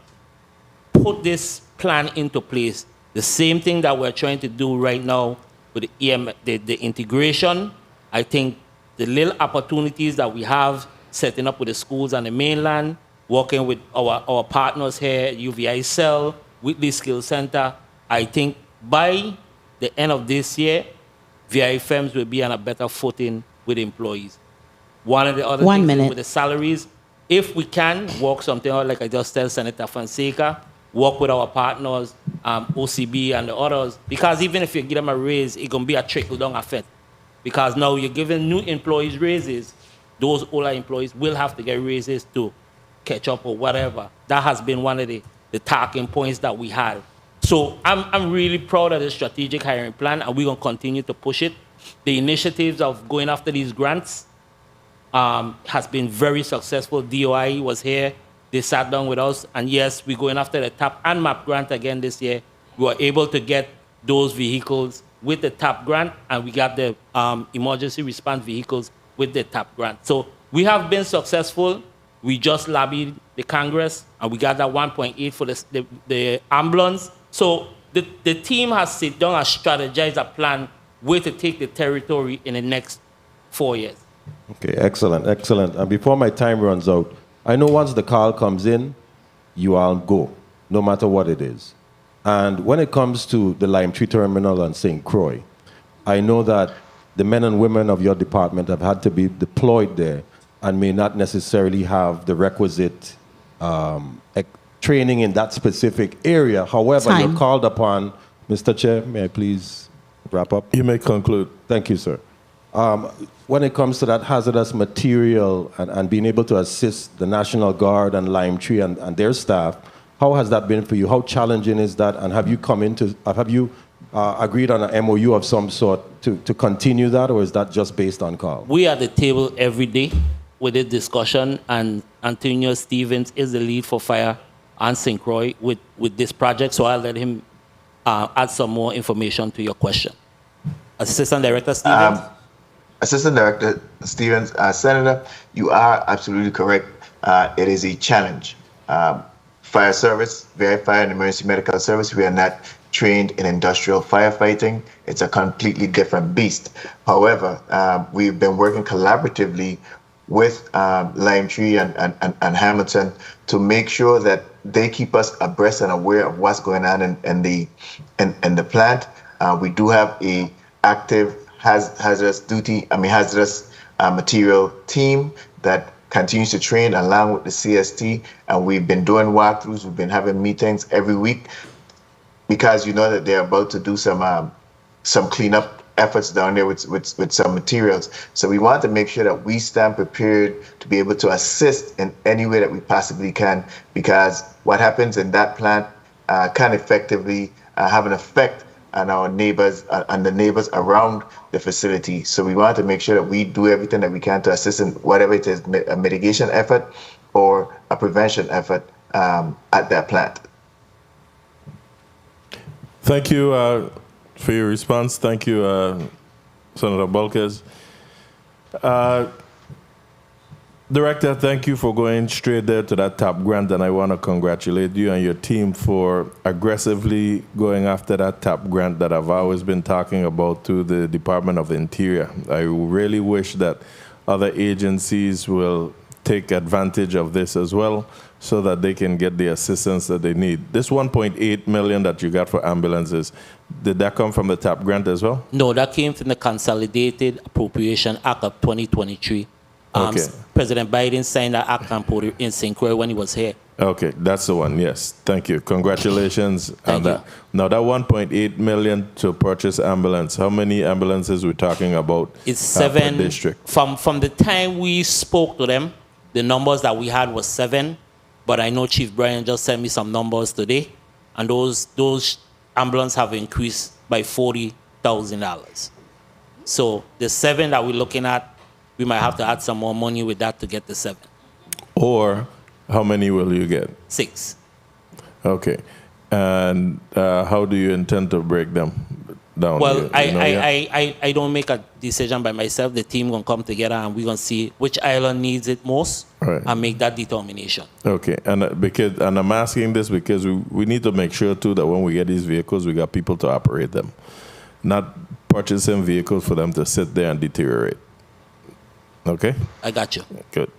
put this plan into place. The same thing that we're trying to do right now with the integration. I think the little opportunities that we have setting up with the schools on the mainland, working with our partners here, UVI Cell, Whitley Skills Center, I think by the end of this year, VI firms will be on a better footing with employees. One of the other things is with the salaries, if we can work something out, like I just tell Senator Fonseca, work with our partners, OCB and the others, because even if you give them a raise, it's going to be a trickle-down effect. Because now you're giving new employees raises, those older employees will have to get raises to catch up or whatever. That has been one of the talking points that we had. So I'm really proud of the strategic hiring plan, and we're going to continue to push it. The initiatives of going after these grants has been very successful. DOI was here. They sat down with us, and yes, we're going after the TAP and MAP grant again this year. We were able to get those vehicles with the TAP grant, and we got the emergency response vehicles with the TAP grant. So we have been successful. We just lobbied the Congress, and we got that 1.8 for the ambulance. So the team has sit down and strategized a plan where to take the territory in the next 4 years.
Okay, excellent, excellent. And before my time runs out, I know once the call comes in, you all go, no matter what it is. And when it comes to the Lime Tree Terminal and St. Croix, I know that the men and women of your department have had to be deployed there and may not necessarily have the requisite training in that specific area. However, you're called upon. Mr. Chair, may I please wrap up?
You may conclude.
Thank you, sir. When it comes to that hazardous material and being able to assist the National Guard and Lime Tree and their staff, how has that been for you? How challenging is that? And have you agreed on an MOU of some sort to continue that, or is that just based on call?
We are at the table every day with this discussion, and Antonio Stevens is the lead for fire on St. Croix with this project, so I'll let him add some more information to your question. Assistant Director Stevens?
Assistant Director Stevens, Senator, you are absolutely correct. It is a challenge. Fire service, VI Fire and Emergency Medical Service, we are not trained in industrial firefighting. It's a completely different beast. However, we've been working collaboratively with Lime Tree and Hamilton to make sure that they keep us abreast and aware of what's going on in the plant. We do have a active hazardous material team that continues to train along with the CST, and we've been doing walkthroughs. We've been having meetings every week because you know that they're about to do some cleanup efforts down there with some materials. So we want to make sure that we stand prepared to be able to assist in any way that we possibly can, because what happens in that plant can effectively have an effect on our neighbors and the neighbors around the facility. So we want to make sure that we do everything that we can to assist in whatever it is, a mitigation effort or a prevention effort at that plant.
Thank you for your response. Thank you, Senator Bulkers. Director, thank you for going straight there to that TAP grant, and I want to congratulate you and your team for aggressively going after that TAP grant that I've always been talking about to the Department of the Interior. I really wish that other agencies will take advantage of this as well so that they can get the assistance that they need. This 1.8 million that you got for ambulances, did that come from the TAP grant as well?
No, that came from the Consolidated Appropriation Act of 2023.
Okay.
President Biden signed that act and put it in St. Croix when he was here.
Okay, that's the one, yes. Thank you. Congratulations on that. Now, that 1.8 million to purchase ambulance, how many ambulances we're talking about?
It's 7.
Per district?
From the time we spoke to them, the numbers that we had was 7, but I know Chief Brian just sent me some numbers today, and those ambulances have increased by $40,000. So the 7 that we're looking at, we might have to add some more money with that to get the 7.
Or how many will you get?
6.
Okay. And how do you intend to break them down?
Well, I don't make a decision by myself. The team going to come together and we're going to see which island needs it most, right, and make that determination.
Okay. And I'm asking this because we need to make sure, too, that when we get these vehicles, we got people to operate them. Not purchasing vehicles for them to sit there and deteriorate. Okay?
I got you.
Good.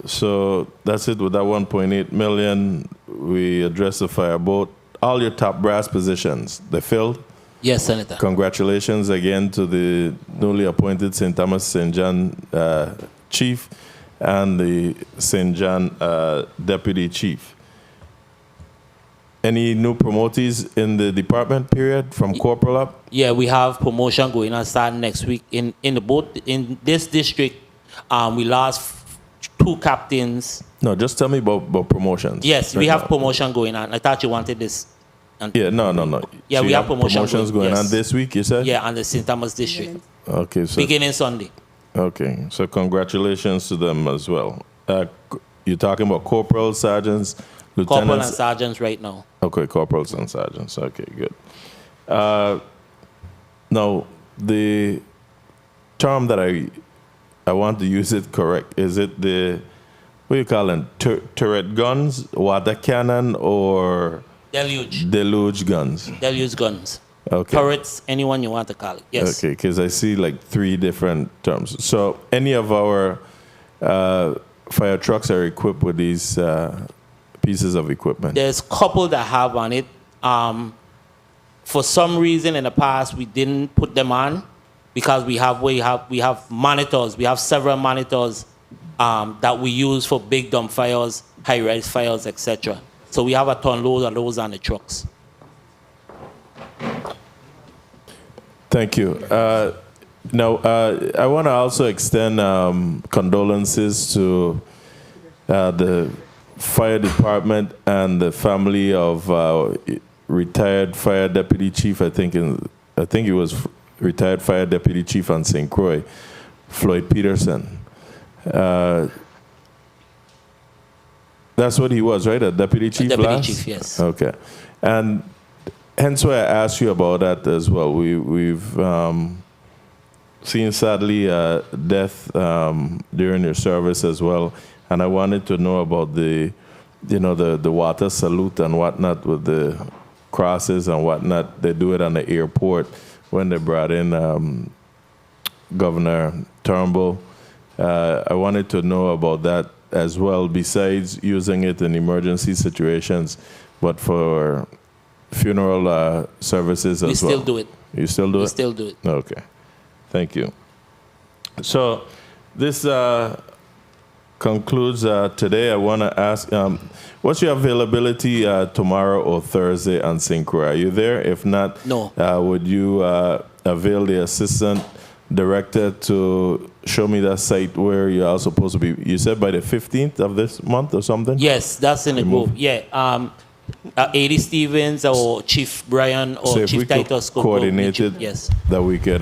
So that's it with that 1.8 million. We addressed the fireboat. All your top brass positions, they filled?
Yes, Senator.
Congratulations again to the newly appointed St. Thomas St. John Chief and the St. John Deputy Chief. Any new promotees in the department period from corporal up?
Yeah, we have promotion going on starting next week. In this district, we lost 2 captains.
No, just tell me about promotions.
Yes, we have promotion going on. I thought you wanted this.
Yeah, no.
Yeah,
so
we have
promotions going on this week, you said?
Yeah, on the St. Thomas district.
Okay, so
beginning Sunday.
Okay, so congratulations to them as well. You're talking about corporals, sergeants, lieutenants?
Corporal and sergeants right now.
Okay, corporals and sergeants. Okay, good. Now, the term that I want to use it correct, is it the, what do you call them, turret guns, water cannon, or deluge guns?
Deluge guns.
Okay.
Turrets, anyone you want to call it, yes.
Okay, because I see like 3 different terms. So any of our fire trucks are equipped with these pieces of equipment?
There's a couple that have on it. For some reason in the past, we didn't put them on because we have monitors. We have several monitors that we use for big dump fires, high-rise fires, etc. So we have a ton load of those on the trucks.
Thank you. Now, I want to also extend condolences to the fire department and the family of retired fire deputy chief. I think he was retired fire deputy chief on St. Croix, Floyd Peterson. That's what he was, right? A deputy chief
deputy
last?
chief, yes.
Okay. And hence why I asked you about that as well. We've seen, sadly, death during your service as well. And I wanted to know about the water salute and whatnot with the crosses and whatnot. They do it on the airport when they brought in Governor Turnbull. I wanted to know about that as well, besides using it in emergency situations, but for funeral services as well.
We still do it.
You still do it?
We still do it.
Okay. Thank you. So this concludes today. I want to ask, what's your availability tomorrow or Thursday on St. Croix? Are you there? If not,
No.
Would you avail the assistant director to show me that site where you are supposed to be? You said by the 15th of this month or something?
Yes, that's in the group. Yeah. AD Stevens or Chief Brian or
So if we
Chief
could
Titus could
coordinate
go
it,
meet you. Yes,
that we can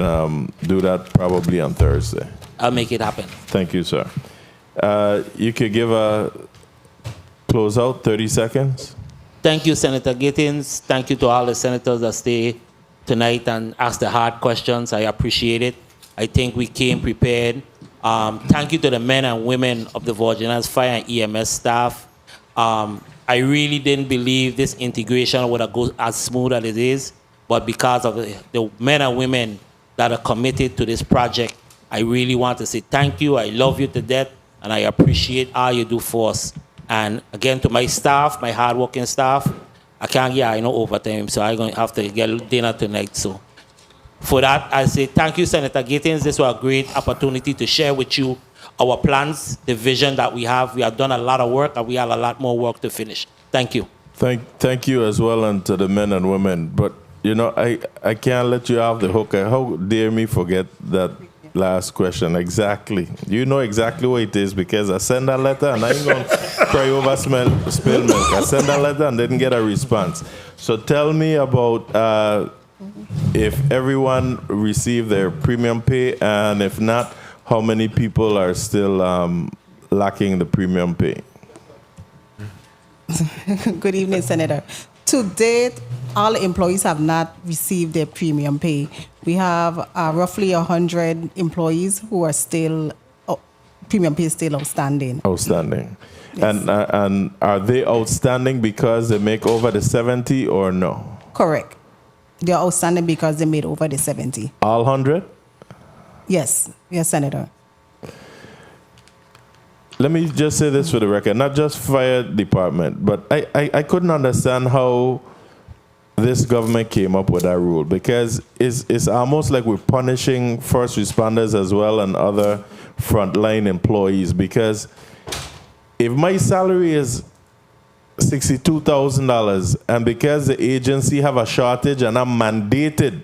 do that probably on Thursday.
I'll make it happen.
Thank you, sir. You could give a closeout, 30 seconds.
Thank you, Senator Gittins. Thank you to all the senators that stay tonight and ask the hard questions. I appreciate it. I think we came prepared. Thank you to the men and women of the Virginia's Fire and EMS staff. I really didn't believe this integration would have gone as smooth as it is, but because of the men and women that are committed to this project, I really want to say thank you. I love you to death, and I appreciate all you do for us. And again, to my staff, my hardworking staff, I can't get overtime, so I'm going to have to get dinner tonight. So for that, I say thank you, Senator Gittins. This was a great opportunity to share with you our plans, the vision that we have. We have done a lot of work, and we have a lot more work to finish. Thank you.
Thank you as well, and to the men and women. But, I can't let you off the hook. How dare me forget that last question? Exactly. You know exactly what it is, because I sent a letter, and I ain't going to cry over spilled milk. I sent a letter and didn't get a response. So tell me about if everyone received their premium pay, and if not, how many people are still lacking the premium pay?
Good evening, Senator. To date, all employees have not received their premium pay. We have roughly 100 employees who are still, premium pay is still outstanding.
Outstanding. Yes. And are they outstanding because they make over the 70 or no?
Correct. They're outstanding because they made over the 70.
All 100?
Yes. Yes, Senator.
Let me just say this for the record, not just fire department, but I couldn't understand how this government came up with that rule, because it's almost like we're punishing first responders as well and other frontline employees, because if my salary is $62,000 and because the agency have a shortage and I'm mandated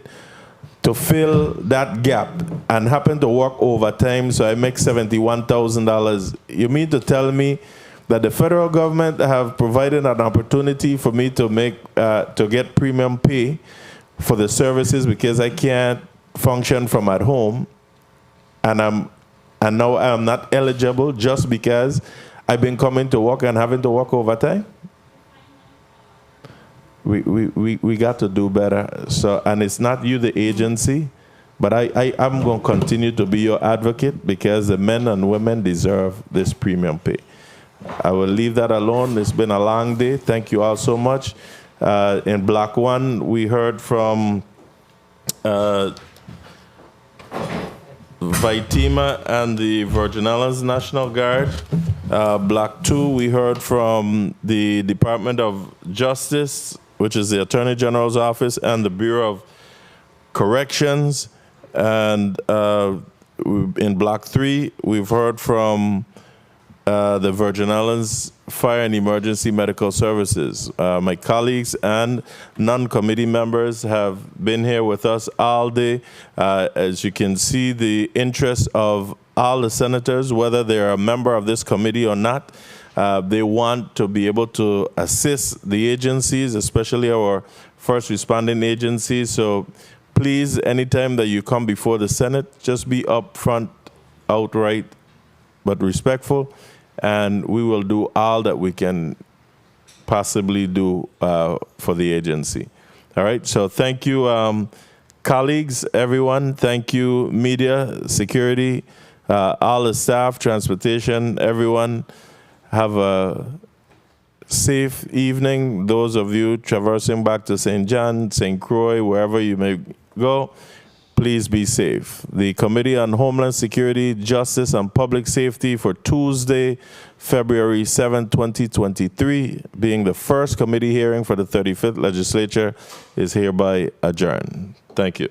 to fill that gap and happen to work overtime, so I make $71,000. You mean to tell me that the federal government have provided an opportunity for me to get premium pay for the services because I can't function from at home, and now I'm not eligible just because I've been coming to work and having to work overtime? We got to do better. So, and it's not you, the agency, but I'm going to continue to be your advocate, because the men and women deserve this premium pay. I will leave that alone. It's been a long day. Thank you all so much. In Block 1, we heard from Vitima and the Virgin Islands National Guard. Block 2, we heard from the Department of Justice, which is the Attorney General's Office, and the Bureau of Corrections. And in Block 3, we've heard from the Virgin Islands Fire and Emergency Medical Services. My colleagues and non-committee members have been here with us all day. As you can see, the interest of all the senators, whether they're a member of this committee or not, they want to be able to assist the agencies, especially our first responding agencies. So please, anytime that you come before the Senate, just be upfront, outright, but respectful, and we will do all that we can possibly do for the agency. All right, so thank you, colleagues, everyone. Thank you, media, security, all the staff, transportation, everyone. Have a safe evening. Those of you traversing back to St. John, St. Croix, wherever you may go, please be safe. The Committee on Homeland Security, Justice, and Public Safety for Tuesday, February 7, 2023, being the first committee hearing for the 35th Legislature, is hereby adjourned. Thank you.